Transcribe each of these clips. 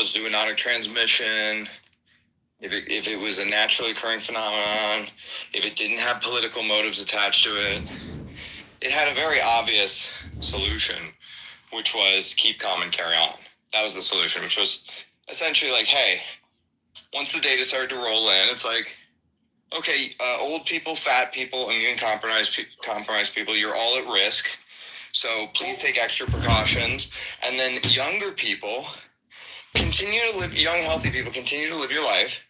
was zoonotic transmission, if it was a naturally occurring phenomenon, if it didn't have political motives attached to it. It had a very obvious solution, which was keep calm and carry on. That was the solution, which was essentially like, hey, once the data started to roll in, it's like, okay, old people, fat people, immune compromised people, you're all at risk. So please take extra precautions. And then younger people, young, healthy people, continue to live your life.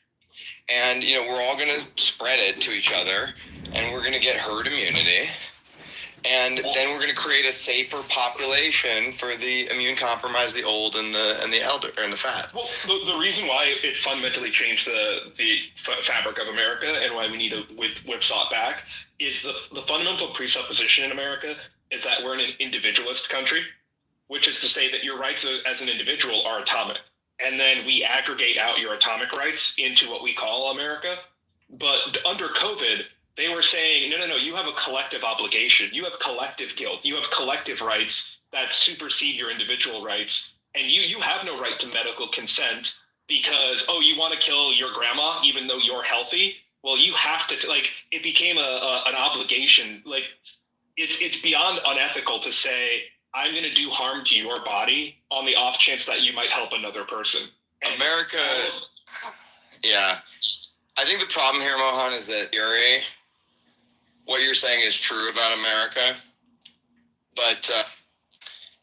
And, we're all going to spread it to each other, and we're going to get herd immunity. And then we're going to create a safer population for the immune compromised, the old, and the elder, and the fat. Well, the reason why it fundamentally changed the fabric of America and why we need to whipsaw it back is the fundamental presupposition in America is that we're an individualist country, which is to say that your rights as an individual are atomic. And then we aggregate out your atomic rights into what we call America. But under COVID, they were saying, no, you have a collective obligation. You have collective guilt. You have collective rights that supersede your individual rights. And you have no right to medical consent because, you want to kill your grandma even though you're healthy? Well, you have to, it became an obligation. It's beyond unethical to say, I'm going to do harm to your body on the off chance that you might help another person. America, yeah. I think the problem here, Mohan, is that what you're saying is true about America, but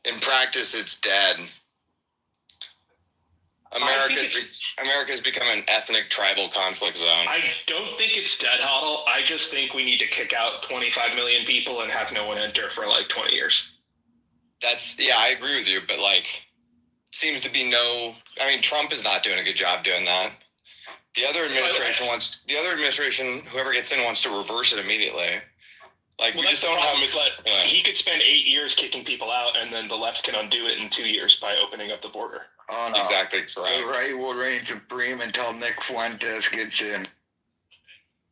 in practice, it's dead. America's become an ethnic tribal conflict zone. I don't think it's dead, Huddle. I just think we need to kick out 25 million people and have no one enter for 20 years. I agree with you, but seems to be Trump is not doing a good job doing that. The other administration, whoever gets in, wants to reverse it immediately. We just don't have. Is that he could spend 8 years kicking people out, and then the left can undo it in 2 years by opening up the border. Oh, no. Exactly correct. The right will reign supreme until Nick Fuentes gets in.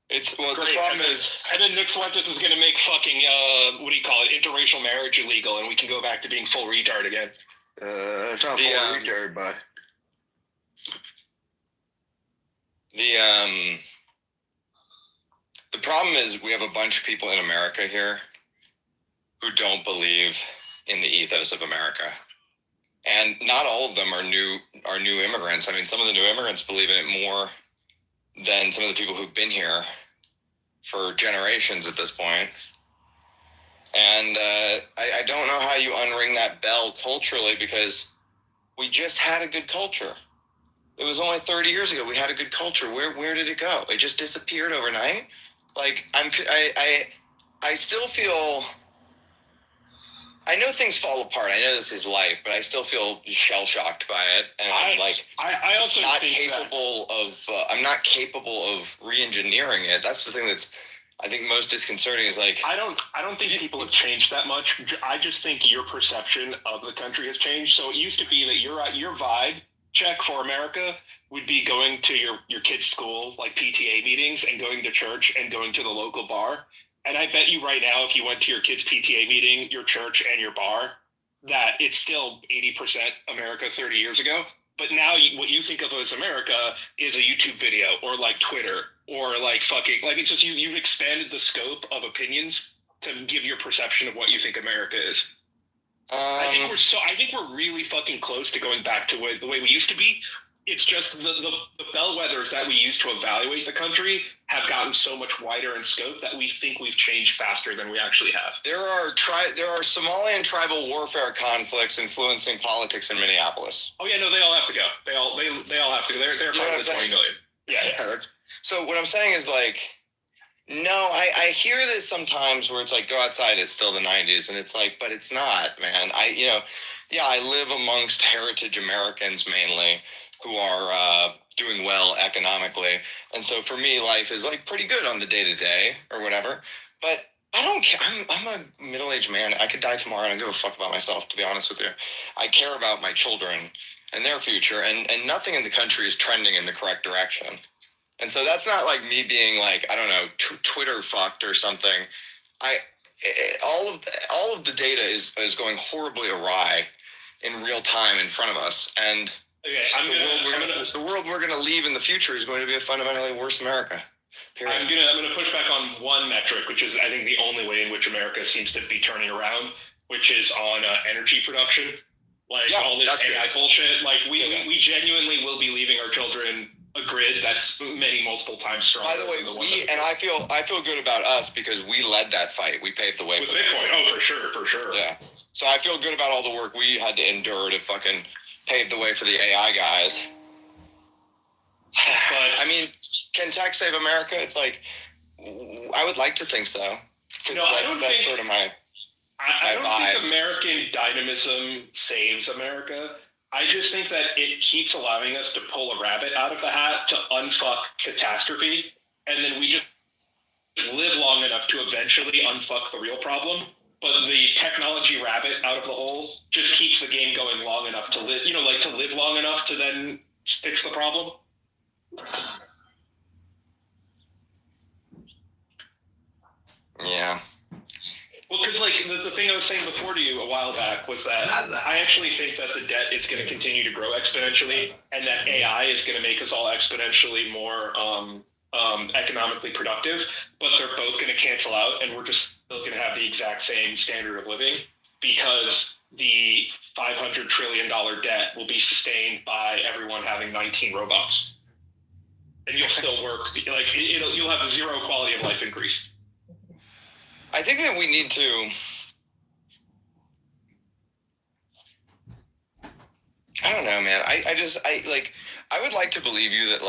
The problem is, and then Nick Fuentes is going to make fucking interracial marriage illegal, and we can go back to being full retard again. It's not full retard, but the problem is we have a bunch of people in America here who don't believe in the ethos of America, and not all of them are new immigrants. Some of the new immigrants believe in it more than some of the people who've been here for generations at this point. And I don't know how you unring that bell culturally, because we just had a good culture. It was only 30 years ago we had a good culture. Where did it go? It just disappeared overnight. I still feel, I know things fall apart. I know this is life, but I still feel shell-shocked by it, and I also not think capable of. I'm not capable of re-engineering it. That's the thing that's, I think, most disconcerting. Is I don't think people have changed that much. I just think your perception of the country has changed. So it used to be that your vibe check for America would be going to your kid's school, PTA meetings, and going to church and going to the local bar. And I bet you right now, if you went to your kid's PTA meeting, your church, and your bar, that it's still 80% America 30 years ago. But now what you think of as America is a YouTube video or Twitter or it's just you've expanded the scope of opinions to give your perception of what you think America is. I think we're really fucking close to going back to the way we used to be. It's just the bellwethers that we use to evaluate the country have gotten so much wider in scope that we think we've changed faster than we actually have. There are Somalian tribal warfare conflicts influencing politics in Minneapolis. Oh yeah, no, they all have to go. They all have to go. They're part of the 20 million. Yeah. So what I'm saying is no, I hear this sometimes where it's go outside, it's still the 90s, and it's but it's not, man. I live amongst heritage Americans mainly, who are doing well economically. And so for me, life is pretty good on the day-to-day or whatever. But I don't care. I'm a middle-aged man. I could die tomorrow and I don't give a fuck about myself, to be honest with you. I care about my children and their future, and nothing in the country is trending in the correct direction. And so that's not me being Twitter fucked or something. All of the data is going horribly awry in real time in front of us. And Okay, The world we're gonna leave in the future is going to be a fundamentally worse America. Period. I'm gonna push back on one metric, which is I think the only way in which America seems to be turning around, which is on energy production. Like all this AI bullshit. Like we genuinely will be leaving our children a grid that's multiple times stronger. By the way, I feel good about us because we led that fight. We paved the way with Bitcoin. Oh, for sure. Yeah. So I feel good about all the work we had to endure to fucking pave the way for the AI guys. But I mean, can tech save America? It's like I would like to think so because that's sort of my. I don't think American dynamism saves America. I just think that it keeps allowing us to pull a rabbit out of the hat to unfuck catastrophe, and then we just live long enough to eventually unfuck the real problem. But the technology rabbit out of the hole just keeps the game going long enough to live, to live long enough to then fix the problem. Yeah. Well, because the thing I was saying before to you a while back was that I actually think that the debt is going to continue to grow exponentially, and that AI is going to make us all exponentially more economically productive. But they're both going to cancel out, and we're just still going to have the exact same standard of living because the $500 trillion debt will be sustained by everyone having 19 robots, and you'll still work you'll have a zero quality of life increase. I think that we need to. I don't know, man. I would like to believe you that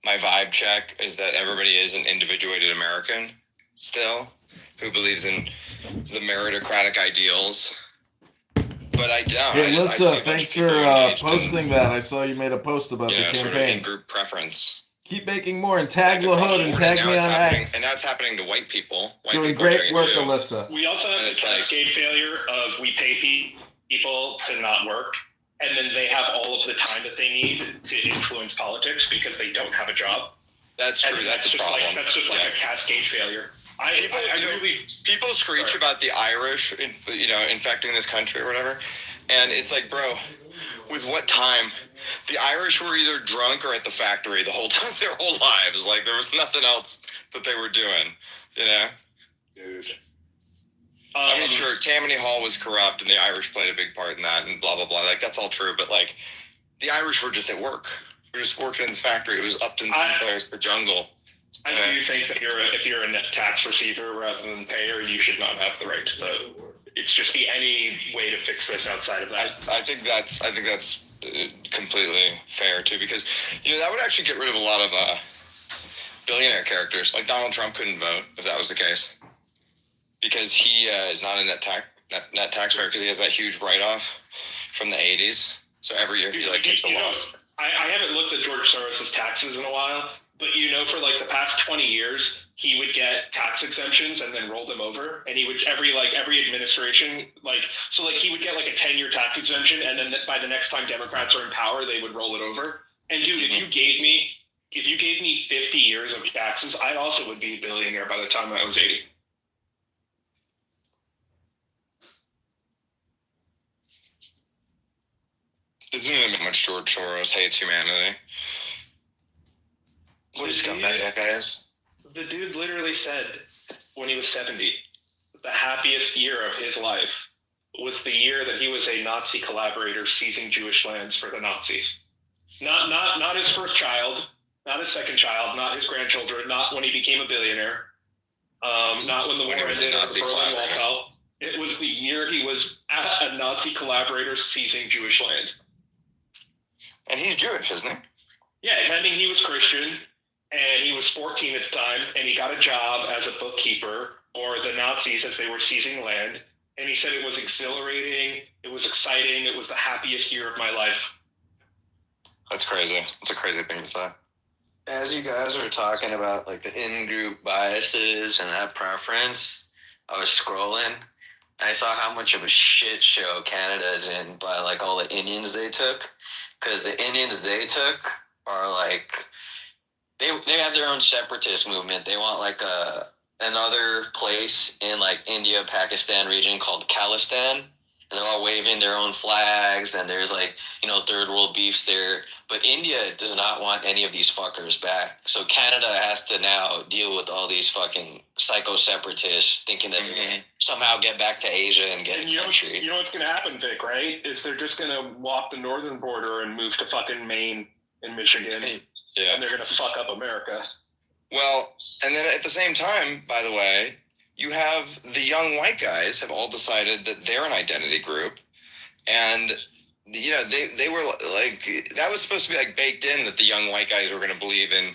my vibe check is that everybody is an individuated American still who believes in the meritocratic ideals. But I don't. Hey, Alyssa, thanks for posting that. I saw you made a post about the campaign. Sort of in-group preference. Keep making more and tag LaHood and tag me on X. And now it's happening to white people. Doing great work, Alyssa. We also have the cascade failure of we pay people to not work, and then they have all of the time that they need to influence politics because they don't have a job. That's true. That's a problem. That's just a cascade failure. People screech about the Irish, infecting this country or whatever, and it's like, bro, with what time? The Irish were either drunk or at the factory the whole time, their whole lives. Like there was nothing else that they were doing, Dude. I mean, sure, Tammany Hall was corrupt, and the Irish played a big part in that, and blah blah blah. Like that's all true, but the Irish were just at work. We're just working in the factory. It was Upton Sinclair's the jungle. I do think that if you're a net tax receiver rather than payer, you should not have the right to vote. It's just any way to fix this outside of that. I think that's completely fair too, because that would actually get rid of a lot of billionaire characters. Like Donald Trump couldn't vote if that was the case, because he is not a net taxpayer because he has that huge write-off from the 80s. So every year he takes a loss. I haven't looked at George Soros' taxes in a while, but for the past 20 years, he would get tax exemptions and then roll them over. And he would every administration, he would get a 10-year tax exemption. And then by the next time Democrats are in power, they would roll it over. And dude, if you gave me 50 years of taxes, I also would be a billionaire by the time I was 80. Doesn't even make much George Soros hates humanity. What a scumbag that guy is. The dude literally said when he was 70, the happiest year of his life was the year that he was a Nazi collaborator seizing Jewish lands for the Nazis. Not his first child, not his second child, not his grandchildren, not when he became a billionaire, not when the war ended or the Berlin Wall fell. It was the year he was a Nazi collaborator seizing Jewish land. And he's Jewish, isn't he? Yeah, I mean, he was Christian, and he was 14 at the time, and he got a job as a bookkeeper for the Nazis as they were seizing land. And he said it was exhilarating, it was exciting, it was the happiest year of my life. That's crazy. That's a crazy thing to say. As you guys were talking about the in-group biases and that preference, I was scrolling. I saw how much of a shit show Canada is in by all the Indians they took. Because the Indians they took are they have their own separatist movement. They want another place in India, Pakistan region called Khalistan, and they're all waving their own flags, and there's like, you know, third world beefs there. But India does not want any of these fuckers back. So Canada has to now deal with all these fucking psycho separatists thinking that they're going to somehow get back to Asia and get And a you country. know what's going to happen, Vic, right? Is they're just going to walk the northern border and move to fucking Maine and Michigan. Yeah. And they're going to fuck up America. Well, and then at the same time, by the way, you have the young white guys have all decided that they're an identity group, and you know they were like, that was supposed to be like baked in that the young white guys were going to believe in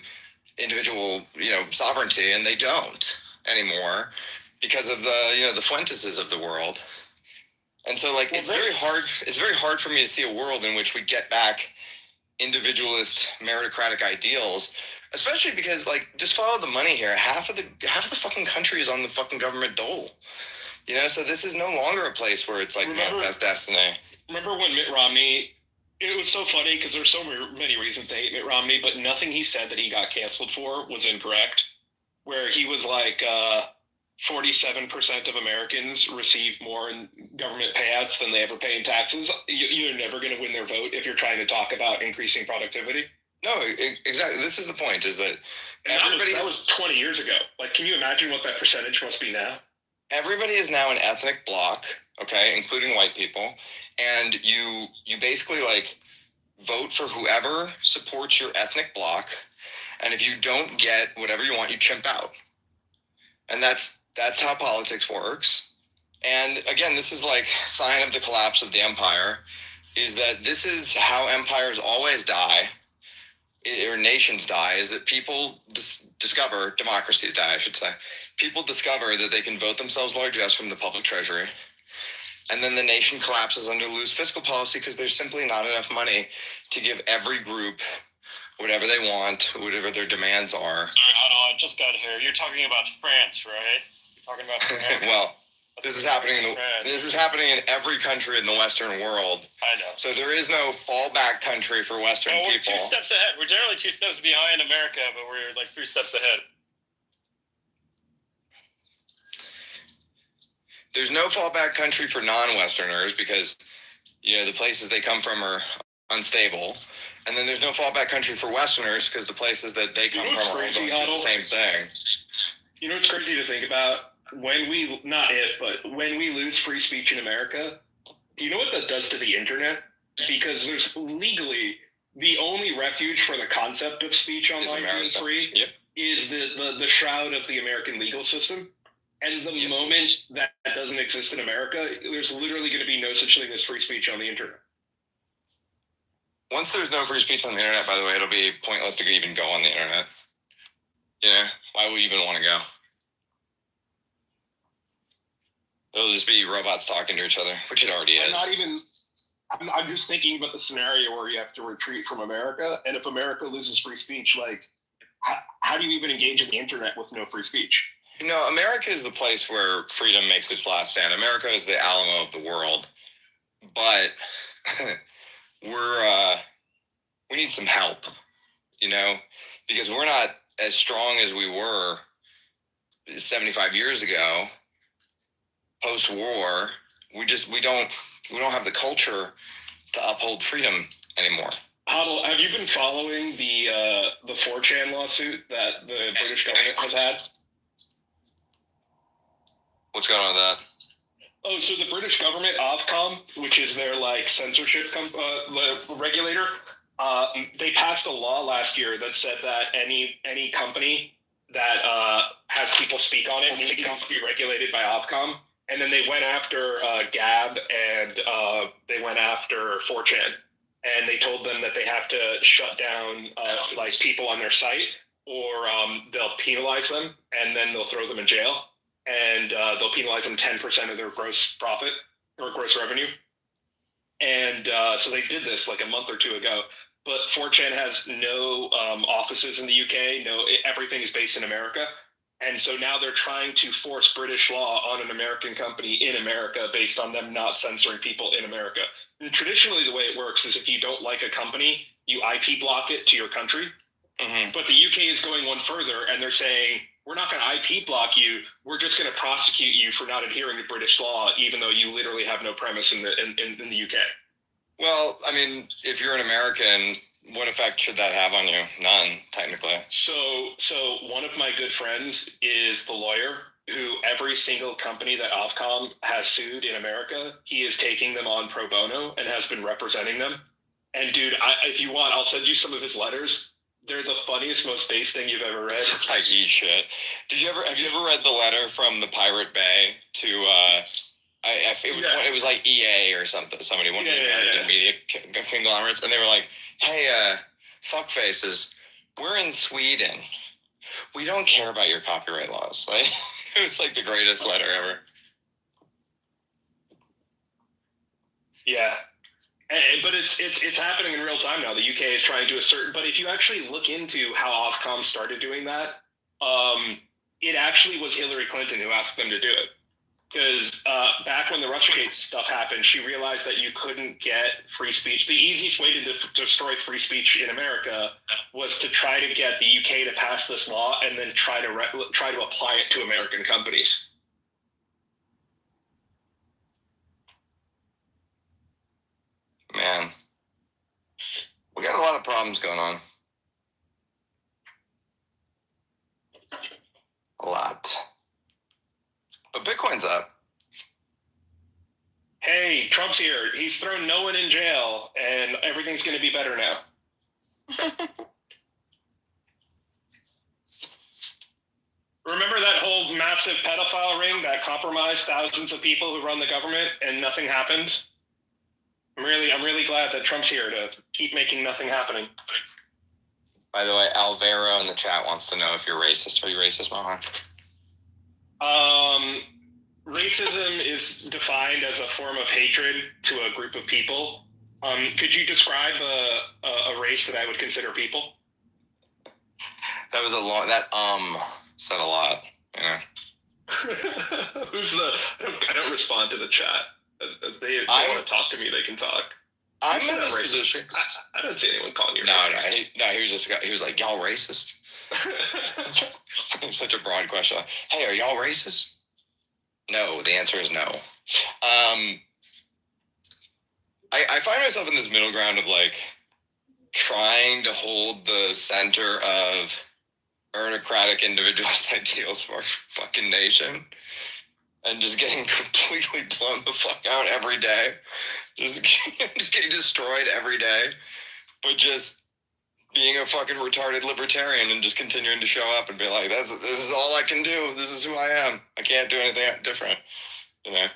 individual, you know, sovereignty, and they don't anymore because of the, you know, the Fuenteses of the world. And so like, it's very hard for me to see a world in which we get back individualist meritocratic ideals, especially because, like, just follow the money here. Half of the fucking country is on the fucking government dole, you know. So this is no longer a place where it's like manifest destiny. Remember when Mitt Romney? It was so funny because there's so many reasons to hate Mitt Romney, but nothing he said that he got canceled for was incorrect. Where he was like, 47% of Americans receive more in government payouts than they ever pay in taxes. You're never going to win their vote if you're trying to talk about increasing productivity. No, exactly. This is the point: is that that was 20 years ago. Like, can you imagine what that percentage must be now? Everybody is now an ethnic bloc, okay, including white people, and you basically like vote for whoever supports your ethnic bloc, and if you don't get whatever you want, you chimp out, and that's how politics works. And again, this is like sign of the collapse of the empire, is that this is how empires always die, or nations die, is that people discover, democracies die, I should say. People discover that they can vote themselves largesse from the public treasury, and then the nation collapses under loose fiscal policy because there's simply not enough money to give every group whatever they want, whatever their demands are. Sorry, hold on, I just got here. You're talking about France, right? You're talking about France. Well, this is happening in every country in the Western world. I know. So there is no fallback country for Western we're people. 2 steps ahead. We're generally 2 steps behind America, but we're like 3 steps ahead. There's no fallback country for non-Westerners because, you know, the places they come from are unstable. And then there's no fallback country for Westerners because the places that they come from are going to do the same thing. You know what's crazy to think about? When we lose free speech in America, do you know what that does to the internet? Because there's legally the only refuge for the concept of speech online being free is the shroud of the American legal system. And the moment that doesn't exist in America, there's literally going to be no such thing as free speech on the internet. Once there's no free speech on the internet, by the way, it'll be pointless to even go on the internet. You know, why would we even want to go? It'll just be robots talking to each other, which it already is. I'm just thinking about the scenario where you have to retreat from America. And if America loses free speech, like, how do you even engage in the internet with no free speech? You know, America is the place where freedom makes its last stand. America is the Alamo of the world. But we need some help, you know, because we're not as strong as we were 75 years ago. Post-war, we don't have the culture to uphold freedom anymore. Huddle, have you been following the 4chan lawsuit that the British government has had? What's going on with that? Oh, so the British government, Ofcom, which is their like censorship regulator, they passed a law last year that said that any company that has people speak on it needs to be regulated by Ofcom. And then they went after Gab and they went after 4chan. And they told them that they have to shut down like people on their site, or they'll penalize them and then they'll throw them in jail. And they'll penalize them 10% of their gross profit or gross revenue. And so they did this like a month or two ago. But 4chan has no offices in the UK. Everything is based in America. And so now they're trying to force British law on an American company in America based on them not censoring people in America. And traditionally, the way it works is if you don't like a company, you IP block it to your country. Mm-hmm. But the UK is going one further, and they're saying we're not going to IP block you. We're just going to prosecute you for not adhering to British law, even though you literally have no premise in the UK. Well, I mean, if you're an American, what effect should that have on you? None, technically. So one of my good friends is the lawyer who every single company that Ofcom has sued in America, he is taking them on pro bono and has been representing them. And dude, if you want, I'll send you some of his letters. They're the funniest, most base thing you've ever read. It's just like eat shit. Have you ever read the letter from the Pirate Bay to it was like EA or something, somebody, one of the American media conglomerates, and they were like, hey, fuck faces, we're in Sweden. We don't care about your copyright laws. Like, it was like the greatest letter ever. Yeah. But it's happening in real time now. The UK is trying to assert, but if you actually look into how Ofcom started doing that, it actually was Hillary Clinton who asked them to do it. Because back when the Russiagate stuff happened, she realized that you couldn't get free speech. The easiest way to destroy free speech in America was to try to get the UK to pass this law and then try to apply it to American companies. Man, we got a lot of problems going on. A lot. But Bitcoin's up. Hey, Trump's here. He's thrown no one in jail, and everything's going to be better now. Remember that whole massive pedophile ring that compromised thousands of people who run the government, and nothing happened? I'm really glad that Trump's here to keep making nothing happening. By the way, Alvaro in the chat wants to know if you're racist. Are you racist, Mohan? Racism is defined as a form of hatred to a group of people. Could you describe a race that I would consider people? That was a lot. That said a lot. Yeah. I don't respond to the chat. If they want to talk to me, they can talk. I'm in this position. I don't see anyone calling you racist. No. He was like, y'all racist? Such a broad question. Hey, are y'all racist? No, the answer is no. I find myself in this middle ground of like trying to hold the center of meritocratic individualist ideals of our fucking nation and just getting completely blown the fuck out every day. Just getting destroyed every day. But just being a fucking retarded libertarian and just continuing to show up and be like, this is all I can do. This is who I am. I can't do anything different. You know?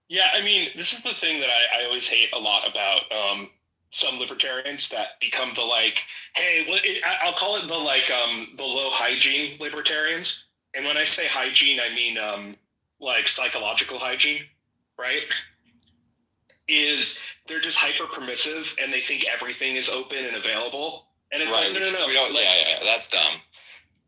Yeah, I mean, this is the thing that I always hate a lot about some libertarians that become the like, hey, I'll call it the like the low hygiene libertarians. And when I say hygiene, I mean like psychological hygiene, right? Is they're just hyper permissive and they think everything is open and available. And it's right. like, no. We don't, like, yeah, that's dumb.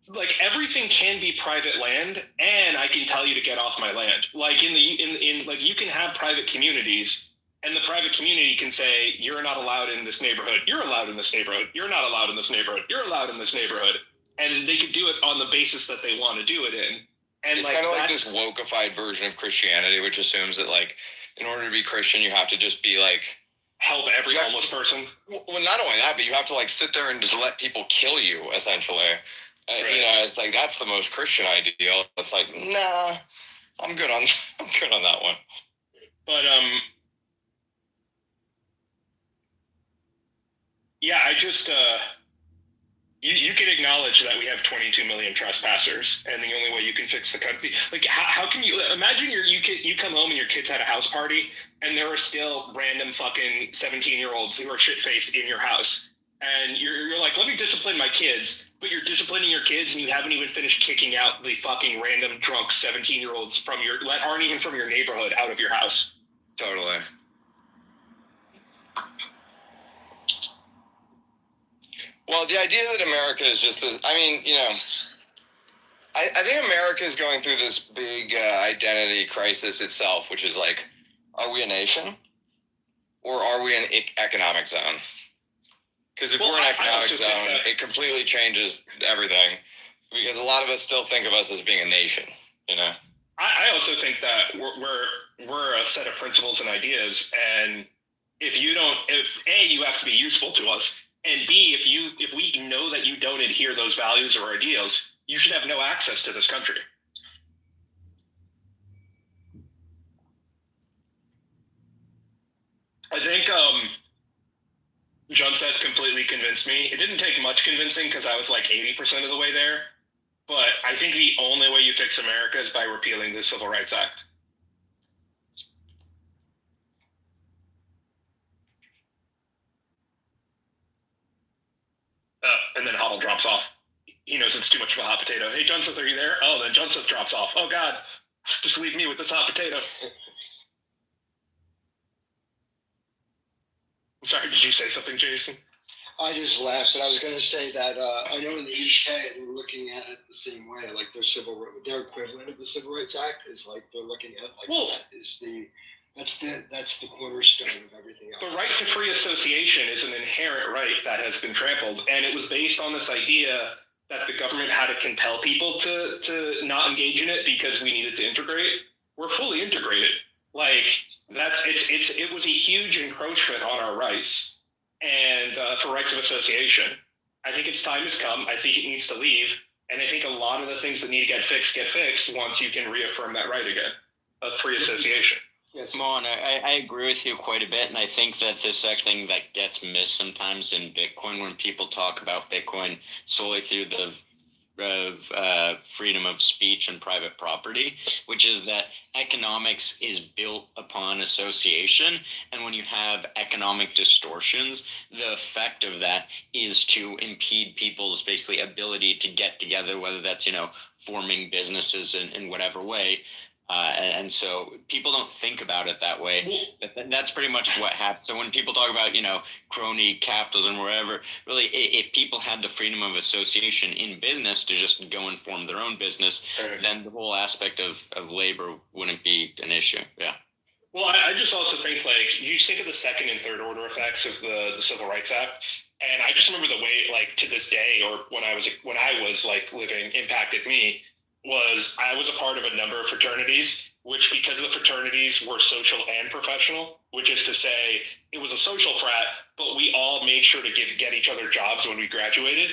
Like everything can be private land, and I can tell you to get off my land. Like in like you can have private communities, and the private community can say you're not allowed in this neighborhood. You're allowed in this neighborhood. You're not allowed in this neighborhood. You're allowed in this neighborhood, and they could do it on the basis that they want to do it in. And it's kind of like this wokeified version of Christianity, which assumes that like in order to be Christian, you have to just be like help every homeless person. Well, not only that, but you have to like sit there and just let people kill you, essentially. Right. You know, it's like that's the most Christian ideal. It's like, nah, I'm good on that one. But yeah, I just you can acknowledge that we have 22 million trespassers, and the only way you can fix the country, like how can you imagine you come home and your kids had a house party, and there are still random fucking 17-year-olds who are shit-faced in your house, and you're like, let me discipline my kids. But you're disciplining your kids and you haven't even finished kicking out the fucking random drunk 17-year-olds from aren't even from your neighborhood out of your house. Totally. Well, the idea that America is just this, I mean, you know, I think America is going through this big identity crisis itself, which is like, are we a nation or are we an economic zone? Because if Well, we're an I economic also think zone, that- it completely changes everything. Because a lot of us still think of us as being a nation, you know? I also think that we're a set of principles and ideas, and if you have to be useful to us, and B, if we know that you don't adhere those values or ideals, you should have no access to this country. I think John Seth completely convinced me. It didn't take much convincing because I was like 80% of the way there. But I think the only way you fix America is by repealing the Civil Rights Act. And then Huddle drops off. He knows it's too much of a hot potato. Hey, John Seth, are you there? Oh, then John Seth drops off. Oh, God. Just leave me with this hot potato. Sorry, did you say something, Jason? I just laughed, but I was going to say that I know in the UK they're looking at it the same way. Like their equivalent of the Civil Rights Act is like they're looking at like that's the cornerstone of everything else. The right to free association is an inherent right that has been trampled, and it was based on this idea that the government had to compel people to not engage in it because we needed to integrate. We're fully integrated. Like it was a huge encroachment on our rights. And for rights of association, I think its time has come. I think it needs to leave. And I think a lot of the things that need to get fixed once you can reaffirm that right again of free association. Yes, Mon, I agree with you quite a bit. And I think that this is something that gets missed sometimes in Bitcoin when people talk about Bitcoin solely through the freedom of speech and private property, which is that economics is built upon association. And when you have economic distortions, the effect of that is to impede people's basically ability to get together, whether that's, forming businesses in whatever way. And so people don't think about it that way. But that's pretty much what happens. So when people talk about, crony capitalism or whatever, really, if people had the freedom of association in business to just go and form their own business, then the whole aspect of labor wouldn't be an issue. Yeah. Well, I just also think, you think of the second and third order effects of the Civil Rights Act. And I just remember the way, to this day, or when I was living, impacted me, was I was a part of a number of fraternities, which because the fraternities were social and professional, which is to say it was a social frat, but we all made sure to get each other jobs when we graduated,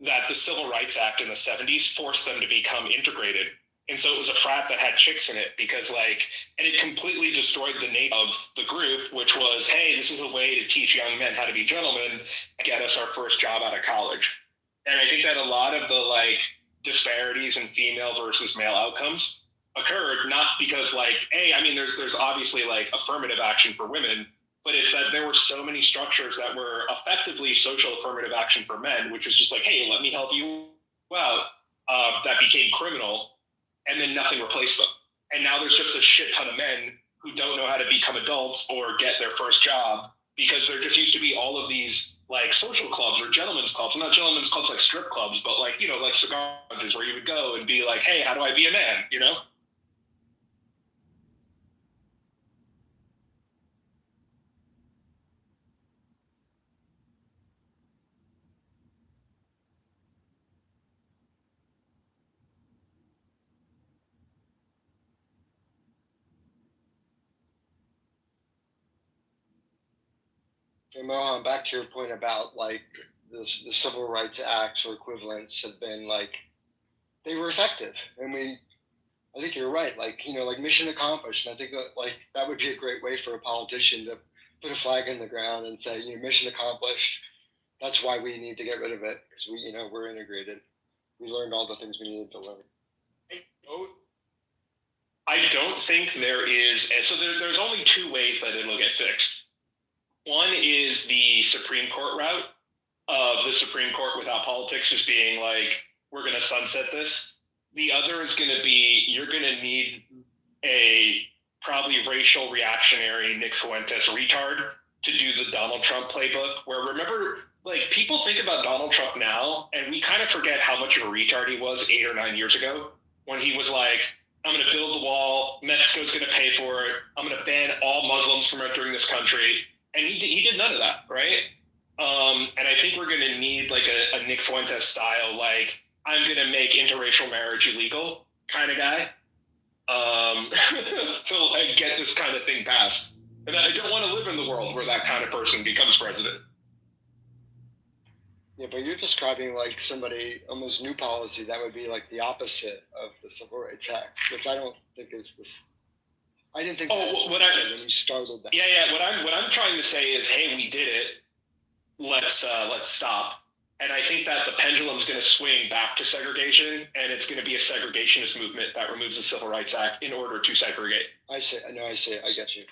that the Civil Rights Act in the 70s forced them to become integrated. And so it was a frat that had chicks in it because and it completely destroyed the name of the group, which was, hey, this is a way to teach young men how to be gentlemen, get us our first job out of college. And I think that a lot of the disparities in female versus male outcomes occurred not because there's obviously affirmative action for women, but it's that there were so many structures that were effectively social affirmative action for men, which was just hey, let me help you out, that became criminal, and then nothing replaced them. And now there's just a shit ton of men who don't know how to become adults or get their first job because there just used to be all of these social clubs or gentlemen's clubs, not gentlemen's clubs like strip clubs, but cigar lounges where you would go and be hey, how do I be a man, And Mohan, back to your point about the Civil Rights Acts or equivalents have been they were effective, and I think you're right. Mission accomplished. And I think that would be a great way for a politician to put a flag in the ground and say, mission accomplished. That's why we need to get rid of it because we're integrated. We learned all the things we needed to learn. I don't think there is. So there's only two ways that it'll get fixed. One is the Supreme Court route of the Supreme Court without politics just being we're going to sunset this. The other is going to be you're going to need a probably racial reactionary Nick Fuentes retard to do the Donald Trump playbook where remember, people think about Donald Trump now and we kind of forget how much of a retard he was 8 or 9 years ago when he was I'm going to build the wall. Mexico's going to pay for it. I'm going to ban all Muslims from entering this country. And he did none of that, right? And I think we're going to need like a Nick Fuentes style, like I'm going to make interracial marriage illegal kind of guy to like get this kind of thing passed. And I don't want to live in the world where that kind of person becomes president. Yeah, but you're describing like somebody almost new policy that would be like the opposite of the Civil Rights Act, which I don't think is this. I didn't think that when you started that. Yeah. What I'm trying to say is, hey, we did it. Let's stop. And I think that the pendulum's going to swing back to segregation, and it's going to be a segregationist movement that removes the Civil Rights Act in order to segregate. I see. I get you.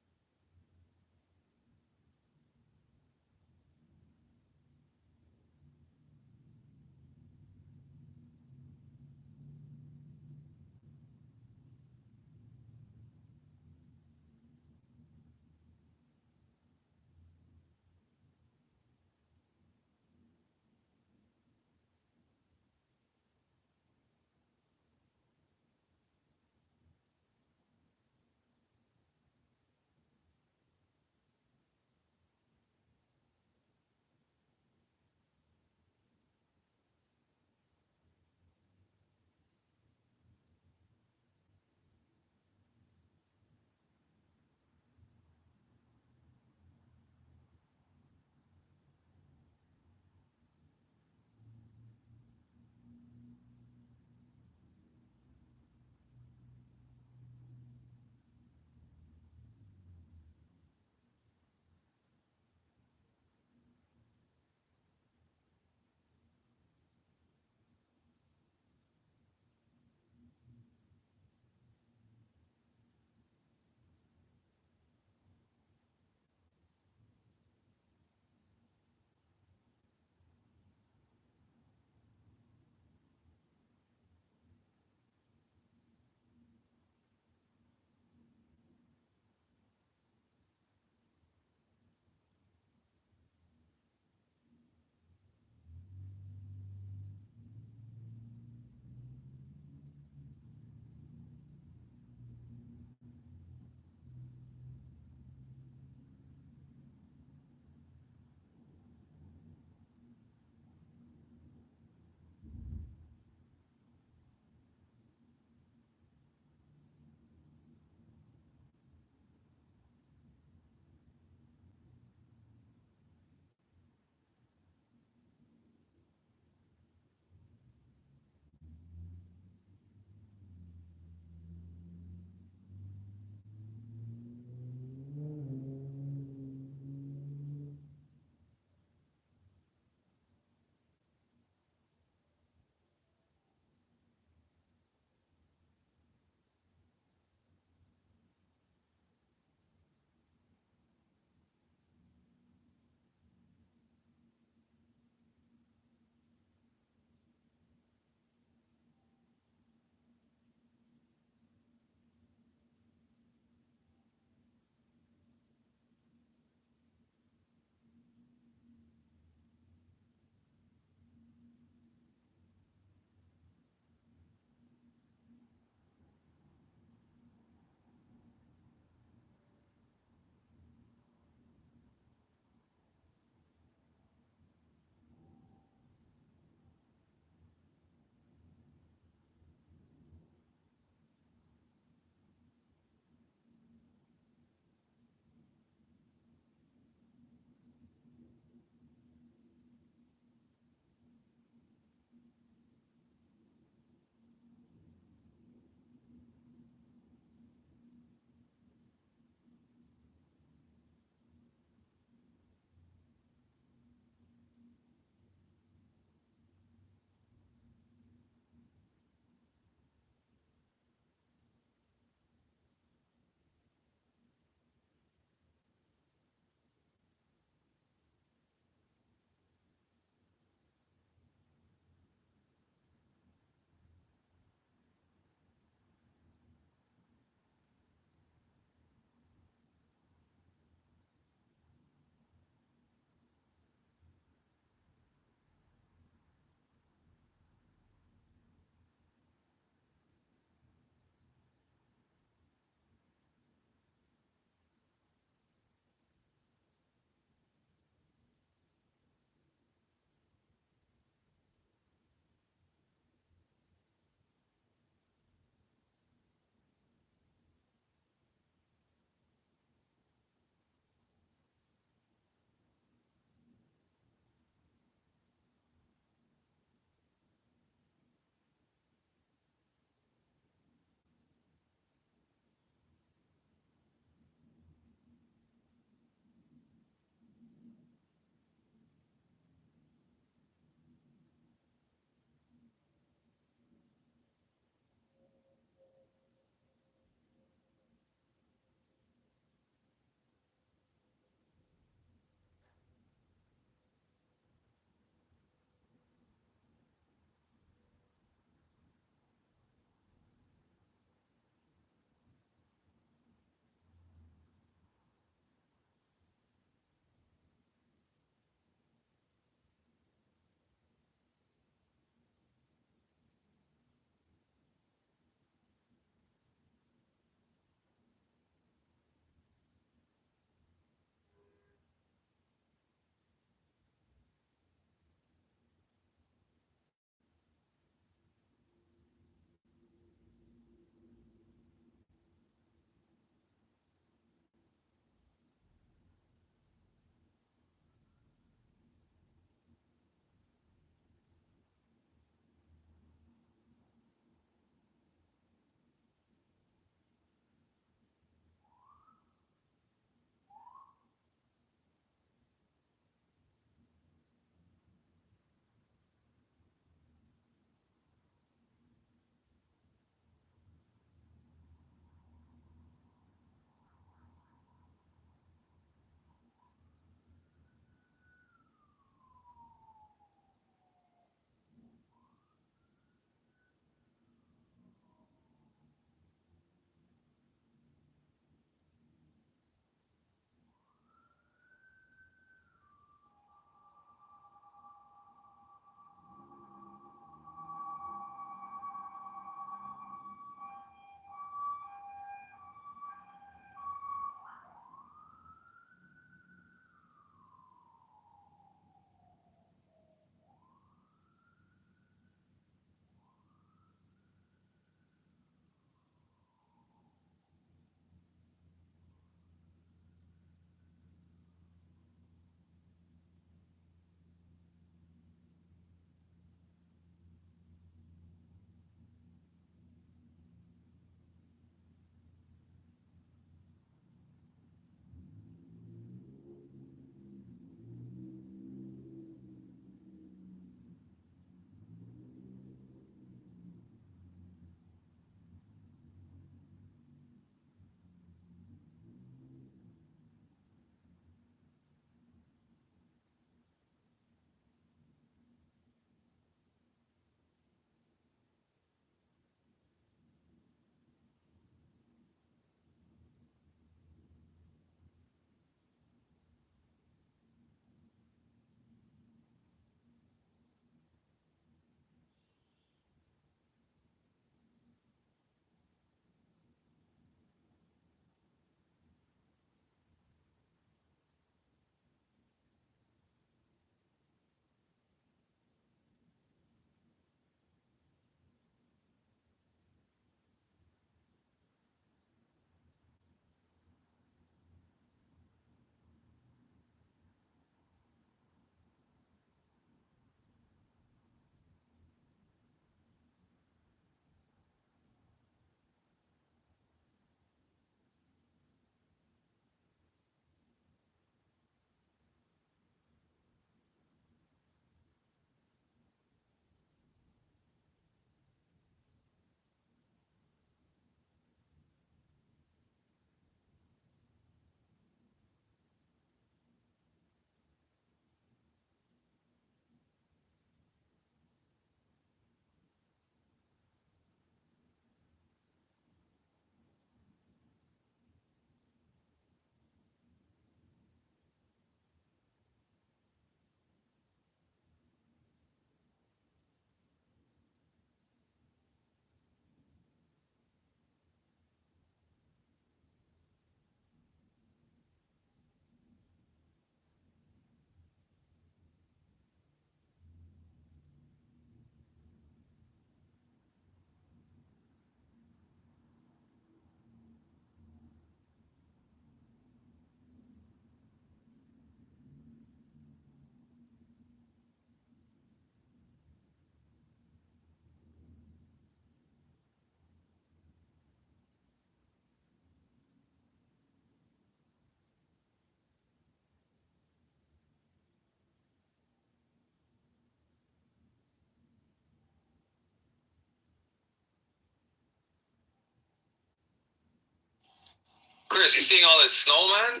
Chris, you seeing all this snow, man?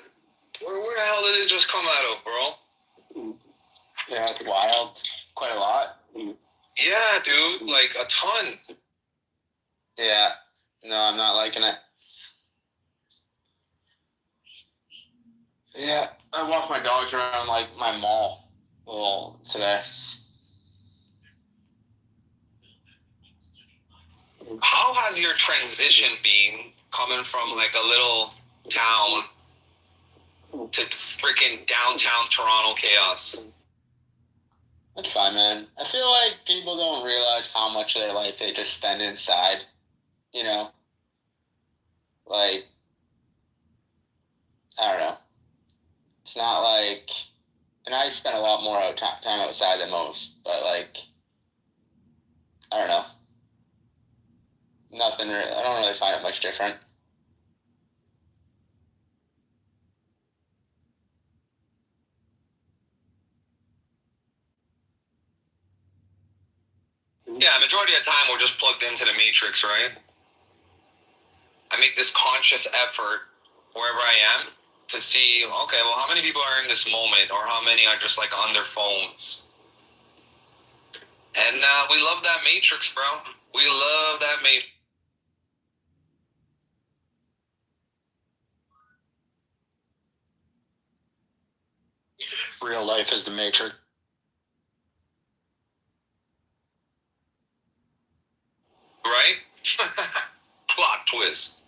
Where the hell did it just come out of, bro? Yeah, it's wild. Quite a lot. Yeah, dude, like a ton. Yeah. No, I'm not liking it. Yeah, I walked my dogs around like my mall a little today. How has your transition been coming from like a little town to freaking downtown Toronto chaos? That's fine, man. I feel like people don't realize how much of their life they just spend inside. You know? Like, I don't know. It's not like, and I spend a lot more time outside than most, but like, I don't know. I don't really find it much different. Yeah, majority of the time we're just plugged into the matrix, right? I make this conscious effort wherever I am to see, okay, well, how many people are in this moment, or how many are just like on their phones? And we love that matrix, bro. We love that matrix. Real life is the matrix. Right? Plot twist.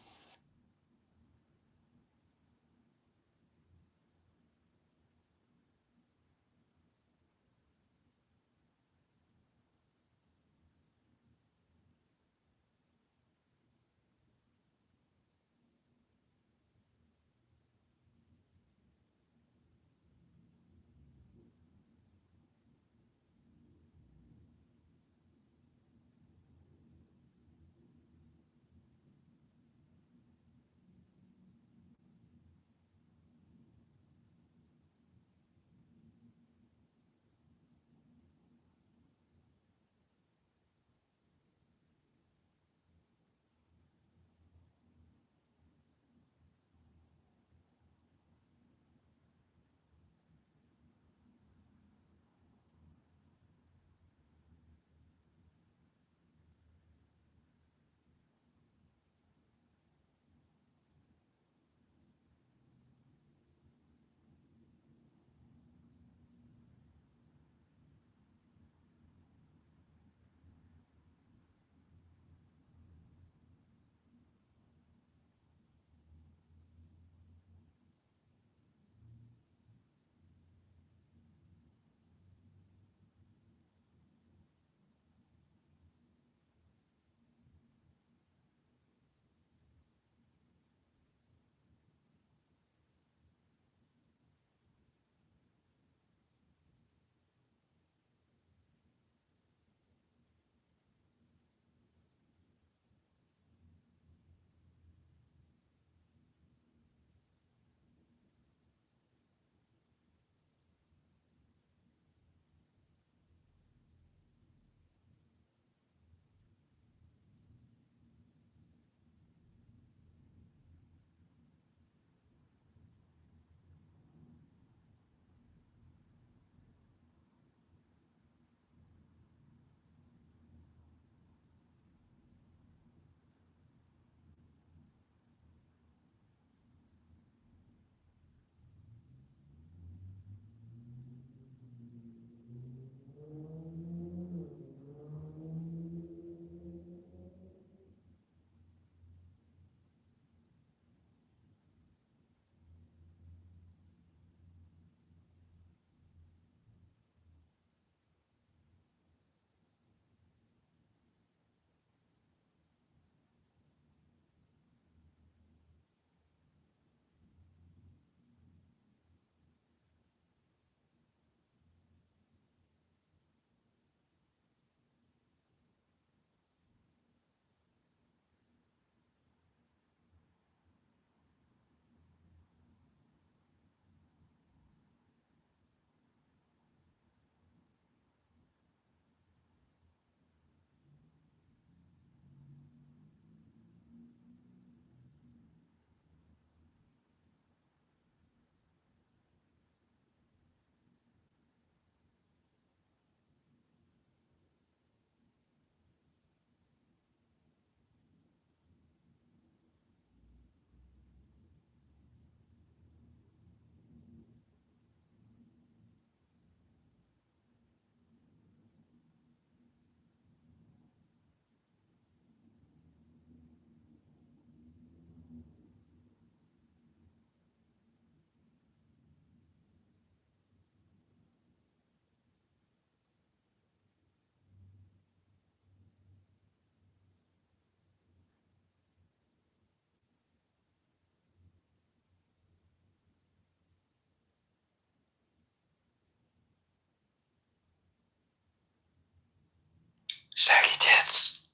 Saggy tits.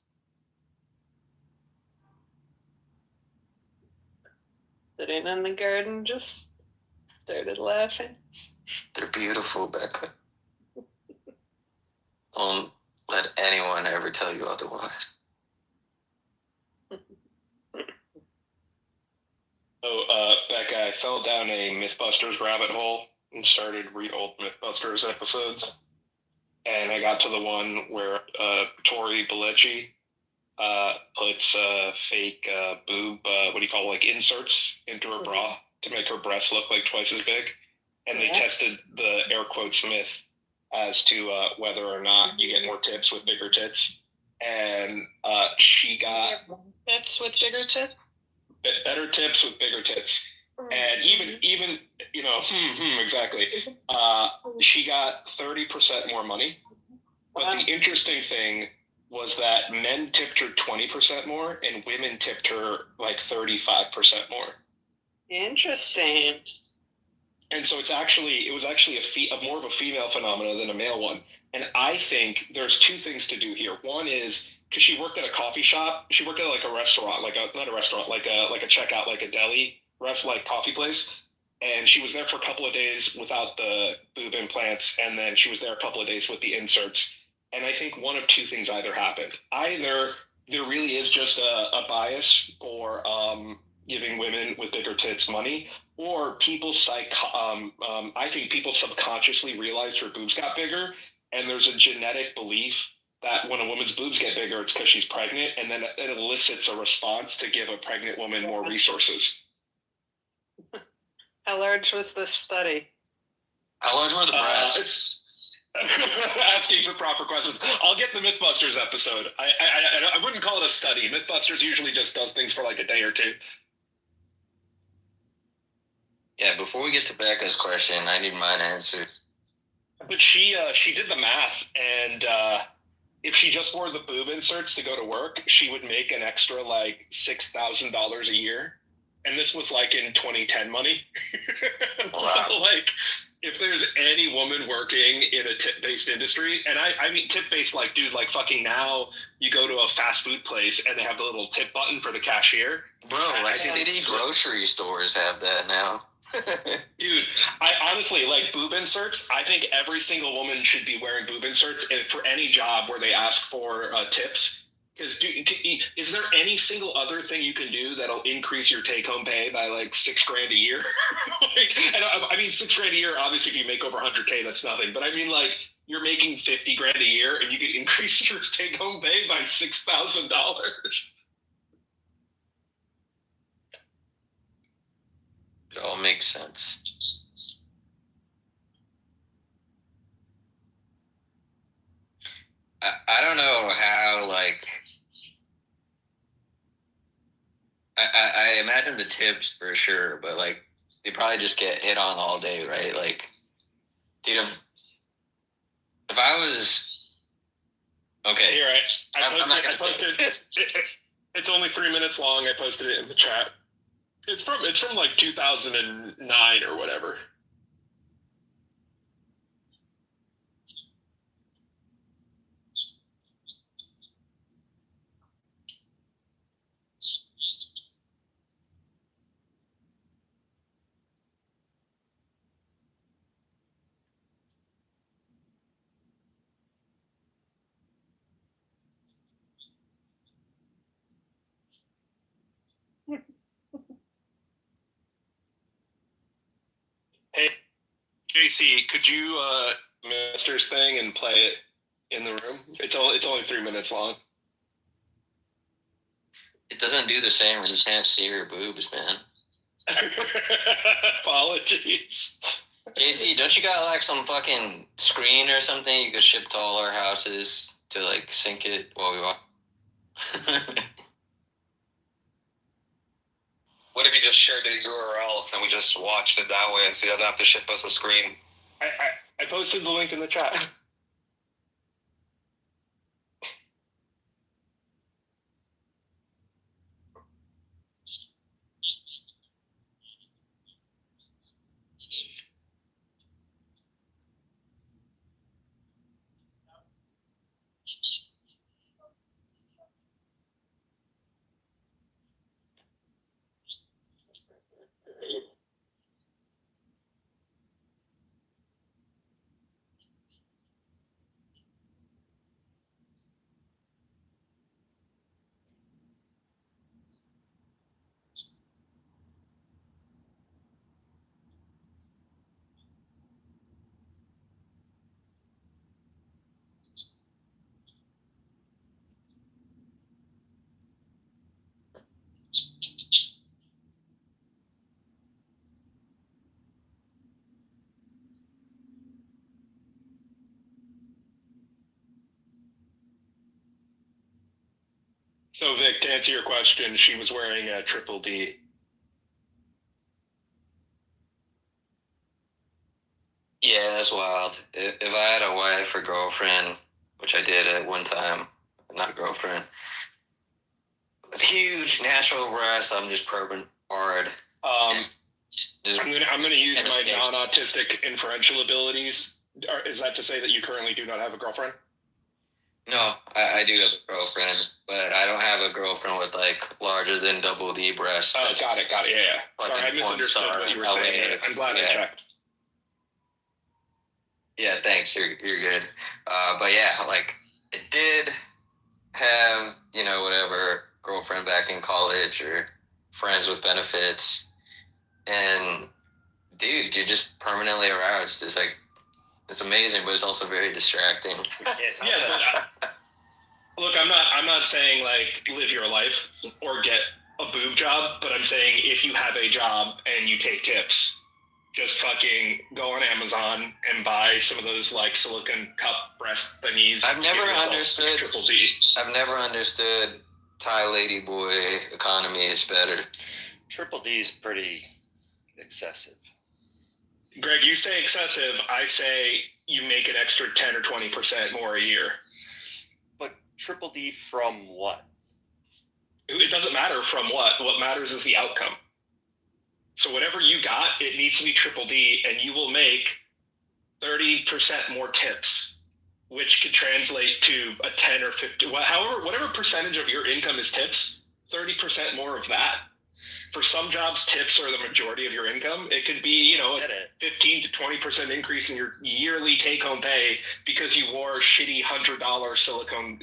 Sitting in the garden, just started laughing. They're beautiful, Becca. Don't let anyone ever tell you otherwise. Becca, I fell down a Mythbusters rabbit hole and started read old Mythbusters episodes. And I got to the one where Tori Belleci puts fake boob, what do you call it, like inserts into her bra to make her breasts look like twice as big. And they tested the air quotes myth as to whether or not you get more tips with bigger tits. And she got tits with bigger tits? Better tips with bigger tits. And even you know, exactly. She got 30% more money. But the interesting thing was that men tipped her 20% more and women tipped her like 35% more. Interesting. And so it was actually a more of a female phenomenon than a male one. And I think there's two things to do here. One is because she worked at a coffee shop. She worked at like a restaurant, not a restaurant, like a checkout, like a deli, like coffee place. And she was there for a couple of days without the boob implants, and then she was there a couple of days with the inserts. And I think one of two things either happened. Either there really is just a bias for giving women with bigger tits money, or I think people subconsciously realized her boobs got bigger, and there's a genetic belief that when a woman's boobs get bigger, it's because she's pregnant, and then it elicits a response to give a pregnant woman more resources. How large was this study? How large were the breasts? Asking for proper questions. I'll get the Mythbusters episode. I wouldn't call it a study. Mythbusters usually just does things for like a day or two. Yeah, before we get to Becca's question, I need mine answered. But she did the math, and if she just wore the boob inserts to go to work, she would make an extra like $6,000 a year. And this was like in 2010 money. Wow. So like, if there's any woman working in a tip-based industry, and I mean tip-based, like, dude, like fucking now you go to a fast food place and they have the little tip button for the cashier. Bro, like city grocery stores have that now. Dude, I honestly, like, boob inserts, I think every single woman should be wearing boob inserts for any job where they ask for tips. Because is there any single other thing you can do that'll increase your take-home pay by like $6,000 a year? I mean, $6,000 a year. Obviously, if you make over 100K, that's nothing. But I mean, like, you're making $50,000 a year, and you can increase your take-home pay by $6,000. It all makes sense. I don't know how, like, I imagine the tips for sure, but like they probably just get hit on all day, right? Like, dude, if I was okay, here I posted. It's only 3 minutes long. I posted it in the chat. It's from like 2009 or whatever. Hey, JC, could you Masters thing and play it in the room? It's only 3 minutes long. It doesn't do the same when you can't see her boobs, man. Apologies. JC, don't you got like some fucking screen or something you could ship to all our houses to like sync it while we walk? What if you just shared the URL and we just watched it that way, so he doesn't have to ship us a screen? I posted the link in the chat. So Vic, to answer your question, she was wearing a triple D. Yeah, that's wild. If I had a wife or girlfriend, which I did at one time, not girlfriend, with huge natural breasts, I'm just probing hard. Just I'm gonna use my escape. non-autistic inferential abilities. Is that to say that you currently do not have a girlfriend? No, I do have a girlfriend, but I don't have a girlfriend with like larger than double D breasts. Oh, got it. Yeah. Sorry, I Fucking misunderstood porn what you were star saying. LA. I'm glad I Yeah. checked. Yeah, thanks. You're good. But yeah, like I did have, whatever girlfriend back in college or friends with benefits, and dude, you're just permanently aroused. It's amazing, but it's also very distracting. Yeah, but look, I'm not saying like live your life or get a boob job, but I'm saying if you have a job and you take tips, just fucking go on Amazon and buy some of those like silicone cup breast thingies. I've never Get yourself understood. triple D. I've never understood Thai lady boy economy is better. Triple D is pretty excessive. Greg, you say excessive. I say you make an extra 10 or 20% more a year. But triple D from what? It doesn't matter from what. What matters is the outcome. So whatever you got, it needs to be triple D, and you will make 30% more tips, which could translate to a 10 or 50, whatever percentage of your income is tips, 30% more of that. For some jobs, tips are the majority of your income. It could be, a 15 to 20% increase in your yearly take-home pay because you wore shitty $100 silicone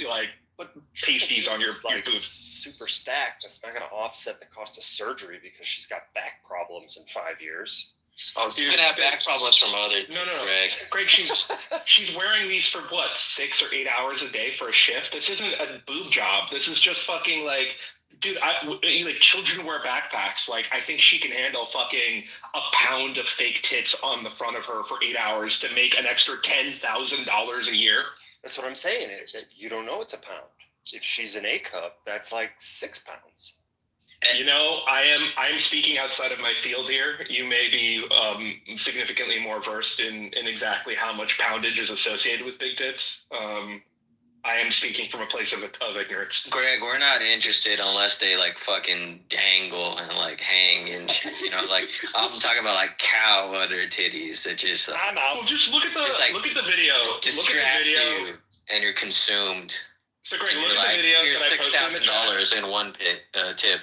pasties on your boobs. Super stacked. That's not going to offset the cost of surgery because she's got back problems in 5 years. Oh, so you're gonna have back problems from other No. Greg. Greg, she's wearing these for what, 6 or 8 hours a day for a shift? This isn't a boob job. This is just fucking like, dude, children wear backpacks. Like, I think she can handle fucking a pound of fake tits on the front of her for 8 hours to make an extra $10,000 a year. That's what I'm saying. You don't know it's a pound. If she's an A cup, that's like 6 pounds. I am speaking outside of my field here. You may be significantly more versed in exactly how much poundage is associated with big tits. I am speaking from a place of ignorance. Greg, we're not interested unless they like fucking dangle and like hang and shit, like I'm talking about like cow udder titties that just I'm out. Well, just look at the video. distract you and you're consumed. So Greg, And look you're at like, the video here's that I posted in the chat. $6,000 in one tip.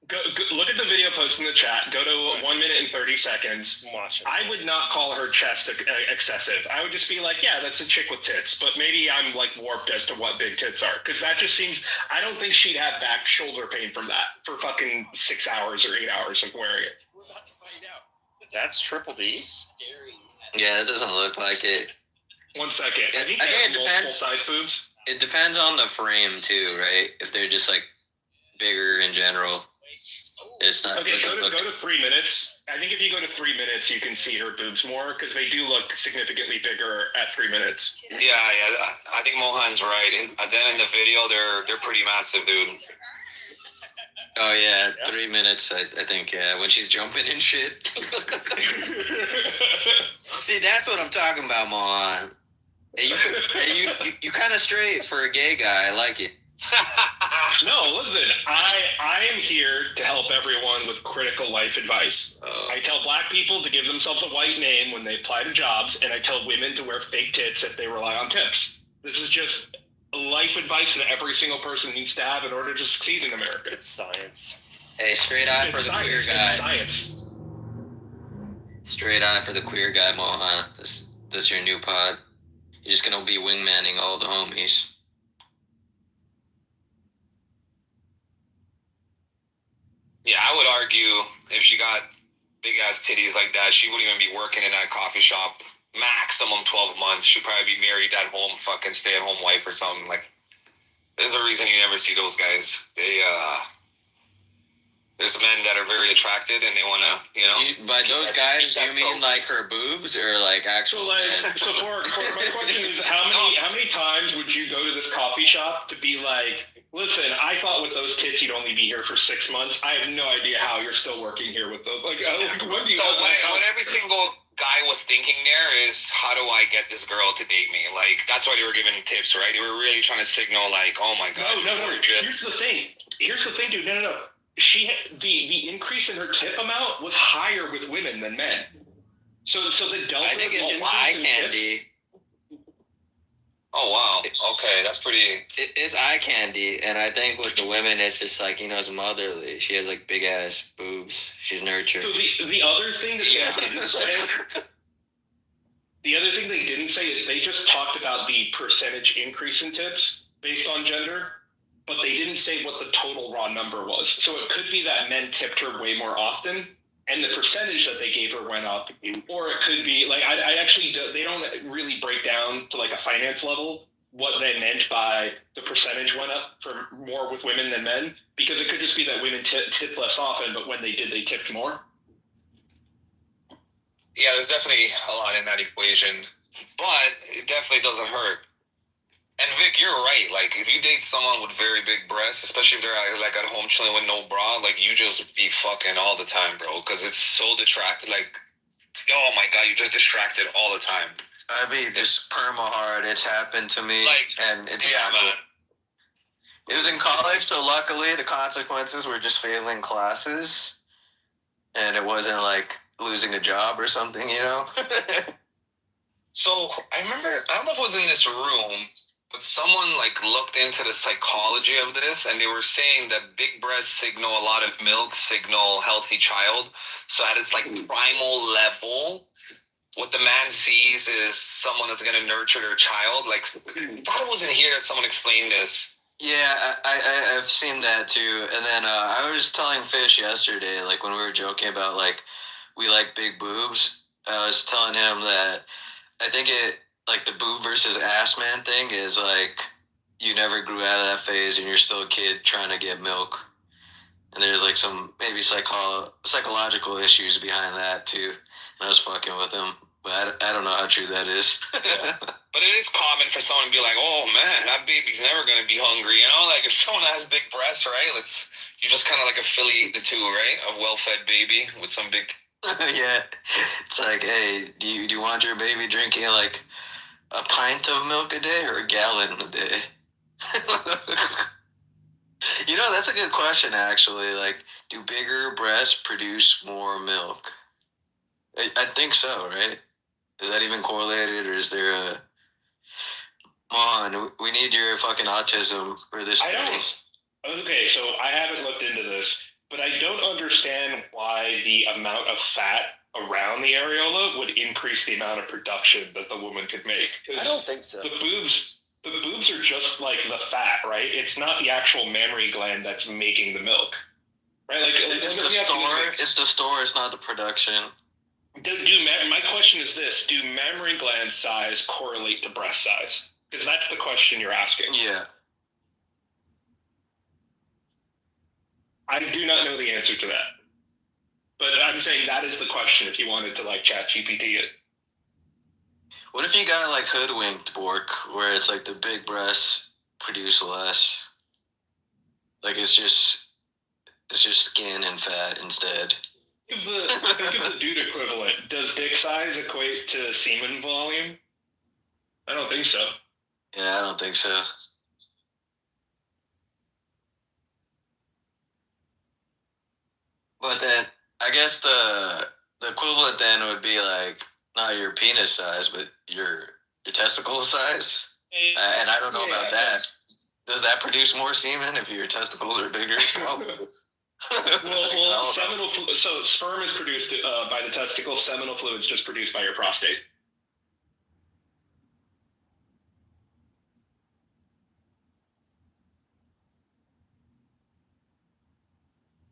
Go, look at the video posted in the chat. Go to 1 minute and 30 seconds. I would not call her chest excessive. I would just be like, yeah, that's a chick with tits. But maybe I'm like warped as to what big tits are. Because that just seems, I don't think she'd have back shoulder pain from that for fucking 6 hours or 8 hours of wearing it. We're about to find out. That's triple D? Yeah, it doesn't look like it. 1 second. I think I they think have it multiple depends. size boobs. It depends on the frame too, right? If they're just like bigger in general, it's not. Okay, go to 3 minutes. I think if you go to 3 minutes, you can see her boobs more because they do look significantly bigger at 3 minutes. Yeah. I think Mohan's right. And then in the video, they're pretty massive, dude. Oh yeah, 3 minutes. I think when she's jumping and shit. See, that's what I'm talking about, Mohan. Hey, you kind of straight for a gay guy. I like it. No, listen, I am here to help everyone with critical life advice. I tell black people to give themselves a white name when they apply to jobs, and I tell women to wear fake tits if they rely on tips. This is just life advice that every single person needs to have in order to succeed in America. It's science. Hey, straight eye for the queer guy. It's science. Straight eye for the queer guy, Mohan. This your new pod. You're just gonna be wingmanning all the homies. Yeah, I would argue if she got big ass titties like that, she wouldn't even be working in that coffee shop. Maximum 12 months. She'd probably be married at home, fucking stay at home wife or something. Like, there's a reason you never see those guys. They're There's men that are very attracted and they want to, you know. By those guys, do you mean like her boobs or like actual? So for my question is, how many times would you go to this coffee shop to be like, listen, I thought with those tits you'd only be here for 6 months. I have no idea how you're still working here with those. Like, when do you? So what every single guy was thinking there is, how do I get this girl to date me? Like, that's why they were giving tips, right? They were really trying to signal, like, oh my god. No. Here's the thing, dude. No. The increase in her tip amount was higher with women than men. So the delta. I think it's just eye candy. Oh wow. Okay, that's pretty. It's eye candy, and I think with the women, it's just like, it's motherly. She has like big ass boobs. She's nurtured. So the other thing that they didn't say. The other thing they didn't say is they just talked about the percentage increase in tips based on gender, but they didn't say what the total raw number was. So it could be that men tipped her way more often, and the percentage that they gave her went up, or it could be like I actually they don't really break down to like a finance level what they meant by the percentage went up for more with women than men, because it could just be that women tipped less often, but when they did, they tipped more. Yeah, there's definitely a lot in that equation, but it definitely doesn't hurt. And Vic, you're right. Like, if you date someone with very big breasts, especially if they're like at home chilling with no bra, like you just be fucking all the time, bro. Because it's so distracted. Like, oh my god, you're just distracted all the time. I mean, it's perma hard. It's happened to me, and it's man. It was in college, so luckily the consequences were just failing classes, and it wasn't like losing a job or something, So I remember, I don't know if it was in this room, but someone like looked into the psychology of this, and they were saying that big breasts signal a lot of milk, signal healthy child. So at its like primal level, what the man sees is someone that's going to nurture their child. Like, I thought it wasn't here that someone explained this. Yeah, I've seen that too. And then I was telling Fish yesterday, like when we were joking about like we like big boobs, I was telling him that I think it like the boob versus ass man thing is like you never grew out of that phase and you're still a kid trying to get milk. And there's like some maybe psychological issues behind that too. And I was fucking with him, but I don't know how true that is. Yeah. But it is common for someone to be like, oh man, that baby's never going to be hungry. Like if someone has big breasts, right? You just kind of like affiliate the two, right? A well-fed baby with some big... Yeah. It's like, hey, do you want your baby drinking like a pint of milk a day or a gallon a day? That's a good question, actually. Like, do bigger breasts produce more milk? I think so, right? Is that even correlated, or is there a... Come on, we need your fucking autism for this study. Okay, so I haven't looked into this, but I don't understand why the amount of fat around the areola would increase the amount of production that the woman could make. I don't think so. The boobs are just like the fat, right? It's not the actual mammary gland that's making the milk, right? It's the store. It's not the production. My question is this: do mammary gland size correlate to breast size? Because that's the question you're asking. Yeah. I do not know the answer to that. But I'm saying that is the question if you wanted to like chat GPT it. What if you got like hoodwinked, Bork, where it's like the big breasts produce less? Like it's just skin and fat instead. Think of the dude equivalent. Does dick size equate to semen volume? I don't think so. Yeah, I don't think so. But then I guess the equivalent then would be like not your penis size, but your testicle size. And I don't know about that. Does that produce more semen if your testicles are bigger? Probably. Well, seminal fluid. So sperm is produced by the testicles. Seminal fluid is just produced by your prostate.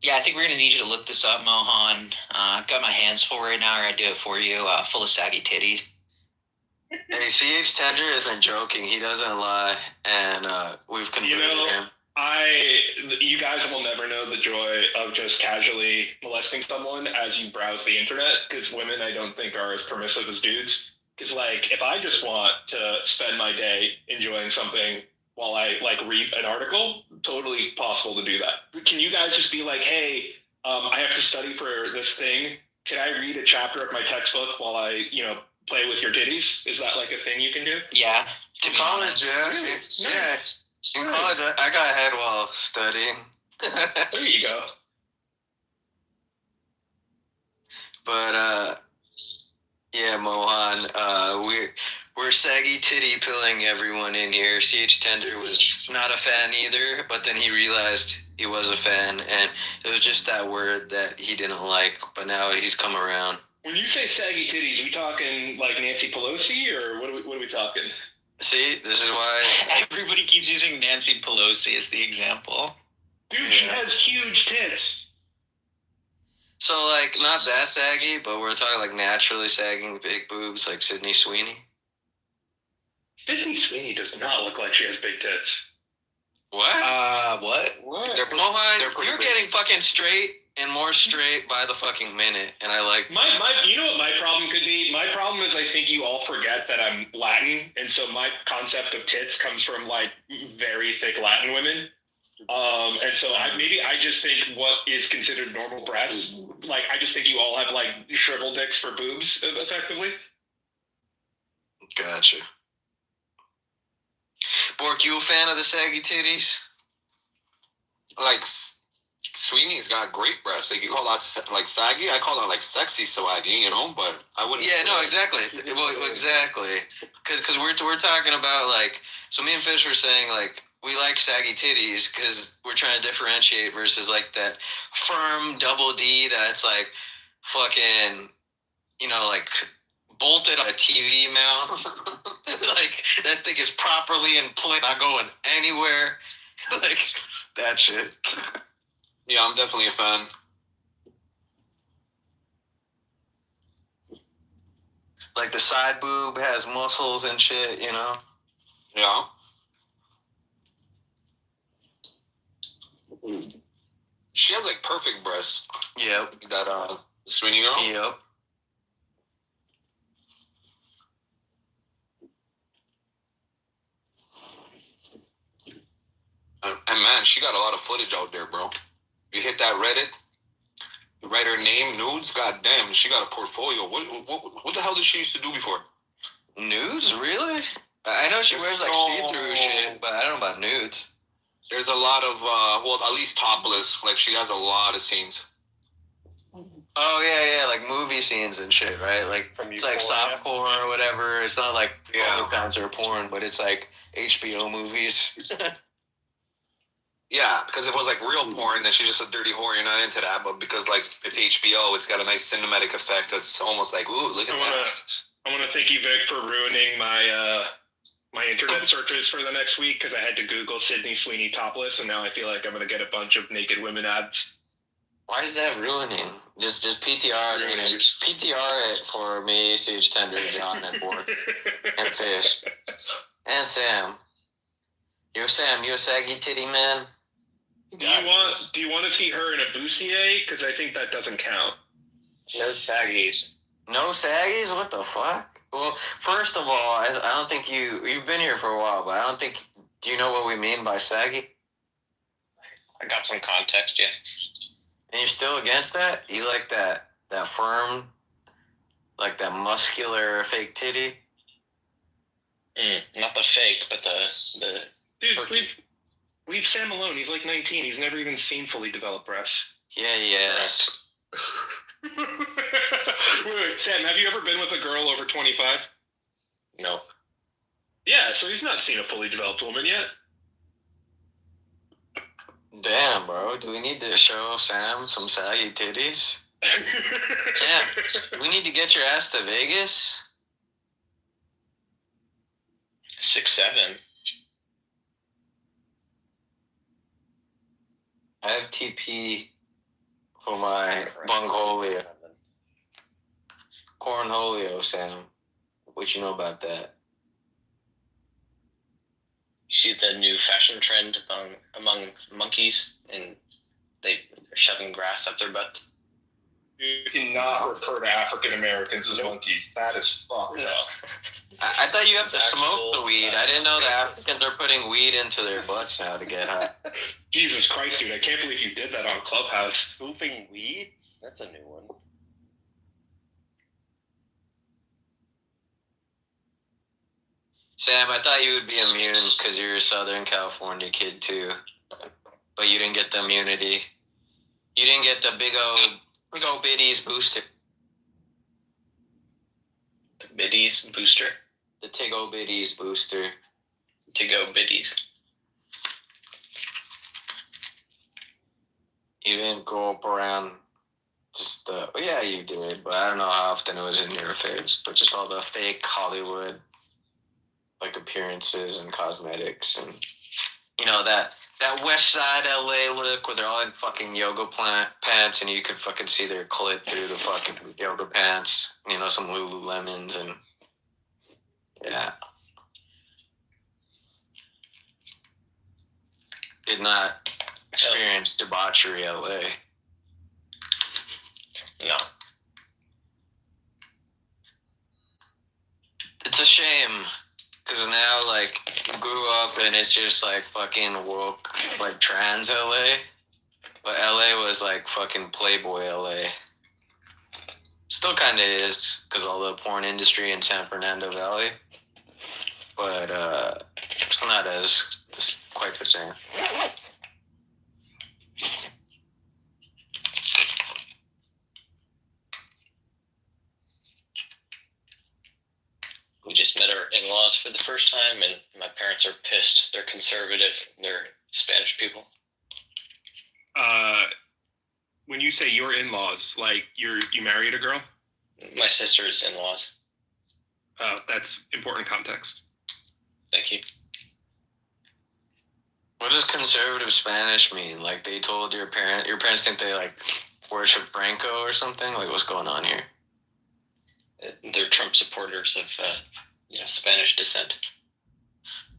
Yeah, I think we're going to need you to look this up, Mohan. I've got my hands full right now, or I'd do it for you, full of saggy titties. Hey, CH Tender isn't joking. He doesn't lie, and we've converted him. You guys will never know the joy of just casually molesting someone as you browse the internet, because women, I don't think, are as permissive as dudes. Because, like, if I just want to spend my day enjoying something while I, like, read an article, totally possible to do that. Can you guys just be like, hey, I have to study for this thing. Can I read a chapter of my textbook while I, play with your titties? Is that, like, a thing you can do? Yeah. In college, yeah. Nice. In college, I got ahead while studying. There you go. But yeah, Mohan, we're saggy titty pilling everyone in here. CH Tender was not a fan either, but then he realized he was a fan, and it was just that word that he didn't like. But now he's come around. When you say saggy titties, are we talking like Nancy Pelosi, or what are we talking? See, this is why everybody keeps using Nancy Pelosi as the example. Dude, she has huge tits. So, like, not that saggy, but we're talking, like, naturally sagging big boobs, like Sydney Sweeney. Sydney Sweeney does not look like she has big tits. What? What? Mohan, you're getting fucking straight and more straight by the fucking minute, and I like my you know what my problem could be? My problem is I think you all forget that I'm Latin, and so my concept of tits comes from, like, very thick Latin women. And so I just think what is considered normal breasts, like, I just think you all have, like, shriveled dicks for boobs, effectively. Gotcha. Bork, you a fan of the saggy titties? Like, Sweeney's got great breasts. Like, you call that, like, saggy? I call that, like, sexy swaggy, but I wouldn't. Yeah, no, exactly. Well, exactly. Because we're talking about, like, so me and Fish were saying, like, we like saggy titties because we're trying to differentiate versus, like, that firm double D that's, like, fucking, like, bolted on a TV mount. Like, that thing is properly in place, not going anywhere. Like, that shit. Yeah, I'm definitely a fan. Like, the side boob has muscles and shit, Yeah. She has, like, perfect breasts. Yep. That, Sweeney girl? Yep. And man, she got a lot of footage out there, bro. You hit that Reddit, you write her name, nudes, goddamn, she got a portfolio. What the hell did she used to do before? Nudes? Really? I know she wears, like, see-through shit, but I don't know about nudes. There's a lot of, at least topless. Like, she has a lot of scenes. Oh, yeah, like movie scenes and shit, right? Like, it's like soft porn or whatever. It's not like concert porn, but it's like HBO movies. Yeah, because if it was, like, real porn, then she's just a dirty whore. You're not into that. But because, like, it's HBO, it's got a nice cinematic effect. It's almost like, ooh, look at that. I want to thank you, Vic, for ruining my my internet searches for the next week, because I had to Google Sydney Sweeney topless, and now I feel like I'm going to get a bunch of naked women ads. Why is that ruining? Just PTR it for me, CH Tender, John, and Bork, and Fish, and Sam. Yo, Sam, you a saggy titty man? Do you want to see her in a bustier? Because I think that doesn't count. No saggies. No saggies? What the fuck? Well, first of all, I don't think you've been here for a while, but I don't think, do you know what we mean by saggy? I got some context, yeah. And you're still against that? You like that firm, like that muscular fake titty? Not the fake, but the Dude, leave Sam alone. He's like 19. He's never even seen fully developed breasts. Yeah. Wait, Sam, have you ever been with a girl over 25? No. Yeah, so he's not seen a fully developed woman yet. Damn, bro. Do we need to show Sam some saggy titties? Sam, we need to get your ass to Vegas? 6'7". I have TP for my Bungholio. Cornholio, Sam. What you know about that? You see the new fashion trend among monkeys, and they're shoving grass up their butts. You cannot refer to African Americans as monkeys. That is fucked up. I thought you have to smoke actual, the weed. I didn't know the racist. Africans are putting weed into their butts now to get high. Jesus Christ, dude! I can't believe you did that on Clubhouse. Spoofing weed? That's a new one. Sam, I thought you would be immune because you're a Southern California kid too, but you didn't get the immunity. You didn't get the big old biddies booster. The biddies booster. The tig old biddies booster. To go biddies. You didn't go up around just the. Well, yeah, you did, but I don't know how often it was in your affairs. But just all the fake Hollywood, like appearances and cosmetics, and you know that West Side LA look where they're all in fucking yoga pants, and you could fucking see their clit through the fucking yoga pants. You know, some Lululemons and yeah. Did not experience debauchery LA. No. It's a shame, because now, like, you grew up and it's just, like, fucking woke, like, trans LA. But LA was, like, fucking Playboy LA. Still kind of is, because all the porn industry in San Fernando Valley. But, it's not quite the same. We just met our in-laws for the first time, and my parents are pissed. They're conservative. They're Spanish people. When you say your in-laws, like you married a girl? My sister's in-laws. That's important context. Thank you. What does conservative Spanish mean? Like, they told your parents think they, like, worship Franco or something? Like, what's going on here? They're Trump supporters of Spanish descent.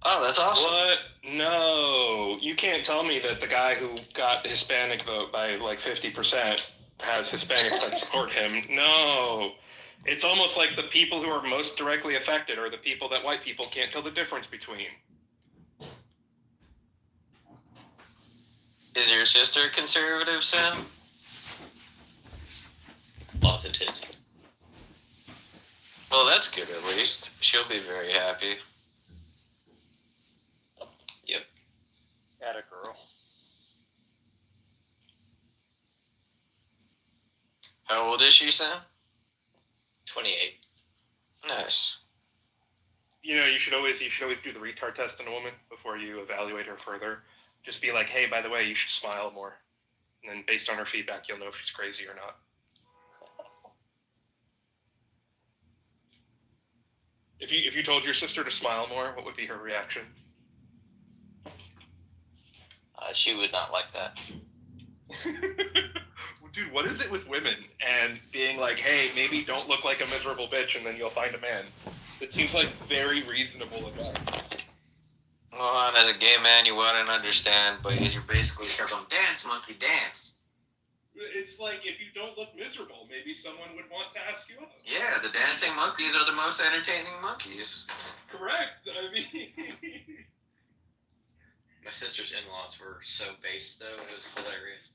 Oh, that's awesome. What? No. You can't tell me that the guy who got Hispanic vote by like 50% has Hispanics that support him. No. It's almost like the people who are most directly affected are the people that white people can't tell the difference between. Is your sister conservative, Sam? Closeted. Well, that's good at least. She'll be very happy. Yep. Got a girl. How old is she, Sam? 28. Nice. You know, you should always do the retard test on a woman before you evaluate her further. Just be like, hey, by the way, you should smile more. And then based on her feedback, you'll know if she's crazy or not. If you told your sister to smile more, what would be her reaction? She would not like that. Dude, what is it with women and being like, hey, maybe don't look like a miserable bitch and then you'll find a man? It seems like very reasonable advice. Well, as a gay man, you wouldn't understand, but you're basically telling them, dance, monkey, dance. It's like, if you don't look miserable, maybe someone would want to ask you out. Yeah, the dancing monkeys are the most entertaining monkeys. Correct. I mean... My sister's in-laws were so based, though. It was hilarious.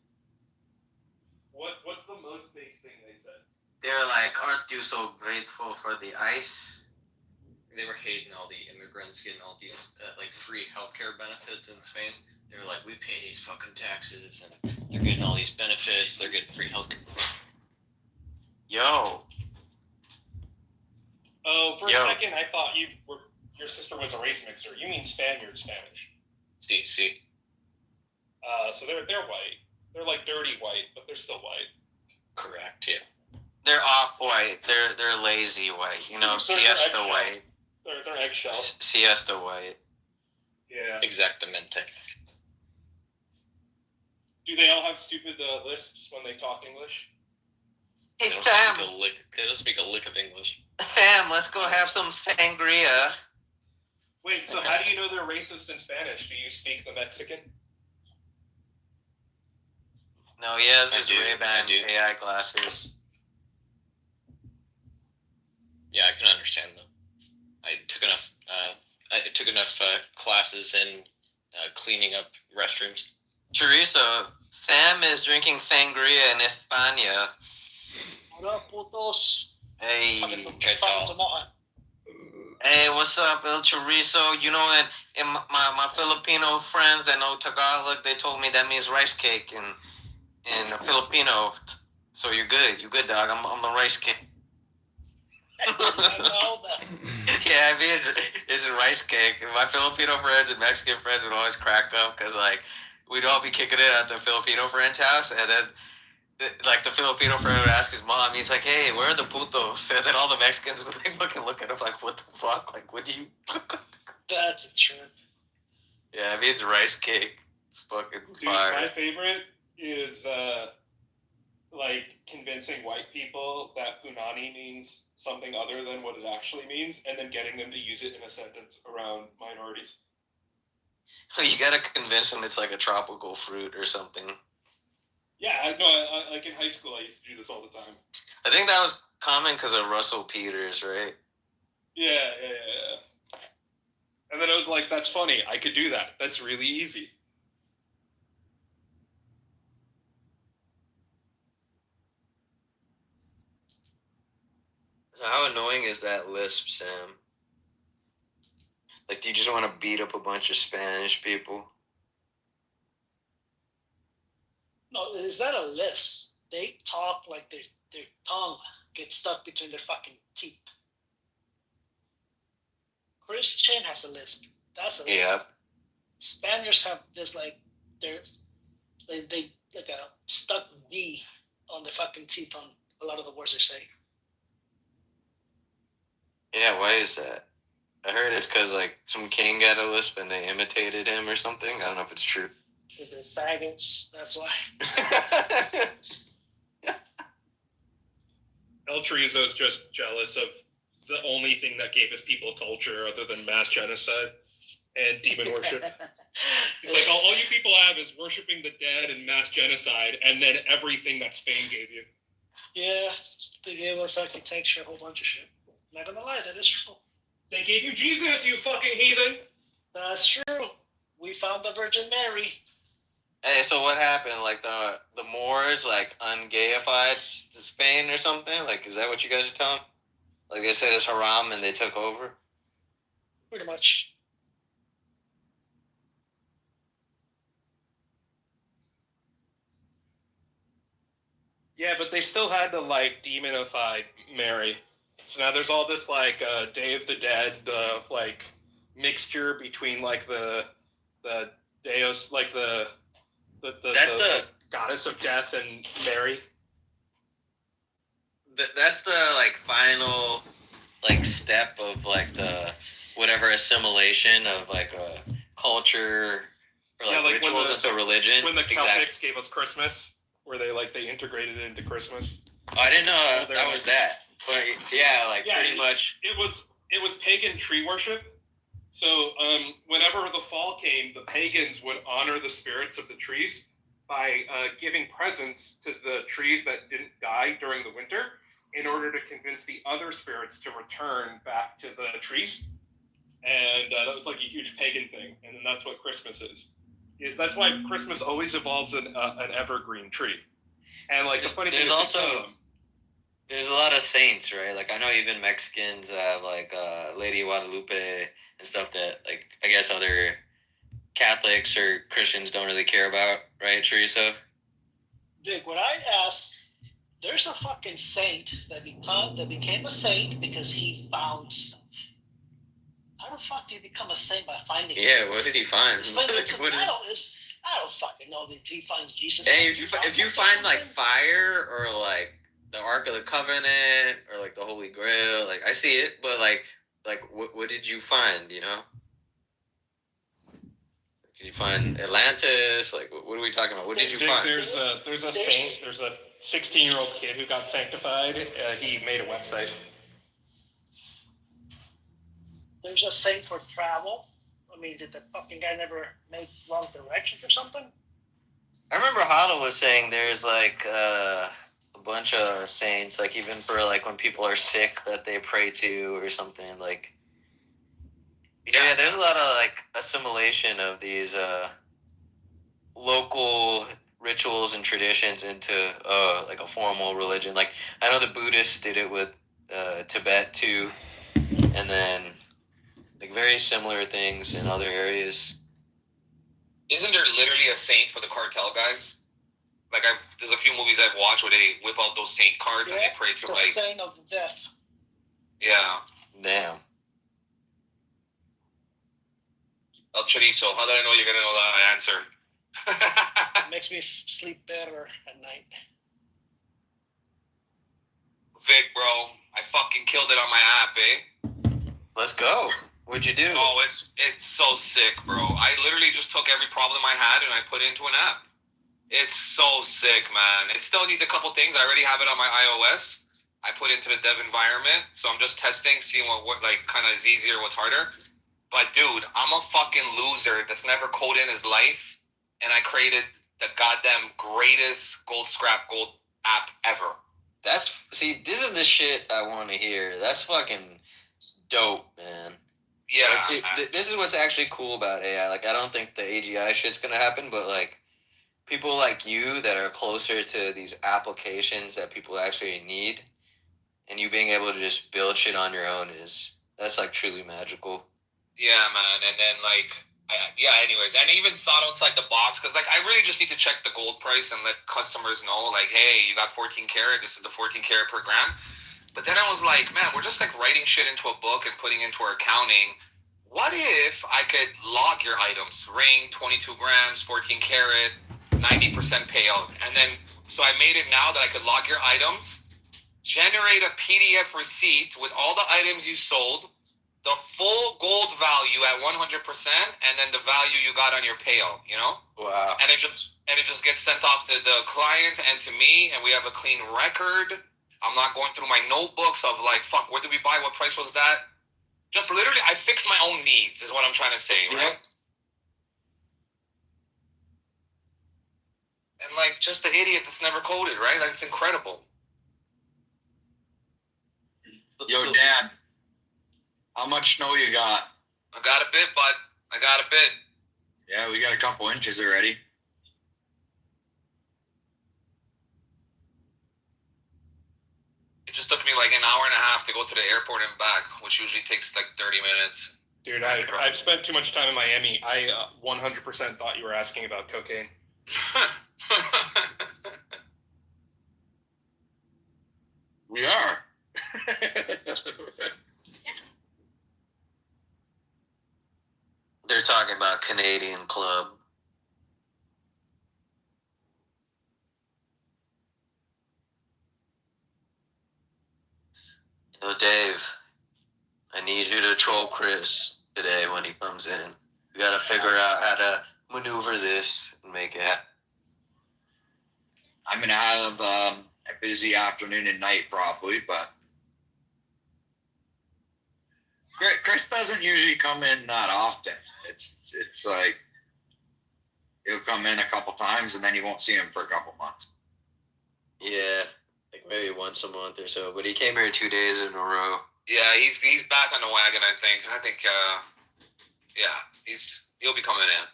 What's the most base thing they said? They were like, aren't you so grateful for the ice? They were hating all the immigrants getting all these free healthcare benefits in Spain. They were like, we pay these fucking taxes, and they're getting all these benefits. They're getting free healthcare. Yo. Oh, for a second, I thought your sister was a race mixer. You mean Spaniard Spanish? See. So they're white. They're like dirty white, but they're still white. Correct. Yeah. They're off-white. They're lazy white. You know, siesta white. They're eggshell. Siesta white. Yeah. Exactamente. Do they all have stupid lisps when they talk English? Hey, Sam. They don't speak a lick of English. Sam, let's go have some sangria. Wait, so how do you know they're racist in Spanish? Do you speak the Mexican? No, he has I his do, Ray-Ban I do. AI glasses. Yeah, I can understand them. I took enough. Classes in cleaning up restrooms. Chorizo, Sam is drinking sangria in España. What up, putos? Hey. ¿Qué tal? Hey, what's up, El Chorizo? You know, in my Filipino friends that know Tagalog, they told me that means rice cake in Filipino. So you're good. You're good, dog. I'm the rice cake. I know that. Yeah, I mean, it's a rice cake. My Filipino friends and Mexican friends would always crack up because, like, we'd all be kicking it at the Filipino friend's house, and then, like, the Filipino friend would ask his mom, he's like, hey, where are the putos? And then all the Mexicans would, like, fucking look at him like, what the fuck? Like, what do you... That's a trip. Yeah, I mean, the rice cake. It's fucking Dude, fire. my favorite is, like, convincing white people that punani means something other than what it actually means, and then getting them to use it in a sentence around minorities. You gotta convince them it's like a tropical fruit or something. Yeah, I like in high school, I used to do this all the time. I think that was common because of Russell Peters, right? Yeah. And then I was like, that's funny. I could do that. That's really easy. How annoying is that lisp, Sam? Like, do you just want to beat up a bunch of Spanish people? No, it's not a lisp. They talk like their tongue gets stuck between their fucking teeth. Christian has a lisp. That's a lisp. Yeah. Spaniards have this like they like a stuck V on their fucking teeth on a lot of the words they say. Yeah, why is that? I heard it's because, like, some king got a lisp and they imitated him or something. I don't know if it's true. If they're faggots, that's why. El Chorizo's just jealous of the only thing that gave his people culture other than mass genocide and demon worship. It's like, all you people have is worshiping the dead and mass genocide, and then everything that Spain gave you. Yeah, they gave us architecture, a whole bunch of shit. Not gonna lie, that is true. They gave you Jesus, you fucking heathen! That's true. We found the Virgin Mary. Hey, so what happened? Like, the Moors, like, ungayified Spain or something? Like, is that what you guys are telling? Like, they said it's haram and they took over? Pretty much. Yeah, but they still had to, like, demonify Mary. So now there's all this, like, Day of the Dead, like, mixture between, like, the Deus, like, the goddess of death and Mary. That's the, like, final, like, step of, like, the whatever assimilation of, like, a culture or, like, rituals into religion. When the Celtics gave us Christmas, where they integrated it into Christmas. Oh, I didn't know that was that. But yeah, like, pretty much. It was pagan tree worship. So whenever the fall came, the pagans would honor the spirits of the trees by giving presents to the trees that didn't die during the winter in order to convince the other spirits to return back to the trees. And that was like a huge pagan thing. And then that's what Christmas is. That's why Christmas always involves an evergreen tree. And, like, the funny thing is, there's a lot of saints, right? Like, I know even Mexicans have, like, Lady Guadalupe and stuff that, like, I guess other Catholics or Christians don't really care about, right, Chorizo? Vic, what I asked, there's a fucking saint that became a saint because he found stuff. How the fuck do you become a saint by finding? Yeah, things? what did he find? I don't fucking know that he finds Jesus. Hey, if you find, like, fire or, like, the Ark of the Covenant or, like, the Holy Grail, like, I see it, but, like what did you find, you know? Did you find Atlantis? Like, what are we talking about? What did you find? There's a saint. There's a 16-year-old kid who got sanctified. He made a website. there's a saint for travel. I mean, did the fucking guy never make wrong directions or something? I remember Hana was saying there's like a bunch of saints, like even for like when people are sick that they pray to or something. Like, yeah, there's a lot of like assimilation of these local rituals and traditions into like a formal religion. Like I know the Buddhists did it with Tibet too, and then like very similar things in other areas. Isn't there literally a saint for the cartel guys? Like there's a few movies I've watched where they whip out those saint cards and they pray to the like. saint of death. Yeah. Damn. El Chorizo. How did I know you're gonna know that answer? Makes me sleep better at night. Vic, bro, I fucking killed it on my app, eh? Let's go. What'd you do? Oh, it's so sick, bro. I literally just took every problem I had and I put it into an app. It's so sick, man. It still needs a couple things. I already have it on my iOS. I put it into the dev environment, so I'm just testing, seeing what like kind of is easier, what's harder. But dude, I'm a fucking loser that's never coded in his life, and I created the goddamn greatest gold app ever. See, this is the shit I want to hear. That's fucking dope, man. Yeah. Like, see, this is what's actually cool about AI. Like, I don't think the AGI shit's gonna happen, but like, people like you that are closer to these applications that people actually need, and you being able to just build shit on your own that's like truly magical. Yeah, man. And then like, anyways, and I even thought outside the box because like I really just need to check the gold price and let customers know like, hey, you got 14 karat. This is the 14 karat per gram. But then I was like, man, we're just like writing shit into a book and putting into our accounting. What if I could log your items? Ring, 22 grams, 14 karat, 90% payout. And then, so I made it now that I could log your items, generate a PDF receipt with all the items you sold, the full gold value at 100%, and then the value you got on your payout, you know? Wow. And it just gets sent off to the client and to me, and we have a clean record. I'm not going through my notebooks of like, fuck, what did we buy? What price was that? Just literally, I fix my own needs is what I'm trying to say, right? Yep. And like, just the idiot that's never coded, right? Like, it's incredible. Yo, Dan, how much snow you got? I got a bit, bud. I got a bit. Yeah, we got a couple inches already. It just took me like an hour and a half to go to the airport and back, which usually takes like 30 minutes. Dude, I've spent too much time in Miami. I 100% thought you were asking about cocaine. We are. They're talking about Canadian Club. Yo, Dave, I need you to troll Chris today when he comes in. We gotta figure out how to maneuver this and make it happen. I'm gonna have a busy afternoon and night probably, but Chris doesn't usually come in that often. It's like he'll come in a couple times and then you won't see him for a couple months. Yeah, like maybe once a month or so. But he came here 2 days in a row. Yeah, he's back on the wagon. I think he'll be coming in.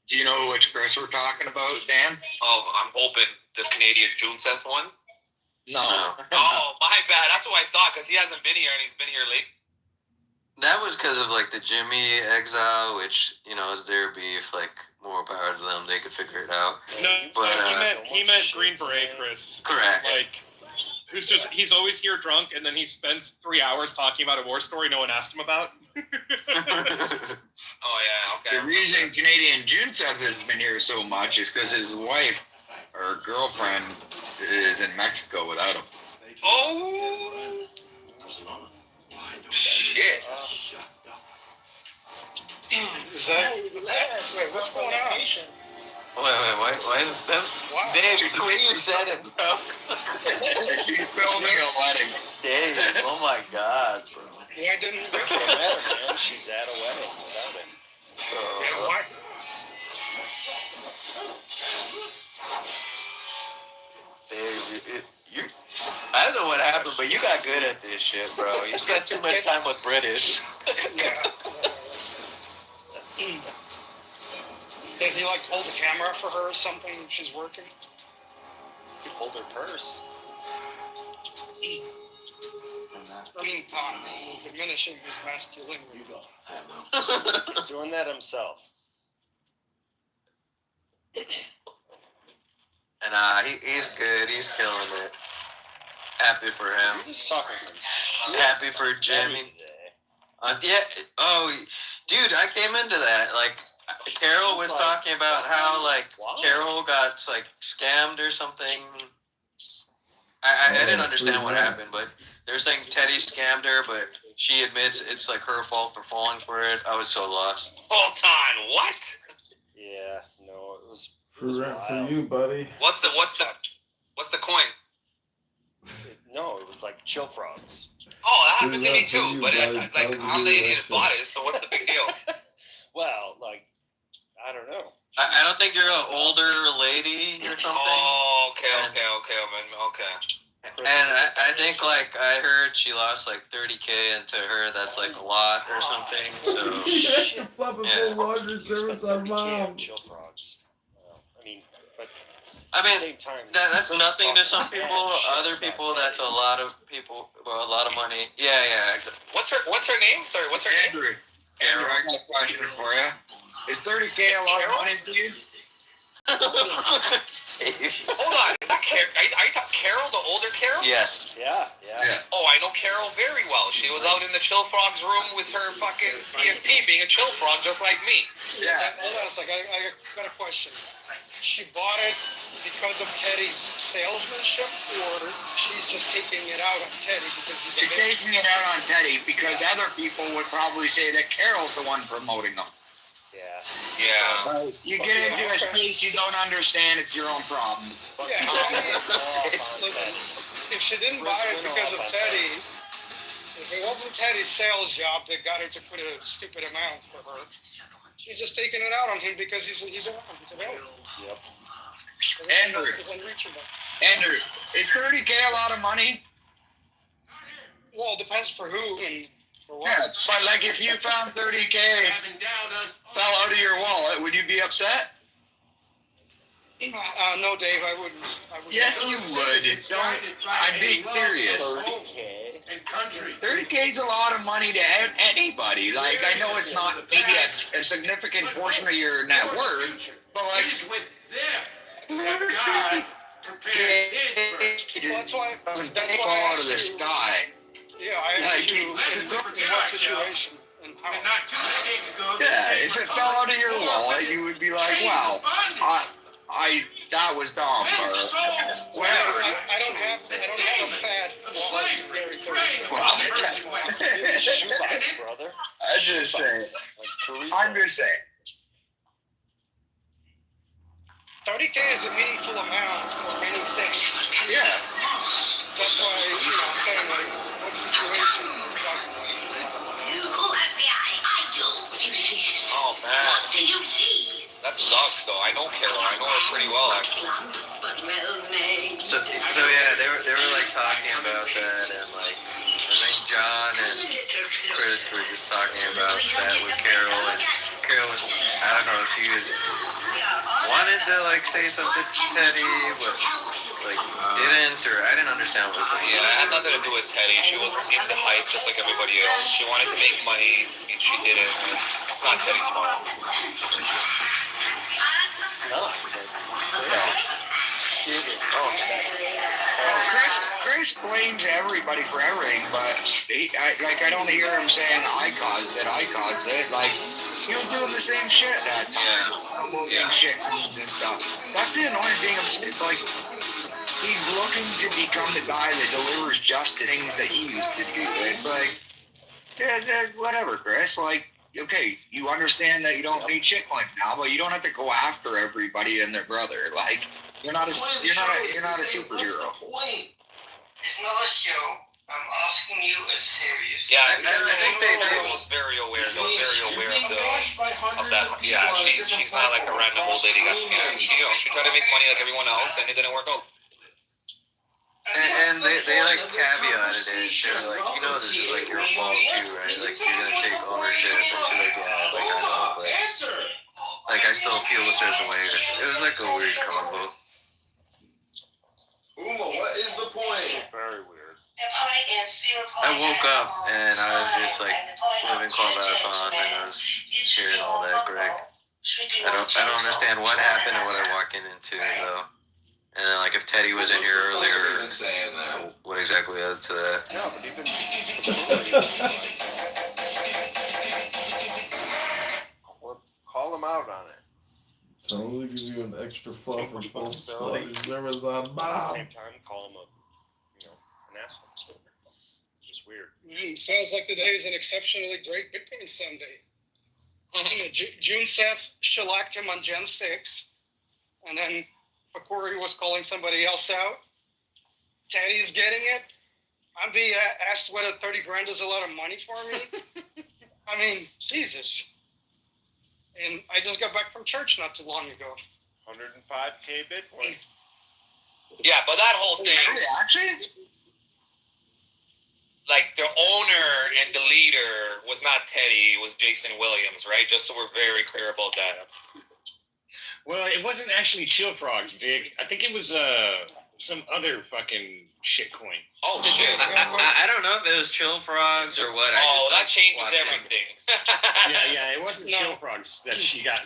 Do you know which Chris we're talking about, Dan? Oh, I'm hoping the Canadian June 7th one. No. Oh, my bad. That's what I thought because he hasn't been here and he's been here late. That was because of like the Jimmy exile, which is their beef. Like more power to them; they could figure it out. No, but he meant Green Beret, Chris. Correct. Like, he's always here drunk, and then he spends 3 hours talking about a war story no one asked him about. Oh yeah, okay. The reason Canadian June 7th has been here so much is because his wife or girlfriend is in Mexico without him. Oh shit! Is that, wait, what's going on? Wait, why is that? Wow. Dave, the way you said it, bro. She's filming a wedding. Dave, oh my god, bro. Yeah, I didn't. Doesn't matter, man. She's at a wedding without him. Yeah, what? I don't know what happened, but you got good at this shit, bro. You spent too much time with British. Yeah. Did he like hold the camera for her or something if she's working? You hold her purse. I mean, diminishing his masculinity. You go. He's doing that himself. And he's good. He's killing it. Happy for him. You're just talking some shit. Happy for Jimmy. Yeah. Oh, dude, I came into that. Like, Carol was talking about how, like, Carol got, like, scammed or something. I didn't understand what happened, but they were saying Teddy scammed her, but she admits it's, like, her fault for falling for it. I was so lost. Hold on, what? Yeah, no, it was For you, buddy. What's the coin? No, it was like chill frogs. Oh, that happened to me For too, you, but buddy. like I'm the idiot that bought it, so what's the big deal? Well, like, I don't know. I don't think you're an older lady or something. Oh, okay, okay. And I think, like, I heard she lost, like, 30K, and to her, that's, like, a lot or something, so... That's the flipping full laundry You spent service on 30K mom. chill frogs. I mean, but I at the mean, same time, that's Chris nothing to was some talking people. mad shit Other about people, Teddy. that's a lot of people, well, a lot of money. Yeah, exactly. What's her name? Sorry, what's her name? Andrew, I got a question for you. Is 30K a lot of money to you? Hold on, is that Carol? Are you talking Carol, the older Carol? Yes. Yeah. Oh, I know Carol very well. She was out in the Chill Frogs room with her fucking PSP being a Chill Frog just like me. Yeah. Hold on a second. I got a question. She bought it because of Teddy's salesmanship, or she's just taking it out on Teddy because he's She's taking it out on Teddy because other people would probably say that Carol's the one promoting them. Yeah. You get into a space you don't understand, it's your own problem. Yeah. If she didn't buy it because of Teddy, if it wasn't Teddy's sales job that got her to put a stupid amount for her, she's just taking it out on him because he's around. He's available. Yep. Andrew. He's unreachable. Andrew, is 30K a lot of money? Well, it depends for who and for what. Yeah, but like if you found 30K fell out of your wallet, would you be upset? No, Dave, I wouldn't. Yes, you would. I'm being serious. 30K is a lot of money to anybody. Like, I know it's not maybe a significant portion of your net worth, but like, it doesn't fall out of the sky. Yeah, I asked you in what situation and how. Yeah, if it fell out of your wallet, you would be like, wow, that was dumb, or whatever. I don't have a fat wallet to carry 30. Shoebox, brother. I'm just saying. I'm just saying. 30K is a meaningful amount for many things. Yeah. That's why, I'm saying, like, what situation are you talking about? Oh man. That sucks though. I know Carol. I know her pretty well actually. So yeah, they were like talking about that, and like I think John and Chris were just talking about that with Carol, and Carol was, I don't know if she was wanted to like say something to Teddy, but like didn't, or I didn't understand what was going on. Yeah, it had nothing to do with Teddy. She was in the hype just like everybody else. She wanted to make money and she didn't. It's not Teddy's fault. It's not. Chris blames everybody for everything, but I don't hear him saying I caused it. Like, he was doing the same shit at that time. Promoting shit and stuff. That's the annoying thing. It's like he's looking to become the guy that delivers just the things that he used to do. It's like, yeah, whatever, Chris. Like, okay, you understand that you don't need shitcoins now, but you don't have to go after everybody and their brother. Like, you're not a superhero. It's not a show. I'm asking you a serious. Yeah, I think they was very aware. They were very aware of that. Yeah, she's not like a random old lady got scammed. She tried to make money like everyone else, and it didn't work out. And they like caveated it. They're like, you know, this is like your fault too, right? Like you're gonna take ownership. And she's like, yeah, like I know, but like I still feel a certain way. It was like a weird combo. Uma, what is the point? Very weird. I woke up and I was just like living Clubhouse on, and I was hearing all that, Greg. I don't understand what happened and what I walked into though. And then, like, if Teddy was in here earlier, saying that. what exactly led to that? No, but even call him out on it. Totally give you an extra fluff Take and responsibility. Amazon At the Bob. same time, call him an asshole. It's weird. Sounds like today is an exceptionally great Bitcoin Sunday. June Seth shellacked him on Gen 6, and then Fakori was calling somebody else out. Teddy's getting it. I'm being asked whether 30 grand is a lot of money for me. I mean, Jesus. And I just got back from church not too long ago. 105K Bitcoin. Yeah, but that whole thing, Actually, like the owner and the leader was not Teddy, it was Jason Williams, right? Just so we're very clear about that. Well, it wasn't actually Chill Frogs, Vic. I think it was some other fucking shitcoin. Oh shit! I don't know if it was Chill Frogs or what. That changes watched it. everything. Yeah, it wasn't Chill Frogs that she got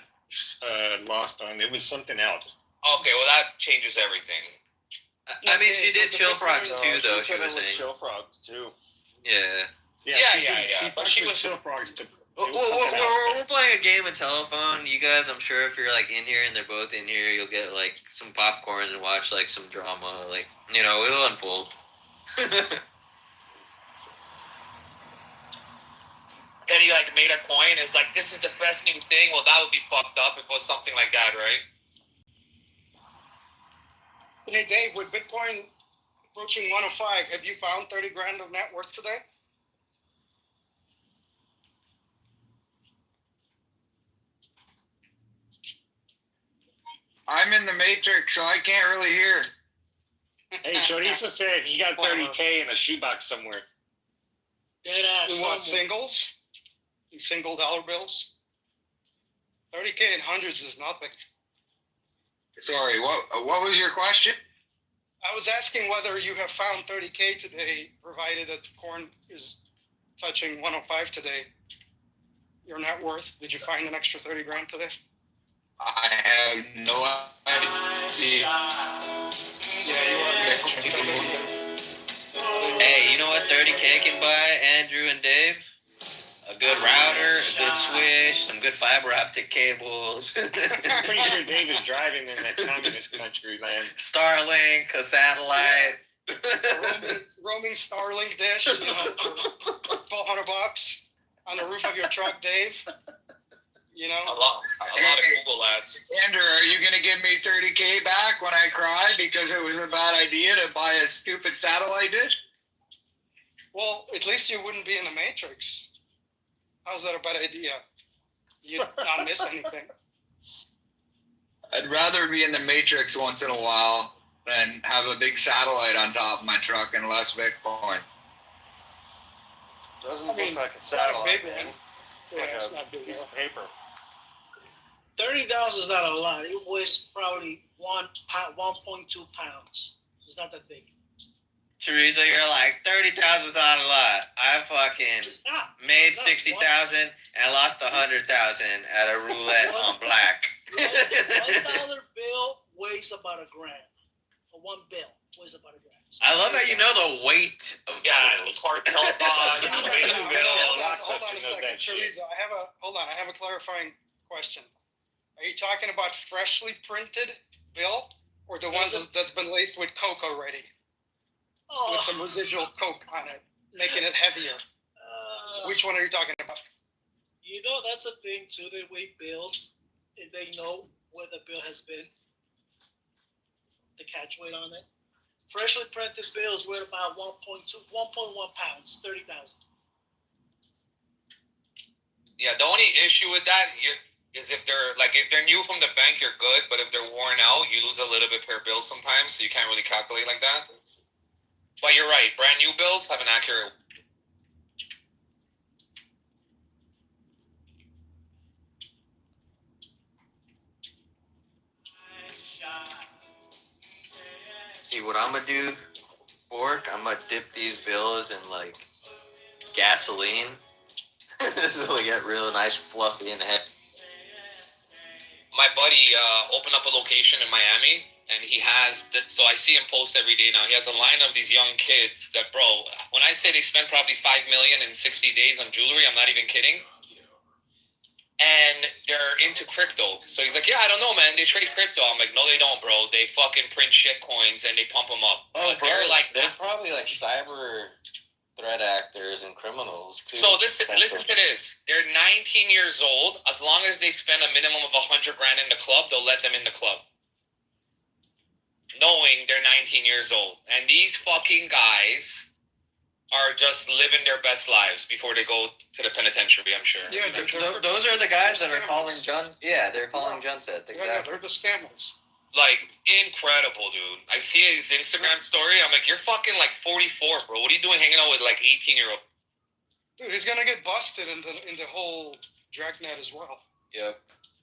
lost on. It was something else. Okay, well that changes everything. I mean, she did Chill Frogs too, though. She said was it was saying. Chill Frogs too. Yeah. She thought She she was was Chill Frogs. We're playing a game of telephone. You guys, I'm sure if you're like in here and they're both in here, you'll get like some popcorn and watch like some drama. Like, you know, it'll unfold. Teddy like made a coin. It's like this is the best new thing. Well, that would be fucked up if it was something like that, right? Hey, Dave, with Bitcoin approaching 105, have you found 30 grand of net worth today? I'm in the Matrix, so I can't really hear. Hey, Chorizo said he got 30K in a shoebox somewhere. Dead ass. You want somewhere. singles? In single dollar bills? 30K in hundreds is nothing. Sorry, what was your question? I was asking whether you have found 30K today, provided that the corn is touching 105 today. Your net worth, did you find an extra 30 grand today? I have no idea. Yeah, you are. Hey, you know what 30K can buy, Andrew and Dave? A good router, a good switch, some good fiber optic cables. I'm pretty sure Dave is driving in that communist country, land. Starlink, a satellite. Roaming Starlink dish, you know, for $1,200 on the roof of your truck, Dave. You know, A lot of Google ads. Andrew, are you gonna give me 30K back when I cry because it was a bad idea to buy a stupid satellite dish? well, at least you wouldn't be in the Matrix. How's that a bad idea? You'd not miss anything. I'd rather be in the Matrix once in a while than have a big satellite on top of my truck and less Bitcoin. Doesn't I mean, look like a it's not a satellite, big man. one. It's Yeah, like it's not a big piece enough. of paper. 30,000 is not a lot. It weighs probably 1.2 pounds. It's not that big. Teresa, you're like, 30,000 is not a lot. I fucking It's not. made It's not. 60,000 and I lost 100,000 at a roulette on black. $1 bill weighs about a gram. For one bill weighs about a gram. I love how you know the weight of bills. Cartel bond, Hold on weight a of bills. second, Teresa. I have a clarifying question. Are you talking about freshly printed bill, or the ones that's been laced with coke already, with some residual coke on it, making it heavier? Which one are you talking about? You know, that's a thing too. They weigh bills, and they know where the bill has been. The catch weight on it. freshly printed bills worth about 1.1 pounds, 30,000. Yeah, the only issue with that is if they're new from the bank, you're good. But if they're worn out, you lose a little bit per bill sometimes, so you can't really calculate like that. But you're right. Brand new bills have an accurate. See what I'm gonna do, Bork? I'm gonna dip these bills in like gasoline. This will get real nice, fluffy, and heavy. My buddy opened up a location in Miami, and he has that. So I see him post every day now. He has a line of these young kids that, bro. When I say they spent probably $5 million in 60 days on jewelry, I'm not even kidding. And they're into crypto. So he's like, yeah, I don't know, man. They trade crypto. I'm like, no, they don't, bro. They fucking print shit coins and they pump them up. Oh, But they're probably like cyber threat actors and criminals too. So listen to this. They're 19 years old. As long as they spend a minimum of $100,000 in the club, they'll let them in the club, knowing they're 19 years old. And these fucking guys are just living their best lives before they go to the penitentiary, I'm sure. Yeah, those are the guys that are calling Jun. Yeah, they're calling Junset. Exactly. Yeah, they're the scammers. Like, incredible, dude. I see his Instagram story. I'm like, you're fucking like 44, bro. What are you doing hanging out with like 18-year-old? Dude, he's gonna get busted in the whole dragnet as well. Yep.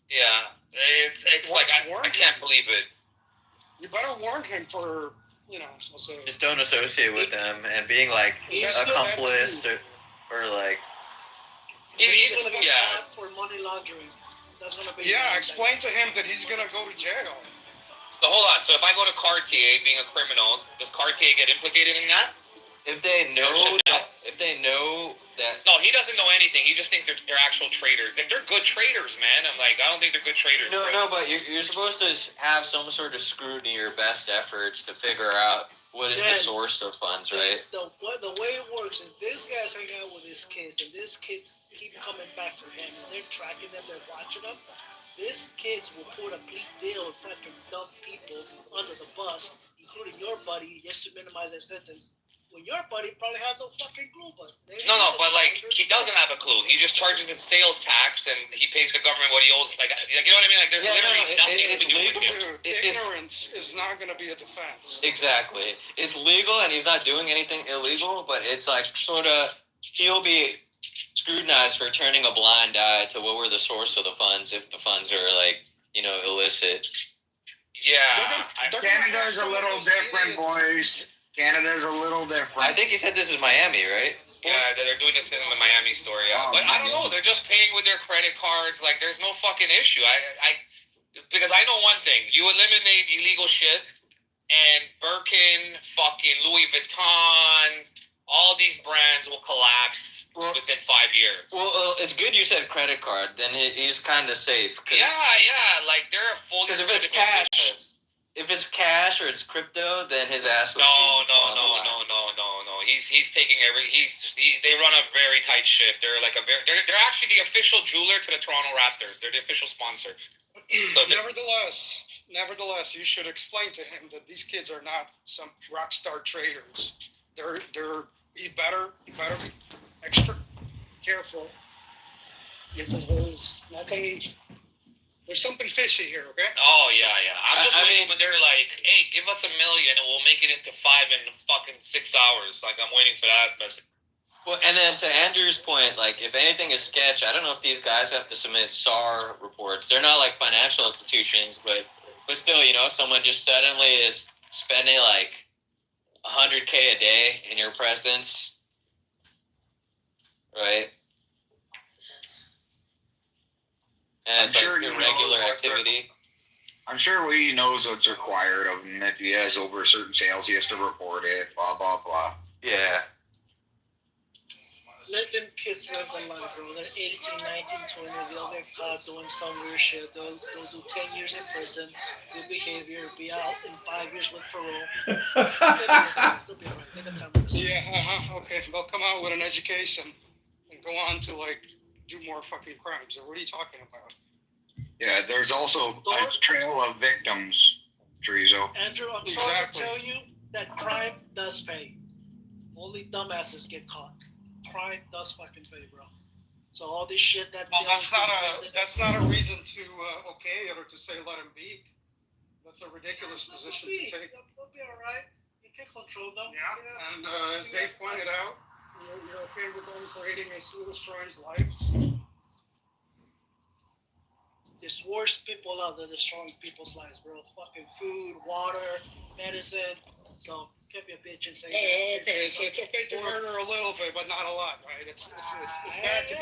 Yeah, it's like I can't believe it. You better warn him for, also. Just don't associate with them and being like accomplice or like. He's gonna get caught for money laundering. That's gonna be. Yeah, explain to him that he's gonna go to jail. So hold on. So if I go to Cartier being a criminal, does Cartier get implicated in that? If they know that. No, he doesn't know anything. He just thinks they're actual traders. If they're good traders, man, I'm like, I don't think they're good traders. No, but you're supposed to have some sort of scrutiny or best efforts to figure out what is the source of funds, right? The way it works, if this guy's hanging out with his kids, and these kids keep coming back to him, and they're tracking them, they're watching them, these kids will put a plea deal and fucking dump people under the bus, including your buddy, just to minimize their sentence. Well, your buddy probably had no fucking clue, but no, but like he doesn't have a clue. He just charges his sales tax and he pays the government what he owes. Like you know what I mean? Like there's literally nothing to do with him. Ignorance is not going to be a defense. Exactly. It's legal and he's not doing anything illegal, but it's like sort of he'll be scrutinized for turning a blind eye to what were the source of the funds if the funds are like illicit. Yeah, Canada's a little different, boys. Canada's a little different. I think he said this is Miami, right? Yeah, they're doing this in the Miami story. But I don't know. They're just paying with their credit cards. Like, there's no fucking issue. Because I know one thing. You eliminate illegal shit, and Birkin, fucking Louis Vuitton, all these brands will collapse within 5 years. Well, it's good you said credit card. Then he's kind of safe. Yeah. Like, they're a full. Because if it's cash. If it's cash or it's crypto, then his ass would No. He's taking they run a very tight ship. They're like they're actually the official jeweler to the Toronto Raptors. They're the official sponsor. So Nevertheless, you should explain to him that these kids are not some rock star traders. He better be extra careful because there's something fishy here, okay? Oh, yeah. I'm just waiting when they're like, hey, give us $1 million and we'll make it into 5 in fucking 6 hours. Like, I'm waiting for that message. Well, and then to Andrew's point, like, if anything is sketch, I don't know if these guys have to submit SAR reports. They're not like financial institutions, but still, someone just suddenly is spending like $100K a day in your presence, right? And it's like irregular activity. I'm sure he knows what's required of him. If he has over certain sales, he has to report it, blah, blah, blah. Yeah. Let them kids live their life, bro. They're 18, 19, 20. They'll get caught doing some weird shit. They'll do 10 years in prison. Good behavior. Be out in 5 years with parole. They'll be alright. They got time to Yeah, okay. They'll come out with an education and go on to, do more fucking crimes. What are you talking about? Yeah, there's also a trail of victims, Trezo. Andrew, I'm trying to tell you that crime does pay. Only dumbasses get caught. Crime does fucking pay, bro. So all this shit that Well, that's not a reason to okay it or to say let him be. That's a ridiculous position to take. They'll be all right. You can control them. Yeah, and as Dave pointed out, you're okay with them creating a slew of strange lives. There's worse people out there destroying people's lives, bro. Fucking food, water, medicine. So can't be a bitch and say. Oh, okay. So it's okay to murder a little bit, but not a lot, right? It's bad to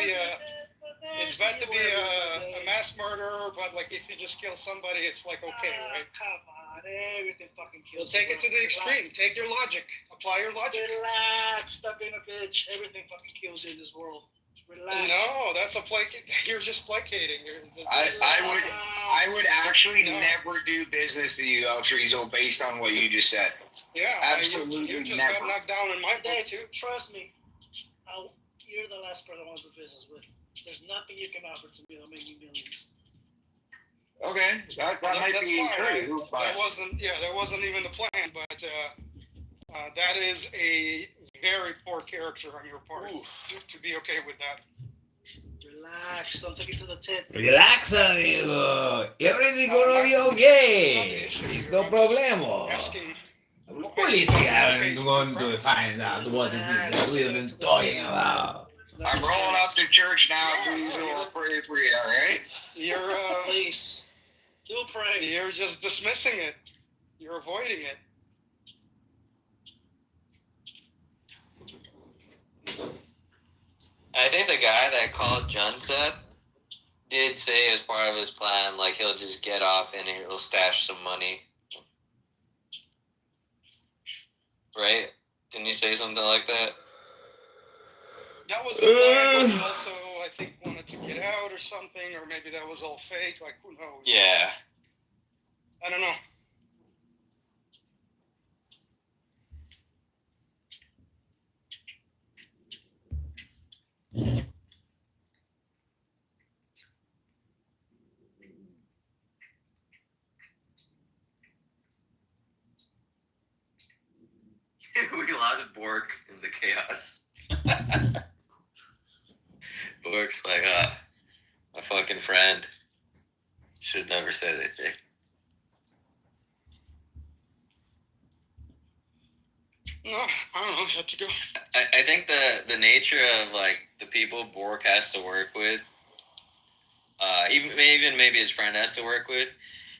be a mass murderer, but like if you just kill somebody, it's like okay, right? Come on, everything fucking kills. Well, take it to the extreme. Take your logic. Apply your logic. Relax. Stop being a bitch. Everything fucking kills you in this world. Relax. No, that's a placate. You're just placating. I would actually never do business to you, El Trezo, based on what you just said. Yeah, absolutely you just never. got knocked down in my book too. Trust me, you're the last person I want to do business with. There's nothing you can offer to me that'll make you millions. Okay, that might be true. That wasn't even the plan, but that is a very poor character on your part to be okay with that. Relax, don't take it to the tip. Relax, amigo. Everything gonna be okay. There's no problemo. Police are going to find out what it is that we've been talking about. I'm rolling up to church now, Trezo. I'll pray for you, all right? You're please do pray. You're just dismissing it. You're avoiding it. I think the guy that called Junseth did say as part of his plan, like he'll just get off and he'll stash some money. Right? Didn't you say something like that? That was the plan, but he also, I think, wanted to get out or something, or maybe that was all fake. Like, who knows? Yeah. I don't know. We lost Bork in the chaos. Bork's like, my fucking friend. Should never said anything. No, I don't know. Had to go. I think the nature of like the people Bork has to work with, even maybe his friend has to work with,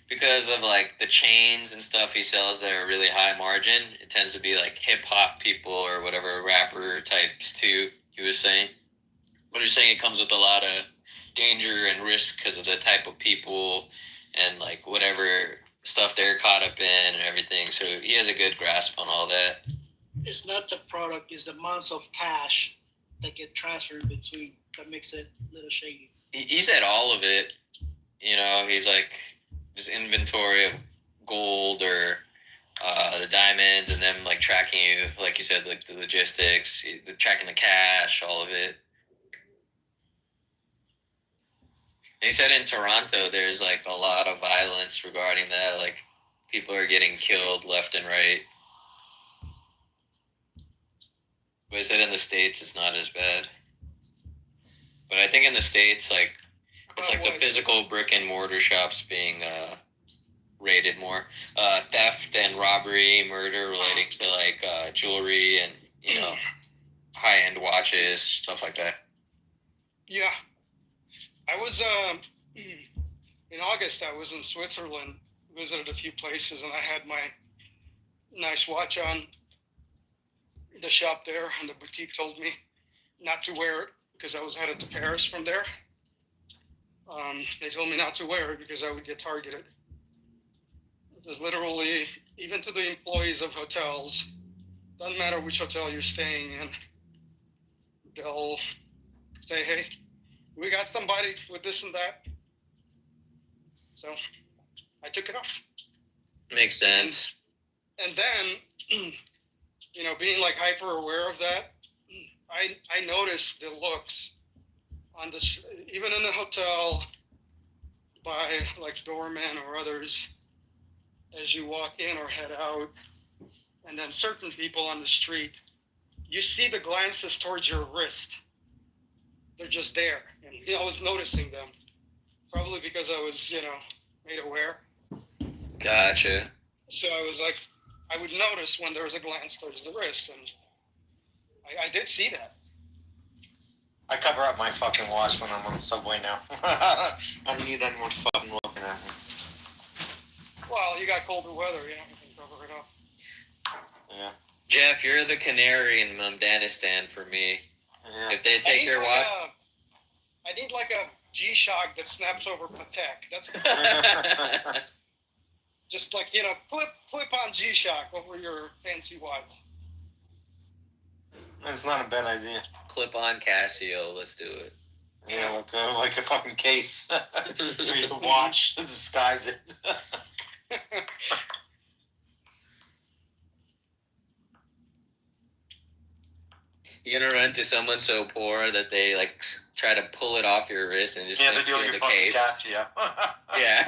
because of like the chains and stuff he sells that are really high margin, it tends to be like hip hop people or whatever rapper types too. He was saying, but he's saying it comes with a lot of danger and risk because of the type of people and like whatever stuff they're caught up in and everything. So he has a good grasp on all that. It's not the product; it's the amounts of cash that get transferred between that makes it a little shady. He said all of it. You know, he's like his inventory of gold or the diamonds, and then like tracking you, like you said, like the logistics, the tracking the cash, all of it. And he said in Toronto, there's like a lot of violence regarding that. Like people are getting killed left and right. But he said in the States, it's not as bad. But I think in the States, like it's like the physical brick and mortar shops being raided more. Theft and robbery, murder relating to like jewelry and, you know, high-end watches, stuff like that. Yeah. I was, in August, I was in Switzerland, visited a few places, and I had my nice watch on. The shop there and the boutique told me not to wear it because I was headed to Paris from there. They told me not to wear it because I would get targeted. It was literally, even to the employees of hotels, doesn't matter which hotel you're staying in, they'll say, hey, we got somebody with this and that. So I took it off. Makes sense. And then, you know, being like hyper aware of that, I noticed the looks on this, even in the hotel, by like doormen or others, as you walk in or head out, and then certain people on the street, you see the glances towards your wrist. They're just there, and I was noticing them, probably because I was, made aware. Gotcha. So I was like, I would notice when there was a glance towards the wrist, and I did see that. I cover up my fucking watch when I'm on the subway now. I don't need anyone fucking looking at me. Well, you got colder weather, you can cover it up. Yeah. Jeff, you're the canary in Mumdanistan for me. Yeah. If they take your watch. I need like a G-Shock that snaps over Patek. That's just like, flip on G-Shock over your fancy watch. That's not a bad idea. Clip on Casio, let's do it. Yeah, like a fucking case for your watch to disguise it. You're gonna run into someone so poor that they like try to pull it off your wrist and just they stick do in your the fucking case. Casio. Yeah.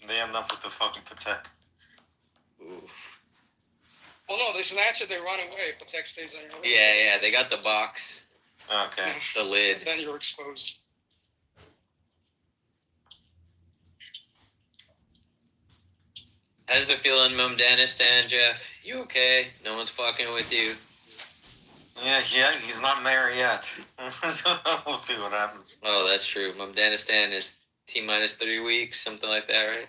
They end up with the fucking Patek. Oof. Well, no, they snatch it, they run away. Patek stays on your wrist. Yeah, they got the box. Okay. The lid. Then you're exposed. How does it feel in Mumdanistan, Jeff? You okay? No one's fucking with you? Yeah, he's not married yet. So we'll see what happens. Oh, that's true. Mumdanistan is T-minus 3 weeks, something like that, right?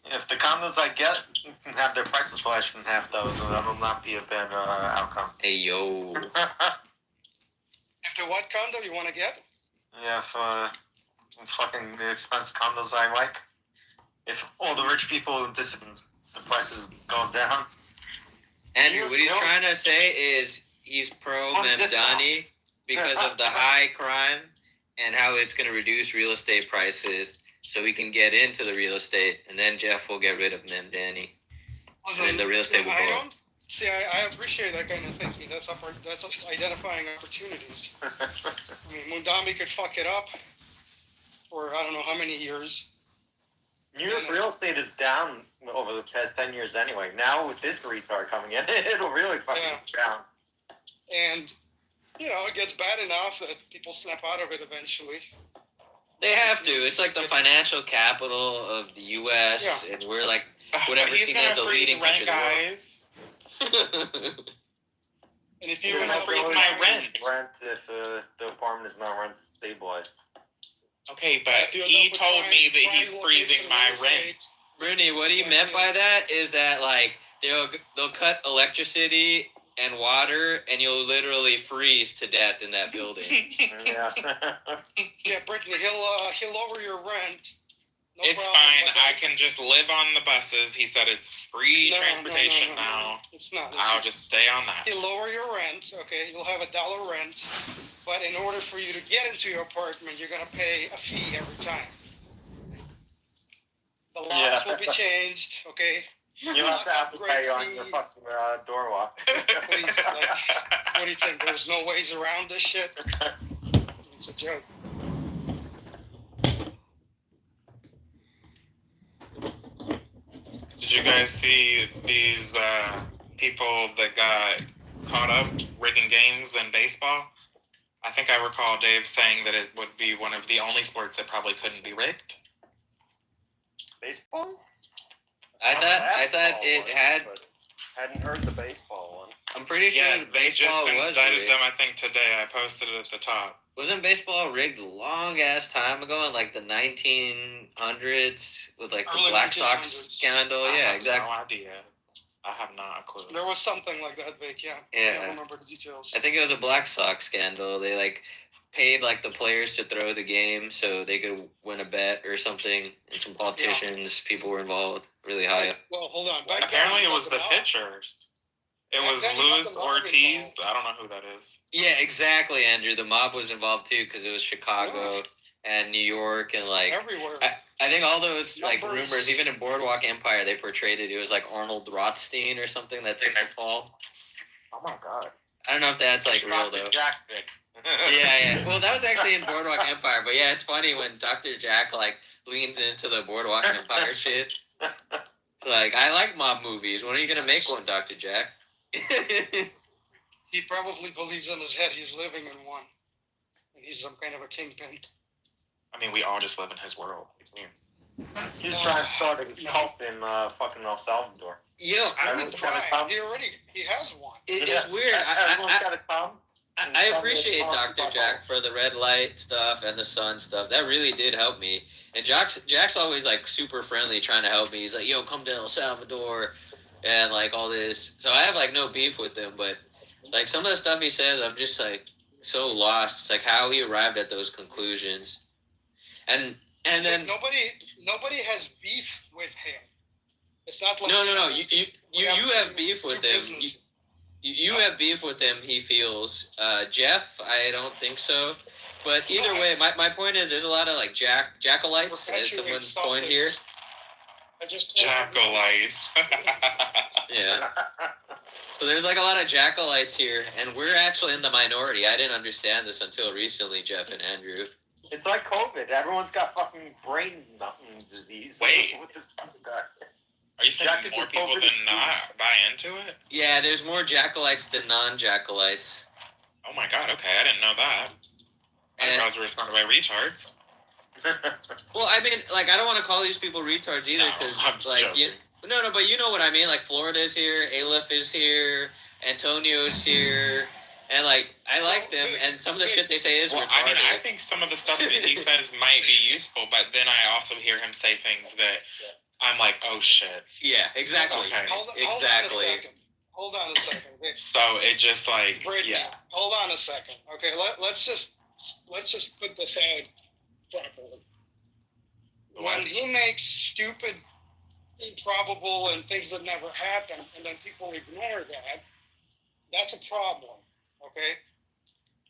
If the condos I get have their prices slashed in half, though, that will not be a bad outcome. Hey, yo. If the what condo you want to get? Yeah, if fucking the expensive condos I like. If all the rich people the prices go down. Andrew, what he's trying to say is he's pro Mamdani because of the high crime and how it's going to reduce real estate prices so we can get into the real estate, and then Jeff will get rid of Mamdani. And then the real estate will go up. See, I appreciate that kind of thinking. That's identifying opportunities. I mean, Mundami could fuck it up for I don't know how many years. New York real estate is down over the past 10 years anyway. Now with this retard coming in, it'll really fucking down. And, it gets bad enough that people snap out of it eventually. They have to. It's like the financial capital of the U.S. And we're like whatever seen as the leading country guys. And if you're gonna freeze my rent if the apartment is not rent stabilized. Okay, but he told me that he's freezing my rent. Rooney, what he meant by that is that like they'll cut electricity and water, and you'll literally freeze to death in that building. Yeah. Yeah, Brittany, he'll lower your rent. No it's problem, fine. I can just live on the buses. He said it's free transportation now. It's not. I'll just stay on that. He'll lower your rent. Okay, you'll have $1 rent, but in order for you to get into your apartment, you're gonna pay a fee every time. The locks will be changed. Okay. You have to pay on your fucking door lock. Please, what do you think? There's no ways around this shit? It's a joke. Did you guys see these people that got caught up rigging games in baseball? I think I recall Dave saying that it would be one of the only sports that probably couldn't be rigged. Baseball? I thought it had. Hadn't heard the baseball one. I'm pretty sure Yeah, they baseball just was indicted rigged. them. I think today I posted it at the top. Wasn't baseball rigged long ass time ago in like the 1900s with like the Early Black 1900s. Sox scandal? I Yeah, have exactly. No idea. I have not a clue. There was something like that, Vic. Yeah. I Yeah. don't remember the details. I think it was a Black Sox scandal. They like paid like the players to throw the game so they could win a bet or something, and some politicians, people were involved, really high up. Well, hold on. Back Apparently, then, it was the mob. pitchers. It Back was then, you got Luis the mob Ortiz. involved. I don't know who that is. Yeah, exactly, Andrew. The mob was involved too because it was Chicago and New York and like Everywhere. I think all those like Numbers. rumors, even in Boardwalk Empire, they portrayed it. It was like Arnold Rothstein or something that took the fall. Oh my god. I don't know if that's like real Dr. though. Jack Vic. Yeah. Well, that was actually in Boardwalk Empire, but yeah, it's funny when Dr. Jack like leans into the Boardwalk Empire shit. Like, I like mob movies. When are you gonna make one, Dr. Jack? He probably believes in his head he's living in one, and he's some kind of a kingpin. I mean, we all just live in his world. He's trying to start a cult in fucking El Salvador. Yo, Everyone's gotta come. He has one. It's weird. Everyone's gotta come. I appreciate Dr. Jack for the red light stuff and the sun stuff. That really did help me. And Jack's always like super friendly, trying to help me. He's like, "Yo, come to El Salvador," and like all this. So I have like no beef with him, but like some of the stuff he says, I'm just like so lost. It's like how he arrived at those conclusions, and then Nobody has beef with him. It's not like no. You have beef with him. You have beef with him, he feels. Jeff, I don't think so. But either way, my point is there's a lot of like jackalites, as someone's coined here. Jackalites. Yeah. So there's like a lot of jackalites here, and we're actually in the minority. I didn't understand this until recently, Jeff and Andrew. It's like COVID. Everyone's got fucking brain disease. Wait. With this fucking guy. Are you saying Jack is more the people COVID than not buy into it? Yeah, there's more jackalites than non-jackalites. Oh my god, okay, I didn't know that. I thought we were surrounded by retards. Well, I mean, like, I don't want to call these people retards either, because, like, no, but you know what I mean. Like, Florida's here, Aleph is here, Antonio's here, and, like, I like them, and some of the shit they say is retarded. I mean, I think some of the stuff that he says might be useful, but then I also hear him say things that I'm like, oh shit. Yeah, exactly. Okay. Exactly. Hold on a second. Okay. So it just like, Brittany, yeah. hold on a second. Okay, let's just put this out properly. When he makes stupid, improbable, and things that never happen, and then people ignore that, that's a problem. Okay.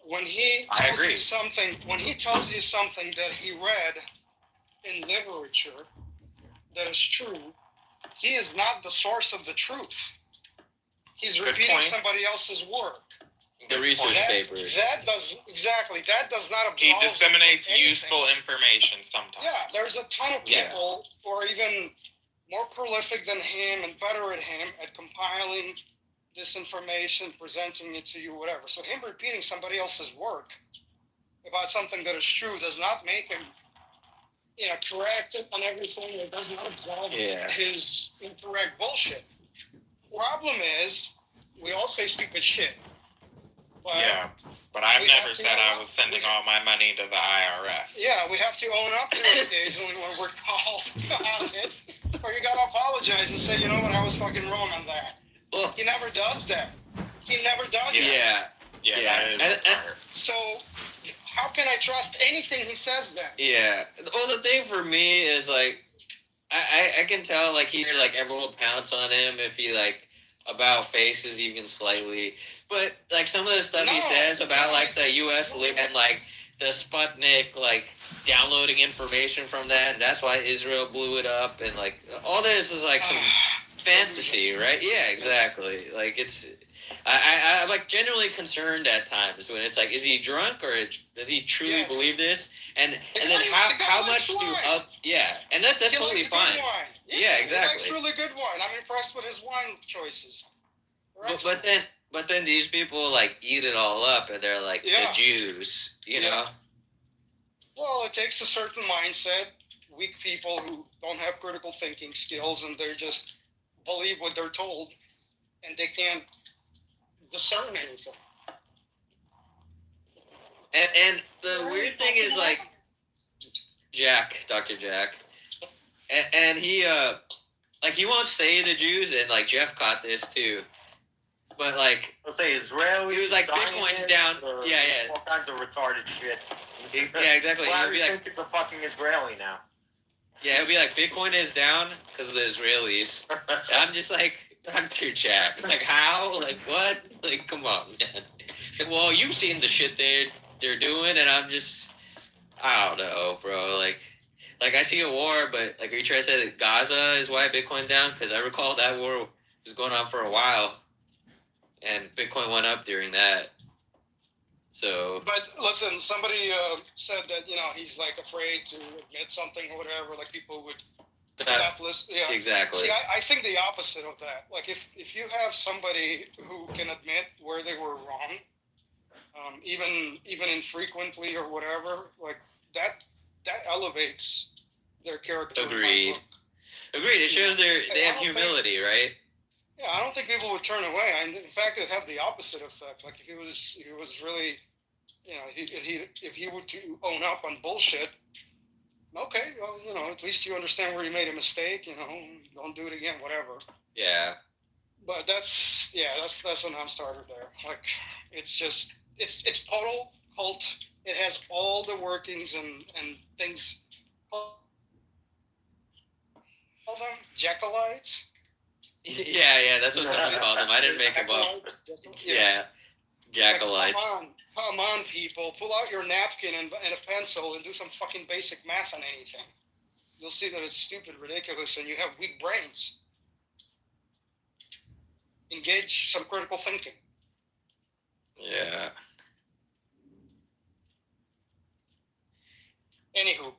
When he tells you something, that he read in literature that is true, he is not the source of the truth. He's repeating somebody else's work. The research papers. That does not absolve. He disseminates useful information sometimes. Yeah, there's a ton of people who are even more prolific than him and better at compiling this information, presenting it to you, whatever. So him repeating somebody else's work about something that is true does not make him, correct it on everything. It does not absolve his incorrect bullshit. Problem is, we all say stupid shit. But I've never said I was sending all my money to the IRS. Yeah, we have to own up to it occasionally when we're called on it. Or you gotta apologize and say, you know what, I was fucking wrong on that. Well, he never does that. He never does that. Yeah. So, how can I trust anything he says then? Yeah. Well, the thing for me is, like, I can tell, like, here, like, everyone will pounce on him if he, like, about faces even slightly. But, like, some of the stuff he says about, like, the U.S. and, like, the Sputnik, like, downloading information from that, and that's why Israel blew it up, and, like, all this is, like, some fantasy, right? Yeah, exactly. Like, it's... I'm like genuinely concerned at times when it's like, is he drunk or does he truly believe this? And then how much do and that's totally fine. Yeah, exactly. He likes really good wine. I'm impressed with his wine choices. But then these people like eat it all up and they're like the Jews, you know. Well, it takes a certain mindset. Weak people who don't have critical thinking skills and they just believe what they're told, and they can't discern anything. And the weird thing is, like, Dr. Jack, and he like, he won't say the Jews, and like Jeff caught this too, but like, let's say Israeli. He was like, Bitcoin's down. Yeah. All kinds of retarded shit. Yeah, exactly. Why He'll do be you like, think it's a fucking Israeli now? Yeah, it'll be like, Bitcoin is down because of the Israelis. I'm just like, Dr. Jack, like, how? Like, what? Like, come on, man. Well, you've seen the shit they're doing, and I'm just, I don't know, bro. Like I see a war, but like, are you trying to say that Gaza is why Bitcoin's down? Because I recall that war was going on for a while, and Bitcoin went up during that. So, But listen, somebody said that he's like afraid to admit something or whatever. Like people would stop listening. Yeah, exactly. See, I think the opposite of that. Like if you have somebody who can admit where they were wrong, even infrequently or whatever, like that elevates their character. Agreed. It shows they have humility, right? Yeah, I don't think people would turn away. In fact, it'd have the opposite effect. Like if he was really, if he were to own up on bullshit, okay, well, at least you understand where you made a mistake. Don't do it again, whatever. Yeah. But that's a non-starter there. Like it's just it's total cult. It has all the workings and things. Call them Jekylites. Yeah, that's what someone called them. I didn't make them up. Yeah, Jackalite. Like, come on, people. Pull out your napkin and a pencil and do some fucking basic math on anything. You'll see that it's stupid, ridiculous, and you have weak brains. Engage some critical thinking. Yeah. Anywho.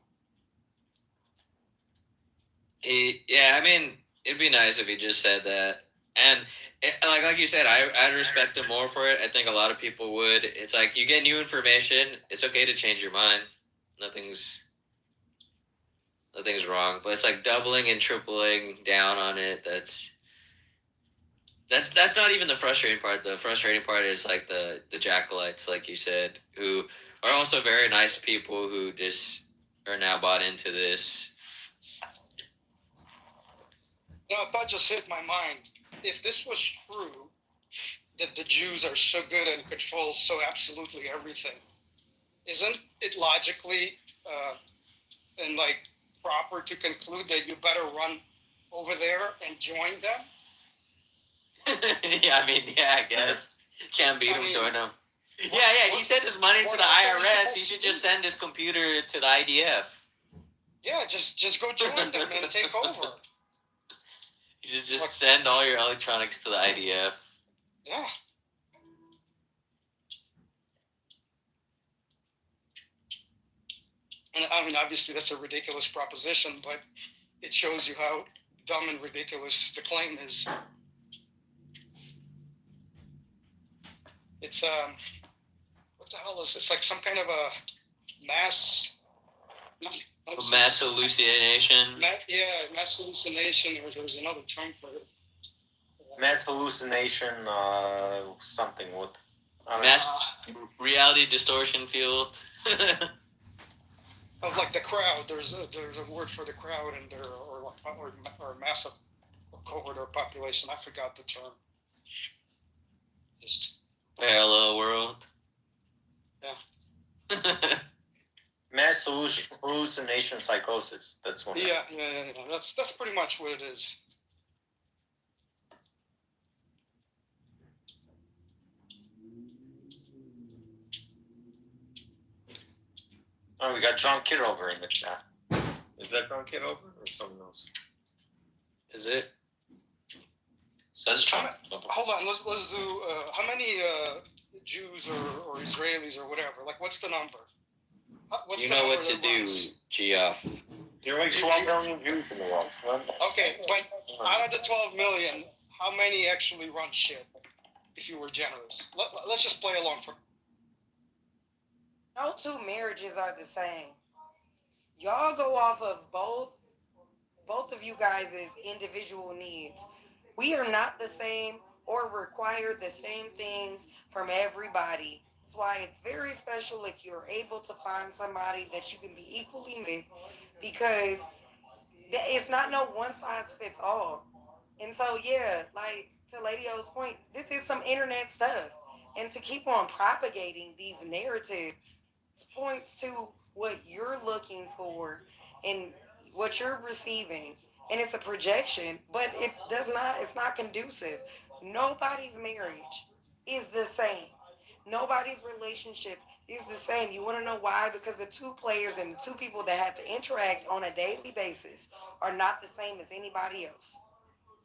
I mean, it'd be nice if he just said that. And like you said, I'd respect him more for it. I think a lot of people would. It's like you get new information. It's okay to change your mind. Nothing's wrong. But it's like doubling and tripling down on it. That's not even the frustrating part. The frustrating part is like the Jackalites, like you said, who are also very nice people who just are now bought into this. A thought just hit my mind. If this was true, that the Jews are so good and control so absolutely everything, isn't it logically and like proper to conclude that you better run over there and join them? I guess. Can't beat him, join him. He sent his money to the IRS. He should just send his computer to the IDF. Yeah, just go join them and take over. You should just send all your electronics to the IDF. Yeah. And I mean, obviously that's a ridiculous proposition, but it shows you how dumb and ridiculous the claim is. It's what the hell is this? Like some kind of a mass hallucination. Mass hallucination, or there's another term for it. Mass hallucination, something with mass reality distortion field. Of like the crowd, there's a word for the crowd, and or massive cohort or population. I forgot the term. Just parallel world. Yeah. Mass hallucination psychosis. That's one. Yeah. That's pretty much what it is. Oh, we got John Kitover in the chat. Is that John Kitover or someone else? Is it? Says John. Hold on. Let's do. How many Jews or Israelis or whatever? Like, what's the number? What's you the know number what to do, Geoff. There are like 12 million Jews in the world. Okay, but out of the 12 million, how many actually run shit? If you were generous, let's just play along for. No two marriages are the same. Y'all go off of both of you guys' individual needs. We are not the same or require the same things from everybody. That's why it's very special if you're able to find somebody that you can be equally with, because it's not no one size fits all. And so, yeah, like to Lady O's point, this is some internet stuff. And to keep on propagating these narratives points to what you're looking for and what you're receiving. And it's a projection, but it's not conducive. Nobody's marriage is the same. Nobody's relationship is the same. You want to know why? Because the two players and the two people that have to interact on a daily basis are not the same as anybody else.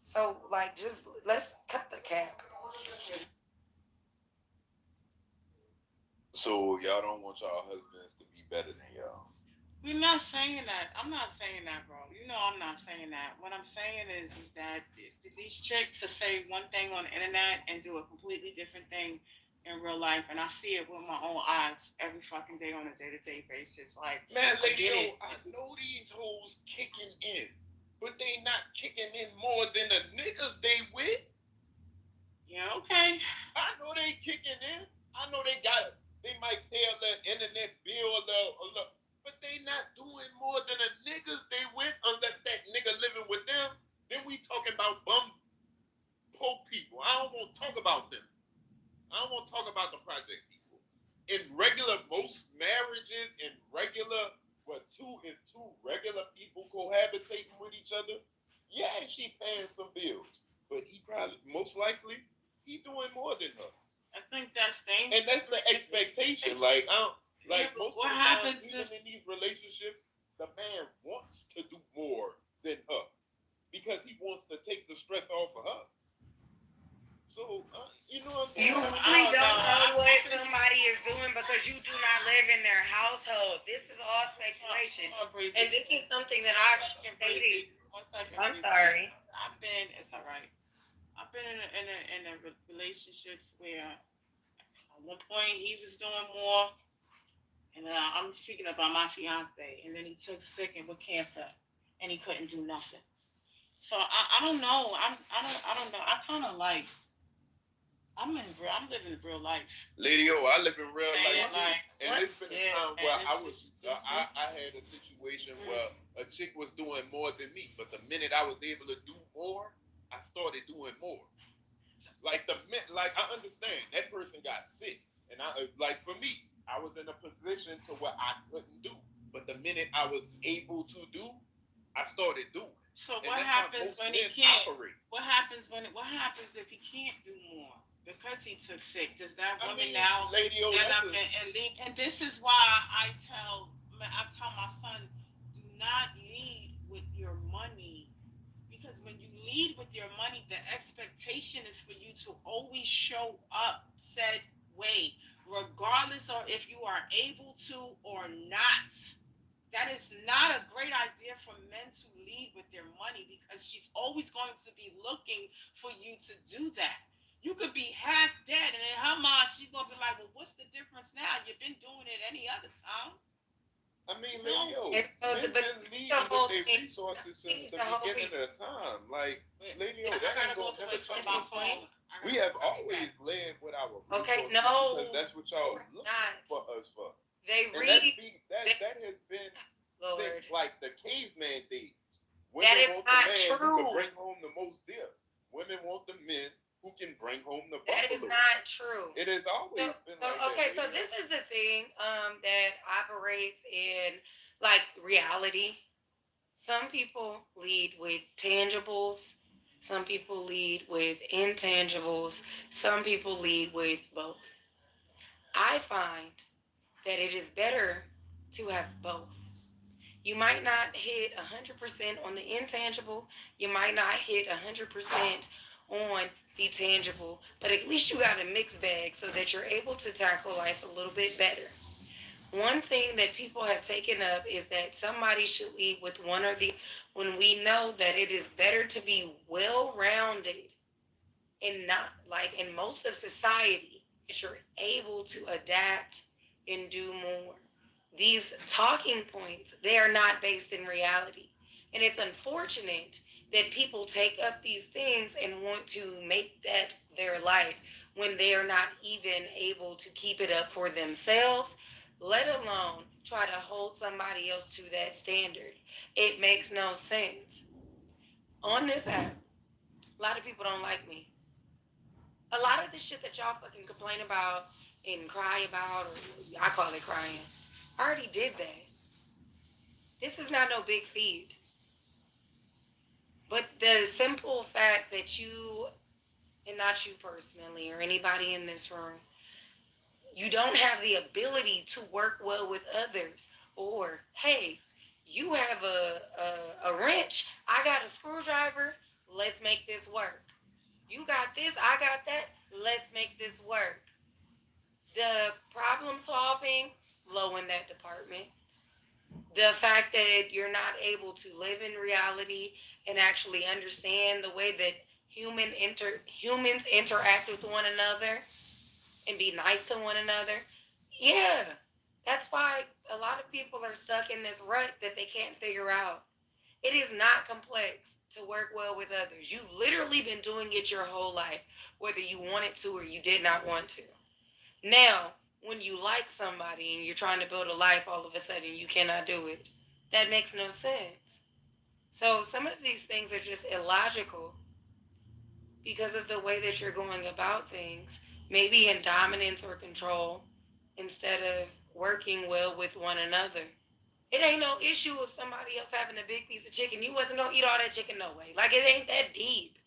So, like, just let's cut the cap. So y'all don't want y'all husbands to be better than y'all. We're not saying that. I'm not saying that, bro. You know I'm not saying that. What I'm saying is that these chicks will say one thing on the internet and do a completely different thing in real life, and I see it with my own eyes every fucking day on a day-to-day basis. Like, Man, I get lady, it. I know these hoes kicking in, but they not kicking in more than the niggas they with. Yeah, okay. I know they kicking in. I know they got it. They might pay a little internet bill, a little, but they not doing more than the niggas they with, unless that nigga living with them. Then we talking about bum poor people. I don't want to talk about them. I don't want to talk about the project people. In regular, most marriages, in regular, two regular people cohabitating with each other, yeah, she paying some bills, but he probably, most likely, he doing more than her. I think that's dangerous. And that's the expectation. Like, I don't, like yeah, most what of the happens time, even in these relationships, the man wants to do more than her because he wants to take the stress off of her. So, you know what I'm saying? You really don't know what somebody is doing because you do not live in their household. This is all speculation. And this is something that I've stated. I'm sorry. It's all right. I've been in a relationships where at one point he was doing more, and I'm speaking about my fiance, and then he took sick and with cancer, and he couldn't do nothing. So I don't know. I don't know. I kind of like. I'm living real life. Lady O, I live in real life too. Like, and there's been a time where I had a situation where a chick was doing more than me, but the minute I was able to do more, I started doing more. Like I understand that person got sick, and I like for me, I was in a position to where I couldn't do, but the minute I was able to do, I started doing. So what happens when he can't? What happens if he can't do more? Because he took sick, does that woman now get up and leave? And this is why I tell my son, do not lead with your money, because when you lead with your money, the expectation is for you to always show up said way, regardless of if you are able to or not. That is not a great idea for men to lead with their money, because she's always going to be looking for you to do that. You could be half dead, and in her mind, she's gonna be like, "Well, what's the difference now? You've been doing it any other time." I mean, men been leading with their resources since the beginning of time. Like, lady, that ain't gonna never change. We have always led with our resources. Okay, no, because that's what y'all look for us for. They and really that has been since like the caveman days. That is Women want not the man true. who can bring home the most deer. Women want the men who can bring home the buffalo. That is not true. It has always been like okay, that. so this is the thing that operates in like reality. Some people lead with tangibles. Some people lead with intangibles. Some people lead with both. I find that it is better to have both. You might not hit 100% on the intangible. You might not hit 100% on the tangible, but at least you got a mixed bag so that you're able to tackle life a little bit better. One thing that people have taken up is that somebody should lead with one or the, when we know that it is better to be well-rounded and not like in most of society, that you're able to adapt and do more. These talking points, they are not based in reality. And it's unfortunate that people take up these things and want to make that their life when they are not even able to keep it up for themselves, let alone try to hold somebody else to that standard. It makes no sense. On this app, a lot of people don't like me. A lot of the shit that y'all fucking complain about and cry about, or I call it crying, I already did that. This is not no big feat. But the simple fact that you, and not you personally or anybody in this room, you don't have the ability to work well with others, or hey, you have a wrench, I got a screwdriver, let's make this work. You got this, I got that, let's make this work. The problem solving, low in that department. The fact that you're not able to live in reality and actually understand the way that humans interact with one another and be nice to one another. Yeah, that's why a lot of people are stuck in this rut that they can't figure out. It is not complex to work well with others. You've literally been doing it your whole life, whether you wanted to or you did not want to. Now, when you like somebody and you're trying to build a life, all of a sudden you cannot do it. That makes no sense. So some of these things are just illogical because of the way that you're going about things, maybe in dominance or control instead of working well with one another. It ain't no issue of somebody else having a big piece of chicken. You wasn't gonna eat all that chicken no way. Like, it ain't that deep.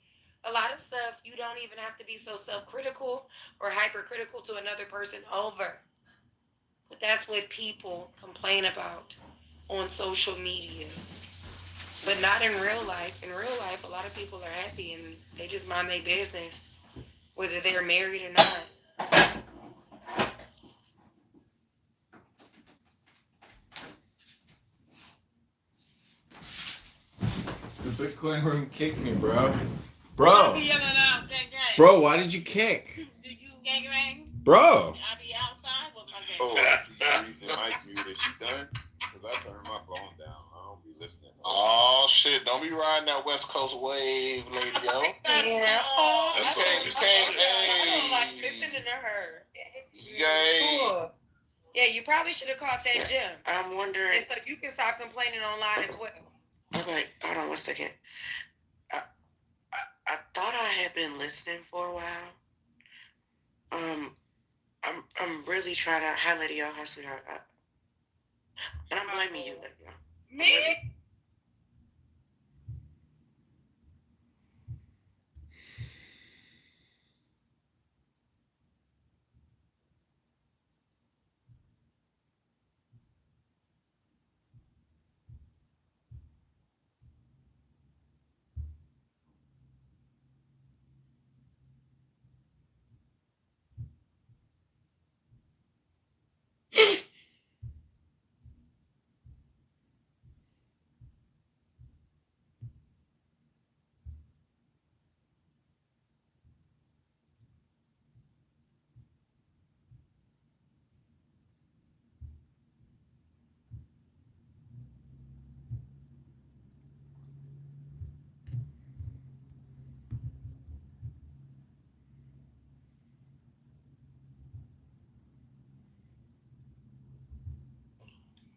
A lot of stuff you don't even have to be so self-critical or hypercritical to another person over. But that's what people complain about on social media. But not in real life. In real life, a lot of people are happy and they just mind their business, whether they're married or not. The Bitcoin room kicked me, bro. Bro, why did you kick? Did you gangbang? Bro. I be outside with my Oh, gang. that's the reason Mike muted. She done? Because I turned my phone down. I don't be listening. Oh shit! Don't be riding that West Coast wave, lady yo. Yeah. Oh, You can't. I don't like Hey. listening to her. Yay. Cool. Yeah, you probably should have caught that gym. I'm wondering. And so you can stop complaining online as well. Okay, hold on 1 second. I thought I had been listening for a while. I'm really trying to. Hi, Lady Yo, hi, sweetheart. And I'm blaming you, Lady Yo. Me?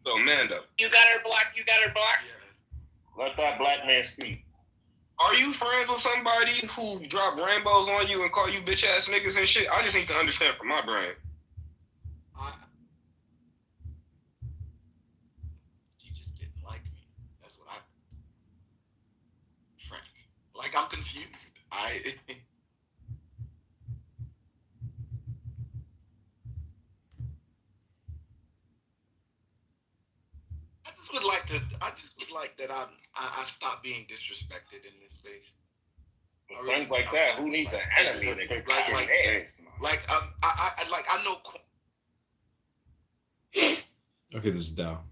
So, Mando. You got her blocked. You got her blocked. Let that black man speak. Are you friends with somebody who drop rainbows on you and call you bitch ass niggas and shit? I just need to understand from my brain. You just didn't like me. That's what I. Friends. Like, I'm confused. I just would like that I stop being disrespected in this space. Things like that. Who needs an enemy? I know. Okay, this is Dow.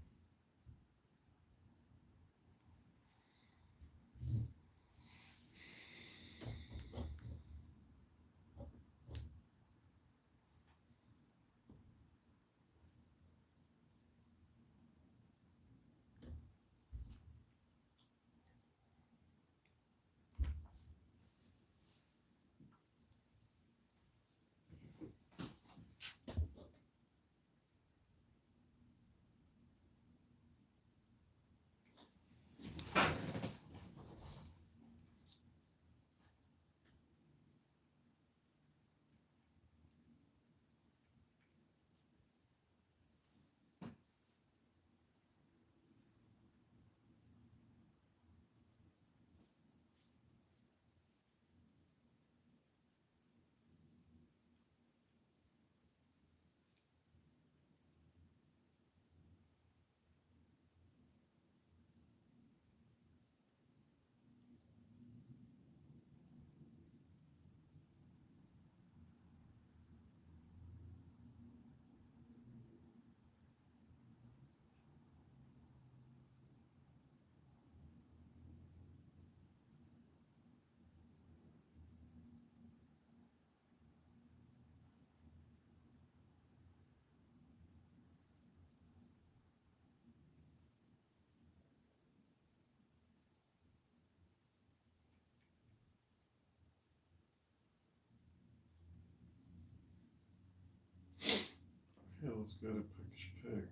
let's go to Pickish Pig.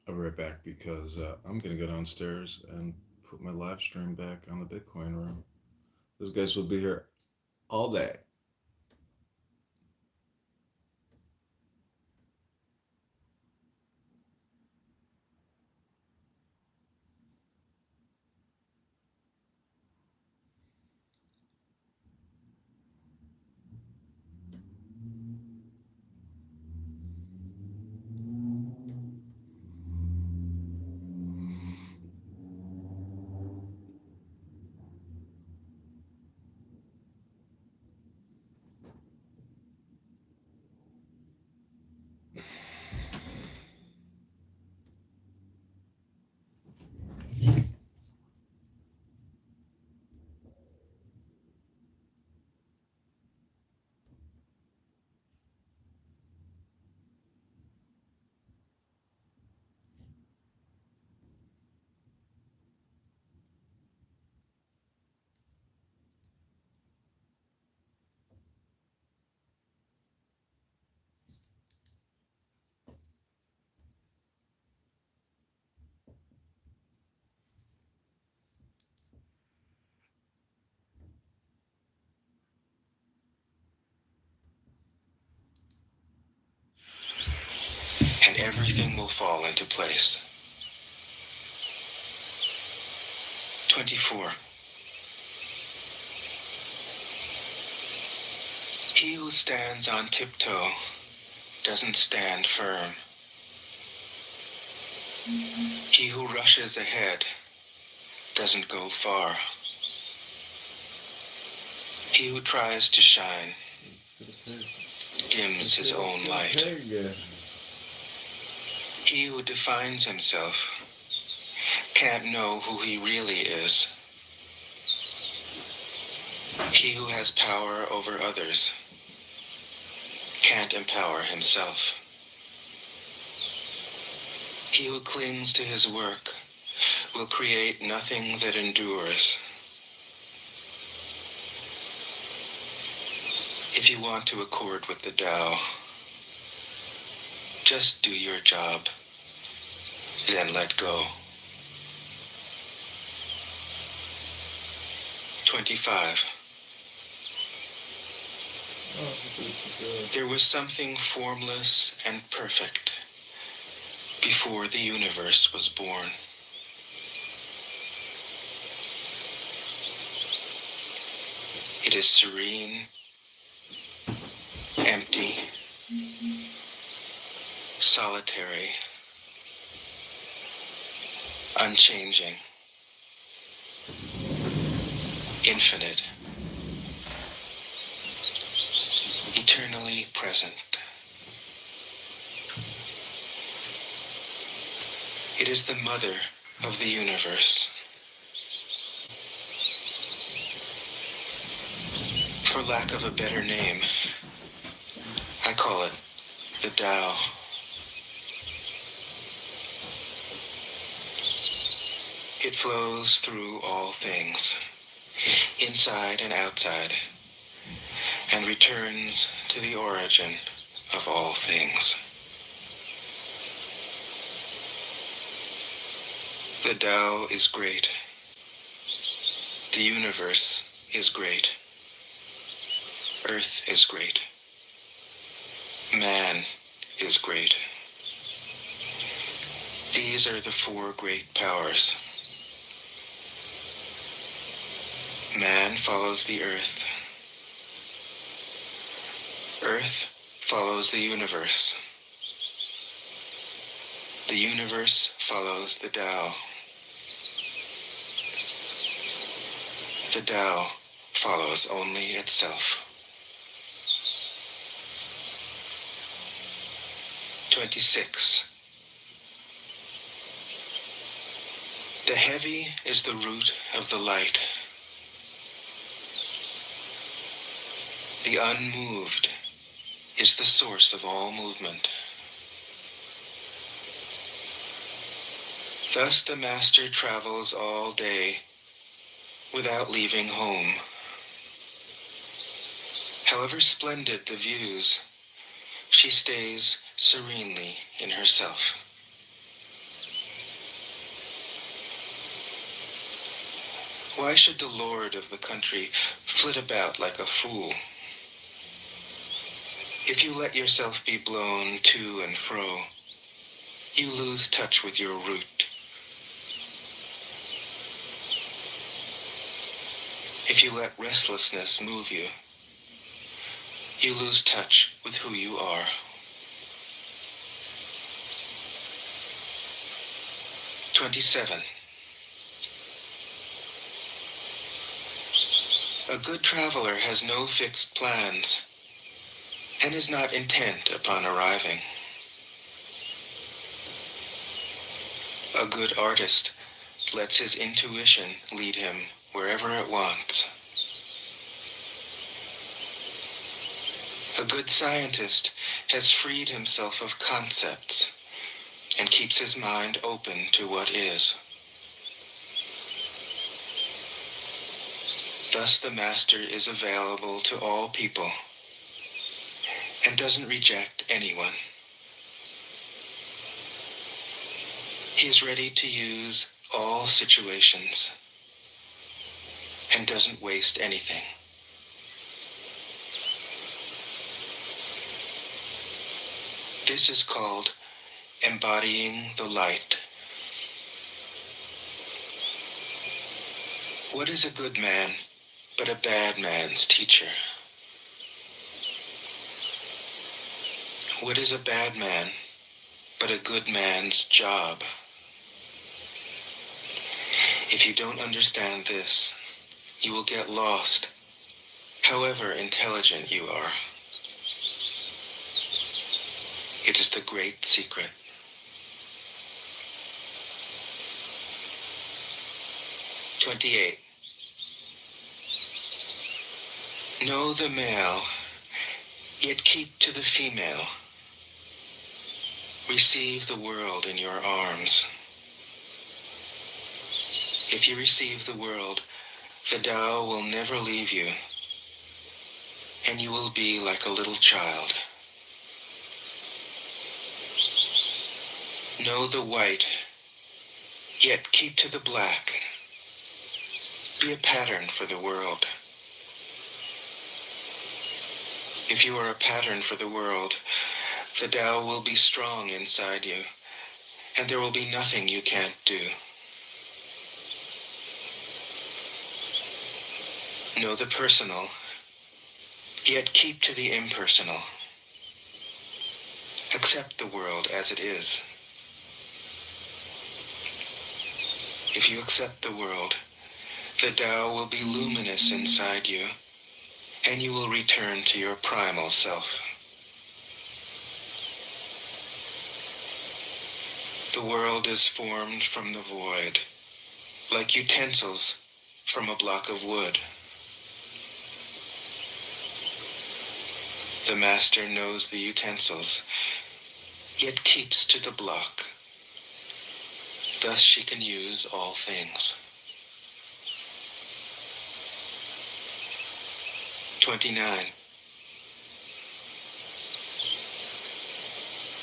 I'll be right back because I'm going to go downstairs and put my live stream back on the Bitcoin room. Those guys will be here all day. And everything will fall into place. 24. He who stands on tiptoe doesn't stand firm. He who rushes ahead doesn't go far. He who tries to shine dims his own light. He who defines himself can't know who he really is. He who has power over others can't empower himself. He who clings to his work will create nothing that endures. If you want to accord with the Tao, just do your job, then let go. 25. There was something formless and perfect before the universe was born. It is serene, empty, solitary, unchanging, infinite, eternally present. It is the mother of the universe. For lack of a better name, I call it the Tao. It flows through all things, inside and outside, and returns to the origin of all things. The Tao is great. The universe is great. Earth is great. Man is great. These are the four great powers. Man follows the earth. Earth follows the universe. The universe follows the Tao. The Tao follows only itself. 26. The heavy is the root of the light. The unmoved is the source of all movement. Thus the master travels all day without leaving home. However splendid the views, she stays serenely in herself. Why should the lord of the country flit about like a fool? If you let yourself be blown to and fro, you lose touch with your root. If you let restlessness move you, you lose touch with who you are. "27. A good traveler has no fixed plans and is not intent upon arriving. A good artist lets his intuition lead him wherever it wants. A good scientist has freed himself of concepts and keeps his mind open to what is. Thus the master is available to all people and doesn't reject anyone. He is ready to use all situations and doesn't waste anything. This is called embodying the light. What is a good man but a bad man's teacher? What is a bad man but a good man's job? If you don't understand this, you will get lost, however intelligent you are. It is the great secret. "28. Know the male, yet keep to the female. Receive the world in your arms. If you receive the world, the Tao will never leave you, and you will be like a little child. Know the white, yet keep to the black. Be a pattern for the world. If you are a pattern for the world, the Tao will be strong inside you, and there will be nothing you can't do. Know the personal, yet keep to the impersonal. Accept the world as it is. If you accept the world, the Tao will be luminous inside you, and you will return to your primal self. The world is formed from the void, like utensils from a block of wood. The master knows the utensils, yet keeps to the block. Thus she can use all things. 29.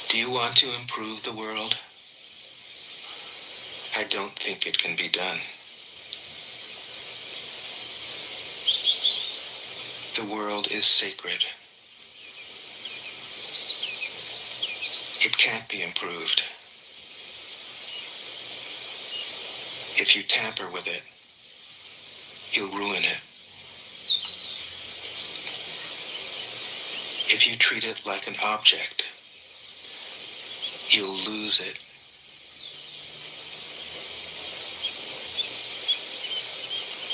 Do you want to improve the world? I don't think it can be done. The world is sacred. It can't be improved. If you tamper with it, you'll ruin it. If you treat it like an object, you'll lose it.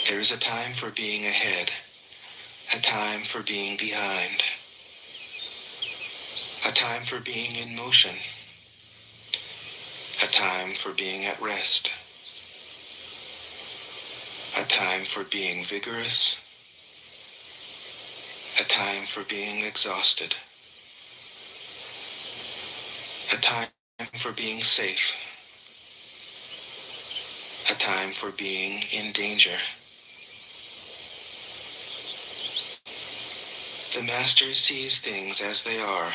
There is a time for being ahead, a time for being behind, a time for being in motion, a time for being at rest, a time for being vigorous, a time for being exhausted, a time for being safe, a time for being in danger. The master sees things as they are,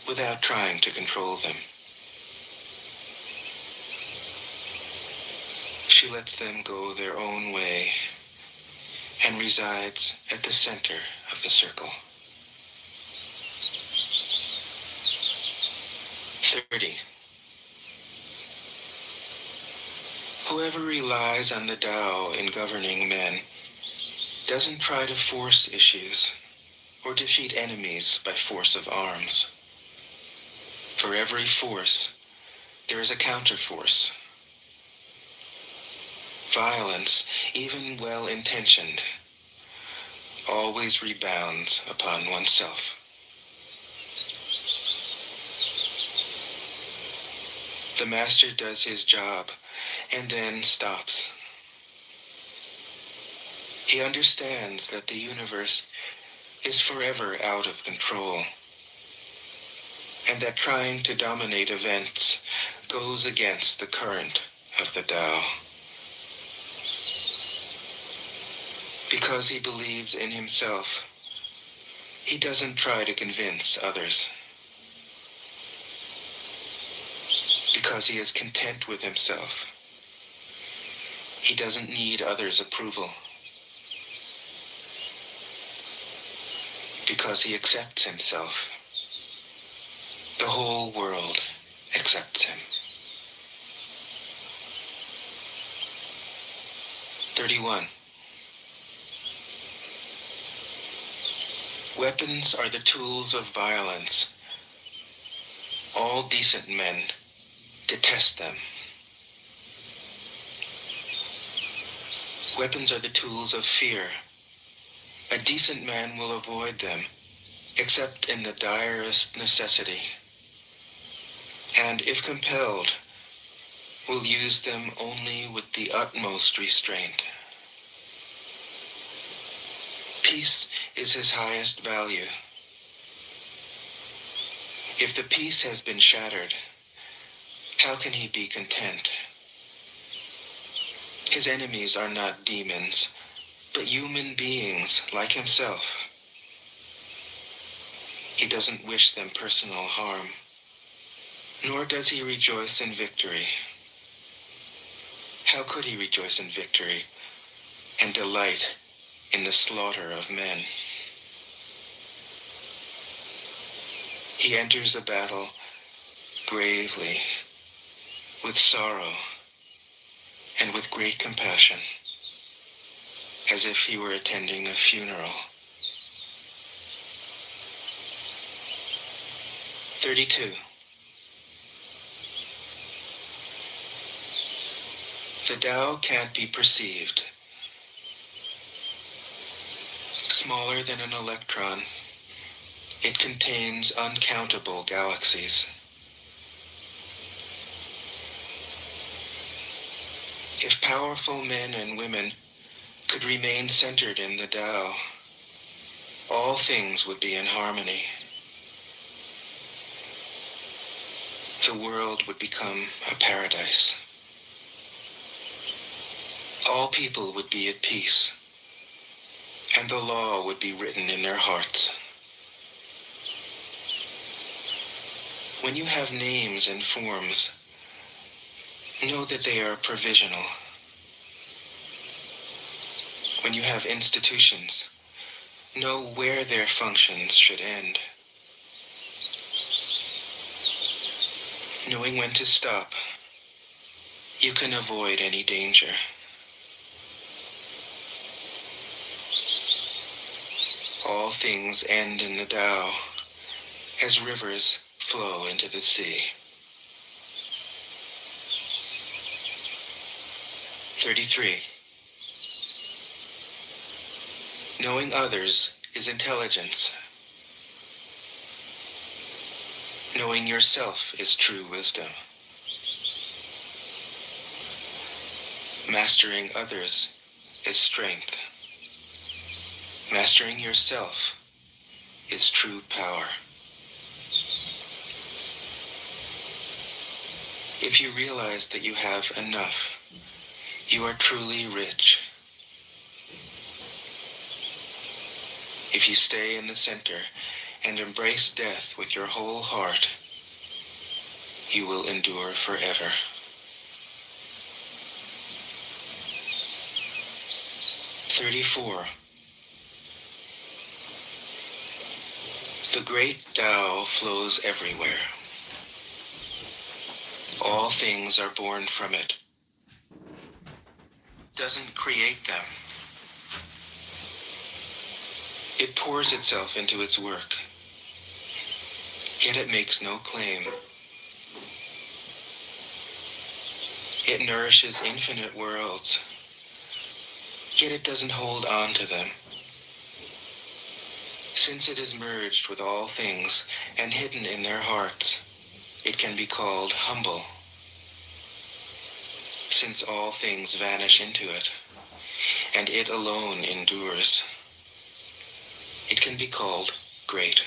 without trying to control them. She lets them go their own way and resides at the center of the circle. 30. Whoever relies on the Tao in governing men doesn't try to force issues or defeat enemies by force of arms. For every force, there is a counterforce. Violence, even well-intentioned, always rebounds upon oneself. The master does his job and then stops. He understands that the universe is forever out of control, and that trying to dominate events goes against the current of the Tao. Because he believes in himself, he doesn't try to convince others. Because he is content with himself, he doesn't need others' approval. Because he accepts himself, the whole world accepts him. 31. Weapons are the tools of violence. All decent men detest them. Weapons are the tools of fear. A decent man will avoid them, except in the direst necessity, and if compelled, will use them only with the utmost restraint. Peace is his highest value. If the peace has been shattered, how can he be content? His enemies are not demons, but human beings like himself. He doesn't wish them personal harm, nor does he rejoice in victory. How could he rejoice in victory and delight in the slaughter of men? He enters a battle gravely, with sorrow, and with great compassion, as if he were attending a funeral. 32. The Tao can't be perceived. Smaller than an electron, it contains uncountable galaxies. If powerful men and women could remain centered in the Tao, all things would be in harmony. The world would become a paradise. All people would be at peace, and the law would be written in their hearts. When you have names and forms, know that they are provisional. When you have institutions, know where their functions should end. Knowing when to stop, you can avoid any danger. All things end in the Tao, as rivers flow into the sea. 33. Knowing others is intelligence. Knowing yourself is true wisdom. Mastering others is strength. Mastering yourself is true power. If you realize that you have enough, you are truly rich. If you stay in the center and embrace death with your whole heart, you will endure forever. "34. The great Tao flows everywhere. All things are born from it. Doesn't create them. It pours itself into its work, yet it makes no claim. It nourishes infinite worlds, yet it doesn't hold on to them. Since it is merged with all things and hidden in their hearts, it can be called humble. Since all things vanish into it, and it alone endures, it can be called great.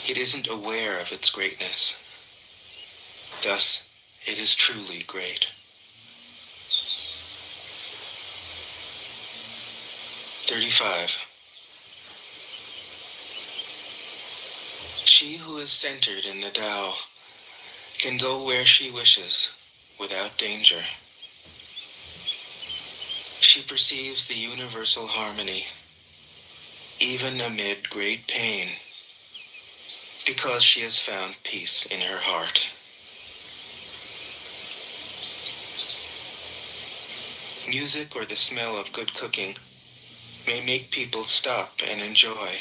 It isn't aware of its greatness. Thus, it is truly great. 35. She who is centered in the Tao can go where she wishes without danger. She perceives the universal harmony, even amid great pain, because she has found peace in her heart. Music or the smell of good cooking may make people stop and enjoy.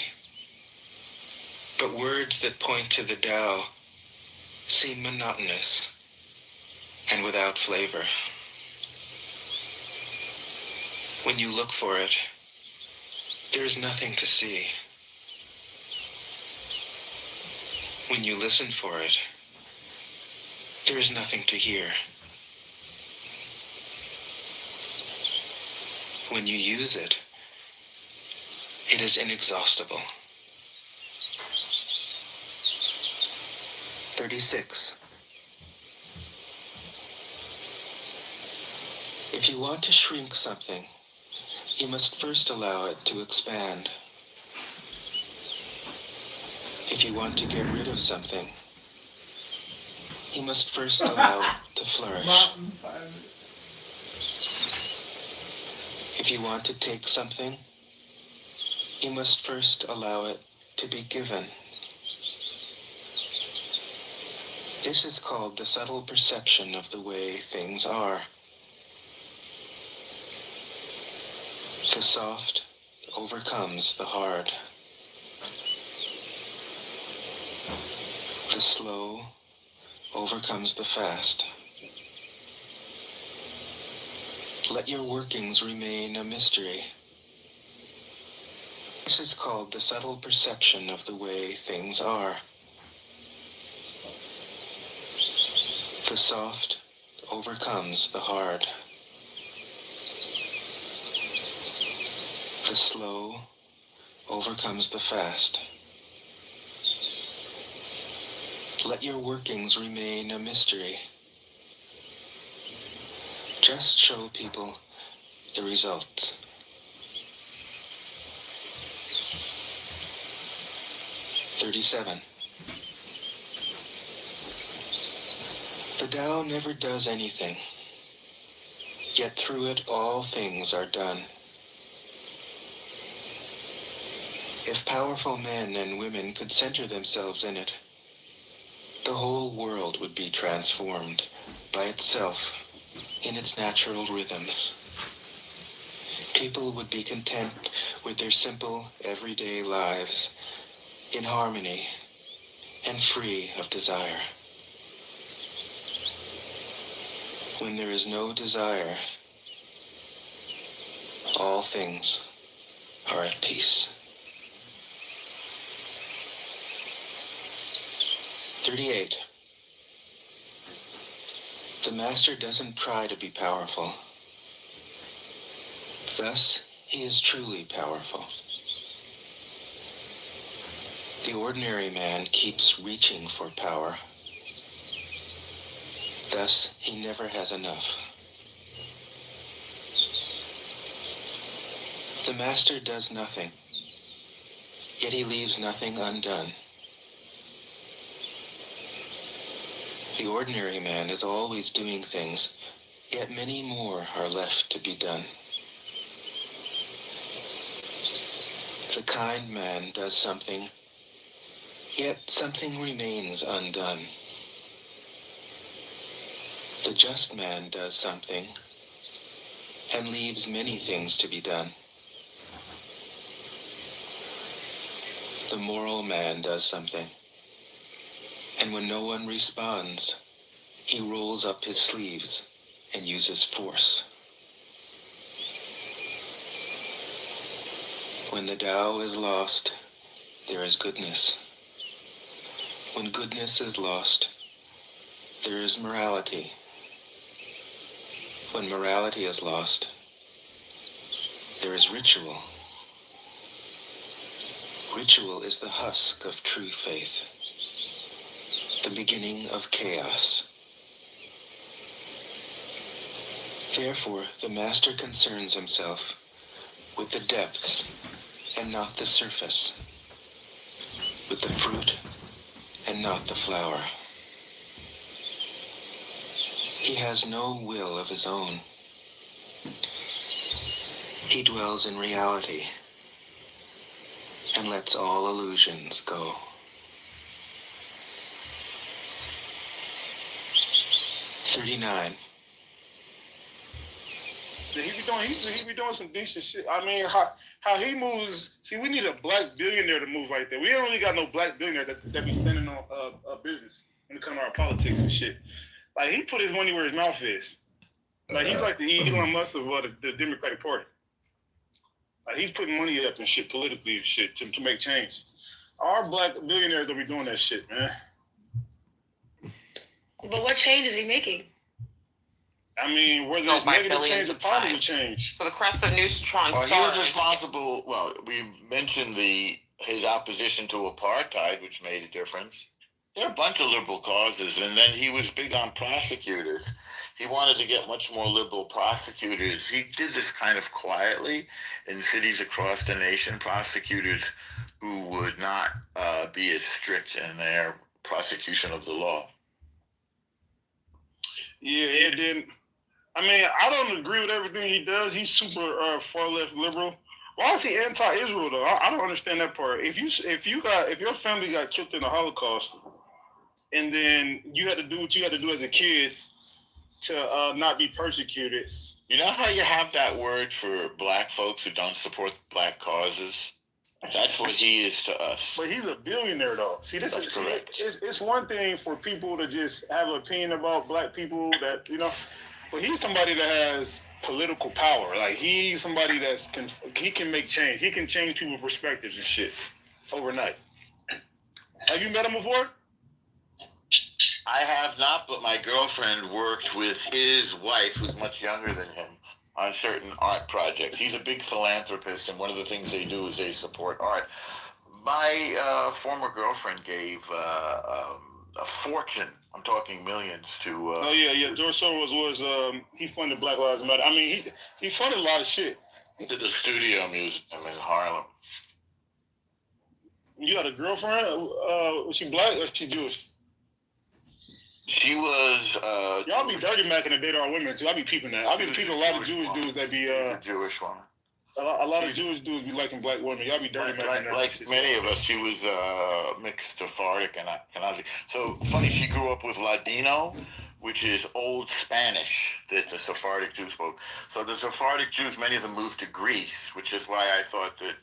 But words that point to the Tao seem monotonous and without flavor. When you look for it, there is nothing to see. When you listen for it, there is nothing to hear. When you use it, it is inexhaustible. 36. If you want to shrink something, you must first allow it to expand. If you want to get rid of something, you must first allow it to flourish. If you want to take something, you must first allow it to be given. This is called the subtle perception of the way things are. The soft overcomes the hard. The slow overcomes the fast. Let your workings remain a mystery. This is called the subtle perception of the way things are. The soft overcomes the hard. The slow overcomes the fast. Let your workings remain a mystery. Just show people the results. "37. The Tao never does anything, yet through it all things are done. If powerful men and women could center themselves in it, the whole world would be transformed by itself in its natural rhythms. People would be content with their simple, everyday lives, in harmony and free of desire. When there is no desire, all things are at peace." 38. The master doesn't try to be powerful. Thus, he is truly powerful. The ordinary man keeps reaching for power. Thus, he never has enough. The master does nothing, yet he leaves nothing undone. The ordinary man is always doing things, yet many more are left to be done. The kind man does something, yet something remains undone. The just man does something, and leaves many things to be done. The moral man does something, and when no one responds, he rolls up his sleeves and uses force. When the Tao is lost, there is goodness. When goodness is lost, there is morality. When morality is lost, there is ritual. Ritual is the husk of true faith, the beginning of chaos. Therefore, the master concerns himself with the depths and not the surface, with the fruit and not the flower. He has no will of his own. He dwells in reality and lets all illusions go. He be doing some decent shit. I mean, how he moves. See, we need a black billionaire to move like that. We don't really got no black billionaire that be standing on a business when it comes to our politics and shit. Like, he put his money where his mouth is. Like, he's like the Elon Musk of the Democratic Party. Like, he's putting money up and shit politically and shit to make change. Our black billionaires don't be doing that shit, man. But what change is he making? I mean, whether it's negative change or positive change. So the crest of Neutron Well, Star. he was responsible. Well, we mentioned his opposition to apartheid, which made a difference. There are a bunch of liberal causes, and then he was big on prosecutors. He wanted to get much more liberal prosecutors. He did this kind of quietly in cities across the nation, prosecutors who would not be as strict in their prosecution of the law. Yeah, it didn't. I mean, I don't agree with everything he does. He's super far left liberal. Why is he anti-Israel though? I don't understand that part. If your family got killed in the Holocaust, and then you had to do what you had to do as a kid to not be persecuted. You know how you have that word for black folks who don't support black causes? That's what he is to us. But he's a billionaire, though. See, this is correct. It's one thing for people to just have an opinion about black people that, you know, but he's somebody that has political power. Like, he's somebody he can make change. He can change people's perspectives and shit overnight. Have you met him before? I have not, but my girlfriend worked with his wife, who's much younger than him, on certain art projects. He's a big philanthropist, and one of the things they do is they support art. My former girlfriend gave a fortune, I'm talking millions, to... George Soros he funded Black Lives Matter. I mean, he funded a lot of shit. He did the studio museum in Harlem. You got a girlfriend? Was she black or she Jewish? She was. Y'all be dirty macking and date our women too. I be peeping that. I be peeping a lot of Jewish dudes that be. Jewish woman. A lot of Jewish dudes be liking black women. Y'all be dirty macking. Like many of us, she was mixed Sephardic and Ashkenazi. So funny, she grew up with Ladino, which is Old Spanish that the Sephardic Jews spoke. So the Sephardic Jews, many of them moved to Greece, which is why I thought that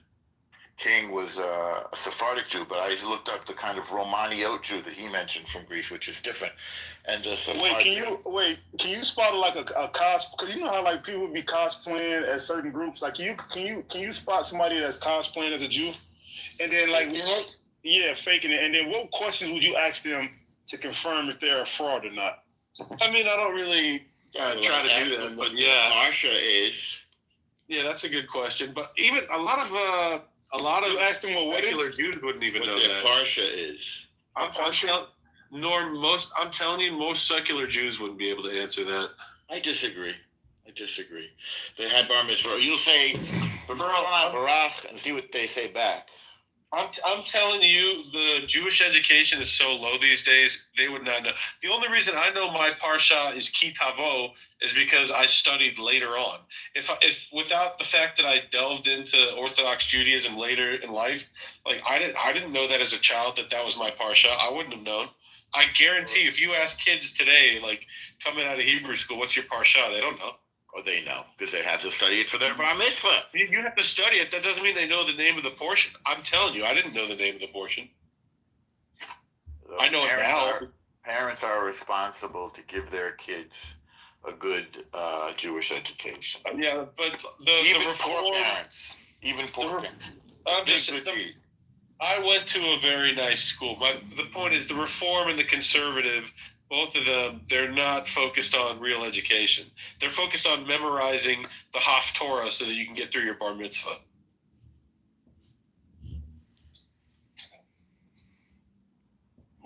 King was a Sephardic Jew, but I looked up the kind of Romaniot Jew that he mentioned from Greece, which is different. And the can you spot like a cos? Because you know how like people be cosplaying as certain groups. Like can you spot somebody that's cosplaying as a Jew, and then like faking it. And then what questions would you ask them to confirm if they're a fraud or not? I mean, I don't really try to do that, but yeah, Marsha is. Yeah, that's a good question. But even a lot of you asked them secular Jews wouldn't even know that. Parsha is. I'm I'm telling you, most secular Jews wouldn't be able to answer that. I disagree. They had bar mitzvah. You'll say Barach and see what they say back. I'm telling you, the Jewish education is so low these days, they would not know. The only reason I know my parsha is Kitover is because I studied later on. If without the fact that I delved into Orthodox Judaism later in life, like I didn't know that as a child that was my parsha. I wouldn't have known. I guarantee if you ask kids today, like coming out of Hebrew school, what's your parsha? They don't know. Or they know, because they have to study it for their bar mitzvah. You have to study it. That doesn't mean they know the name of the portion. I'm telling you, I didn't know the name of the portion. I know it now. Parents are responsible to give their kids a good Jewish education. Yeah, but even the reform, poor parents. Even poor parents. I went to a very nice school. The point is the reform and the conservative, both of them, they're not focused on real education. They're focused on memorizing the Haftorah so that you can get through your bar mitzvah.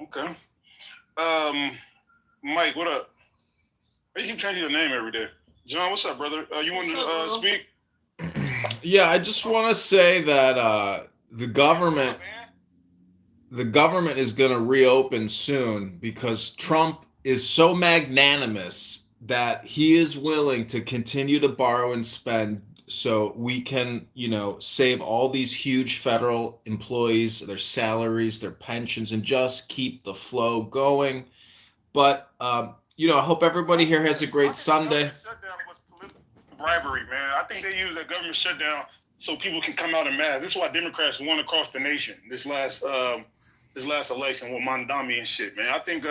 Okay. Mike, what up? Why you keep changing your name every day? John, what's up, brother? You want to speak? Yeah, I just want to say that the government is going to reopen soon because Trump is so magnanimous that he is willing to continue to borrow and spend so we can, save all these huge federal employees, their salaries, their pensions, and just keep the flow going. But, I hope everybody here has a great Sunday. Bribery, man. I think they use that government shutdown so people can come out in mass. This is why Democrats won across the nation this last election with Mondami and shit, man. I think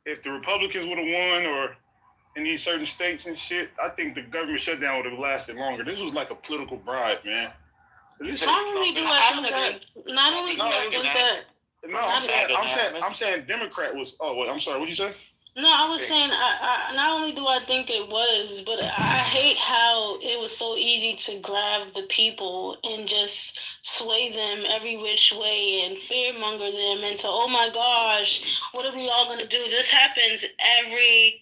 if the Republicans would have won or in these certain states and shit, I think the government shutdown would have lasted longer. This was like a political bribe, man. Not only do I think that. No, I'm saying Democrat was. Oh, wait, I'm sorry. What'd you say? No, I was saying, I not only do I think it was, but I hate how it was so easy to grab the people and just sway them every which way and fearmonger them into, oh my gosh, what are we all gonna do? This happens every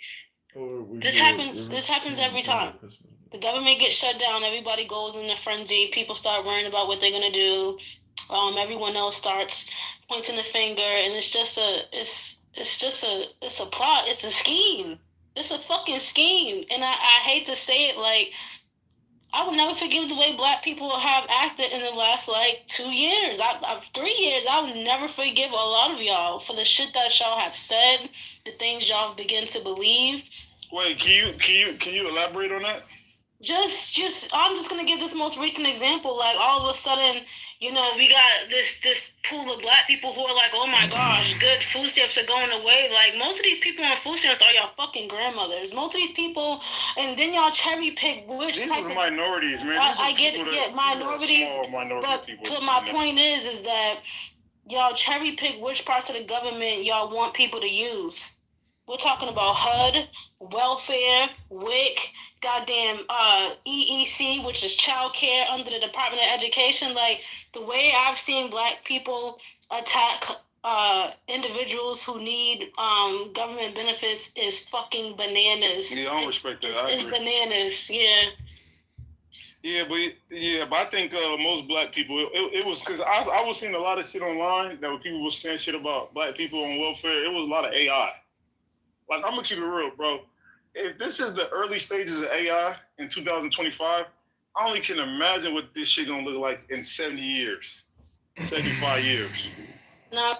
time. The government gets shut down, everybody goes in a frenzy, people start worrying about what they're gonna do. Everyone else starts pointing the finger, and it's a plot. It's a scheme. It's a fucking scheme. And I hate to say it, like, I will never forgive the way black people have acted in the last, 2 years. 3 years, I will never forgive a lot of y'all for the shit that y'all have said, the things y'all begin to believe. Wait, can you elaborate on that? I'm just gonna give this most recent example. Like, all of a sudden, we got this pool of black people who are like, oh my gosh, good food stamps are going away. Like, most of these people on food stamps are y'all fucking grandmothers. Most of these people, and then y'all cherry pick which these type are of minorities, man. I get it, yeah, minorities. But my point is that y'all cherry pick which parts of the government y'all want people to use. We're talking about HUD, welfare, WIC, goddamn EEC, which is child care under the Department of Education. Like, the way I've seen black people attack individuals who need government benefits is fucking bananas. Yeah, I don't respect that. It's bananas, yeah. Yeah, but I think most black people, it was because I was seeing a lot of shit online that when people were saying shit about black people on welfare, it was a lot of AI. Like, I'm gonna keep it real, bro. If this is the early stages of AI in 2025, I only can imagine what this shit gonna look like in 70 years, 75 years. No,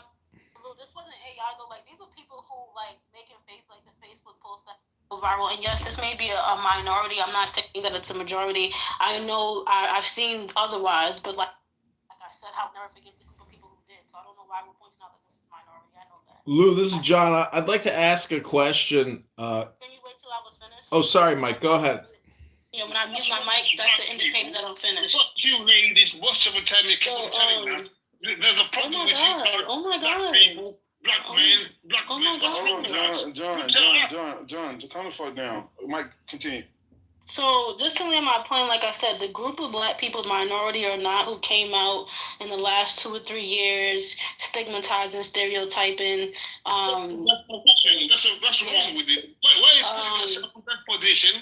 this wasn't AI though. Like, these were people who making the Facebook post that goes viral. And yes, this may be a minority. I'm not saying that it's a majority. I know I've seen otherwise, but like I said, I'll never forgive the group of people who did. So I don't know why we're pointing out that this is minority. I know that. Lou, this is John. I'd like to ask a question. Can you wait till I was finished? Oh, sorry, Mike. Go ahead. Yeah, when I mute my mic, that's an indicator that I'm finished. Fuck you, ladies. Most of the time you keep on telling me there's a problem with you. Oh my God. Black men. Hold on, John, calm the fuck down. Mike, continue. So just to land my point, like I said, the group of black people, minority or not, who came out in the last 2 or 3 years, stigmatizing, stereotyping. That's wrong with it. Why you put yourself in that position?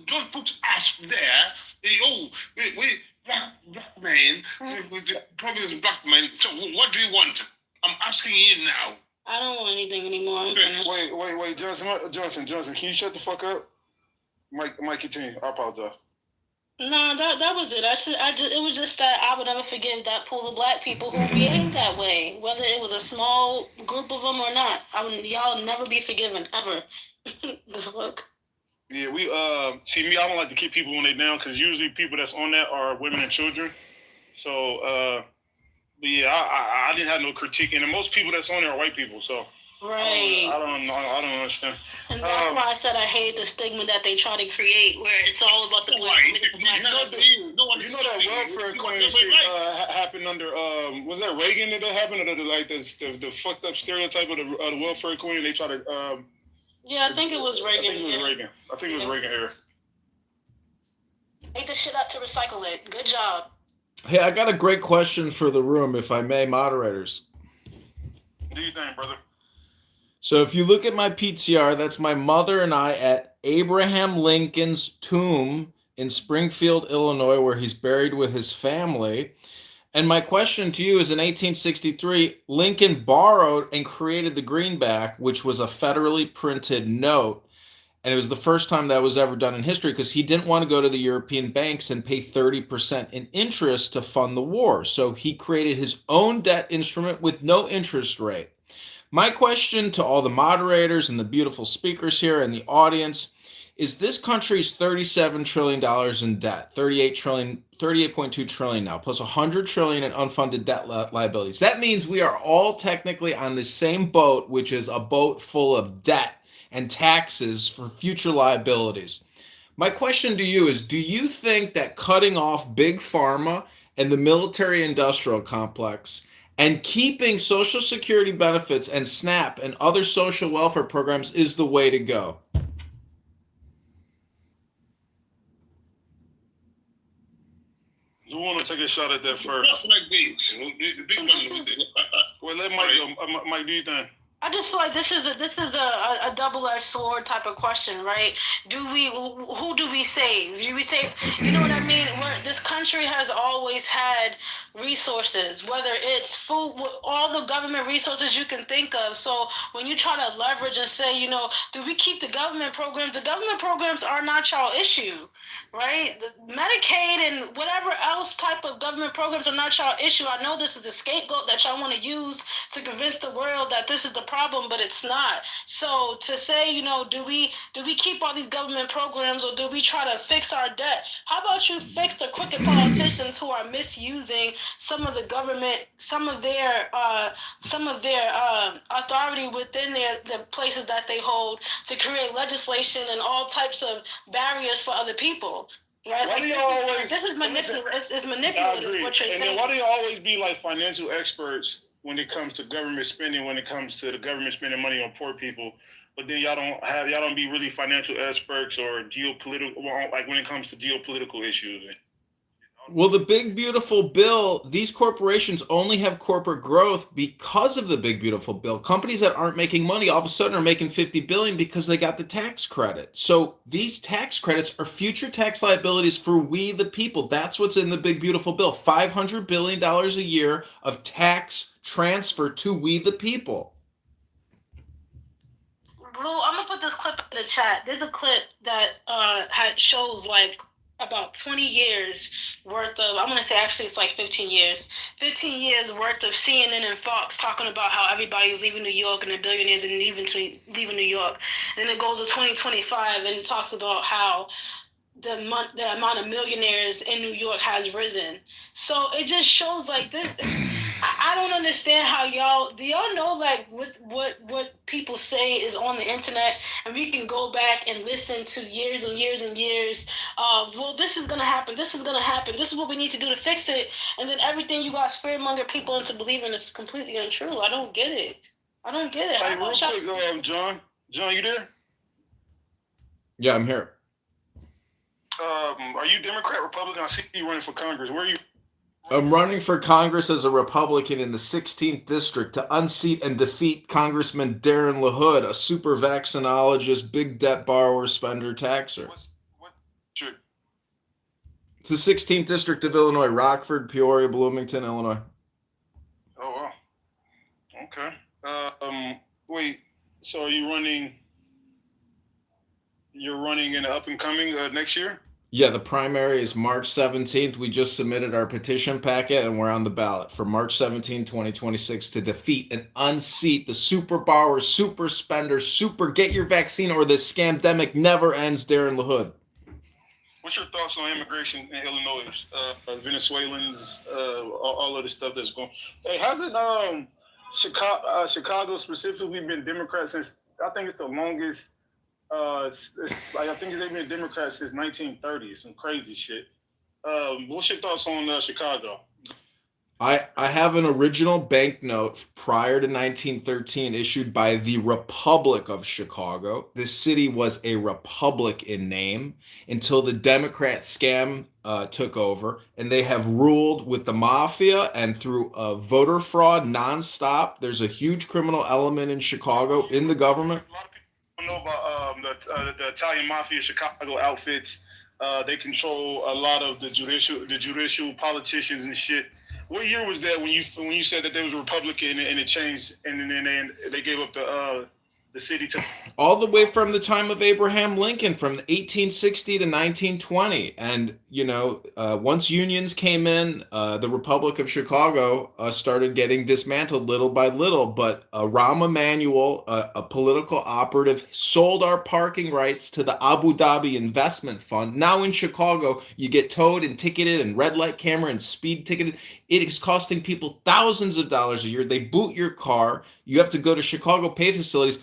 Don't put us there. We black man. The problem is black man. So what do you want? I'm asking you now. I don't want anything anymore. Wait, Johnson, can you shut the fuck up? Mike, continue. I apologize. No, that was it. It was just that I would never forgive that pool of black people who behaved that way, whether it was a small group of them or not. Y'all never be forgiven ever. The fuck. Yeah, we see me. I don't like to keep people when they down because usually people that's on that are women and children. So but yeah, I didn't have no critique, and most people that's on there are white people. So right. I don't understand. And that's why I said I hate the stigma that they try to create, where it's all about the black. You know that welfare queen shit happened under was that Reagan that happened, or the fucked up stereotype of the welfare queen? They try to yeah, I think it was Reagan. I think it was Reagan era. Take the shit out to recycle it. Good job. Hey, I got a great question for the room, if I may, moderators. What do you think, brother? So if you look at my PTR, that's my mother and I at Abraham Lincoln's tomb in Springfield, Illinois, where he's buried with his family. And my question to you is, in 1863, Lincoln borrowed and created the greenback, which was a federally printed note. And it was the first time that was ever done in history because he didn't want to go to the European banks and pay 30% in interest to fund the war. So he created his own debt instrument with no interest rate. My question to all the moderators and the beautiful speakers here and the audience is, this country's $37 trillion in debt, 38.2 trillion now, plus 100 trillion in unfunded debt liabilities. That means we are all technically on the same boat, which is a boat full of debt and taxes for future liabilities. My question to you is, do you think that cutting off big pharma and the military-industrial complex and keeping Social Security benefits and SNAP and other social welfare programs is the way to go? Who want to take a shot at that first? Well, let Mike go. Mike, do you think? I just feel like this is a double-edged sword type of question, right? Who do we save? Do we save? You know what I mean? This country has always had resources, whether it's food, all the government resources you can think of. So when you try to leverage and say, do we keep the government programs? The government programs are not y'all issue, right? The Medicaid and whatever else type of government programs are not y'all issue. I know this is the scapegoat that y'all want to use to convince the world that this is the problem, but it's not. So to say, do we keep all these government programs, or do we try to fix our debt? How about you fix the crooked politicians who are misusing some of the government, some of their authority within the places that they hold to create legislation and all types of barriers for other people? Right? This is manipulative. It's manipulative. What you're saying. And then why do you always be like financial experts when it comes to government spending? When it comes to the government spending money on poor people, but then y'all don't be really financial experts or geopolitical, like when it comes to geopolitical issues. Well, the big beautiful bill, these corporations only have corporate growth because of the big beautiful bill. Companies that aren't making money all of a sudden are making 50 billion because they got the tax credit. So these tax credits are future tax liabilities for we the people. That's what's in the big beautiful bill. $500 billion a year of tax transfer to we the people. Blue, I'm gonna put this clip in the chat. There's a clip that shows like about 20 years worth of, I'm gonna say actually it's like 15 years worth of CNN and Fox talking about how everybody's leaving New York and the billionaires and leaving New York. Then it goes to 2025 and it talks about how the amount of millionaires in New York has risen. So it just shows like this. I don't understand how do y'all know like what people say is on the internet, and we can go back and listen to years and years and years of, well, this is gonna happen, this is what we need to do to fix it, and then everything you guys fearmonger people into believing is completely untrue. I don't get it. Hey, real quick, John, you there? Yeah, I'm here. Are you Democrat, Republican? I see you running for Congress. Where are you? I'm running for Congress as a Republican in the 16th District to unseat and defeat Congressman Darren LaHood, a super vaccinologist, big debt borrower, spender, taxer. What district? It's the 16th District of Illinois, Rockford, Peoria, Bloomington, Illinois. Oh, wow. Okay. Wait, so are you running? You're running in the up and coming next year? Yeah, the primary is March 17th. We just submitted our petition packet and we're on the ballot for March 17, 2026 to defeat and unseat the super borrower, super spender, super get your vaccine or the scamdemic never ends Darren LaHood. What's your thoughts on immigration in Illinois? Venezuelans, all of the stuff that's going. Hey, hasn't Chicago specifically been Democrat since I think it's the longest. Like I think they've been Democrats since 1930. Some crazy shit. What's your thoughts on Chicago? I have an original banknote prior to 1913 issued by the Republic of Chicago. This city was a republic in name until the Democrat scam took over, and they have ruled with the mafia and through voter fraud nonstop. There's a huge criminal element in Chicago in the government. I know about the Italian mafia, Chicago outfits. They control a lot of the judicial politicians and shit. What year was that when you said that there was a Republican and it changed and then they gave up the city to? All the way from the time of Abraham Lincoln, from 1860 to 1920. And, once unions came in, the Republic of Chicago started getting dismantled little by little. But Rahm Emanuel, a political operative, sold our parking rights to the Abu Dhabi Investment Fund. Now in Chicago, you get towed and ticketed and red light camera and speed ticketed. It is costing people thousands of dollars a year. They boot your car. You have to go to Chicago pay facilities.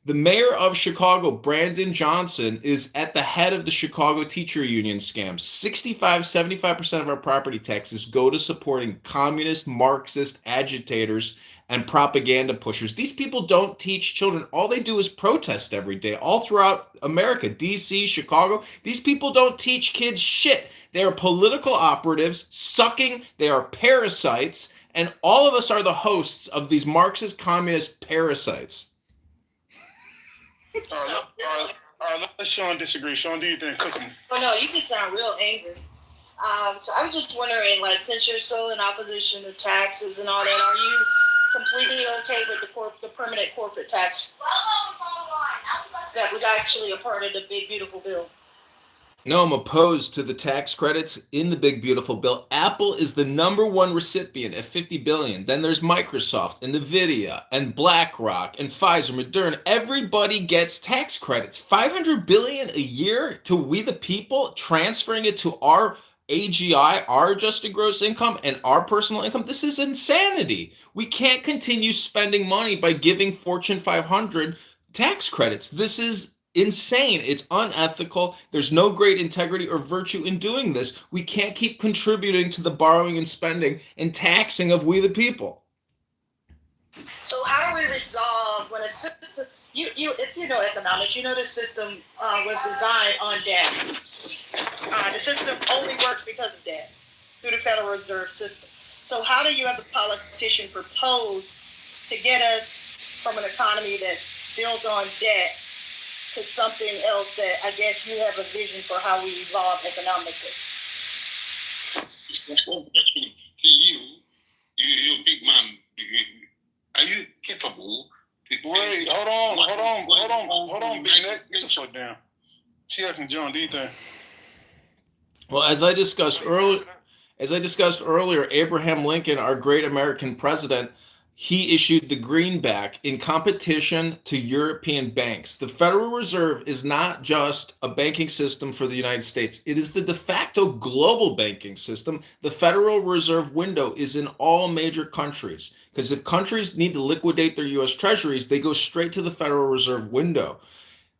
The mayor of Chicago, Brandon Johnson, is at the head of the Chicago teacher union scam. 75% of our property taxes go to supporting communist, Marxist agitators and propaganda pushers. These people don't teach children. All they do is protest every day, all throughout America, DC, Chicago. These people don't teach kids shit. They are political operatives, sucking. They are parasites. And all of us are the hosts of these Marxist communist parasites. All right, let Sean disagree. Sean, do you think? Cook him. Oh no, you can sound real angry. So I was just wondering, like, since you're so in opposition to taxes and all that, are you completely okay with the permanent corporate tax that was actually a part of the big beautiful bill? No, I'm opposed to the tax credits in the big beautiful bill. Apple is the #1 recipient at $50 billion. Then there's Microsoft and Nvidia and BlackRock and Pfizer, Moderna. Everybody gets tax credits. $500 billion a year to we the people, transferring it to our AGI, our adjusted gross income, and our personal income. This is insanity. We can't continue spending money by giving Fortune 500 tax credits. This is insane. It's unethical. There's no great integrity or virtue in doing this. We can't keep contributing to the borrowing and spending and taxing of we the people. So how do we resolve when a system, if you know economics, you know the system was designed on debt. The system only works because of debt through the Federal Reserve System. So how do you as a politician propose to get us from an economy that's built on debt to something else that I guess you have a vision for how we evolve economically? One question to you big man. Are you capable? Wait, hold on, Big Neck. Get the fuck down. She asking John, do you think? Well, as I discussed earlier, Abraham Lincoln, our great American president, he issued the greenback in competition to European banks. The Federal Reserve is not just a banking system for the United States. It is the de facto global banking system. The Federal Reserve window is in all major countries, because if countries need to liquidate their U.S. treasuries, they go straight to the Federal Reserve window.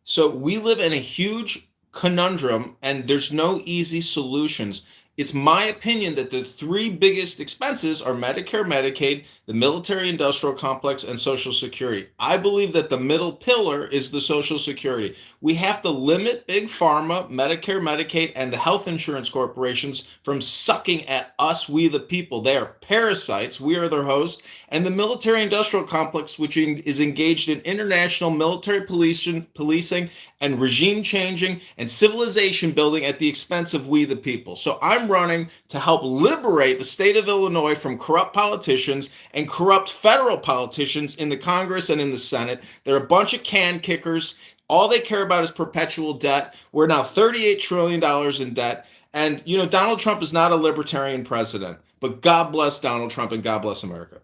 So we live in a huge conundrum, and there's no easy solutions. It's my opinion that the three biggest expenses are Medicare, Medicaid, the military industrial complex, and Social Security. I believe that the middle pillar is the Social Security. We have to limit big pharma, Medicare, Medicaid, and the health insurance corporations from sucking at us, we the people. They are parasites. We are their host. And the military industrial complex, which is engaged in international military policing and regime changing and civilization building at the expense of we the people. So I'm running to help liberate the state of Illinois from corrupt politicians and corrupt federal politicians in the Congress and in the Senate. They're a bunch of can kickers. All they care about is perpetual debt. We're now $38 trillion in debt. And, you know, Donald Trump is not a libertarian president, but God bless Donald Trump and God bless America.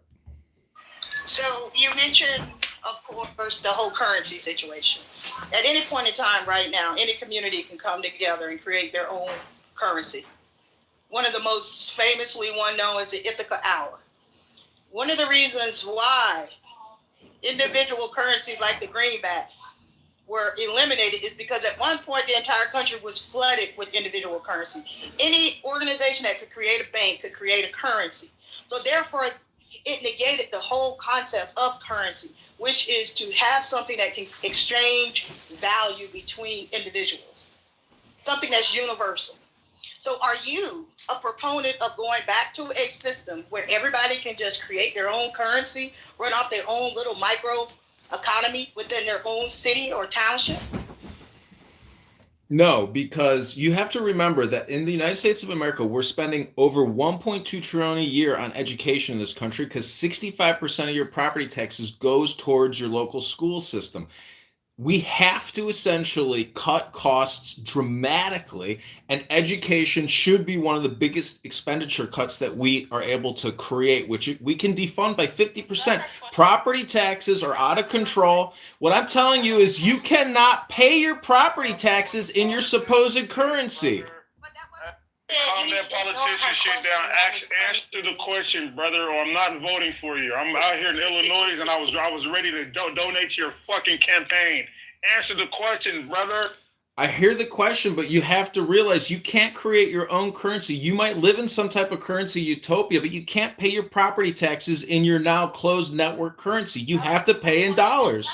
So you mentioned, of course, the whole currency situation. At any point in time right now, any community can come together and create their own currency. One of the most famously one known is the Ithaca Hour. One of the reasons why individual currencies like the greenback were eliminated is because at one point the entire country was flooded with individual currency. Any organization that could create a bank could create a currency. So therefore, it negated the whole concept of currency, which is to have something that can exchange value between individuals, something that's universal. So are you a proponent of going back to a system where everybody can just create their own currency, run off their own little micro economy within their own city or township? No, because you have to remember that in the United States of America, we're spending over $1.2 trillion a year on education in this country because 65% of your property taxes goes towards your local school system. We have to essentially cut costs dramatically, and education should be one of the biggest expenditure cuts that we are able to create, which we can defund by 50%. Property taxes are out of control. What I'm telling you is you cannot pay your property taxes in your supposed currency. Calm that politician shit down. Answer the question, brother, or I'm not voting for you. I'm out here in Illinois, and I was ready to donate to your fucking campaign. Answer the question, brother. I hear the question, but you have to realize you can't create your own currency. You might live in some type of currency utopia, but you can't pay your property taxes in your now closed network currency. You have to pay in dollars.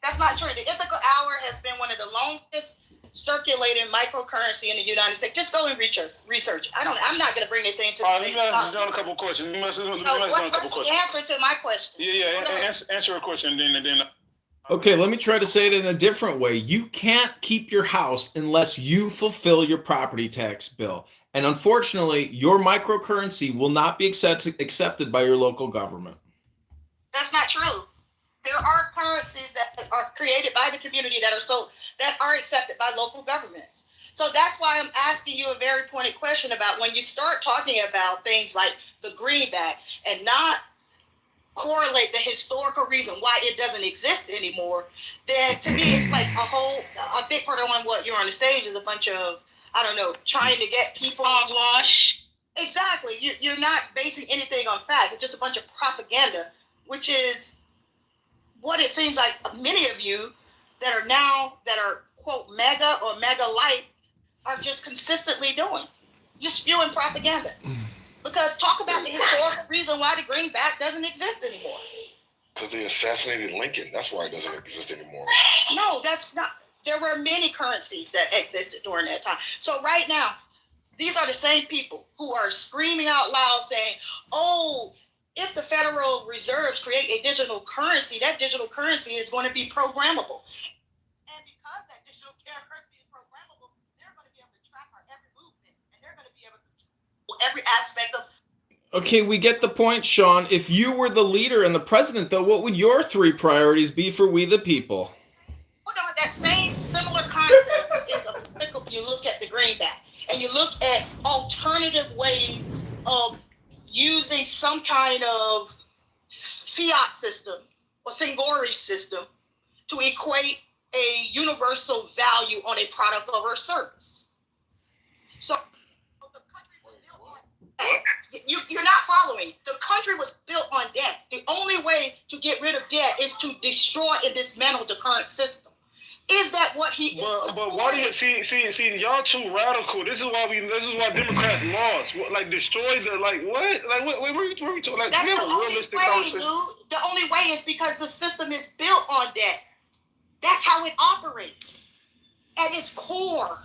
That's not true. The Ithaca Hour has been one of the longest circulating microcurrency in the United States. Just go and research. I'm not going to bring anything to let me ask you a couple questions. What's the answer to my question? Yeah. Answer a question, and then. Okay, let me try to say it in a different way. You can't keep your house unless you fulfill your property tax bill. And unfortunately, your microcurrency will not be accepted by your local government. That's not true. There are currencies that are created by the community that are accepted by local governments. So that's why I'm asking you a very pointed question about when you start talking about things like the greenback and not correlate the historical reason why it doesn't exist anymore, then to me it's like a big part of what you're on the stage is a bunch of, I don't know, trying to get people hogwash. Exactly. You're not basing anything on fact. It's just a bunch of propaganda, which is what it seems like many of you that are quote mega or mega light are just consistently doing, just spewing propaganda. Because talk about the historical reason why the greenback doesn't exist anymore. Because they assassinated Lincoln. That's why it doesn't exist anymore. No, that's not. There were many currencies that existed during that time. So right now, these are the same people who are screaming out loud saying, oh, if the Federal Reserves create a digital currency, that digital currency is going to be programmable. And because that digital currency is programmable, they're going to be able to track our every movement, and they're going to be able to control every aspect of. Okay, we get the point, Sean. If you were the leader and the president, though, what would your three priorities be for we the people? That same similar concept is applicable. You look at the greenback, and you look at alternative ways of using some kind of fiat system or Singori system to equate a universal value on a product or a service. So the country was built on you're not following. The country was built on debt. The only way to get rid of debt is to destroy and dismantle the current system. Is that what he is? But why do you see? Y'all too radical. This is why Democrats lost. Like destroy the what? Like what? Where we talking? Like That's we have the a only realistic way, conversation. Lou. The only way is because the system is built on that. That's how it operates at its core.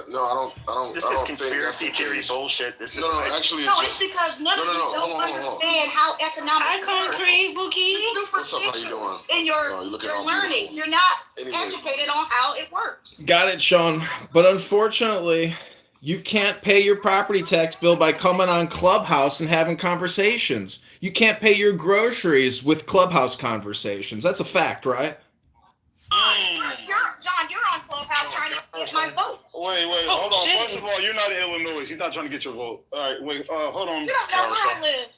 No, I don't. This I is don't conspiracy think that's the theory case. bullshit. This is No, like, actually, No, it's because none of you don't understand how economics Hi, Concrete Bookie. You're What's up? How you doing? in your Oh, you're looking your all learning. beautiful. You're not Anyway. educated on how it works. Got it, Sean. But unfortunately, you can't pay your property tax bill by coming on Clubhouse and having conversations. You can't pay your groceries with Clubhouse conversations. That's a fact, right? John, you're on Clubhouse trying to get my vote. Wait, hold on. First of all, you're not in Illinois. He's not trying to get your vote. All right, wait, hold on. You don't know where I live.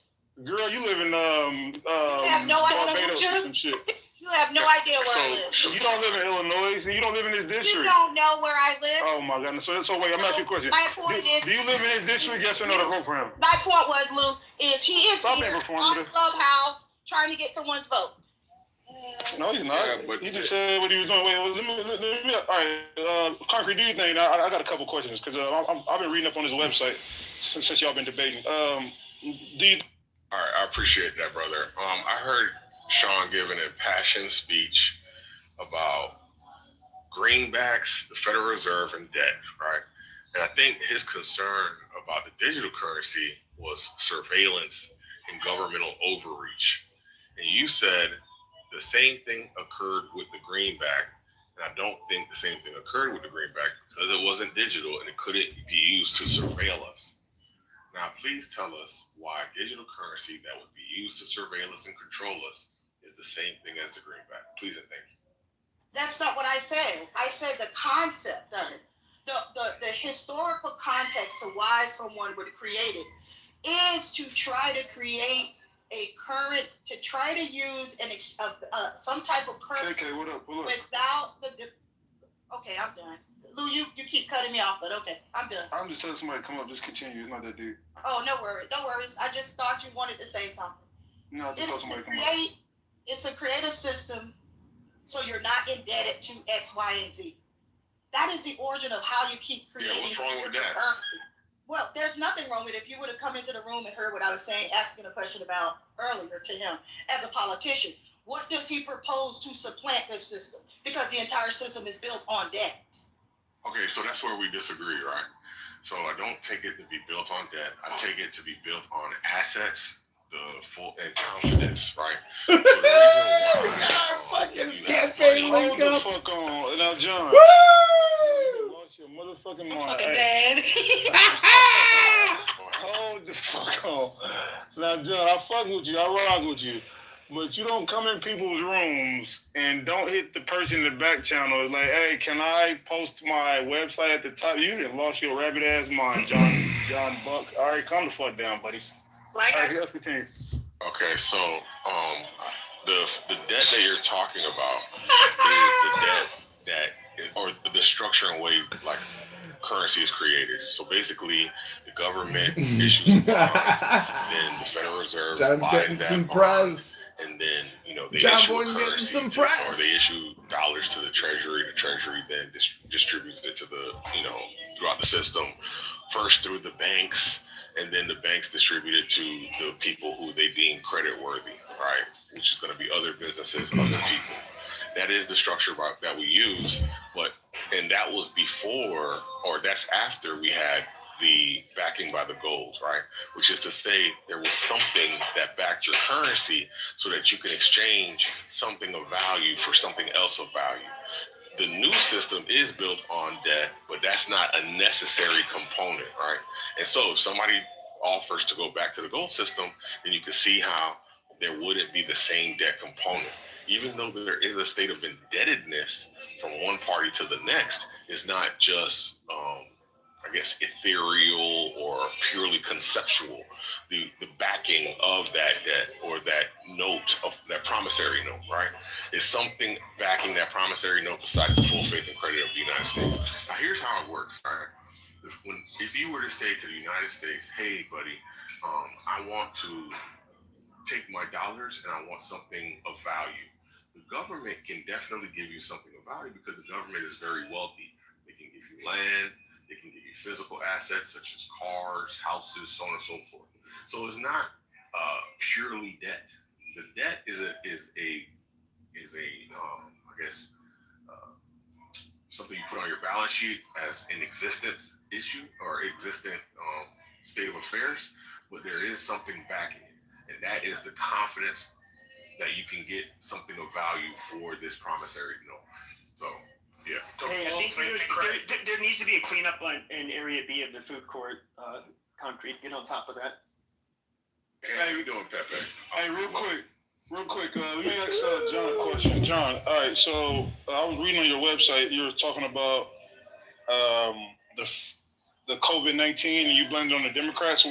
Girl, you live in You have no idea. Barbados or some shit. You have no idea where I live. You don't live in Illinois. You don't live in this district. You don't know where I live. Oh my God. So wait, I'm asking you a question. My point is, do you live in this district? Yes or no to vote for him? my point was, Lou, is he is Stop here being on performative. Clubhouse trying to get someone's vote. No, he's not. Yeah, but he just said what he was doing. Wait, let me all right, Concrete, do you think? I got a couple questions because I've been reading up on his website since y'all been debating. Do you? All right, I appreciate that, brother. I heard Sean giving a passionate speech about greenbacks, the Federal Reserve, and debt, right? And I think his concern about the digital currency was surveillance and governmental overreach. And you said the same thing occurred with the greenback. And I don't think the same thing occurred with the greenback because it wasn't digital and it couldn't be used to surveil us. Now, please tell us why digital currency that would be used to surveil us and control us is the same thing as the greenback. Please and thank you. That's not what I said. I said the concept of it. The historical context to why someone would create it is to try to create a current, to try to use some type of currency what up? without the. Okay, I'm done. Lou, you keep cutting me off, but okay, I'm done. I'm just telling somebody to come up. Just continue. It's not that deep. Oh, no worries. I just thought you wanted to say something. No, just tell somebody to come up. It's a create a system so you're not indebted to X, Y, and Z. That is the origin of how you keep creating. Yeah, what's wrong with that? Well, there's nothing wrong with it. If you would have come into the room and heard what I was saying, asking a question about earlier to him as a politician, what does he propose to supplant this system? Because the entire system is built on debt. Okay, so that's where we disagree, right? So I don't take it to be built on debt. I take it to be built on assets, the full and confidence, right? So the reason why campaign hold the fuck on. Now, John. Woo! Lost your motherfucking mind. Fucking dad. Hold the fuck on. Now, John, I fuck with you. I rock with you. But you don't come in people's rooms and don't hit the person in the back channel. It's like, hey, can I post my website at the top? You done lost your rabbit ass mind, John Buck. All right, calm the fuck down, buddy. Like all right, let's continue. Okay, so the debt that you're talking about is the debt that, or the structure and way like currency is created. So basically, the government issues a bond, then the Federal Reserve John's buys getting that some bond, press. and then they John issue Boy's a getting currency some to, press. or they issue dollars to the Treasury. The Treasury then distributes it to the throughout the system, first through the banks, and then the banks distribute it to the people who they deem credit worthy, right? Which is going to be other businesses, other people. That is the structure that we use, and that was before, or that's after we had the backing by the gold, right? Which is to say there was something that backed your currency so that you can exchange something of value for something else of value. The new system is built on debt, but that's not a necessary component, right? And so if somebody offers to go back to the gold system, then you can see how there wouldn't be the same debt component. Even though there is a state of indebtedness from one party to the next, it's not just, ethereal or purely conceptual. The backing of that debt or that note, of that promissory note, right, is something backing that promissory note besides the full faith and credit of the United States. Now, here's how it works, right? If you were to say to the United States, hey, buddy, I want to take my dollars and I want something of value. the government can definitely give you something of value because the government is very wealthy. They can give you land, they can give you physical assets such as cars, houses, so on and so forth. So it's not purely debt. The debt is a I guess something you put on your balance sheet as an existence issue or existent state of affairs, but there is something backing it, and that is the confidence that you can get something of value for this promissory note. So, yeah. Hey, I think there needs to be a cleanup on in Area B of the food court concrete. Get on top of that. Hey, how you doing, Pepe? Hey, real quick, let me ask John a question. John, all right, so I was reading on your website, you were talking about the COVID-19 and you blamed it on the Democrats.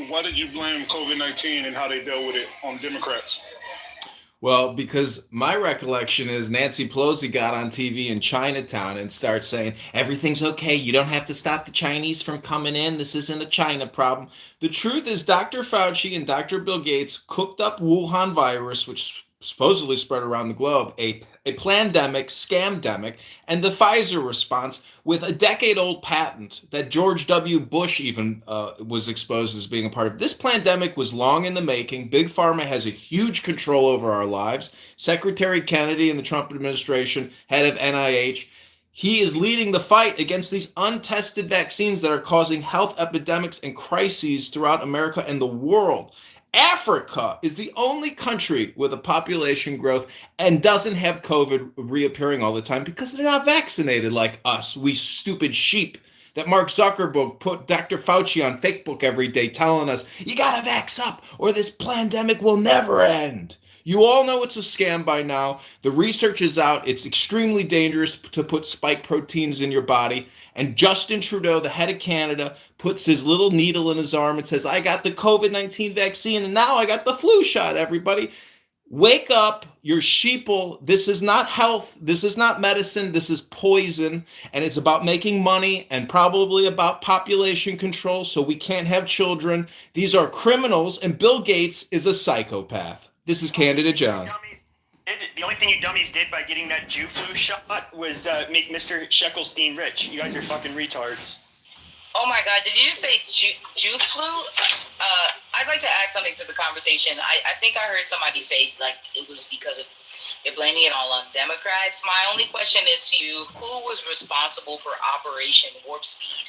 Why did you blame COVID-19 and how they dealt with it on Democrats? Well, because my recollection is Nancy Pelosi got on TV in Chinatown and starts saying, everything's okay. You don't have to stop the Chinese from coming in. This isn't a China problem. The truth is Dr. Fauci and Dr. Bill Gates cooked up Wuhan virus, which supposedly spread around the globe, a plandemic, scamdemic, and the Pfizer response with a decade-old patent that George W. Bush even was exposed as being a part of. This plandemic was long in the making. Big Pharma has a huge control over our lives. Secretary Kennedy in the Trump administration, head of NIH, he is leading the fight against these untested vaccines that are causing health epidemics and crises throughout America and the world. Africa is the only country with a population growth and doesn't have COVID reappearing all the time because they're not vaccinated like us, we stupid sheep. That Mark Zuckerberg put Dr. Fauci on Facebook every day telling us, you gotta vax up or this pandemic will never end. You all know it's a scam by now. The research is out. It's extremely dangerous to put spike proteins in your body. And Justin Trudeau, the head of Canada, puts his little needle in his arm and says, I got the COVID-19 vaccine and now I got the flu shot, everybody. Wake up, you're sheeple. This is not health. This is not medicine. This is poison. And it's about making money and probably about population control so we can't have children. These are criminals and Bill Gates is a psychopath. This is Candidate John. The only thing you dummies did by getting that Jew flu shot was make Mr. Sheckelstein rich. You guys are fucking retards. Oh my God, did you just say Jew flu? I'd like to add something to the conversation. I think I heard somebody say, like, it was because of, they're blaming it all on Democrats. My only question is to you, who was responsible for Operation Warp Speed?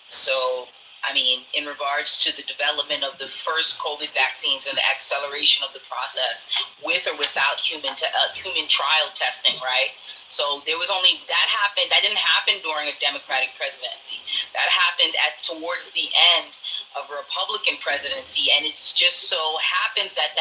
So, I mean, in regards to the development of the first COVID vaccines and the acceleration of the process with or without human trial testing, right? So there was only, that didn't happen during a Democratic presidency. That happened towards the end of a Republican presidency. And it's just so happens that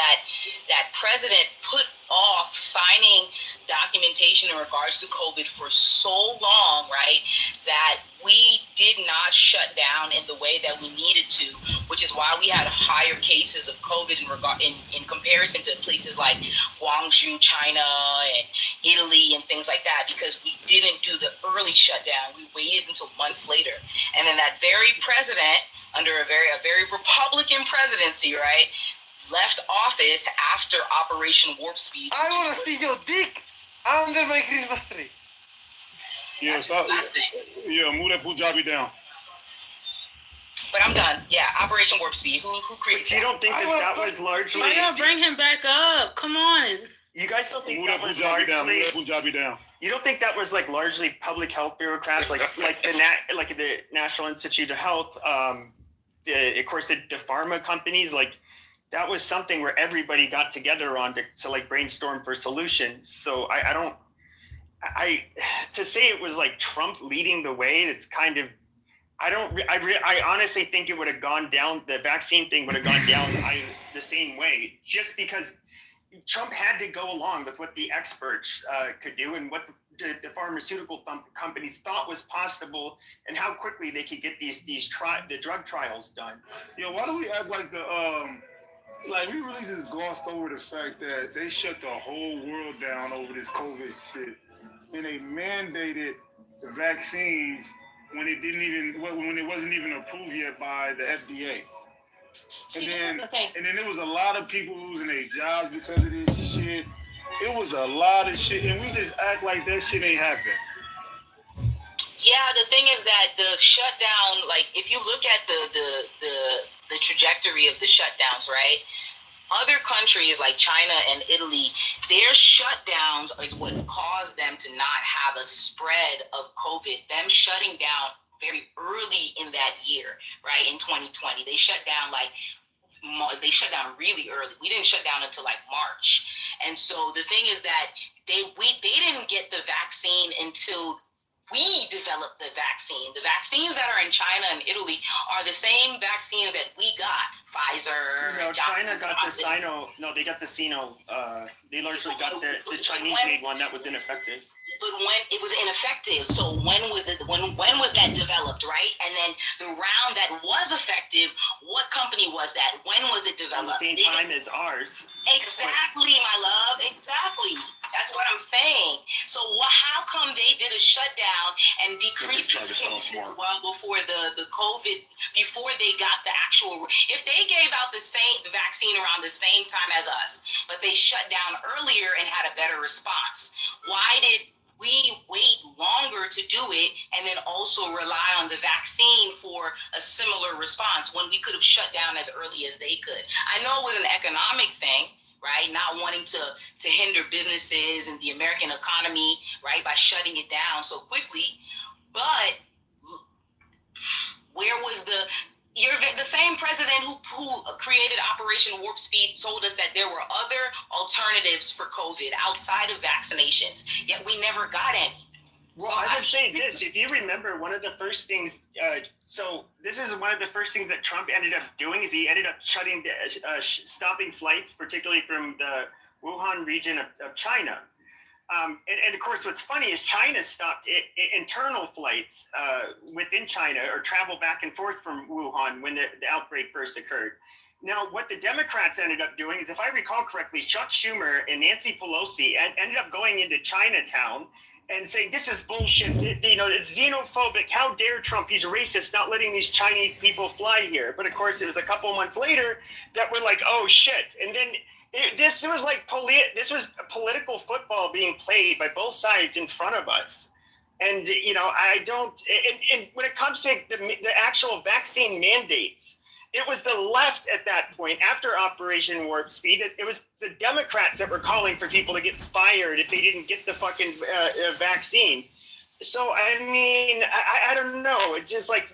president put off signing documentation in regards to COVID for so long, right, that we did not shut down in the way that we needed to, which is why we had higher cases of COVID in comparison to places like Guangzhou, China, and Italy, and things like that, because we didn't do the early shutdown. We waited until months later. And then that very president, under a very Republican presidency, right, left office after Operation Warp Speed. I want to see your dick under my Christmas tree. Yeah, stop. Yeah, move that Punjabi down. But I'm done. Yeah, Operation Warp Speed. Who created that? You don't think that was largely... Why y'all bring him back up? Come on. You guys don't think Move that that was Punjabi down. largely... Move that Punjabi down. You don't think that was like largely public health bureaucrats, like the National Institute of Health, of course the pharma companies, like that was something where everybody got together on to like brainstorm for solutions. So I to say it was like Trump leading the way, it's kind of, I honestly think it would have gone down, the vaccine thing would have gone down the same way, just because Trump had to go along with what the experts could do and what the pharmaceutical companies thought was possible and how quickly they could get the drug trials done. Yo, why do we act like we really just glossed over the fact that they shut the whole world down over this COVID shit, and they mandated the vaccines when it wasn't even approved yet by the FDA. And then there was a lot of people losing their jobs because of this shit. It was a lot of shit, and we just act like that shit ain't happening. Yeah, the thing is that the shutdown, like if you look at the trajectory of the shutdowns, right? Other countries like China and Italy, their shutdowns is what caused them to not have a spread of COVID. Them shutting down very early in that year, right? In 2020, they shut down really early. We didn't shut down until like March, and so the thing is that they didn't get the vaccine until we developed the vaccine. The vaccines that are in China and Italy are the same vaccines that we got. Pfizer. No, China got the Sino. No, they got the Sino. They largely got the Chinese made one that was ineffective. But when it was ineffective, so when was it? When was that developed, right? And then the round that was effective, what company was that? When was it developed? At the same time as ours. Exactly, my love. Exactly. That's what I'm saying. So how come they did a shutdown and decreased the cases well before the COVID, before they got the actual? If they gave out the vaccine around the same time as us, but they shut down earlier and had a better response, why did we wait longer to do it and then also rely on the vaccine for a similar response when we could have shut down as early as they could? I know it was an economic thing, right? Not wanting to hinder businesses and the American economy, right, by shutting it down so quickly. But where was the same president who created Operation Warp Speed told us that there were other alternatives for COVID outside of vaccinations, yet we never got any. Well, I would say this. If you remember, one of the first things, this is one of the first things that Trump ended up doing is he ended up stopping flights, particularly from the Wuhan region of China. And of course, what's funny is China stopped internal flights within China or travel back and forth from Wuhan when the outbreak first occurred. Now, what the Democrats ended up doing is, if I recall correctly, Chuck Schumer and Nancy Pelosi ended up going into Chinatown and saying, this is bullshit, it's xenophobic, how dare Trump, he's racist, not letting these Chinese people fly here. But of course, it was a couple months later that we're like, oh shit. And then this was political football being played by both sides in front of us. And, and when it comes to the actual vaccine mandates, it was the left at that point, after Operation Warp Speed, it was the Democrats that were calling for people to get fired if they didn't get the fucking vaccine. So, I mean, I don't know. It's just like,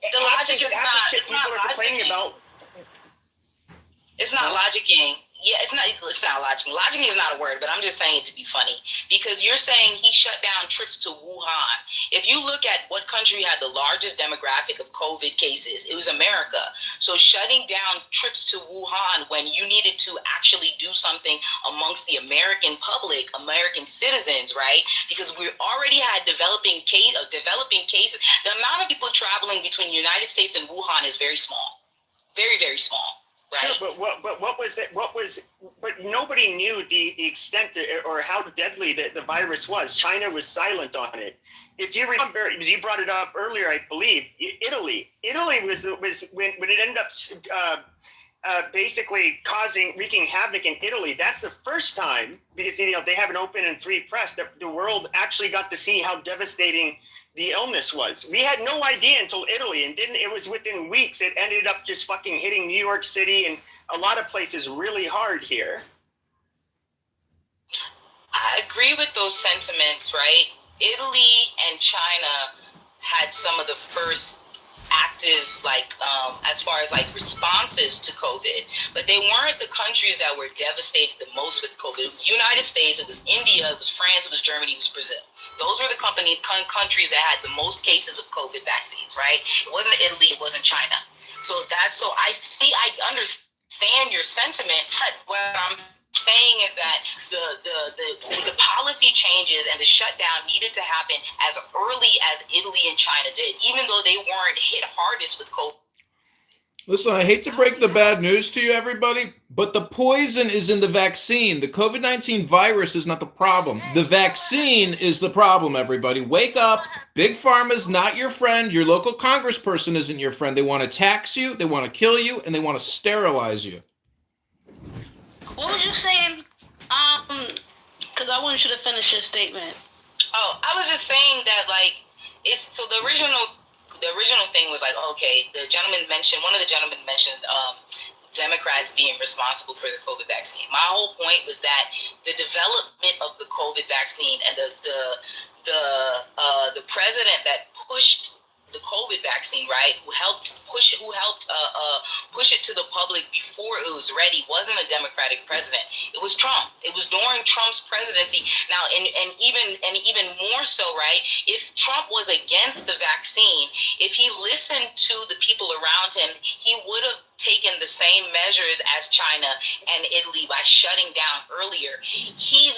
the logic is not, people are complaining about. It's not logicking. Yeah, it's not logicking. Logicking is not a word, but I'm just saying it to be funny. Because you're saying he shut down trips to Wuhan. If you look at what country had the largest demographic of COVID cases, it was America. So shutting down trips to Wuhan when you needed to actually do something amongst the American public, American citizens, right? Because we already had developing cases. The amount of people traveling between the United States and Wuhan is very small. Very, very small. Right. Sure, but what was it? But nobody knew the extent or how deadly the virus was. China was silent on it. If you remember, because you brought it up earlier, I believe, Italy was when it ended up basically wreaking havoc in Italy. That's the first time, because they have an open and free press, that the world actually got to see how devastating the illness was. We had no idea until Italy, and it was within weeks. It ended up just fucking hitting New York City and a lot of places really hard here. I agree with those sentiments, right? Italy and China had some of the first active, as far as responses to COVID, but they weren't the countries that were devastated the most with COVID. It was the United States, it was India, it was France, it was Germany, it was Brazil. Those were the countries that had the most cases of COVID vaccines, right? It wasn't Italy, it wasn't China. So I understand your sentiment, but what I'm saying is that the policy changes and the shutdown needed to happen as early as Italy and China did, even though they weren't hit hardest with COVID. Listen, I hate to break the bad news to you, everybody, but the poison is in the vaccine. The COVID-19 virus is not the problem. The vaccine is the problem, everybody. Wake up. Big Pharma's not your friend. Your local congressperson isn't your friend. They want to tax you, they want to kill you, and they want to sterilize you. What was you saying? because I wanted you to finish your statement. Oh, I was just saying that like it's so the original thing was like, okay, one of the gentlemen mentioned Democrats being responsible for the COVID vaccine. My whole point was that the development of the COVID vaccine and the president that pushed the COVID vaccine, right, who helped push it to the public before it was ready, wasn't a Democratic president. It was Trump. It was during Trump's presidency. Now, and even more so, right, if Trump was against the vaccine, if he listened to the people around him, he would have taken the same measures as China and Italy by shutting down earlier. He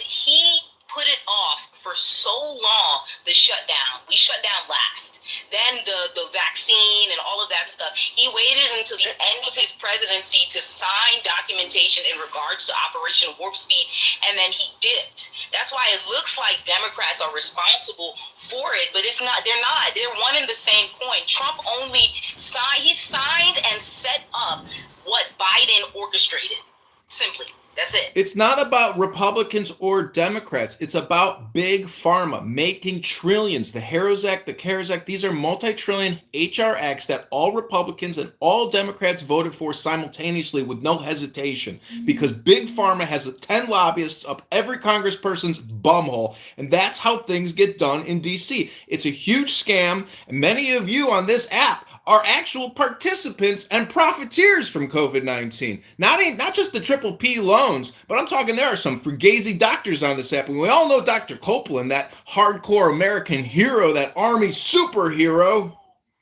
put it off for so long, the shutdown. We shut down last. Then the vaccine and all of that stuff. He waited until the end of his presidency to sign documentation in regards to Operation Warp Speed, and then he dipped. That's why it looks like Democrats are responsible for it, but it's not. They're not. They're one and the same coin. Trump only signed and set up what Biden orchestrated. Simply. That's it. It's not about Republicans or Democrats. It's about big pharma making trillions. The HEROES Act, the CARES Act, these are multi-trillion HR acts that all Republicans and all Democrats voted for simultaneously with no hesitation, because big pharma has 10 lobbyists up every congressperson's bumhole, and that's how things get done in DC. It's a huge scam, and many of you on this app are actual participants and profiteers from COVID-19. Not just the triple P loans, but I'm talking there are some fugazi doctors on this app. And we all know Dr. Copeland, that hardcore American hero, that army superhero.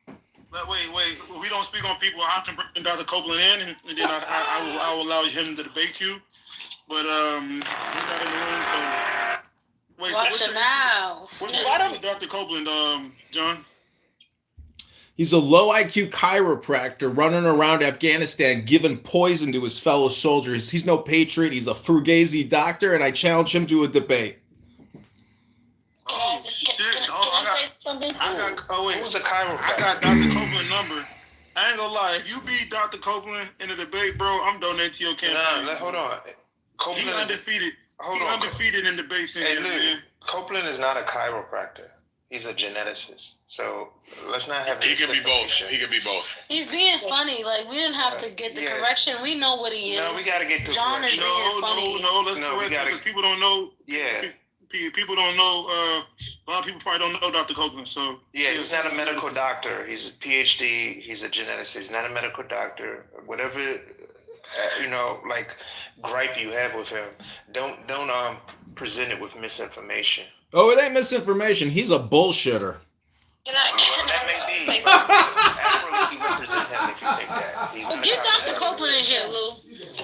Wait. We don't speak on people. I can bring Dr. Copeland in, and then I will allow him to debate you. But he's not in the room, so... Wait, watch him out. What's the bottom of Dr. Copeland, John? He's a low IQ chiropractor running around Afghanistan giving poison to his fellow soldiers. He's no patriot. He's a fugazi doctor, and I challenge him to a debate. Can I say something? Who's a chiropractor? I got Dr. Copeland's number. I ain't gonna lie. If you beat Dr. Copeland in a debate, bro, I'm donating to your campaign. Hold on. Copeland is undefeated. Undefeated in debates. Hey, Lou, Copeland is not a chiropractor. He's a geneticist. So let's not have. He can be both. He can be both. He's being funny. Like, we didn't have to get the correction. We know what he is. No, we got to get the John correction. is being funny. Let's correct it, because people don't know. Yeah. People don't know. A lot of people probably don't know Dr. Copeland. So yeah, he's not a medical doctor. He's a PhD. He's a geneticist. He's not a medical doctor. Whatever, like gripe you have with him, don't present it with misinformation. Oh, it ain't misinformation. He's a bullshitter. That may be. Accurately represent him if you think that. Well, get Dr. Copeland in here, Lou.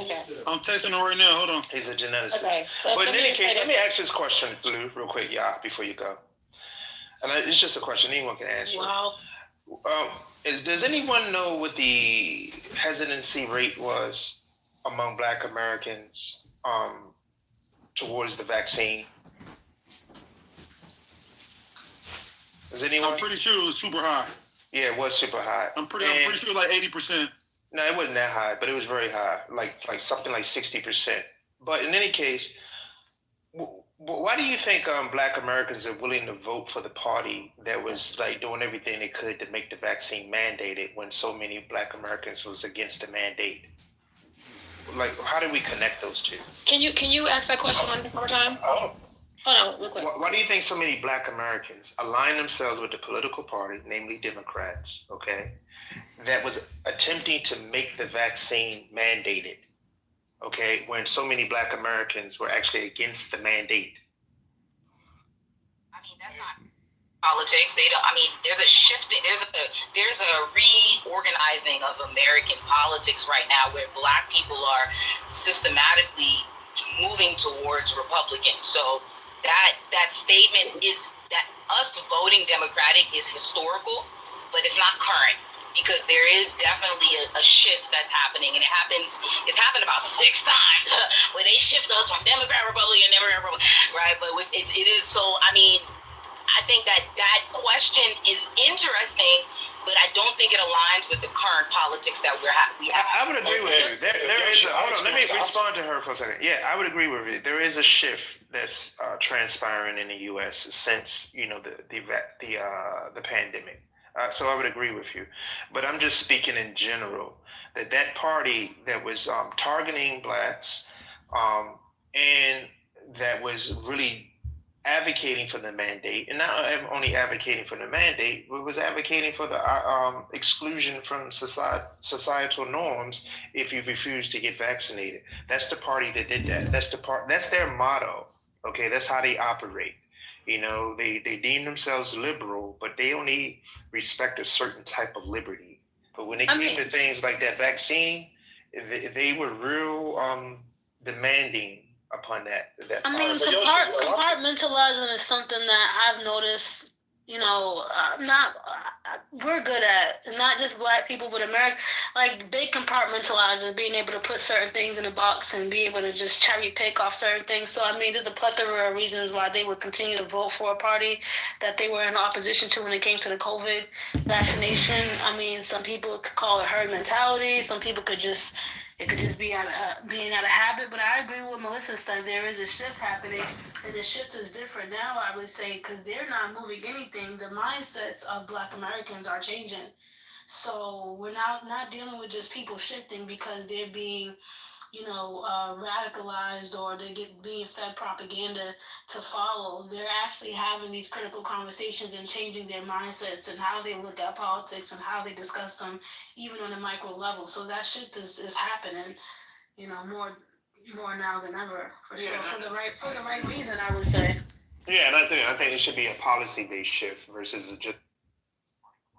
Okay. I'm texting him right now. Hold on. He's a geneticist. Okay. So but in any case, let me ask this question, Lou, real quick, before you go. And it's just a question anyone can answer. Wow. Does anyone know what the hesitancy rate was among Black Americans towards the vaccine? I'm pretty sure it was super high. Yeah, it was super high. I'm pretty sure like 80%. No, it wasn't that high, but it was very high, like something like 60%. But in any case, why do you think Black Americans are willing to vote for the party that was like doing everything they could to make the vaccine mandated when so many Black Americans was against the mandate? Like, how do we connect those two? Can you ask that question one more time? Hold on, real quick. Why do you think so many Black Americans align themselves with the political party, namely Democrats, okay, that was attempting to make the vaccine mandated, okay, when so many Black Americans were actually against the mandate? I mean, that's not politics. There's a shifting, there's a reorganizing of American politics right now where Black people are systematically moving towards Republican. So that statement is that us voting Democratic is historical, but it's not current, because there is definitely a shift that's happening, and it's happened about 6 times where they shift us from Democrat, Republican, Democrat, Republican, right? But it is so. I mean, I think that question is interesting but I don't think it aligns with the current politics that we have. I would agree with you. There is. Hold on, let me respond to her for a second. Yeah, I would agree with you. There is a shift that's transpiring in the U.S. since the pandemic. So I would agree with you, but I'm just speaking in general that party that was targeting blacks, and that was really advocating for the mandate, and not only advocating for the mandate, but was advocating for the exclusion from societal norms if you refuse to get vaccinated. That's the party that did that. That's their motto. Okay, that's how they operate. They deem themselves liberal, but they only respect a certain type of liberty. But when it came to things like that vaccine, they were real demanding upon that. I mean, compartmentalizing is something that I've noticed. We're good at, not just black people, but America. Like, big compartmentalizers, being able to put certain things in a box and be able to just cherry pick off certain things. So, I mean, there's a plethora of reasons why they would continue to vote for a party that they were in opposition to when it came to the COVID vaccination. I mean, some people could call it herd mentality. Some people could just... It could just be being out of habit, but I agree with what Melissa said. There is a shift happening, and the shift is different now, I would say, because they're not moving anything. The mindsets of Black Americans are changing. So we're now not dealing with just people shifting because they're being, radicalized, or being fed propaganda to follow. They're actually having these critical conversations and changing their mindsets and how they look at politics and how they discuss them, even on a micro level. So that shift is happening, more now than ever, for sure. For the right reason, I would say. Yeah, and I think it should be a policy-based shift versus just.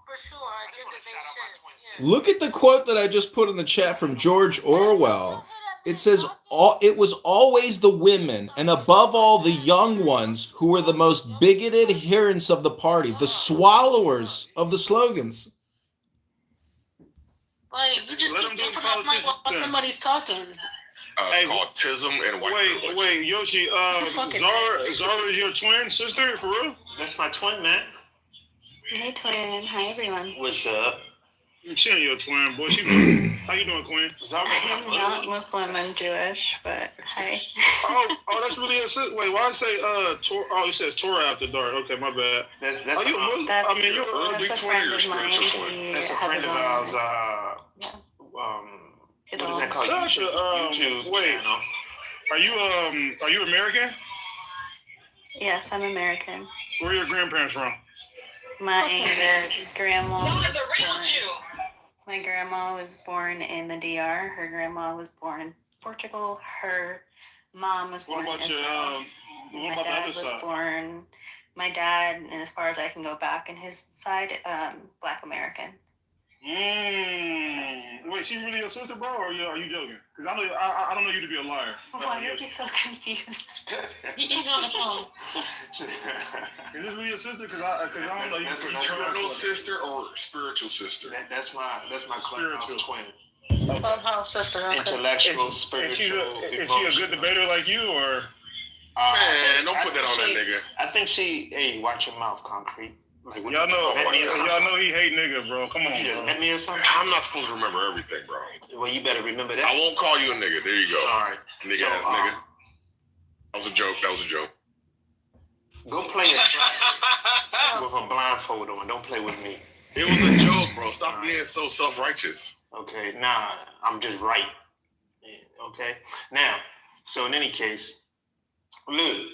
For sure, I get the big shift. Yeah. Look at the quote that I just put in the chat from George Orwell. It says, it was always the women, and above all the young ones, who were the most bigoted adherents of the party, the swallowers of the slogans. Like, you just keep jumping off mic while somebody's talking. It's called autism and white privilege. Wait, Yoshi, Zara is your twin sister, for real? That's my twin, man. Hey, twin. Hi, everyone. What's up? I'm seeing your twin, boy. How you doing, Queen? I'm not Muslim, I'm Jewish, but hi. oh, that's really a sister. Wait, why I say it says Torah after dark. Okay, my bad. That's Are you a Muslim? I mean, you're an early twin or spiritual twin? That's a friend of ours. What is that called? YouTube channel. Are you American? Yes, I'm American. Where are your grandparents from? My grandma. Someone's a real Jew. My grandma was born in the DR. Her grandma was born in Portugal. Her mom was born in Israel. My dad was born. My dad, and as far as I can go back in his side, Black American. Wait, she really your sister, bro, or are you joking? Because I don't know you to be a liar. Why are you so confused? He's on the phone. Is this really your sister? Because I don't know you. That's eternal sister or spiritual sister? That's my spiritual twin. Clubhouse sister. Okay. Intellectual, spiritual. Is she a good debater like you, or? Man, don't put that on that nigga. I think hey, watch your mouth, Concrete. Like, y'all know he hate nigga, bro. Come on. You just met me or something? I'm not supposed to remember everything, bro. Well, you better remember that. I won't call you a nigga. There you go. All right. Nigga ass nigga. That was a joke. Go play it with a blindfold on. Don't play with me. It was a joke, bro. Stop being so self-righteous. Okay, nah, I'm just right. Okay? Now, so in any case, look,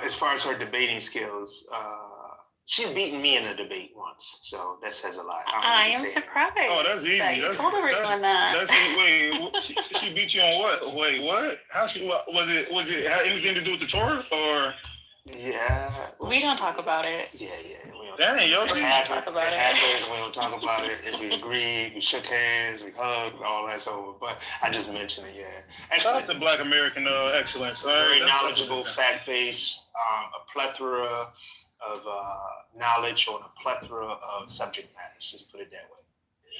as far as her debating skills, she's beaten me in a debate once, so that says a lot. I am surprised. Oh, that's easy. You told everyone that. Wait, she beat you on what? Wait, what? Was it had anything to do with the Torah, or? Yeah. We don't talk about it. Yeah. Dang, yo, we don't talk about it. We don't talk about it. And we agreed. We shook hands. We hugged. All that's over. But I just mentioned it. Yeah. Excellent. Shout out to Black American excellence. Very knowledgeable, fact-based, a plethora of knowledge on a plethora of subject matters. Just put it that way.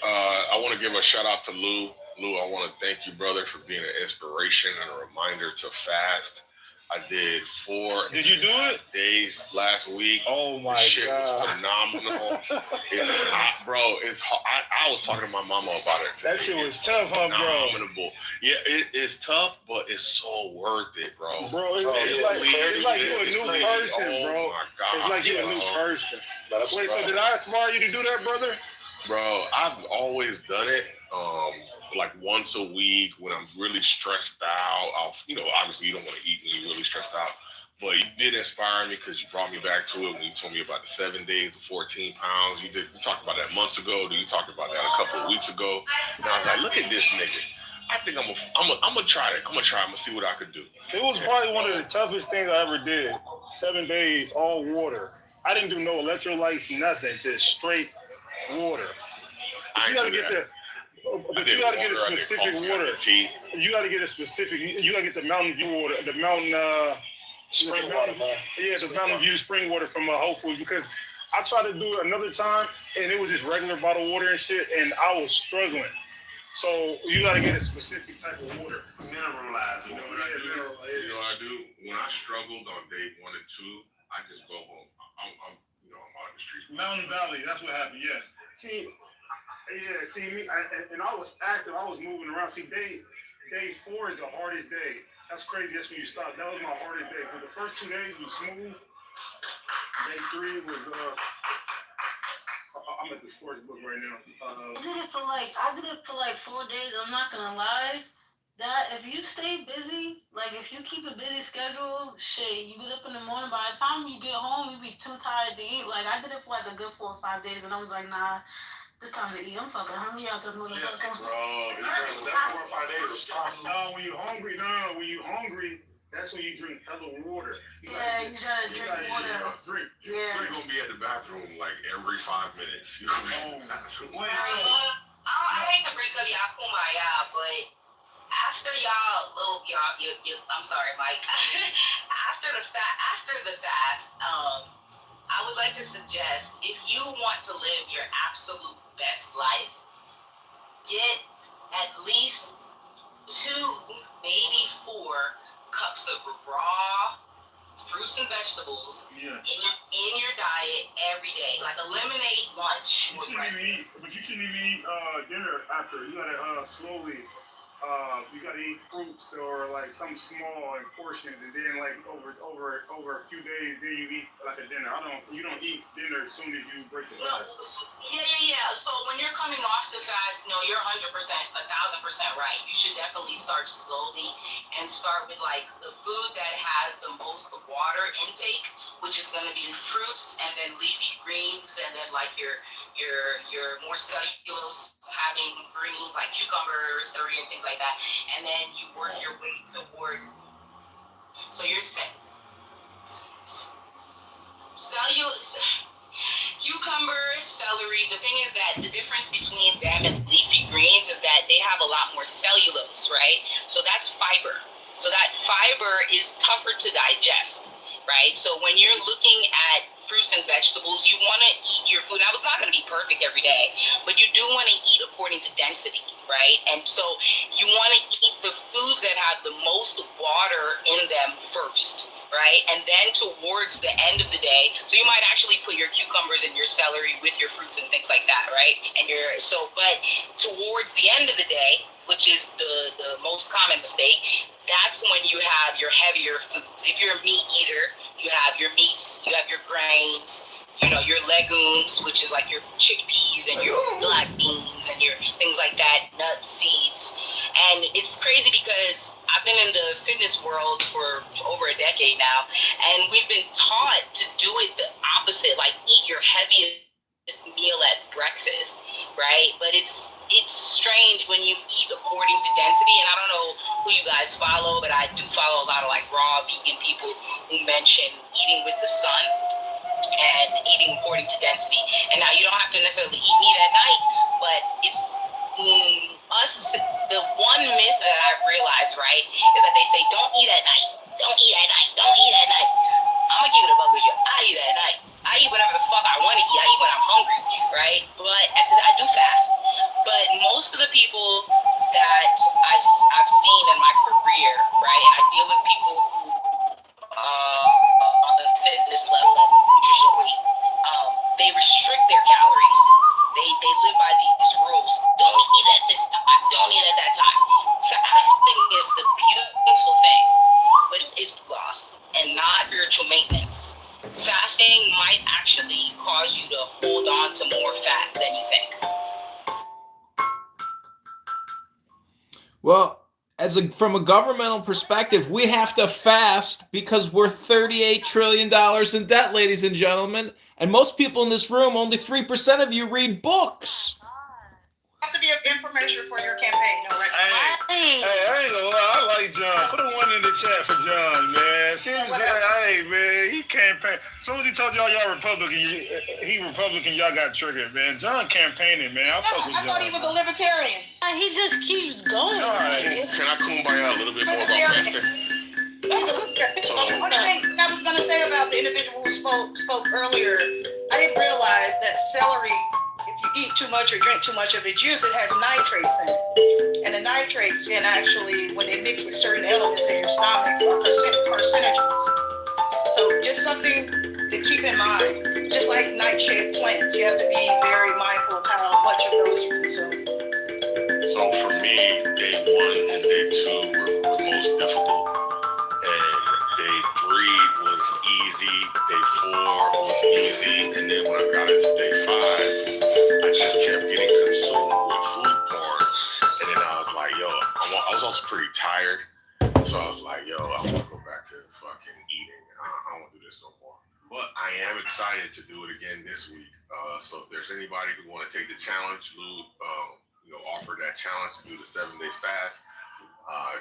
I want to give a shout out to Lou. Lou, I want to thank you, brother, for being an inspiration and a reminder to fast. I did 4. Did you do it? Days last week. Oh my shit God. was phenomenal. It's hot, bro. It's hot. I was talking to my mama about it today. That shit was tough, huh, bro? Phenomenal. Yeah, it's tough, but it's so worth it, bro. Bro, it's like you a new person, bro. Oh my God. It's like you a new person. Wait, so did I inspire you to do that, brother? Bro, I've always done it. Like once a week when I'm really stressed out. Obviously you don't want to eat when you're really stressed out. But you did inspire me because you brought me back to it when you told me about the 7 days, the 14 pounds. You talked about that months ago. You talked about that a couple of weeks ago. And I was like, look at this nigga. I think I'm gonna try it. I'm gonna see what I could do. It was probably one of the toughest things I ever did. 7 days, all water. I didn't do no electrolytes, nothing, just straight water. But you gotta get a specific water. You gotta get a specific. You gotta get the Mountain View water, the Mountain spring water, man. Yeah, the Mountain View spring water from Whole Foods, because I tried to do it another time and it was just regular bottled water and shit, and I was struggling. So you gotta get a specific type of water. Mineralized. You know what I do? You know what I do? When I struggled on day 1 and 2, I just go home. I'm out in the streets. Mountain Valley. That's what happened. Yes. See me, and I was active. I was moving around. See, day 4 is the hardest day. That's crazy. That's when you stop. That was my hardest day. For the first 2 days was smooth. Day 3 was I'm at the sports book right now. I did it for like 4 days. I'm not gonna lie. That if you stay busy, like if you keep a busy schedule, shit, you get up in the morning. By the time you get home, you be too tired to eat. Like I did it for like a good 4 or 5 days, but I was like, nah. It's time to eat. I'm fucking hungry out this motherfucker. Yeah, bro. That 4 or 5 days was powerful. No, when you hungry, that's when you drink hella water. You gotta drink water. Drink. Yeah. You're gonna be at the bathroom like every 5 minutes. I hate to break up y'all kumbaya, but after I'm sorry, Mike. after the fast, I would like to suggest, if you want to live your absolute best life, get at least 2, maybe 4 cups of raw fruits and vegetables in your diet every day. Like eliminate lunch. You shouldn't even eat dinner after. You gotta slowly. You gotta eat fruits or like some small in portions, and then like over a few days, then you eat like a dinner. You don't eat dinner as soon as you break the fast. Yeah. So when you're coming off the fast, you're 100%, 1,000% right. You should definitely start slowly and start with like the food that has the most water intake, which is going to be the fruits, and then leafy greens, and then like your more cellulose having greens like cucumbers, celery, and things like that. And then you work your way towards. So you're saying cellulose. Cucumbers, celery, the thing is that the difference between them and leafy greens is that they have a lot more cellulose, right? So that's fiber. So that fiber is tougher to digest, right? So when you're looking at fruits and vegetables, you want to eat your food. Now, it's not going to be perfect every day, but you do want to eat according to density, right? And so you want to eat the foods that have the most water in them first, right? And then towards the end of the day, so you might actually put your cucumbers and your celery with your fruits and things like that, right? But towards the end of the day, which is the most common mistake, that's when you have your heavier foods. If you're a meat eater, you have your meats, you have your grains, your legumes, which is like your chickpeas and your black beans and your things like that, nuts, seeds. And it's crazy because I've been in the fitness world for over a decade now, and we've been taught to do it the opposite, like eat your heaviest meal at breakfast, right? But it's strange when you eat according to density, and I don't know who you guys follow, but I do follow a lot of like raw vegan people who mention eating with the sun and eating according to density. And now you don't have to necessarily eat meat at night, but it's the one myth that I realized, right, is that they say don't eat at night, don't eat at night, don't eat at night. I'm gonna give it a buck with you. I eat at night. I eat whatever the fuck I want to eat. I eat when I'm hungry, right? But I do fast. But most of the people that I've seen in my career, right, and I deal with people who actual maintenance. Fasting might actually cause you to hold on to more fat than you think. Well, from a governmental perspective, we have to fast because we're $38 trillion in debt, ladies and gentlemen. And most people in this room, only 3% of you read books. Have to be information for your campaign, no, right? Hey, I ain't gonna lie, I like John. Put a one in the chat for John, man. Seriously, hey, man, he campaign. As soon as he told y'all Republican, he Republican, y'all got triggered, man. John campaigning, man. I fuck with John. I thought he was a libertarian. He just keeps going. All right. Can I kumbaya a little bit more about fasting? The only thing I was going to say about the individual who spoke earlier, I didn't realize that celery, if you eat too much or drink too much of its juice, it has nitrates in it. And the nitrates can actually, when they mix with certain elements in your stomach, are carcinogens. So just something to keep in mind. Just like nightshade plants, you have to be very mindful of how much of those you consume. So for me, day 1 and day 2 were most difficult. And day 3 was easy. Day 4 was easy. And then when I got into day 5, I just kept getting consumed with food porn. And then I was like, yo, I was also pretty tired. So I was like, yo, I want to go back to fucking eating. I don't want to do this no more. But I am excited to do it again this week. So if there's anybody who want to take the challenge, Lou, offer that challenge to do the 7-day fast.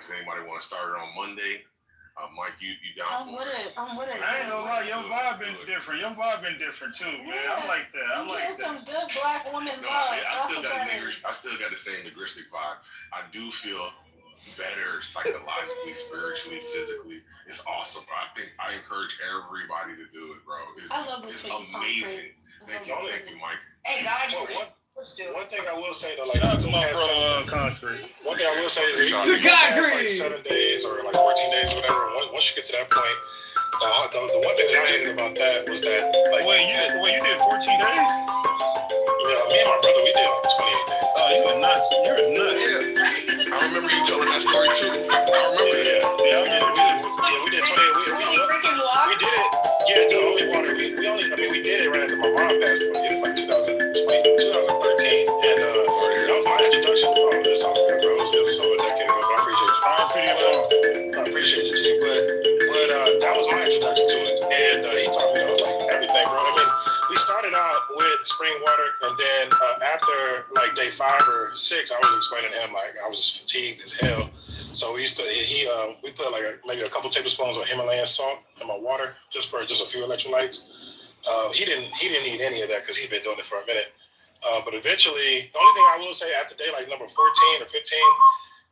If anybody want to start it on Monday, Mike, you down for it? I'm with it. I ain't gonna lie, your vibe been different. Your vibe been different too, man. I like that. I like that. Some good black woman No, love. I still got the same nigristic vibe. I do feel better psychologically, spiritually, physically. It's awesome, bro. I encourage everybody to do it, bro. I love this. It's amazing. Thank you, Mike. Hey, God, let's do it. One thing I will say though, like, shout out to my brother Concrete. One thing I will say is if you fast like 7 days or like 14 days or whatever, once you get to that point, the one thing that I hated about that was that like wait, you did 14 days? Yeah, me and my brother, we did like 28 days. Oh, you were nuts. You're a nut. Yeah. I remember you telling that story too. I remember that. Yeah, we did 28. We did it. Yeah, the only water. We did it right after my mom passed away. It was like 2013. And that was my introduction. Oh, that's all good, bro. It was over a decade ago, but I appreciate you. I appreciate you, G. But that was my introduction to it. And he taught me like everything, bro. I mean, we started out with spring water, and then after like day 5 or 6, I was explaining to him like I was just fatigued as hell. So we put like maybe a couple tablespoons of Himalayan salt in my water just a few electrolytes. He didn't need any of that because he'd been doing it for a minute. But eventually, the only thing I will say after day like number 14 or 15,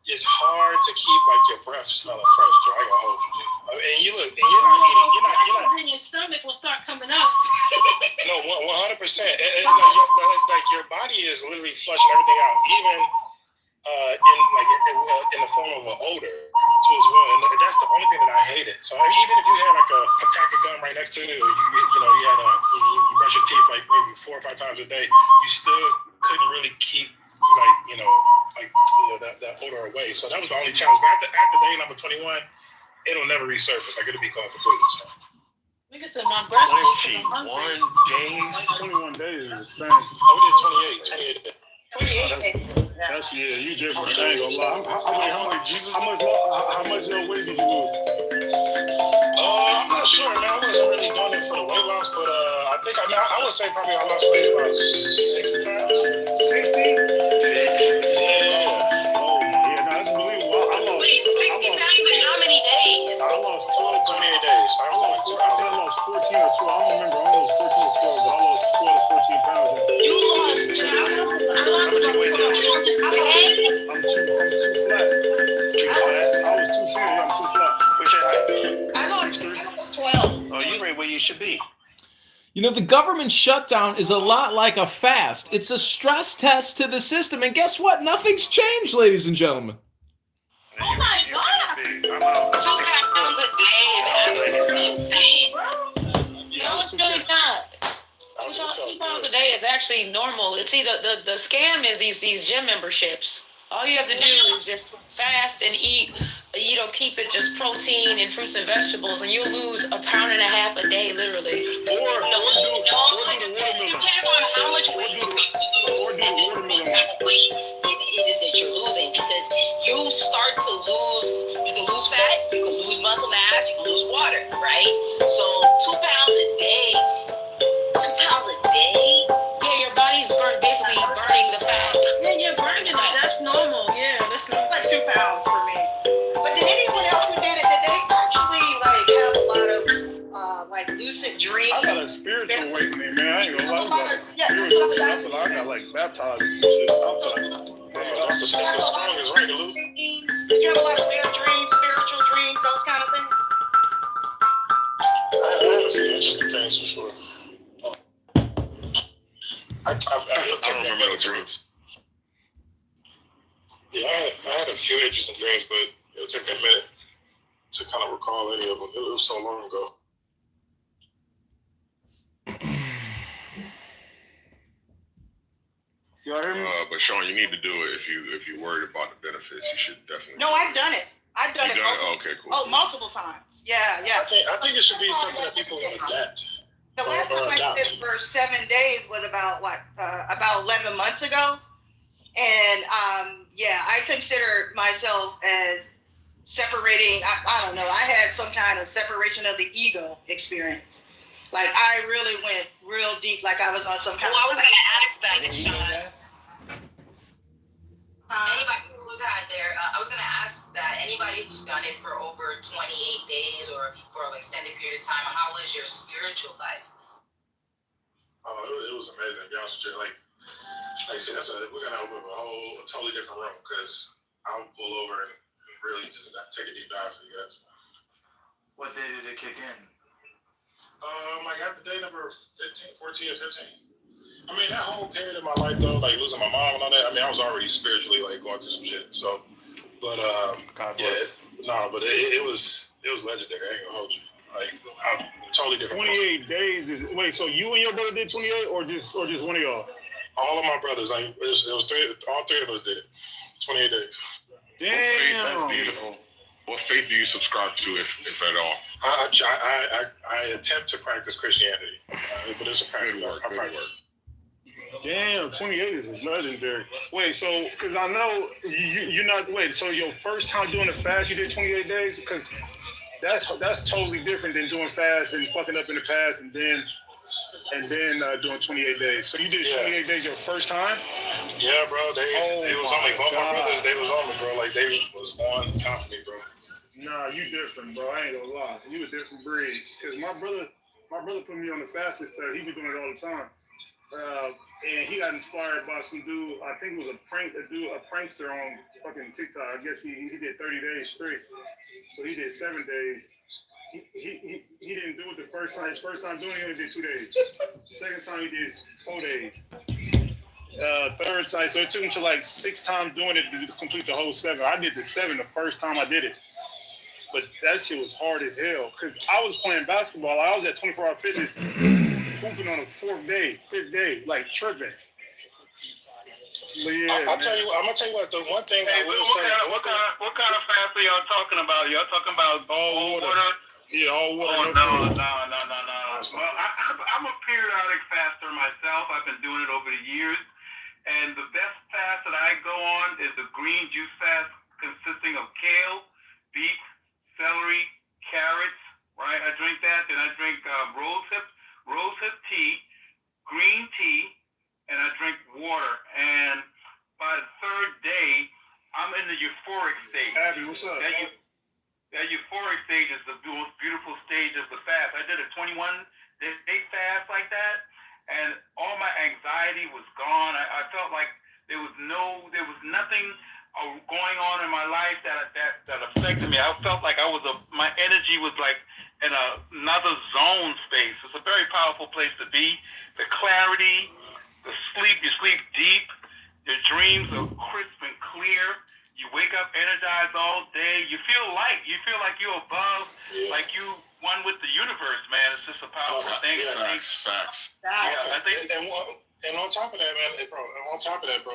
it's hard to keep like your breath smelling fresh, Joe. I ain't gonna hold you, G. And you look, and you're not eating. And your stomach will start coming up. No, 100%. Like your body is literally flushing everything out, even in the form of an odor too as well. And that's the only thing that I hated. So even if you had like a pack of gum right next to you, or you brush your teeth like maybe 4 or 5 times a day, you still couldn't really keep that odor away. So that was the only challenge. But after day number 21, it'll never resurface. Like it'll be gone for food. So. Nigga said my breath. 21 days. 21 days is the same. Oh, we did 28 days. 28. That's you different. I ain't gonna lie. How much weight did you lose? I'm not sure, man. I wasn't really doing it for the weight loss, but I would say probably I lost maybe about 60 pounds. 60? Yeah. Oh yeah, no, that's believable. I lost 60 pounds in how many days? I lost 28 days. I lost 14 or 12. I don't remember. I lost 14 or 12, but I lost 12 or 14 pounds. You lost 12? I lost about 12. I'm too flat. I was 210. I'm too flat. What's your height? I lost 12. Oh, you're right where you should be. You know, the government shutdown is a lot like a fast. It's a stress test to the system. And guess what? Nothing's changed, ladies and gentlemen. Oh my God! 2 pounds a day is absolutely insane, bro. No, it's really not. 2 pounds a day is actually normal. It's either the scam is these gym memberships. All you have to do is just fast and eat keep it just protein and fruits and vegetables, and you'll lose 1.5 pounds a day, literally. Or do the watermelon. It depends on how much weight you're going to lose and what type of weight it is that you're losing, because you start to lose, you can lose fat, you can lose muscle mass, you can lose water, right? So 2 pounds a day, 2 pounds a day? Yeah, your body's basically burning the fat. Yeah, you're burning it. That's normal. Yeah, that's normal. Like 2 pounds for me. But did anyone else who did it, did they actually like have a lot of like lucid dreams? I got a spiritual awakening, man. I ain't gonna lie. I feel like I got like baptized. That's the strongest, right, Luke? Did you have a lot of weird dreams, spiritual dreams, those kind of things? I had a few interesting dreams for sure. I don't remember no dreams. Yeah, I had a few interesting dreams, but it'll take me a minute to kind of recall any of them. It was so long ago. Y'all hear me? But Sean, you need to do it if you're worried about the benefits. You should definitely. No, I've done it. I've done it multiple. Okay, cool. Oh, multiple times. Yeah. I think it should be something that people can adapt. The last time I did it for 7 days was about 11 months ago, and I consider myself as separating. I don't know. I had some kind of separation of the ego experience. Like I really went real deep. Like I was on some kind. Well, I was going to ask that, Sean. Anybody who's had their, I was going to ask that anybody who's done it for over 28 days or for an extended period of time, how was your spiritual life? Oh, it was amazing. To be honest with you, like I said, we're gonna open up a totally different room because I'll pull over and really just take a deep dive for you guys. What day did it kick in? I got the day number 14 or 15. I mean, that whole period of my life, though, like losing my mom and all that, I mean, I was already spiritually, like, going through some shit. So, but, it was legendary. I ain't gonna hold you. Like, I'm totally different. 28 days is, wait, so you and your brother did 28 or just one of y'all? All of my brothers, it was all three of us did it. 28 days. Damn. What faith, that's beautiful. What faith do you subscribe to, if at all? I attempt to practice Christianity, but it's a practice. I practice. Damn, 28 is legendary. Wait, so, because I know you're not, wait, so your first time doing a fast, you did 28 days? Because that's totally different than doing fast and fucking up in the past and then doing 28 days. So you did 28 days your first time? Yeah, bro. They was on me. Both my brothers, they was on me, bro. Like, they was on top of me, bro. Nah, you different, bro. I ain't gonna lie. You a different breed. Because my brother put me on the fastest stuff. He be doing it all the time. And he got inspired by some dude, I think it was a prankster on fucking TikTok. I guess he did 30 days straight. So he did 7 days. He didn't do it the first time. His first time doing it, he only did 2 days. Second time, he did 4 days. Third time, so it took him to like 6 times doing it to complete the whole 7. I did the 7 the first time I did it. But that shit was hard as hell. Because I was playing basketball. I was at 24 Hour Fitness hooping on the 5th day, like tripping. But yeah, I'm gonna tell you what. The one thing I will say. What kind of fast are y'all talking about? Y'all talking about all water? Yeah, all water. Oh, no. Well, I'm a periodic faster myself. I've been doing it over the years, and the best fast that I go on is the green juice fast, consisting of kale, beets, celery, carrots. Right, I drink that. Then I drink rosehip tea, green tea, and I drink water. And by the 3rd day, I'm in the euphoric stage. Abby, what's up? That euphoric stage is the most beautiful stage of the fast. I did a 21-day fast like that, and all my anxiety was gone. I felt like there was nothing going on in my life that affected me. I felt like my energy was like in another zone space. It's a very powerful place to be. The clarity, the sleep, you sleep deep. Your dreams are crisp and clear. You wake up energized all day. You feel light. You feel like you're above, like you one with the universe, man. It's just a powerful thing. Yeah, facts. Yeah, and on top of that, man, bro.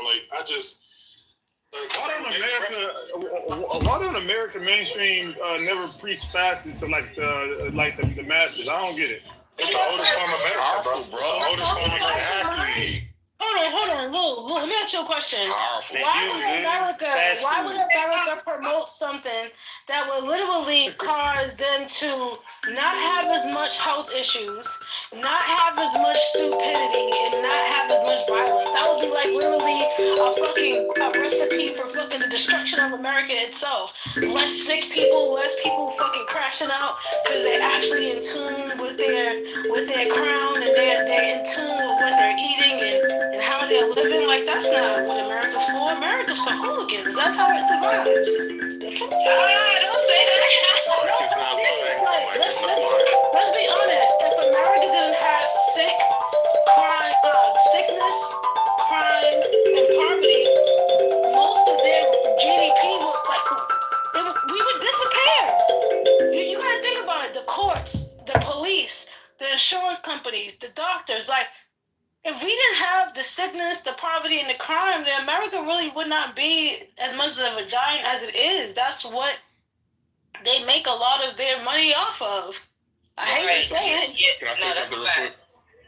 Like the Why don't America mainstream never preach fasting to the masses? I don't get it. It's the oldest form of medicine, bro. It's the oldest form of medicine. Hold on, Lou. Let me ask you a question. Powerful. Why would America promote something that would literally cause them to not have as much health issues, not have as much stupidity, and not have as much violence? That would be like literally a recipe for fucking the destruction of America itself. Less sick people, less people fucking crashing out because they're actually in tune with their crown, and they're in tune with what they're eating and how they're living. Like, that's not what America's for. America's for hooligans. That's how it survives. Don't say that. No, I'm serious. Like, let's be honest. If America didn't have sickness, crime, and poverty, most of their GDP we would disappear. You gotta think about it. The courts, the police, the insurance companies, the doctors. Like, if we didn't have the sickness, the poverty, and the crime, then America really would not be as much of a giant as it is. That's what they make a lot of their money off of. I hate to say it. Can I say something real quick?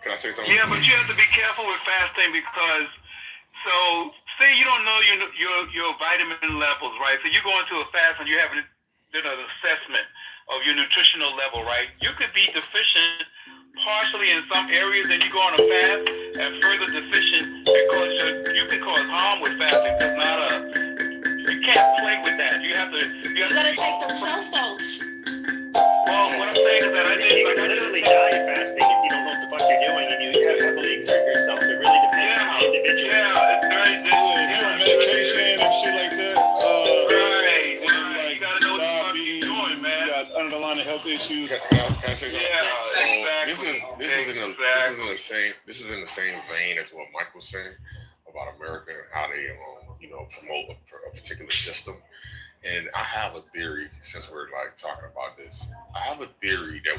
Can I say something? Yeah, but you have to be careful with fasting because, so say you don't know your vitamin levels, right? So you go into a fast and you're having an assessment of your nutritional level, right? You could be deficient partially in some areas, and you go on a fast and further deficient, and you can cause harm with fasting. You can't play with that. You gotta take them cell salts. Well, what I'm saying is that you can literally die fasting if you don't know what the fuck you're doing and you heavily exert yourself. It really depends on the individual. Yeah, it's very different. You're on medication and shit like that. Right. You gotta know what the fuck you're doing, man. You got underlying health issues. Can I say something? Yeah, This is in the same vein as what Mike was saying about America and how they promote a particular system. And I have a theory, since we're talking about this. I have a theory that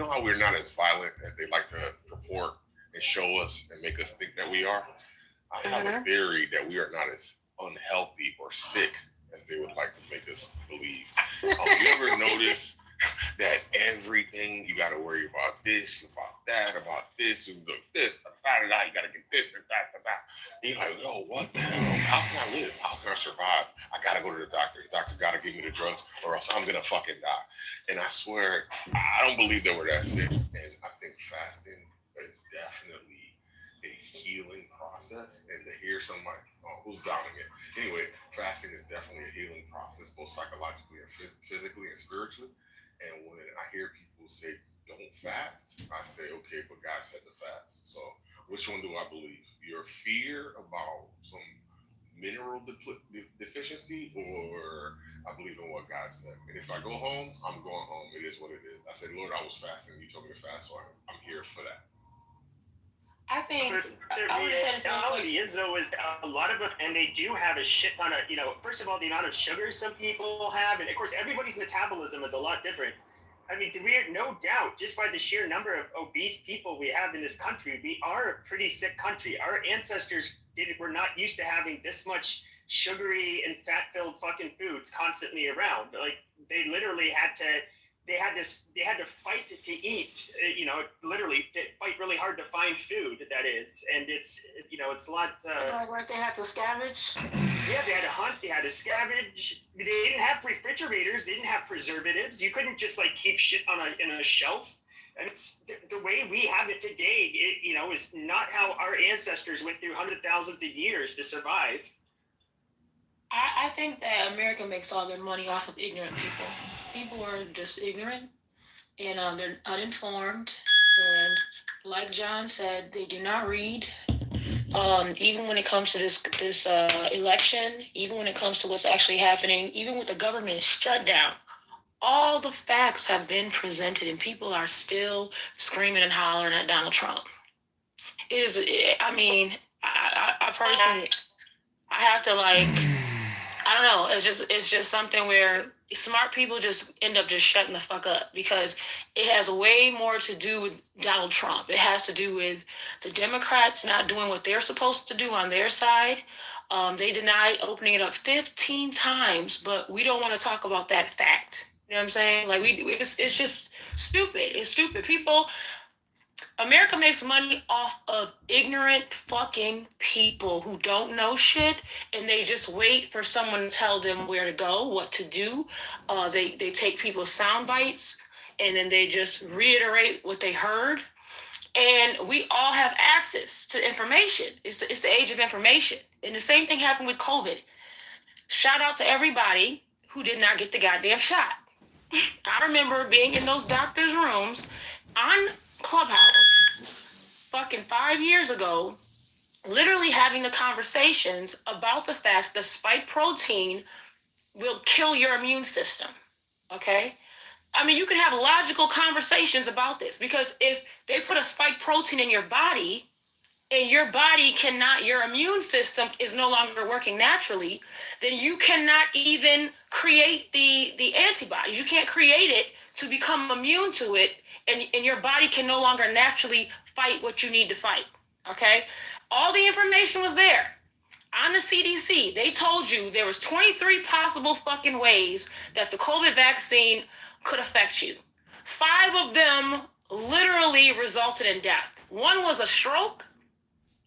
how we're not as violent as they like to purport and show us and make us think that we are. I have a theory that we are not as unhealthy or sick as they would like to make us believe. You ever notice that everything you got to worry about this, about that, about this, you got to get this, that. And you're like, yo, what the hell? How can I live? How can I survive? I got to go to the doctor. The doctor got to give me the drugs or else I'm going to fucking die. And I swear, I don't believe that we're that sick. And I think fasting is definitely a healing process. And to hear somebody who's doubting it. Anyway, fasting is definitely a healing process, both psychologically and physically and spiritually. And when I hear people say, don't fast, I say, okay, but God said to fast. So which one do I believe? Your fear about some mineral deficiency, or I believe in what God said? And if I go home, I'm going home. It is what it is. I said, Lord, I was fasting. You told me to fast, so I'm here for that. I think the reality is a lot of them, and they do have a shit ton of, first of all, the amount of sugar some people have, and of course, everybody's metabolism is a lot different. I mean, we are no doubt, just by the sheer number of obese people we have in this country, we are a pretty sick country. Our ancestors were not used to having this much sugary and fat-filled fucking foods constantly around. Like, they literally had to fight to eat, literally fight really hard to find food, that is. And it's a lot. Like they had to scavenge? Yeah, they had to hunt, they had to scavenge. They didn't have refrigerators, they didn't have preservatives. You couldn't just keep shit in a shelf. And it's the way we have it today, is not how our ancestors went through hundreds of thousands of years to survive. I think that America makes all their money off of ignorant people. People are just ignorant, and they're uninformed. And like John said, they do not read. Even when it comes to this election, even when it comes to what's actually happening, even with the government shutdown, all the facts have been presented, and people are still screaming and hollering at Donald Trump. I personally, I have to I don't know. It's just something where smart people just end up just shutting the fuck up because it has way more to do with Donald Trump. It has to do with the Democrats not doing what they're supposed to do on their side. They denied opening it up 15 times, but we don't want to talk about that fact. You know what I'm saying? Like it's just stupid. It's stupid. America makes money off of ignorant fucking people who don't know shit, and they just wait for someone to tell them where to go, what to do. They take people's sound bites, and then they just reiterate what they heard. And we all have access to information. It's the age of information. And the same thing happened with COVID. Shout out to everybody who did not get the goddamn shot. I remember being in those doctors' rooms on Clubhouse fucking 5 years ago, literally having the conversations about the fact that spike protein will kill your immune system. Okay? I mean, you can have logical conversations about this because if they put a spike protein in your body and your body cannot, your immune system is no longer working naturally, then you cannot even create the antibodies. You can't create it to become immune to it, and your body can no longer naturally fight what you need to fight, okay? All the information was there. On the CDC, they told you there was 23 possible fucking ways that the COVID vaccine could affect you. 5 of them literally resulted in death. One was a stroke.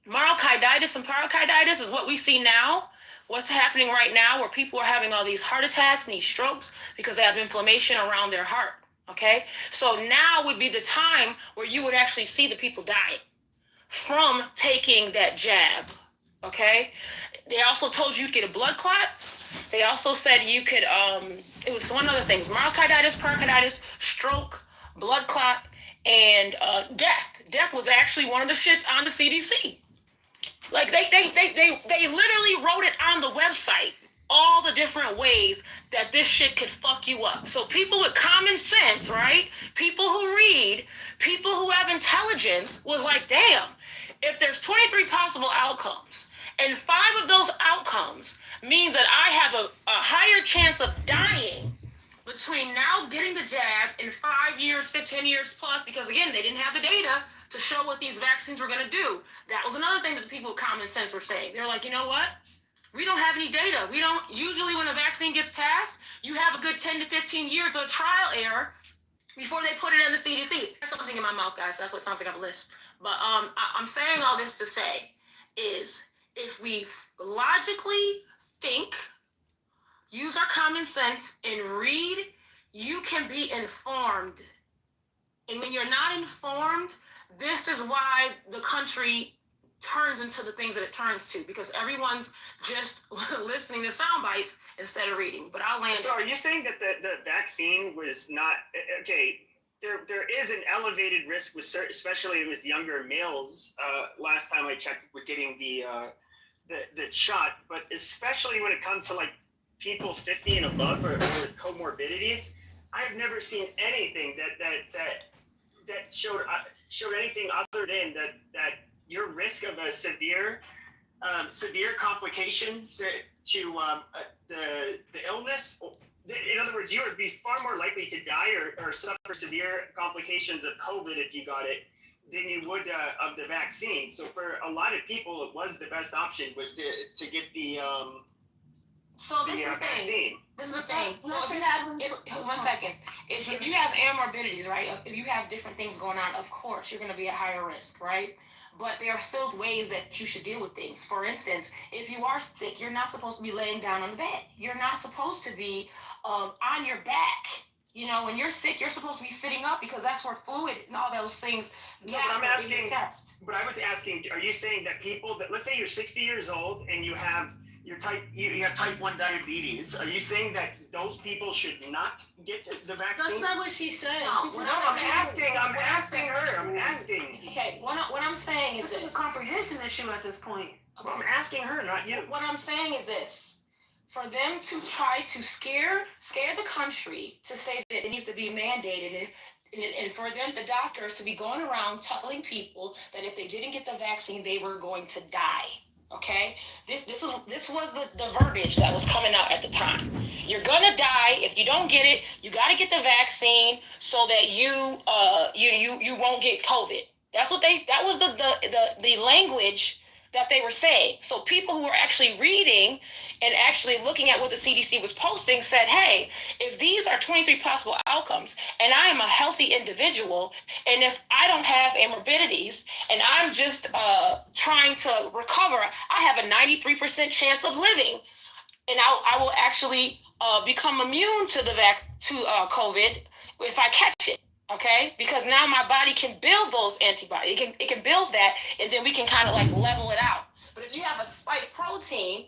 Myocarditis and pericarditis is what we see now. What's happening right now where people are having all these heart attacks and these strokes because they have inflammation around their heart, okay? So now would be the time where you would actually see the people dying from taking that jab, okay? They also told you get a blood clot. They also said you could, it was one other things, myocarditis, pericarditis, stroke, blood clot, and death. Death was actually one of the shits on the CDC. Like they literally wrote it on the website, all the different ways that this shit could fuck you up. So people with common sense, right? People who read, people who have intelligence was like, damn, if there's 23 possible outcomes and 5 of those outcomes means that I have a higher chance of dying between now getting the jab in 5 years, 10 years plus, because again, they didn't have the data to show what these vaccines were going to do. That was another thing that the people with common sense were saying. They're like, you know what? We don't have any data. We don't, usually when a vaccine gets passed, you have a good 10 to 15 years of trial error before they put it in the CDC. There's something in my mouth, guys. That's what sounds like I have a list. But I'm saying all this to say is if we logically think, use our common sense, and read, you can be informed. And when you're not informed, this is why the country turns into the things that it turns to, because everyone's just listening to sound bites instead of reading. But I'll land. So are you saying that the vaccine was not, okay, there is an elevated risk with especially with younger males, last time I checked, with getting the shot, but especially when it comes to like people 50 and above or comorbidities, I've never seen anything that showed anything other than that your risk of a severe complications to the illness. In other words, you would be far more likely to die or suffer severe complications of COVID if you got it than you would of the vaccine. So for a lot of people, it was the best option was to get the so this is the thing. This is the thing. So if you have 1 second, if you have amorbidities, right? If you have different things going on, of course you're going to be at higher risk, right? But there are still ways that you should deal with things. For instance, if you are sick, you're not supposed to be laying down on the bed. You're not supposed to be on your back. You know, when you're sick, you're supposed to be sitting up because that's where fluid and all those things. No, but I'm asking. But I was asking, are you saying that people that, let's say you're 60 years old and you have you have type 1 diabetes, are you saying that those people should not get the vaccine? That's not what she said. No, I'm asking her. Okay, what I'm saying is this. It's a comprehension issue at this point. Well, I'm asking her, not you. What I'm saying is this. For them to try to scare the country to say that it needs to be mandated, and for them, the doctors, to be going around telling people that if they didn't get the vaccine, they were going to die. Okay, this was the verbiage that was coming out at the time. You're gonna die if you don't get it. You got to get the vaccine so that you won't get COVID. That was the language that they were saying. So people who were actually reading and actually looking at what the CDC was posting said, hey, if these are 23 possible outcomes and I am a healthy individual, and if I don't have morbidities and I'm just trying to recover, I have a 93% chance of living, and I will actually become immune to COVID if I catch it. Okay, because now my body can build those antibodies. It can build that, and then we can kind of like level it out. But if you have a spike protein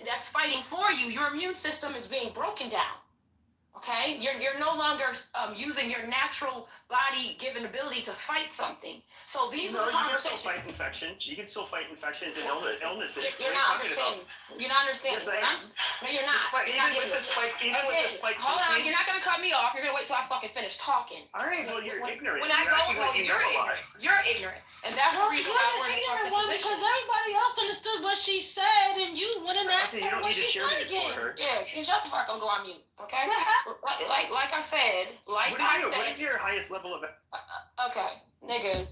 that's fighting for you, your immune system is being broken down. Okay, you're no longer using your natural body given ability to fight something. So these are the conversations. You can still fight infections. You can still fight infections and illnesses. You're not understanding. You're not understanding. Yes, I am. No, you're not. Even with the spike. Hold on. You're not gonna cut me off. You're gonna wait till I fucking finish talking. All right. Well, you're ignorant. When I go, you're ignorant. You're ignorant, and that's the reason why we're in the fucking position. Because everybody else understood what she said, and you went in that you don't need to cheerlead for her. Yeah, shut the fuck up and go on mute. Okay. Like I said. What is your highest level of? Okay, nigga.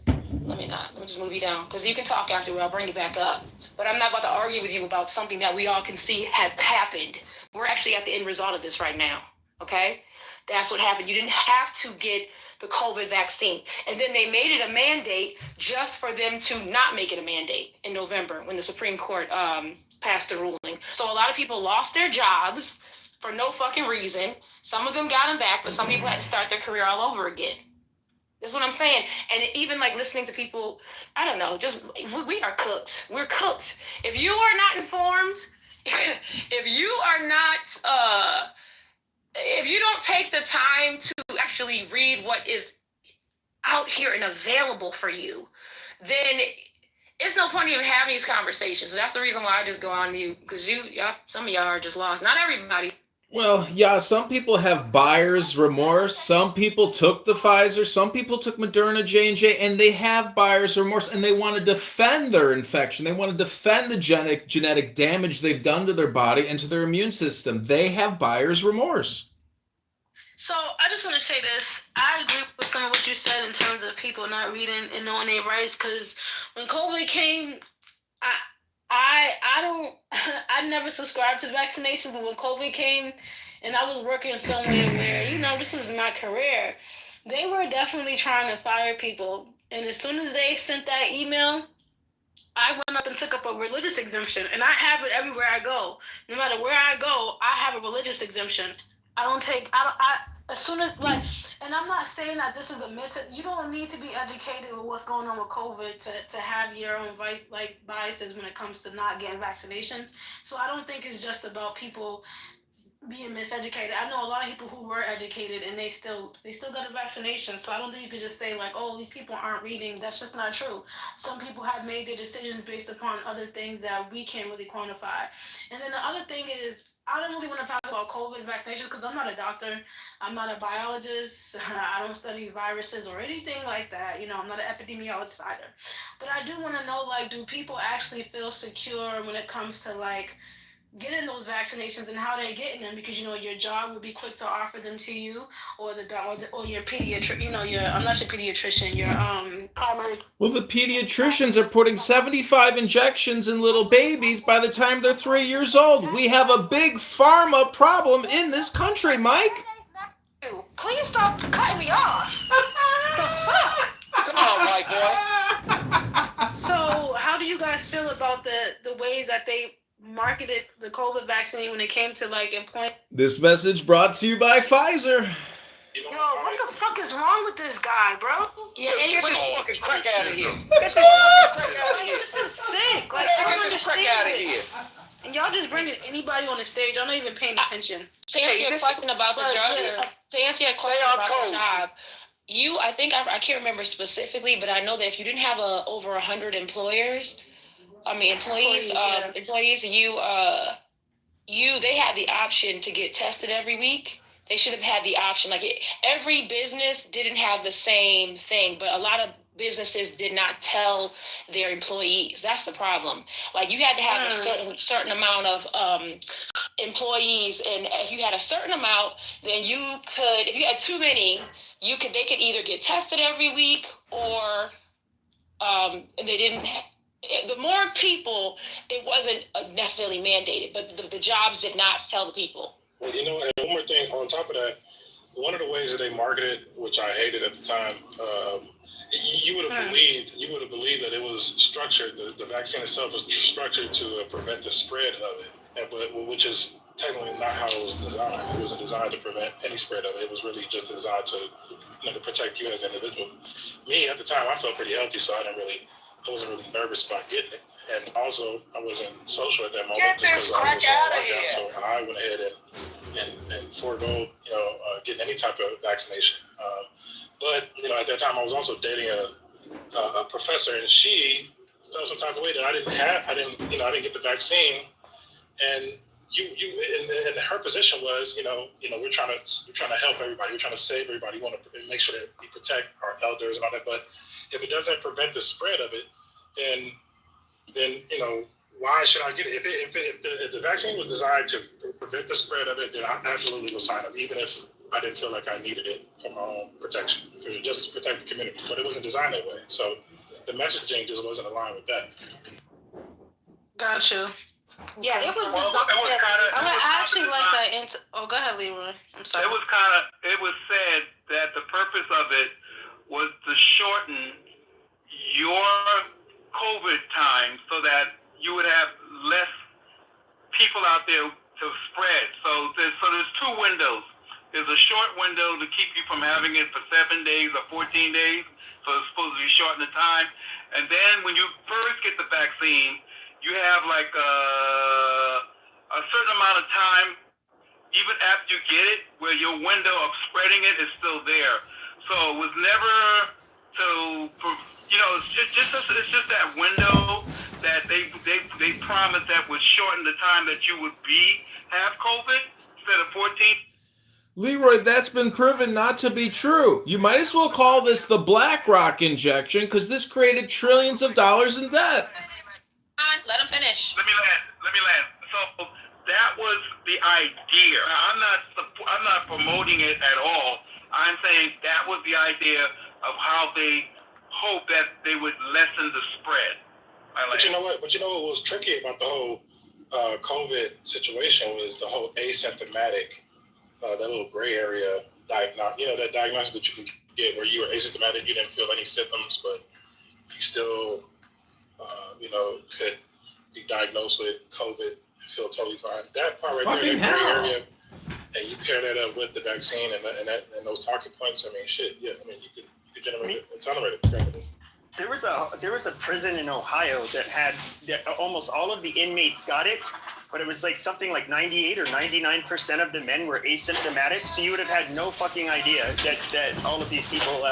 Let me just move you down, because you can talk afterward. I'll bring you back up. But I'm not about to argue with you about something that we all can see has happened. We're actually at the end result of this right now. Okay? That's what happened. You didn't have to get the COVID vaccine. And then they made it a mandate just for them to not make it a mandate in November when the Supreme Court passed the ruling. So a lot of people lost their jobs for no fucking reason. Some of them got them back, but some people had to start their career all over again. That's what I'm saying. And even like listening to people, I don't know, just we are cooked. We're cooked. If you are not informed, if you are not, if you don't take the time to actually read what is out here and available for you, then it's no point even having these conversations. So that's the reason why I just go on mute, because some of y'all are just lost. Not everybody. Well, yeah, some people have buyer's remorse. Some people took the Pfizer. Some people took Moderna, J&J, and they have buyer's remorse, and they want to defend their infection. They want to defend the genetic damage they've done to their body and to their immune system. They have buyer's remorse. So I just want to say this. I agree with some of what you said in terms of people not reading and knowing their rights, because when COVID came, I never subscribed to the vaccination, but when COVID came and I was working somewhere where, this is my career, they were definitely trying to fire people. And as soon as they sent that email, I went up and took up a religious exemption, and I have it everywhere I go. No matter where I go, I have a religious exemption. As soon as, and I'm not saying that this is a you don't need to be educated with what's going on with COVID to have your own biases when it comes to not getting vaccinations. So I don't think it's just about people being miseducated. I know a lot of people who were educated and they still got a vaccination. So I don't think you could just say these people aren't reading. That's just not true. Some people have made their decisions based upon other things that we can't really quantify. And then the other thing is, I don't really want to talk about COVID vaccinations because I'm not a doctor. I'm not a biologist. I don't study viruses or anything like that. I'm not an epidemiologist either. But I do want to know, do people actually feel secure when it comes to, getting those vaccinations and how they're getting them? Because, your job would be quick to offer them to you, or your pediatrician, I'm not your pediatrician, your primary. Well, the pediatricians are putting 75 injections in little babies by the time they're 3 years old. We have a big pharma problem in this country, Mike. Please stop cutting me off. The fuck? Come on, white boy. So, how do you guys feel about the ways that they marketed the COVID vaccine when it came to employment? This message brought to you by Pfizer. Yo, what the fuck is wrong with this guy, bro? Yeah, get this fucking crack out of here. Get this fucking crack out of here. This is sick. Get this crack out of here. And y'all just bringing anybody on the stage. I'm not even paying attention. To answer your question about the job, I can't remember specifically, but I know that if you didn't have over 100 employees, they had the option to get tested every week. They should have had the option. Every business didn't have the same thing, but a lot of businesses did not tell their employees. That's the problem. Like you had to have a certain amount of employees, and if you had a certain amount, then you could. If you had too many, they could either get tested every week or and they didn't. The more people, it wasn't necessarily mandated, but the jobs did not tell the people. Well, you know, and one more thing on top of that, one of the ways that they marketed, which I hated at the time, you would have believed that it was structured. The vaccine itself was structured to prevent the spread of it, which is technically not how it was designed. It wasn't designed to prevent any spread of it. It was really just designed to, to protect you as an individual. Me at the time, I felt pretty healthy, so I wasn't really nervous about getting it. And also, I wasn't social at that moment just because I was on lockdown. So I went ahead and forego, getting any type of vaccination. But at that time, I was also dating a professor, and she felt some type of way that I didn't get the vaccine. And and her position was, we're trying to help everybody. We're trying to save everybody. We want to make sure that we protect our elders and all that. But if it doesn't prevent the spread of it, then why should I get it? If the vaccine was designed to prevent the spread of it, then I absolutely would sign up, even if I didn't feel like I needed it for my own protection, if it was just to protect the community. But it wasn't designed that way. So the messaging just wasn't aligned with that. Gotcha. Yeah, it was Well, designed. it was kinda, I actually like that. Oh, go ahead, Leroy. I'm sorry. It was said that the purpose of it was to shorten your COVID time so that you would have less people out there to spread. So there's two windows. There's a short window to keep you from having it for 7 days or 14 days. So it's supposed to be shorten the time. And then when you first get the vaccine, you have like a certain amount of time, even after you get it, where your window of spreading it is still there. So it was never it's just that window that they promised that would shorten the time that you would have COVID instead of 14. Leroy, that's been proven not to be true. You might as well call this the BlackRock injection because this created trillions of dollars in debt. Let him finish. Let me land. So that was the idea. I'm not promoting it at all. I'm saying that was the idea of how they hope that they would lessen the spread. But you know what was tricky about the whole COVID situation was the whole asymptomatic, that little gray area that diagnosis that you can get where you were asymptomatic, you didn't feel any symptoms, but you still could be diagnosed with COVID and feel totally fine. That part right there, that gray area, and you pair that up with the vaccine and those talking points. I mean, shit. Yeah, I mean, you could generate a ton of it. There was a prison in Ohio that almost all of the inmates got it, but it was like something like 98 or 99% of the men were asymptomatic. So you would have had no fucking idea that all of these people.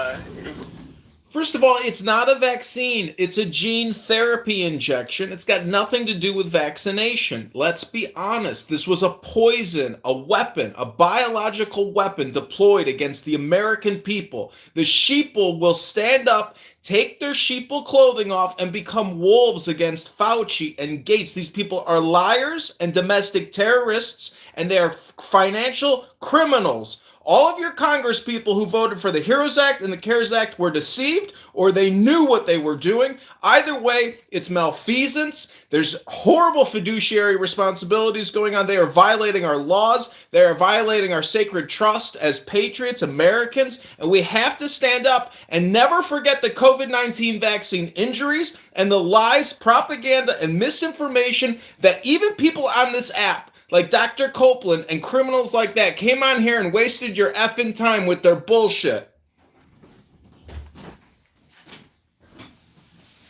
First of all, it's not a vaccine. It's a gene therapy injection. It's got nothing to do with vaccination. Let's be honest. This was a poison, a weapon, a biological weapon deployed against the American people. The sheeple will stand up, take their sheeple clothing off, and become wolves against Fauci and Gates. These people are liars and domestic terrorists, and they are financial criminals. All of your Congress people who voted for the HEROES Act and the CARES Act were deceived, or they knew what they were doing. Either way, it's malfeasance. There's horrible fiduciary responsibilities going on. They are violating our laws. They are violating our sacred trust as patriots, Americans, and we have to stand up and never forget the COVID-19 vaccine injuries and the lies, propaganda, and misinformation that even people on this app like Dr. Copeland and criminals like that came on here and wasted your effing time with their bullshit.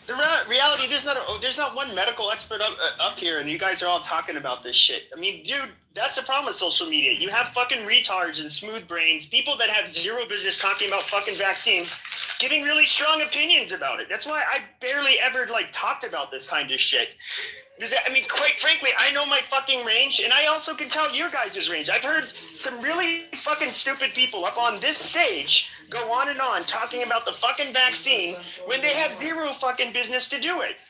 The reality, there's not one medical expert up here, and you guys are all talking about this shit. I mean, dude, that's the problem with social media. You have fucking retards and smooth brains, people that have zero business talking about fucking vaccines, giving really strong opinions about it. That's why I barely ever talked about this kind of shit. I mean, quite frankly, I know my fucking range, and I also can tell your guys' range. I've heard some really fucking stupid people up on this stage go on and on talking about the fucking vaccine when they have zero fucking business to do it.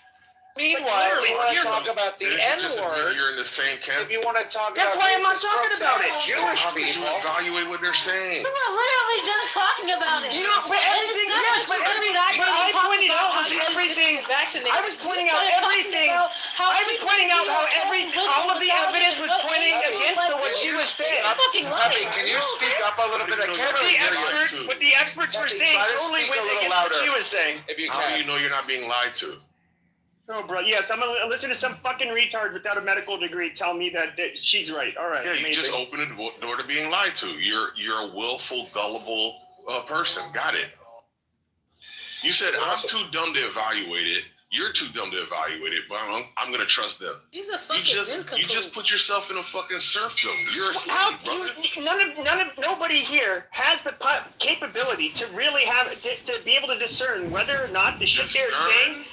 Meanwhile, if you want to talk about the N-word, you're in the same camp. if you want to talk That's about why I'm not racist talking folks about out it. of Jewish How could you people. evaluate what they're saying? We were literally just talking about it. You know, but everything, yes, but everything I pointed out was everything. I was pointing out everything. I was pointing out how all of the evidence was pointing against what she was saying. Pepe, can you speak up a little bit? I can't really hear you. What the experts were saying totally went against what she was saying. If you How do can. you know you're not being lied to? Oh, bro, yes, I'm gonna listen to some fucking retard without a medical degree tell me that she's right. All right, Yeah, you amazing. just open the door to being lied to. You're a willful, gullible person. Got it. You said I'm too dumb to evaluate it. You're too dumb to evaluate it, but I'm gonna trust them. He's a fucking You just put yourself in a fucking serfdom. You're a slave, brother. Nobody here has the capability to really have to be able to discern whether or not the shit they're saying.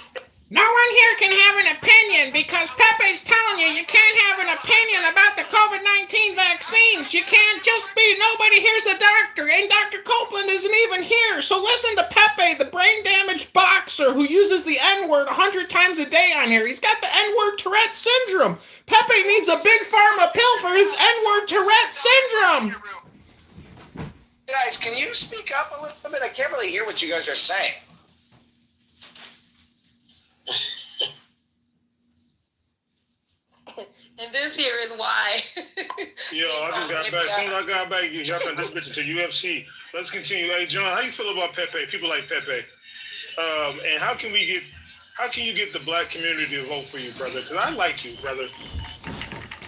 No one here can have an opinion because Pepe's telling you can't have an opinion about the COVID-19 vaccines. You can't just be, nobody here's a doctor, and Dr. Copeland isn't even here. So listen to Pepe, the brain-damaged boxer who uses the N-word 100 times a day on here. He's got the N-word Tourette syndrome. Pepe needs a big pharma pill for his N-word Tourette syndrome. Guys, can you speak up a little bit? I can't really hear what you guys are saying. And this here is why. Yo, I just got back. As soon as I got back, y'all turned this bitch into UFC. Let's continue. Hey, John, how you feel about Pepe? People like Pepe. And how can you get the black community to vote for you, brother? Because I like you, brother.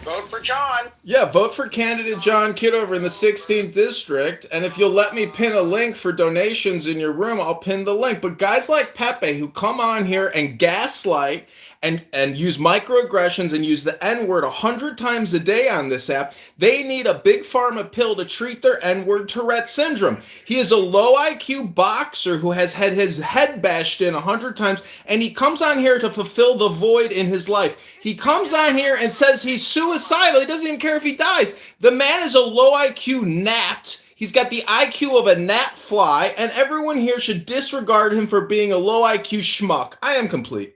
Vote for John. Yeah, vote for candidate John Kitover in the 16th district. And if you'll let me pin a link for donations in your room, I'll pin the link. But guys like Pepe who come on here and gaslight and use microaggressions and use the N-word 100 times a day on this app, they need a big pharma pill to treat their N-word Tourette syndrome. He is a low IQ boxer who has had his head bashed in 100 times, and he comes on here to fulfill the void in his life. He comes on here and says he's suicidal. He doesn't even care if he dies. The man is a low IQ gnat. He's got the IQ of a gnat fly, and everyone here should disregard him for being a low IQ schmuck. I am complete.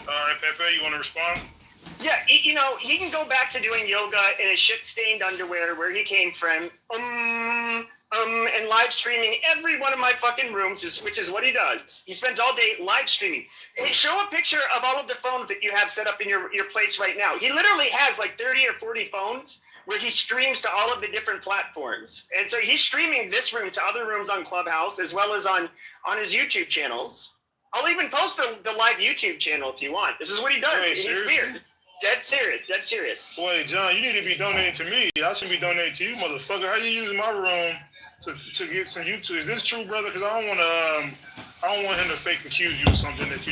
All right, Pepe, you want to respond? Yeah, you know, he can go back to doing yoga in his shit-stained underwear where he came from, and live streaming every one of my fucking rooms, which is what he does. He spends all day live streaming. Hey, show a picture of all of the phones that you have set up in your place right now. He literally has like 30 or 40 phones where he streams to all of the different platforms. And so he's streaming this room to other rooms on Clubhouse as well as on his YouTube channels. I'll even post the live YouTube channel if you want. This is what he does. Hey, He's weird. Dead serious. Boy, John, you need to be donating to me. I shouldn't be donating to you, motherfucker. How you using my room to get some YouTube? Is this true, brother? Because I don't want him to fake accuse you of something that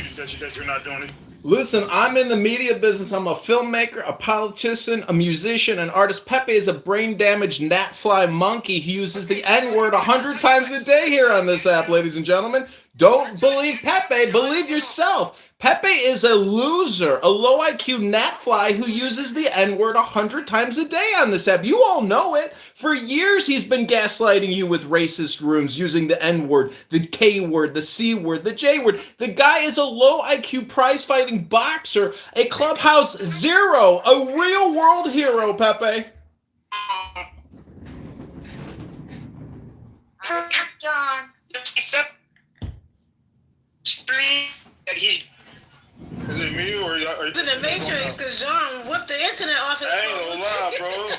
you're not doing. Listen, I'm in the media business. I'm a filmmaker, a politician, a musician, an artist. Pepe is a brain-damaged gnatfly monkey. He uses the N-word 100 times a day here on this app, ladies and gentlemen. Don't believe Pepe. Believe yourself. Pepe is a loser, a low IQ gnatfly who uses the N-word 100 times a day on this app. You all know it. For years, he's been gaslighting you with racist rooms using the N-word, the K-word, the C-word, the J-word. The guy is a low IQ prize-fighting boxer, a Clubhouse zero, a real-world hero, Pepe. John. Stream that he's. Is it me or It's in the Matrix because John whipped the internet off his phone. I ain't gonna lie, bro.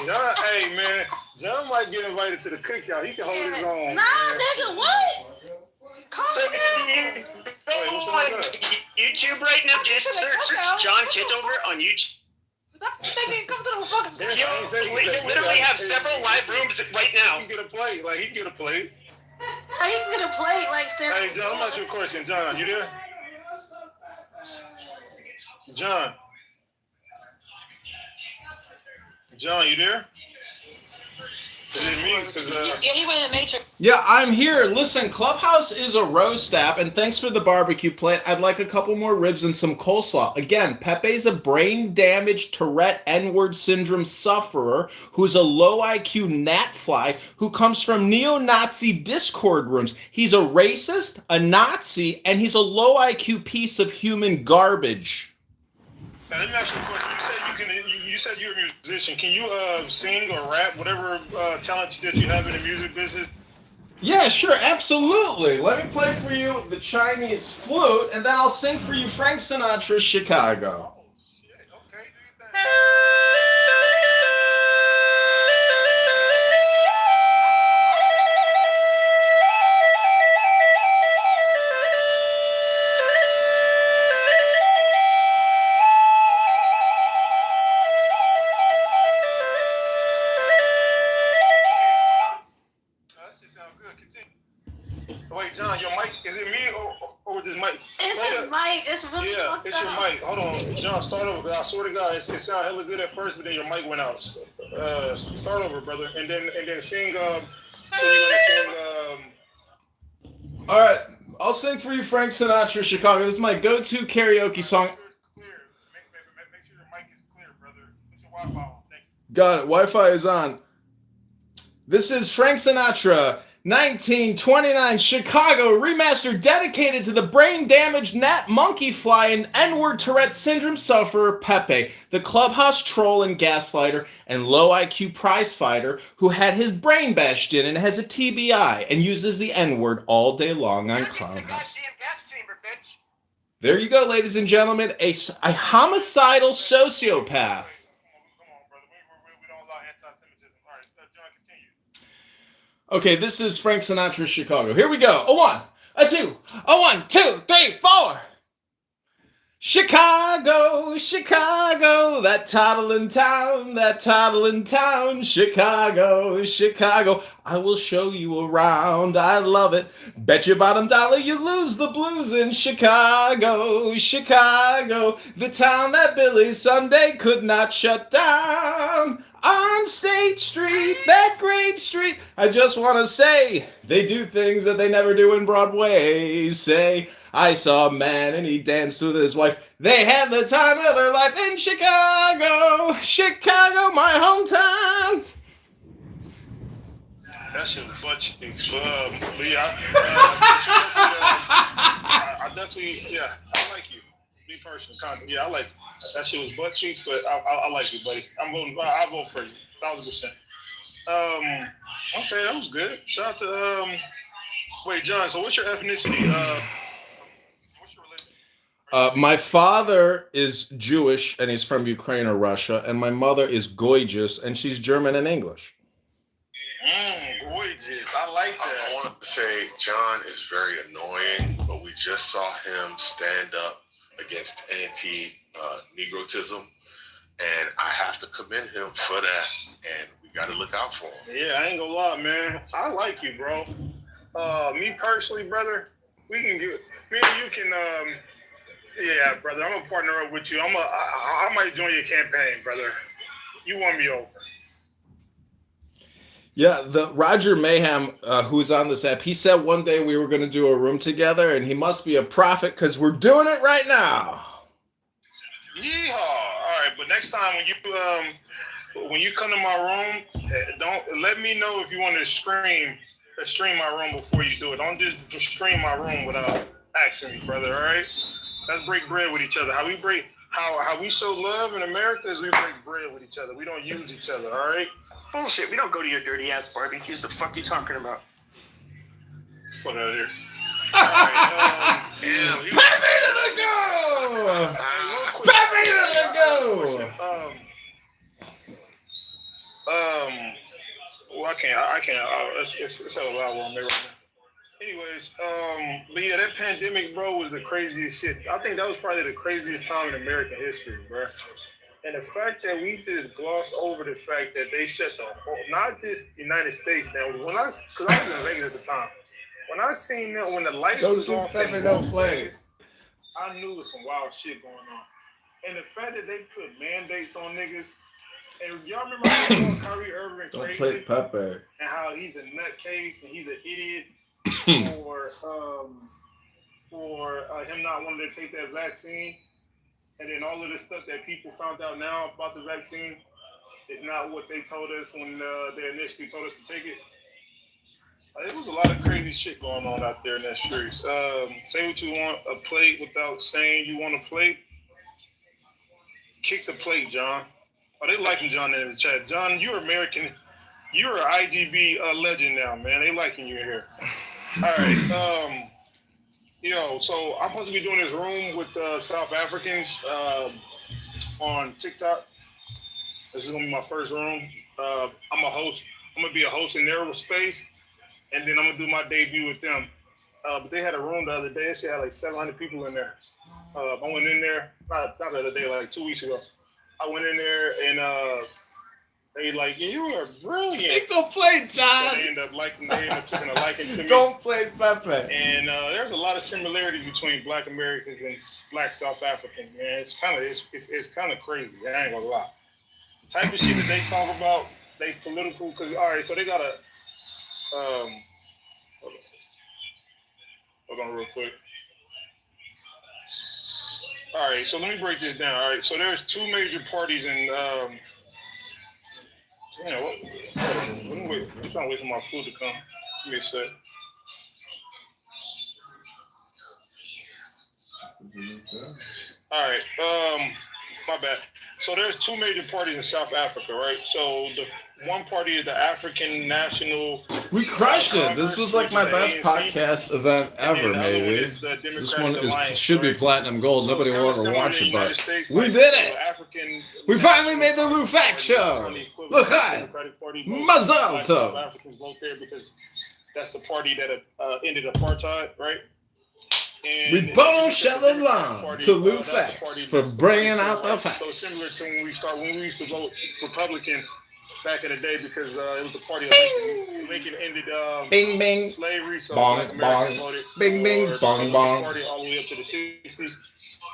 John, hey, man. John might get invited to the cookout. He can hold his own. Nah, nigga, what? Calm down. YouTube right now, just search John Kitover on YouTube. You literally have several live rooms right now. He can get a plate. Like, he can get a plate. How you can get a plate like that? Hey, John, I'm asking you a question. John, you there? John, you there? Is it me? Because Yeah, he was in the Matrix. Yeah, I'm here. Listen, Clubhouse is a roast app, and thanks for the barbecue plate. I'd like a couple more ribs and some coleslaw. Again, Pepe's a brain-damaged Tourette N-word syndrome sufferer who's a low IQ gnatfly who comes from neo-Nazi Discord rooms. He's a racist, a Nazi, and he's a low IQ piece of human garbage. Now, let me ask you a question. You said you're a musician. Can you sing or rap, whatever talent that you have in the music business? Yeah, sure, absolutely. Let me play for you the Chinese flute, and then I'll sing for you Frank Sinatra's Chicago. Oh, shit. Okay, do your thing. Wait, John, your mic, is it me or this mic? It's his mic. It's really Yeah, fucked it's your up. mic. Hold on, John, start over. I swear to God, it sounded hella good at first, but then your mic went out. Start over, brother, and then sing. So you're gonna sing. All right, I'll sing for you Frank Sinatra Chicago. This is my go-to karaoke song. Make sure your mic is clear, brother. It's your Wi-Fi on. Thank you. Got it. Wi-Fi is on. This is Frank Sinatra, 1929 Chicago, remastered, dedicated to the brain-damaged gnat monkey fly and N-word Tourette syndrome sufferer Pepe, the clubhouse troll and gaslighter and low IQ prize fighter who had his brain bashed in and has a TBI and uses the N-word all day long on Clownhouse. There you go, ladies and gentlemen, a homicidal sociopath. Okay, this is Frank Sinatra's Chicago. Here we go. A 1, a 2, a 1, 2, 3, 4. Chicago, Chicago, that toddling town, Chicago, Chicago. I will show you around, I love it. Bet your bottom dollar you lose the blues in Chicago, Chicago. The town that Billy Sunday could not shut down. On State Street, that great street, I just want to say, they do things that they never do in Broadway. Say, I saw a man and he danced with his wife. They had the time of their life in Chicago, Chicago, my hometown. That shit was butt cheeks. But yeah, I definitely, yeah, I like you. Me personally, yeah, I like you. That shit was butt cheeks, but I like you, buddy. I vote for you, 1,000%. Okay, that was good. Shout out to wait, John. So, what's your ethnicity? What's your religion? My father is Jewish and he's from Ukraine or Russia, and my mother is gorgeous and she's German and English. Gorgeous. I like that. I want to say John is very annoying, but we just saw him stand up against anti-negrotism, and I have to commend him for that, and we got to look out for him. Yeah, I ain't gonna lie, man. I like you, bro. Me personally, brother, me and you can, yeah, brother, I'm gonna partner up with you. I might join your campaign, brother. You won me over. Yeah, the Roger Mayhem, who's on this app, he said one day we were going to do a room together, and he must be a prophet because we're doing it right now. Yeehaw! All right, but next time when you come to my room, don't let me know if you want to stream my room before you do it. Don't just stream my room without asking me, brother. All right? Let's break bread with each other. How we show love in America is we break bread with each other. We don't use each other. All right? Bullshit. We don't go to your dirty ass barbecues. The fuck you talking about? Fuck out of here. Pepe to the go! Pepe to the go! Well, I can't. It's so loud on me right now. Anyways, but yeah, that pandemic, bro, was the craziest shit. I think that was probably the craziest time in American history, bro. And the fact that we just glossed over the fact that they shut the whole, not just the United States down. Because I was in Vegas at the time. When I seen that, when the lights was off in Vegas, I knew there was some wild shit going on. And the fact that they put mandates on niggas And y'all remember how Kyrie Irving Don't crazy play Pepe. and how he's a nutcase and he's an idiot for him not wanting to take that vaccine, and then all of the stuff that people found out now about the vaccine is not what they told us when they initially told us to take it. There was a lot of crazy shit going on out there in that streets. Say what you want, a plate without saying you want a plate. Kick the plate, John. Oh, they liking John in the chat. John, you're American. You're an IGB legend now, man. They liking you here. All right. So I'm supposed to be doing this room with South Africans on TikTok. This is gonna be my first room. I'm a host. I'm gonna be a host in their space, and then I'm gonna do my debut with them. But they had a room the other day. She had like 700 people in there. I went in there not the other day, like 2 weeks ago. I went in there and they like, you are brilliant. Go play, John. So they end up taking a liking to me. Don't play Pepe. And there's a lot of similarities between Black Americans and Black South Africans, man. It's kind of crazy. I ain't gonna lie. The type of shit that they talk about, they political. Because all right, so they got a hold on real quick. All right, so let me break this down. All right, so there's two major parties in. What is this? Let me wait. I'm trying to wait for my food to come. Give me a sec. All right. My bad. So there's two major parties in South Africa, right? So the one party is the African National. We crushed it. This was like my best podcast event ever, maybe. This one should be platinum gold. Nobody wanted to watch it, but we did it. We finally made the Lou Fact Show. Look, hi. Mazel tov. Africans vote there because that's the party that ended apartheid, right? We bono shalom to Lou Facts for bringing out the facts. So similar to when we used to vote Republican back in the day because it was the party of Lincoln. Lincoln ended bing, bing, slavery, so bong, Black Americans bong, voted bing, bing, for bong, the bong. party all the way up to the 60s.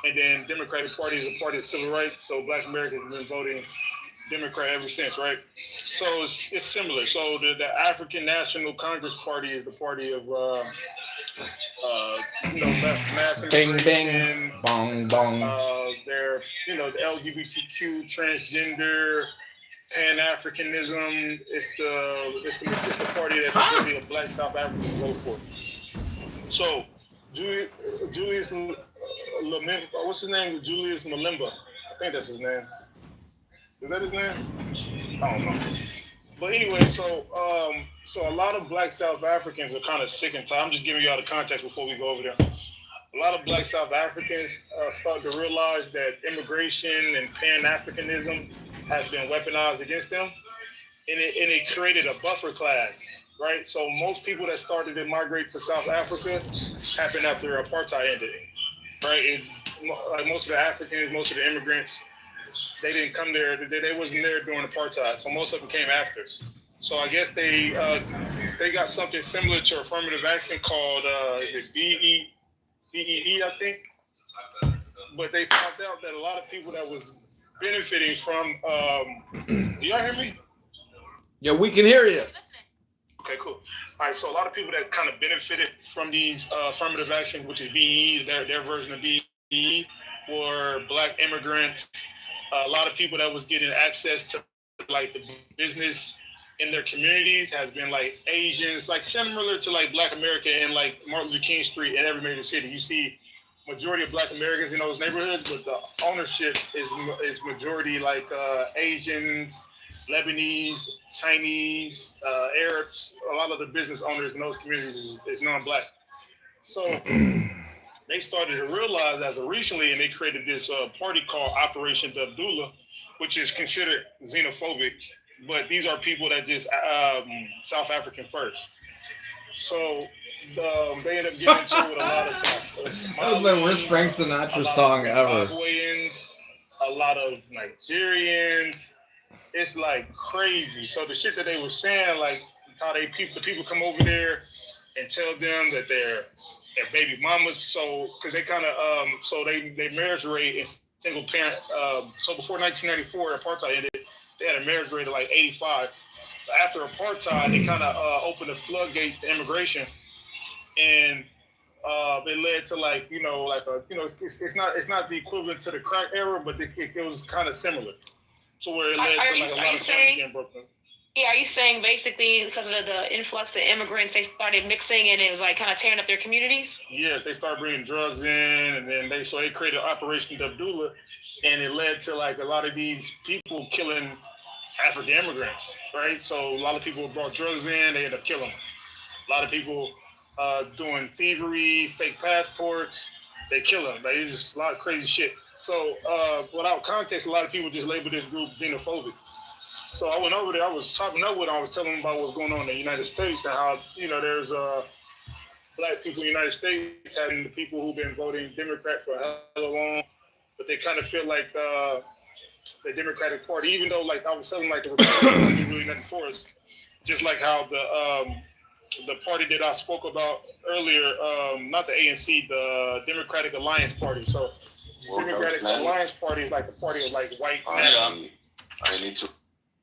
And then Democratic Party is a party of civil rights, so Black Americans have been voting Democrat ever since, right? So it's similar. So the African National Congress Party is the party of left mass bing, immigration. bing, bong, bong. They're the LGBTQ, transgender, Pan-Africanism. It's the party that really the Black South Africans vote for. So Julius Malimba, what's his name? Julius Malimba. I think that's his name. Is that his name? I don't know. But anyway, so a lot of Black South Africans are kind of sick and tired. I'm just giving you all the context before we go over there. A lot of Black South Africans start to realize that immigration and Pan-Africanism has been weaponized against them, and it created a buffer class, right? So most people that started to migrate to South Africa happened after apartheid ended, right? It's like most of the Africans, most of the immigrants, they didn't come there. They wasn't there during apartheid, so most of them came after. So I guess they got something similar to affirmative action called is it BEE, I think. But they found out that a lot of people that was benefiting from. Do y'all hear me? Yeah, we can hear you. Okay, cool. All right, so a lot of people that kind of benefited from these affirmative action, which is BEE, their version of BEE, were Black immigrants. A lot of people that was getting access to like the business in their communities has been like Asians, like similar to like Black America and like Martin Luther King Street in every major city. You see majority of Black Americans in those neighborhoods, but the ownership is majority like Asians, Lebanese, Chinese, Arabs. A lot of the business owners in those communities is non-Black. So they started to realize as of recently, and they created this party called Operation Abdullah, which is considered xenophobic, but these are people that just South African first. So they end up getting into it with a lot of South. That was my worst Frank Sinatra song ever. Zimbabweans, a lot of Nigerians. It's like crazy. So the shit that they were saying, like how the people come over there and tell them that they're baby mamas. So because they kind of so they marriage rate in single parent. So before 1994, apartheid ended, they had a marriage rate of like 85. But after apartheid, they kind of opened the floodgates to immigration, and it led to it's not the equivalent to the crack era, but it was kind of similar. So where it led to like a lot of families getting broken. Yeah, are you saying basically because of the influx of immigrants, they started mixing and it was like kind of tearing up their communities? Yes, they started bringing drugs in, and then they created Operation Abdullah, and it led to like a lot of these people killing African immigrants, right? So a lot of people brought drugs in, they ended up killing them. A lot of people doing thievery, fake passports, they kill them. Like, it's just a lot of crazy shit. So without context, a lot of people just label this group xenophobic. So I went over there. I was chopping up with them. I was telling them about what's going on in the United States and how, there's black people in the United States having the people who've been voting Democrat for hella long, but they kind of feel like the Democratic Party, even though like I was telling like the Republican Party really nothing for us, just like how the party that I spoke about earlier, not the ANC, the Democratic Alliance Party. So the Democratic Alliance Party is like the party of like white. I need to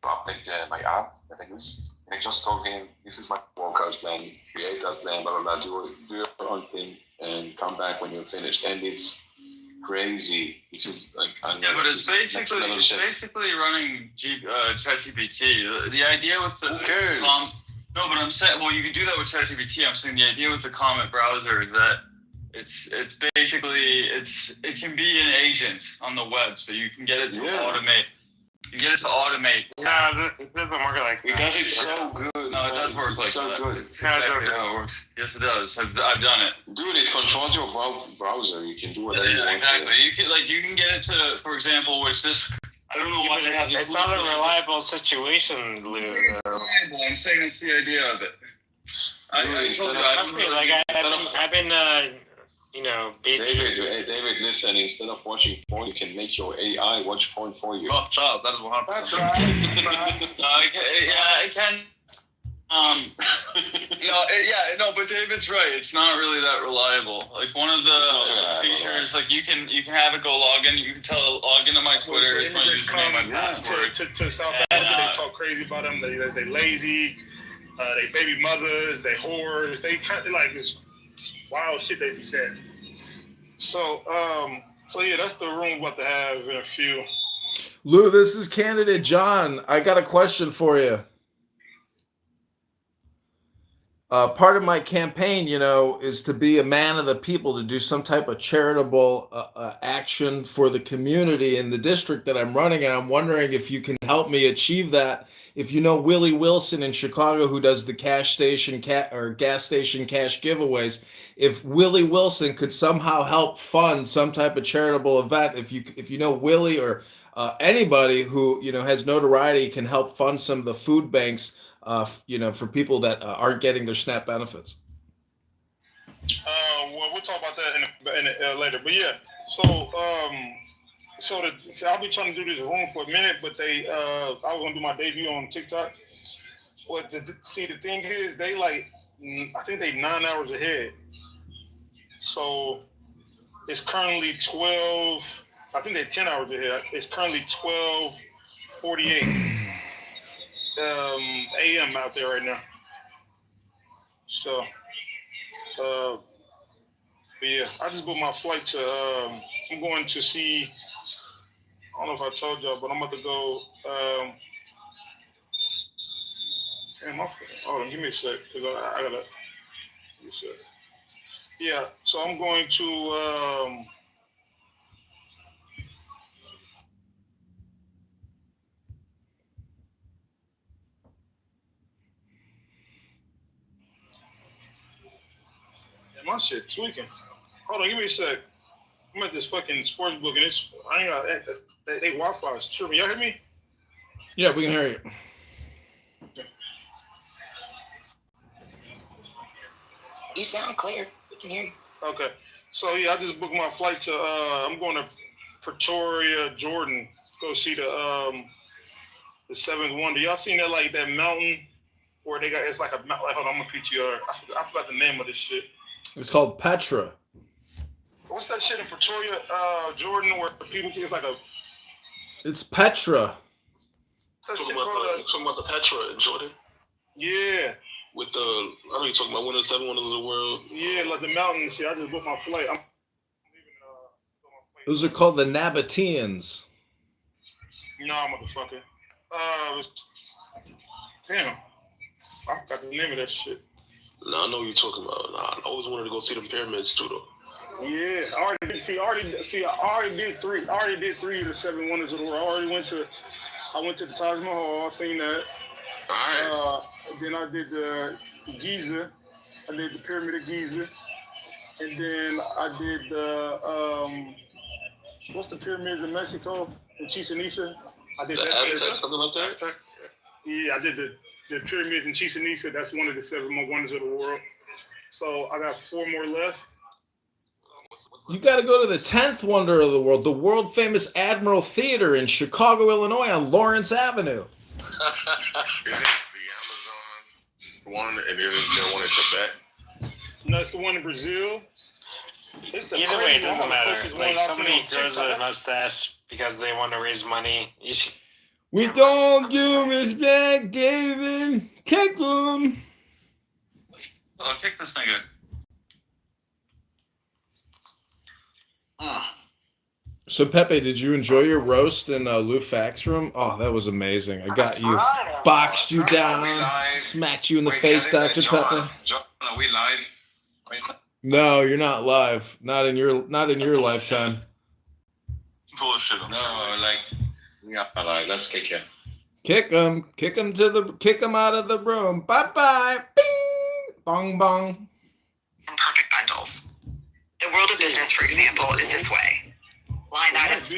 update my app in English. I just told him, this is my workout plan, create that plan, blah, blah, blah, do your own thing, and come back when you're finished. And it's crazy. This is like, but it's basically running ChatGPT. The idea with the... Who cares? No, but I'm saying, well, you can do that with ChatGPT. I'm saying the idea with the Comet browser is that it's basically, it can be an agent on the web, so you can get it to automate. You get it to automate. No, it doesn't work like that. It does it so good. No, it does work like so that. good. It's exactly how it works. Yes, it does. I've done it. Dude, it controls your browser. You can do whatever you want. Exactly. You can get it to, for example, which this. I don't know why they have this. It's not a reliable situation, Lou. It's reliable. I'm saying it's the idea of it. I've been David, listen, instead of watching porn, you can make your AI watch porn for you. Oh, child, that is 100%. That's right. I can. But David's right. It's not really that reliable. Like one of the features, like you can have it go log in. You can tell it log into my Twitter. It's my username, my password. To South Africa, they talk crazy about them. They lazy. They baby mothers. They whores. They kind of like this wild shit they be saying. So yeah, that's the room we're about to have in a few. Lou, this is candidate John. I got a question for you. Part of my campaign, is to be a man of the people, to do some type of charitable action for the community in the district that I'm running. And I'm wondering if you can help me achieve that. If you know Willie Wilson in Chicago, who does the gas station cash giveaways, if Willie Wilson could somehow help fund some type of charitable event, if you know Willie or anybody who has notoriety can help fund some of the food banks, for people that aren't getting their SNAP benefits. Well, we'll talk about that later. But yeah, so I'll be trying to do this room for a minute, but I was gonna do my debut on TikTok. But the thing is, they I think they 9 hours ahead. So it's currently 12. I think they're 10 hours ahead. It's currently 12:48. AM out there right now. So, but yeah, I just booked my flight to. I'm going to see. I don't know if I told y'all, but I'm about to go. Hold on, give me a sec, cause I gotta. Give me a sec. Yeah, so I'm going to. My shit tweaking. Hold on, give me a sec. I'm at this fucking sports book and I ain't got they Wi-Fi is tripping. Y'all hear me? Yeah, we can hear you. You sound clear. We can hear you. Okay. So yeah, I just booked my flight to I'm going to Pretoria, Jordan. Go see the seventh wonder. Y'all seen that that mountain where they got it's like a hold on, I'm gonna PTR. I forgot the name of this shit. It's called Petra. What's that shit in Pretoria, Jordan, where people it's like a... It's Petra. Talking about the Petra in Jordan. Yeah. With the, I know you're talking about one of the 7 wonders of the world. Yeah, like the mountains shit. I just booked my flight. Those are called the Nabateans. Nah, motherfucker. Damn. I forgot the name of that shit. Nah, I know what you're talking about. Nah, I always wanted to go see the pyramids too, though. Yeah, I already did 3. I already did 3 of the 7 wonders of the world. I went to the Taj Mahal. I seen that. Nice. Then I did the Giza. I did the Pyramid of Giza. And then I did the what's the pyramids in Mexico? In Chichen Itza. I did that. Something like that. Yeah, I did the pyramids in Chichen Itza. That's one of the 7 wonders of the world. So I got 4 more left. You got to go to the 10th wonder of the world, the world famous Admiral Theater in Chicago, Illinois, on Lawrence Avenue. Is it the Amazon one, and isn't there one in Tibet? No, it's the one in Brazil. Either way, it doesn't matter. Like, somebody grows a mustache because they want to raise money. We don't do respect, Gavin. Kick them. Oh, kick this nigga. So, Pepe, did you enjoy your roast in Lou Fax room? Oh, that was amazing. I got you, boxed you down, smacked you in the face, Dr. Pepe. John, are we live? No, you're not live. Not in your lifetime. Bullshit. No, like, yeah, live. Let's kick him. Kick him out of the room. Bye bye. Bing, bong bong. Perfect bundles. The world of business, for example, is this way. Line items.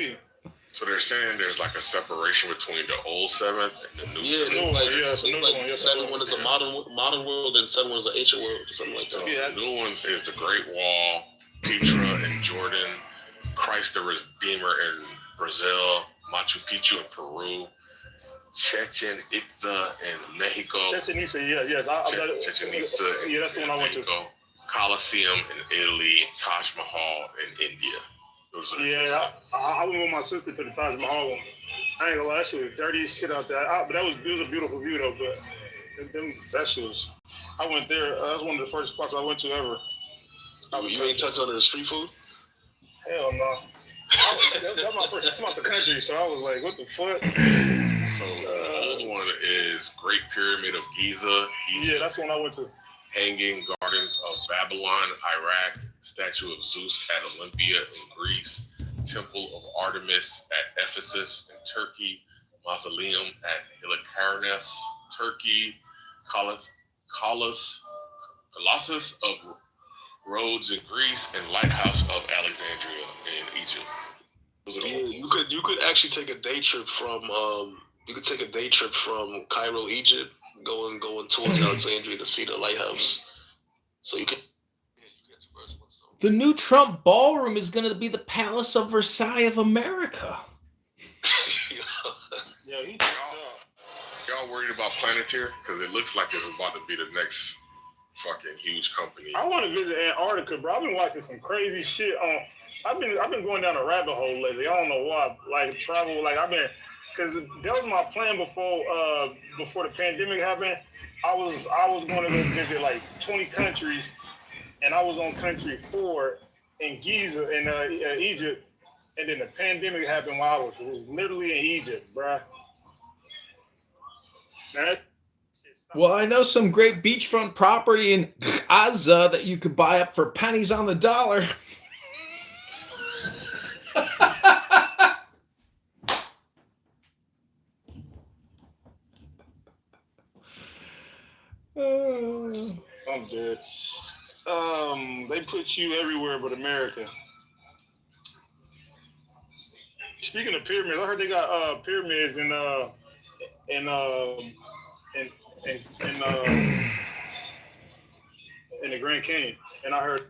So they're saying there's like a separation between the old 7th and the new 7th. Like 7 wonders of modern world and 7 wonders of ancient world, or something like that. So the new ones is the Great Wall, Petra in Jordan, Christ the Redeemer in Brazil, Machu Picchu in Peru, Chichen Itza in Mexico. Chichen Itza, yes. Chichen Itza in that's the one I went to. Mexico, Colosseum in Italy, Taj Mahal in India. I went with my sister to the Taj Mahal one. I ain't gonna lie, that shit was dirty as shit out there. But it was a beautiful view though. But that shit was. I went there. That was one of the first spots I went to ever. You ain't touched under the street food? Hell no. That was my first time out the country, so I was like, what the fuck? So the old one is Great Pyramid of Giza. Yeah, that's the one I went to. Hanging Gardens of Babylon, Iraq, Statue of Zeus at Olympia in Greece, Temple of Artemis at Ephesus in Turkey, Mausoleum at Halicarnasse, Turkey, Colossus of Rhodes in Greece, and Lighthouse of Alexandria in Egypt. You could actually take a day trip from Cairo, Egypt, going towards Alexandria to see the lighthouse. So you can. The new Trump ballroom is going to be the Palace of Versailles of America. Y'all worried about Planeteer? Because it looks like it's about to be the next fucking huge company. I want to visit Antarctica, bro. I've been watching some crazy shit on. I've been going down a rabbit hole lately. I don't know why. Like travel, like because that was my plan before the pandemic happened. I was going to go visit like 20 countries, and I was on country 4 in Giza in Egypt, and then the pandemic happened while I was literally in Egypt, bruh. Well, I know some great beachfront property in Gaza that you could buy up for pennies on the dollar. I'm dead. They put you everywhere but America. Speaking of pyramids, I heard they got pyramids in the Grand Canyon, and I heard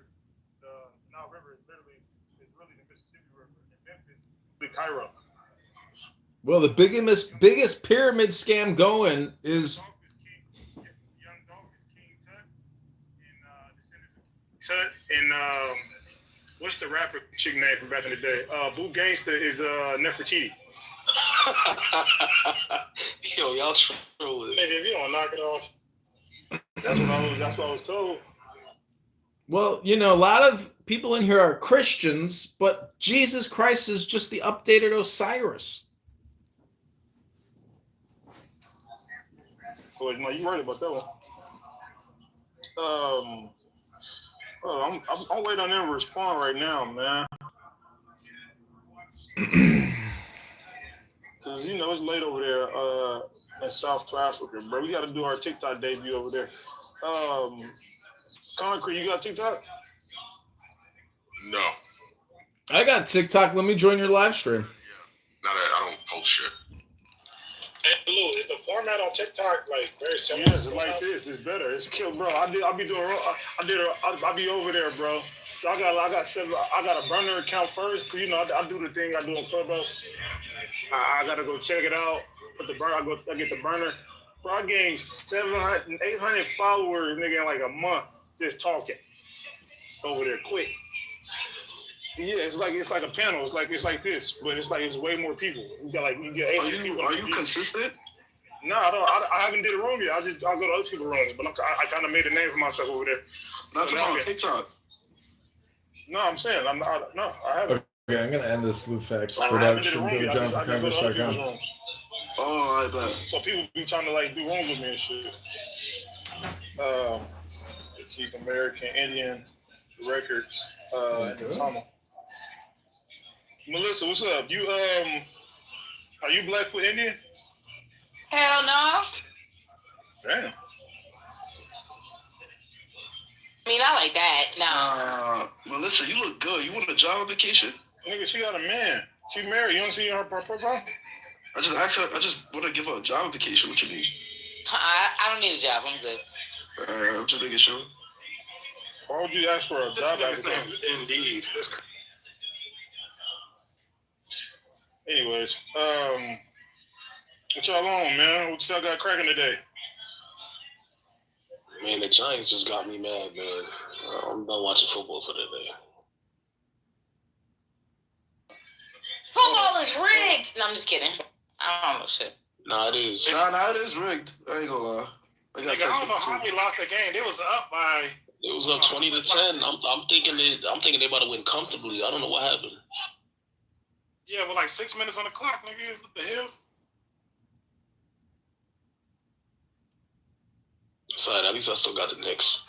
the Nile River is really the Mississippi River in Memphis, Cairo. Well, the biggest pyramid scam going is. Tut and what's the rapper chick name from back in the day? Boo Gangsta is Nefertiti. Yo, y'all trolling. Nigga, if you don't knock it off, that's what I was told. Well, you know, a lot of people in here are Christians, but Jesus Christ is just the updated Osiris. So, you right about that one. I'm waiting on them to respond right now, man. Because, it's late over there in South Africa, bro. We got to do our TikTok debut over there. Concrete, you got TikTok? No. I got TikTok. Let me join your live stream. Not that I don't post shit. Hey, Lou, is the format on TikTok like very similar? Yes, it's like this. It's better. It's killed, bro. I'll be over there, bro. So I got a burner account first, cause I do the thing I do on Clubhouse. I gotta go check it out. Put the burner. I get the burner. Bro, I gained 700, 800 followers, nigga, in like a month just talking over there, quick. Yeah, it's like a panel. It's like this, but it's way more people. You get 800 people. Are you consistent? No, I haven't did a room yet. I go to other people's rooms, but I kind of made a name for myself over there. Not on TikTok. No, I'm saying I haven't. Okay, I'm gonna end this Lufax I haven't did a production. room Go to yet. I just go to other people's johnforcongress.com. rooms. Oh, I bet. So people be trying to do rooms with me and shit. Cheap American Indian Records in the tunnel. Melissa, what's up? You are you Blackfoot Indian? Hell no. Damn. I mean, I like that. No. Melissa, you look good. You want a job application? Nigga, she got a man. She married. You want to see her profile? I just asked her. I just want to give her a job application. What you need? I don't need a job. I'm good. I'm just making sure. Why would you ask for a job application? Indeed. Anyways, what y'all on, man? What y'all got cracking today? Man, the Giants just got me mad, man. I'm done watching football for the day. Football is rigged. No, I'm just kidding. I don't know shit. Nah, it is. Nah, it is rigged. I ain't gonna lie. I don't know how they lost the game. They was up by. It was up 20-10. I'm thinking they about to win comfortably. I don't know what happened. Yeah, with like 6 minutes on the clock, nigga. What the hell? Sorry, at least I still got the Knicks.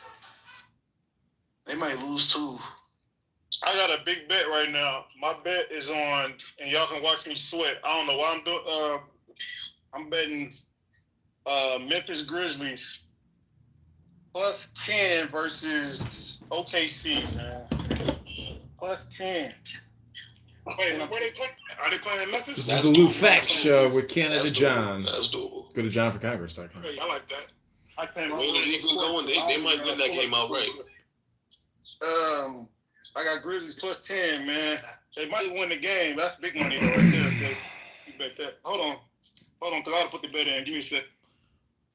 They might lose too. I got a big bet right now. My bet is on, and y'all can watch me sweat. I don't know why I'm doing. I'm betting Memphis Grizzlies plus 10 versus OKC, man. Plus 10. Wait, where they playing? Are they playing in Memphis? This is the Lufax Show with Canada John. That's doable. Go to johnforcongress.com. I like that. I think they might win that game outright. I got Grizzlies plus 10, man. They might win the game. That's big money though, right there. You bet that. Hold on, because I gotta put the bet in. Give me a sec.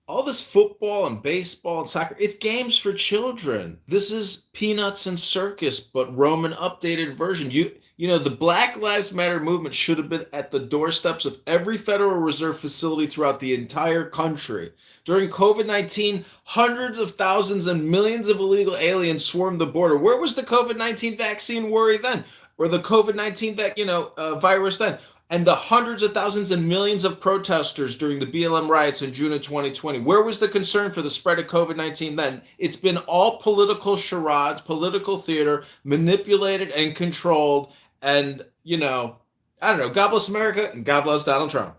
All this football and baseball and soccer, it's games for children. This is Peanuts and Circus, but Roman updated version. You know, the Black Lives Matter movement should have been at the doorsteps of every Federal Reserve facility throughout the entire country. During COVID-19, hundreds of thousands and millions of illegal aliens swarmed the border. Where was the COVID-19 vaccine worry then? Or the COVID-19 virus then? And the hundreds of thousands and millions of protesters during the BLM riots in June of 2020. Where was the concern for the spread of COVID-19 then? It's been all political charades, political theater, manipulated and controlled. And, I don't know, God bless America and God bless Donald Trump.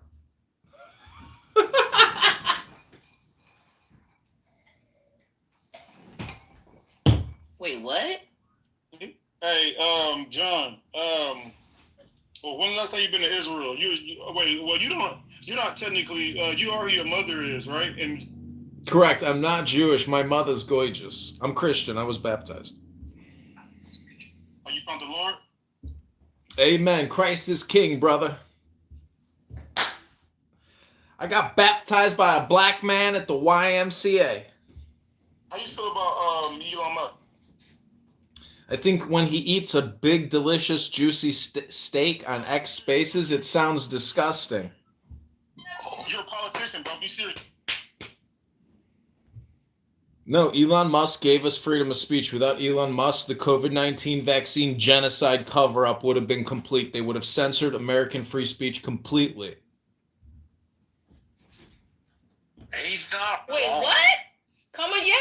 Wait, what? Hey, John, well, when last time you been to Israel? You're not technically, you are who your mother is, right? And correct. I'm not Jewish. My mother's gorgeous. I'm Christian. I was baptized. Are you from the Lord? Amen. Christ is king, brother. I got baptized by a black man at the YMCA. How you feel about Elon Musk? I think when he eats a big, delicious, juicy steak on X Spaces, it sounds disgusting. You're a politician, bro. Be serious. No, Elon Musk gave us freedom of speech. Without Elon Musk, the COVID-19 vaccine genocide cover-up would have been complete. They would have censored American free speech completely. He's not Wait, wrong. what? Come again?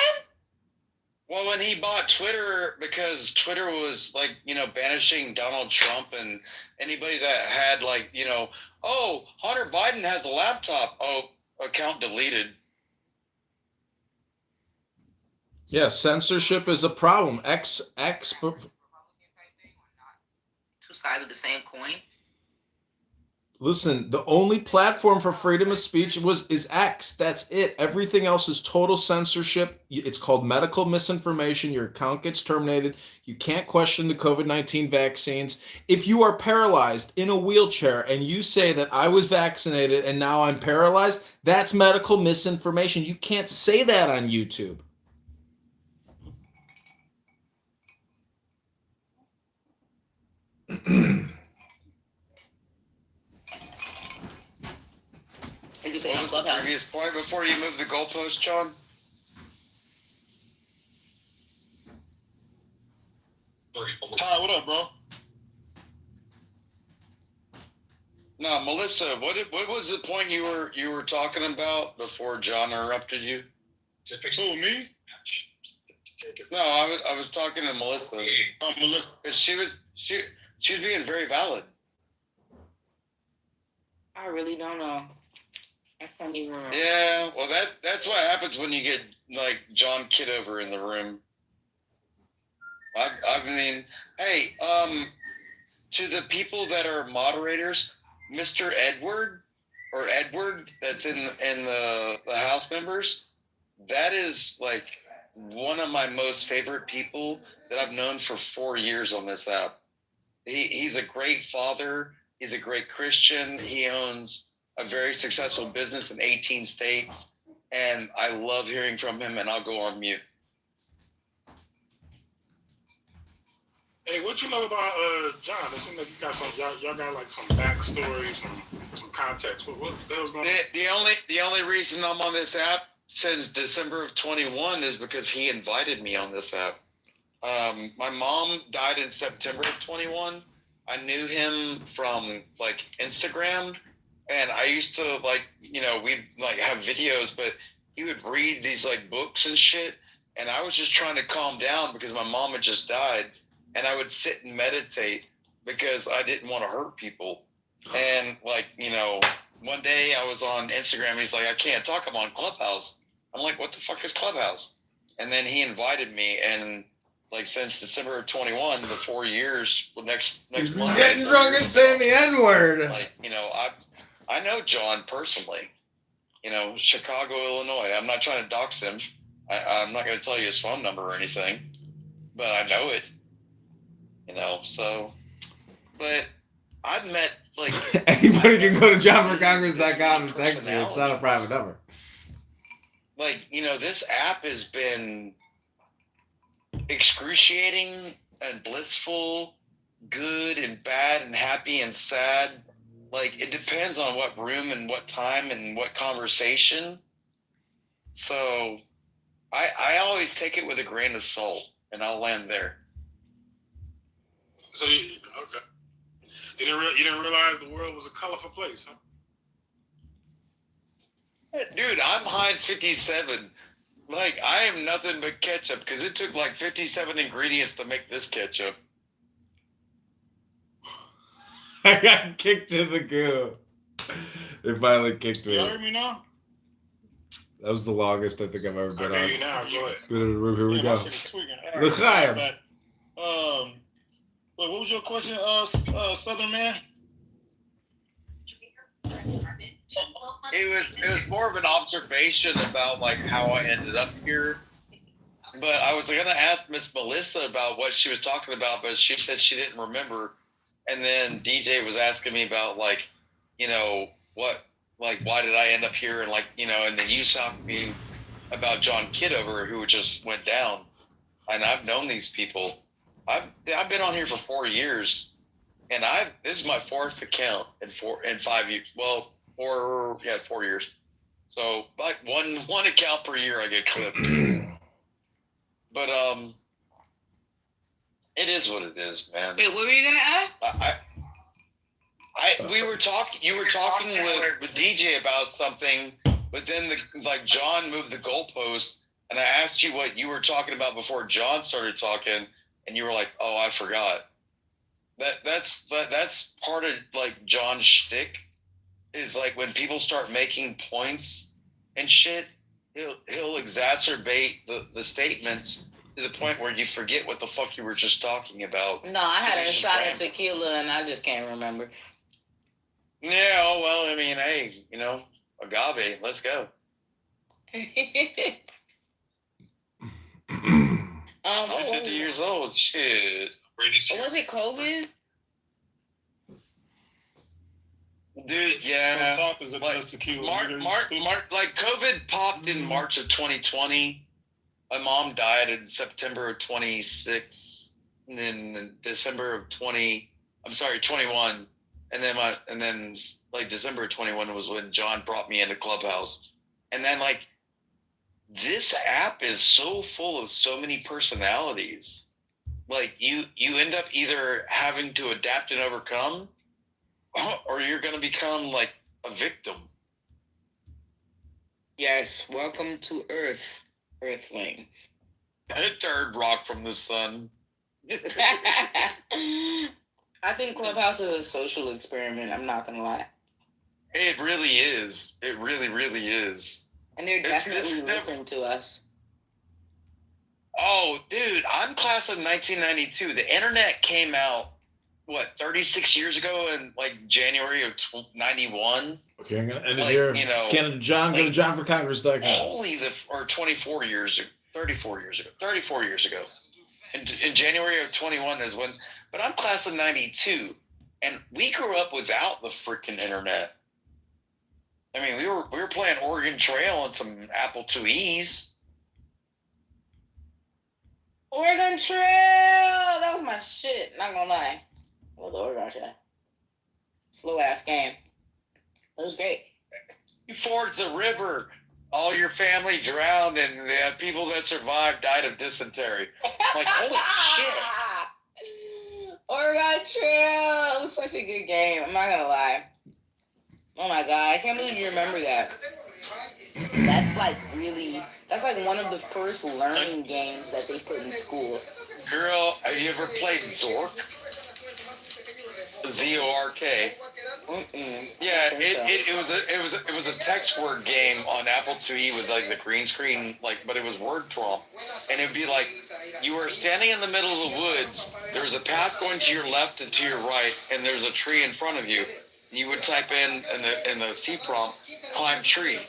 Well, when he bought Twitter, because Twitter was like, banishing Donald Trump and anybody that had like, oh, Hunter Biden has a laptop. Oh, account deleted. Yeah, censorship is a problem. Two sides of the same coin. Listen, the only platform for freedom of speech is X. That's it. Everything else is total censorship. It's called medical misinformation. Your account gets terminated. You can't question the COVID-19 vaccines. If you are paralyzed in a wheelchair and you say that I was vaccinated and now I'm paralyzed, that's medical misinformation. You can't say that on YouTube. Previous point before you move the goalpost, John. Hi, what up, bro? No, Melissa, what was the point you were talking about before John interrupted you? Who, me? No, I was talking to Melissa. Oh, Melissa. She was being very valid. I really don't know. I can't even remember. Yeah, well that's what happens when you get like John Kitover in the room. I mean, hey, to the people that are moderators, Mr. Edward that's in the House members, that is like one of my most favorite people that I've known for 4 years on this app. He's a great father. He's a great Christian. He owns a very successful business in 18 states, and I love hearing from him, and I'll go on mute. Hey, what you know about John? It seems like you got y'all got like some backstory, some context. What the hell's going on? The only reason I'm on this app since December of 21 is because he invited me on this app. My mom died in September of 21. I knew him from like Instagram, and I used to we'd like have videos, but he would read these like books and shit, and I was just trying to calm down because my mom had just died, and I would sit and meditate because I didn't want to hurt people. And one day I was on Instagram, and he's like, I can't talk, I'm on Clubhouse. I'm like, what the fuck is Clubhouse? And then he invited me, and like since December of 21, the 4 years, next month. Getting drunk and saying the N-word. Like, I know John personally. Chicago, Illinois. I'm not trying to dox him. I'm not going to tell you his phone number or anything, but I know it. So, but I've met like anybody can go to johnforcongress.com and text me. It's not a private number. Like, this app has been excruciating and blissful, good and bad and happy and sad. Like, it depends on what room and what time and what conversation. So I always take it with a grain of salt, and I'll land there. So okay. You didn't realize the world was a colorful place, huh? Dude, I'm Heinz 57. Like, I am nothing but ketchup because it took like 57 ingredients to make this ketchup. I got kicked in the goo. They finally kicked me. You heard me now? That was the longest I think I've ever been on. Okay, now go ahead. Been in the room. Here we go. L'chaim. Wait, what was your question, Southern man? It was more of an observation about like how I ended up here. But I was gonna ask Miss Melissa about what she was talking about, but she said she didn't remember. And then DJ was asking me about why did I end up here, and and then you talked me about John Kitover, who just went down. And I've known these people, I've been on here for 4 years, and this is my fourth account in 5 years. Well, 4 years. So like one account per year I get clipped. But it is what it is, man. Wait, what were you gonna ask? You were talking with DJ about something, but then John moved the goalpost, and I asked you what you were talking about before John started talking, and you were like, "Oh, I forgot." That's part of like John's shtick, is like when people start making points and shit, he'll exacerbate the statements to the point where you forget what the fuck you were just talking about. No, I had a shot of tequila and I just can't remember. Yeah, oh, well, I mean, hey, agave, let's go. I'm 50 years old, shit. Was it COVID? Dude, yeah. Top is like tequila. Like COVID popped in March of 2020. My mom died in September of 26, and then in December of 21. And then like December of 21 was when John brought me into Clubhouse. And then like this app is so full of so many personalities. Like you end up either having to adapt and overcome, or you're going to become like a victim. Yes, welcome to Earth, Earthling. A third rock from the sun. I think Clubhouse is a social experiment. I'm not gonna lie. It really is. It really, really is. And they're definitely listening to us. Oh, dude, I'm class of 1992. The internet came out, 36 years ago in like January of 91? Okay, I'm going to end it here. It's Canada John. Go to John for Congress.com. Or 34 years ago. 34 years ago. In January of 21 is when, but I'm class of 92, and we grew up without the freaking internet. I mean, we were playing Oregon Trail and some Apple IIe's. Oregon Trail, that was my shit. Not gonna lie, I love the Oregon Trail. Slow ass game. It was great. You forded the river. All your family drowned, and the people that survived died of dysentery. Like, holy shit. Oregon Trail. It was such a good game. I'm not gonna lie. Oh my god, I can't believe you remember that. That's like one of the first learning games that they put in schools. Girl, have you ever played Zork? Z-O-R-K. Yeah, it was a text word game on Apple IIe with like the green screen, but it was word prompt, and it'd be like you were standing in the middle of the woods. There's a path going to your left and to your right, and there's a tree in front of you. You would type in the C prompt, climb tree.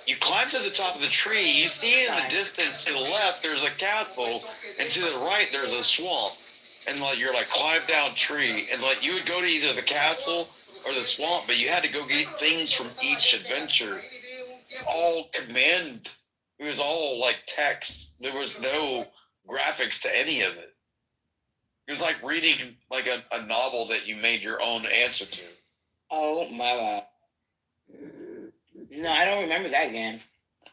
You climb to the top of the tree. You see in the distance to the left there's a castle, and to the right there's a swamp. And you're climb down tree, and you would go to either the castle or the swamp, but you had to go get things from each adventure. All command. It was all text. There was no graphics to any of it. It was like reading a novel that you made your own answer to. Oh my god. No, I don't remember that game.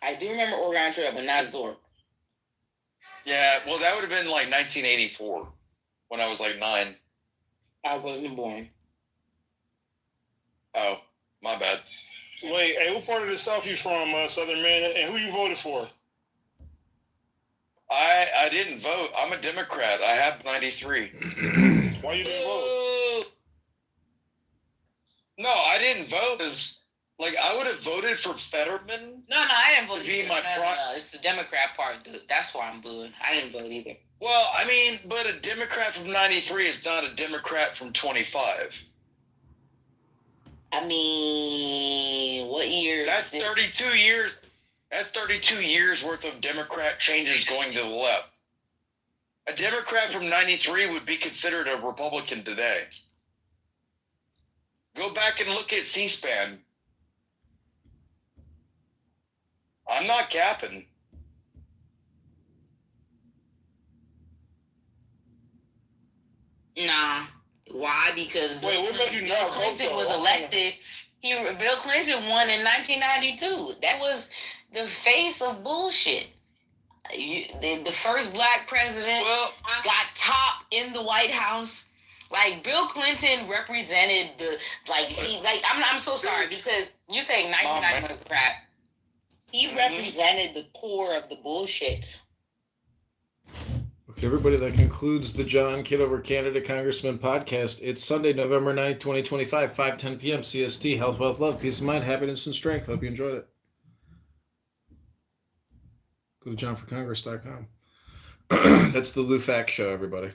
I do remember Oregon Trail, but not Zork. Yeah, well, that would have been 1984. When I was 9. I wasn't born. Oh, my bad. Wait, hey, what part of the South you from, Southern man, and who you voted for? I didn't vote. I'm a Democrat. I have 93. Why you didn't vote? No, I didn't vote. I would have voted for Fetterman. No, I didn't vote either. No, it's the Democrat part. That's why I'm booing. I didn't vote either. Well, I mean, but a Democrat from 93 is not a Democrat from 25. I mean, what year? That's 32 years. That's 32 years worth of Democrat changes going to the left. A Democrat from 93 would be considered a Republican today. Go back and look at C-SPAN. I'm not capping. Nah. Why? Because Bill Clinton was elected. Bill Clinton won in 1992. That was the face of bullshit. The first black president got top in the White House. Like Bill Clinton represented I'm so sorry because you're saying 1991 crap. He represented the core of the bullshit. Okay, everybody, that concludes the John Kitover Canada Congressman podcast. It's Sunday, November 9th, 2025, 5:10 p.m. CST. Health, wealth, love, peace of mind, happiness, and strength. Hope you enjoyed it. Go to johnforcongress.com. That's the Lou Fact Show, everybody.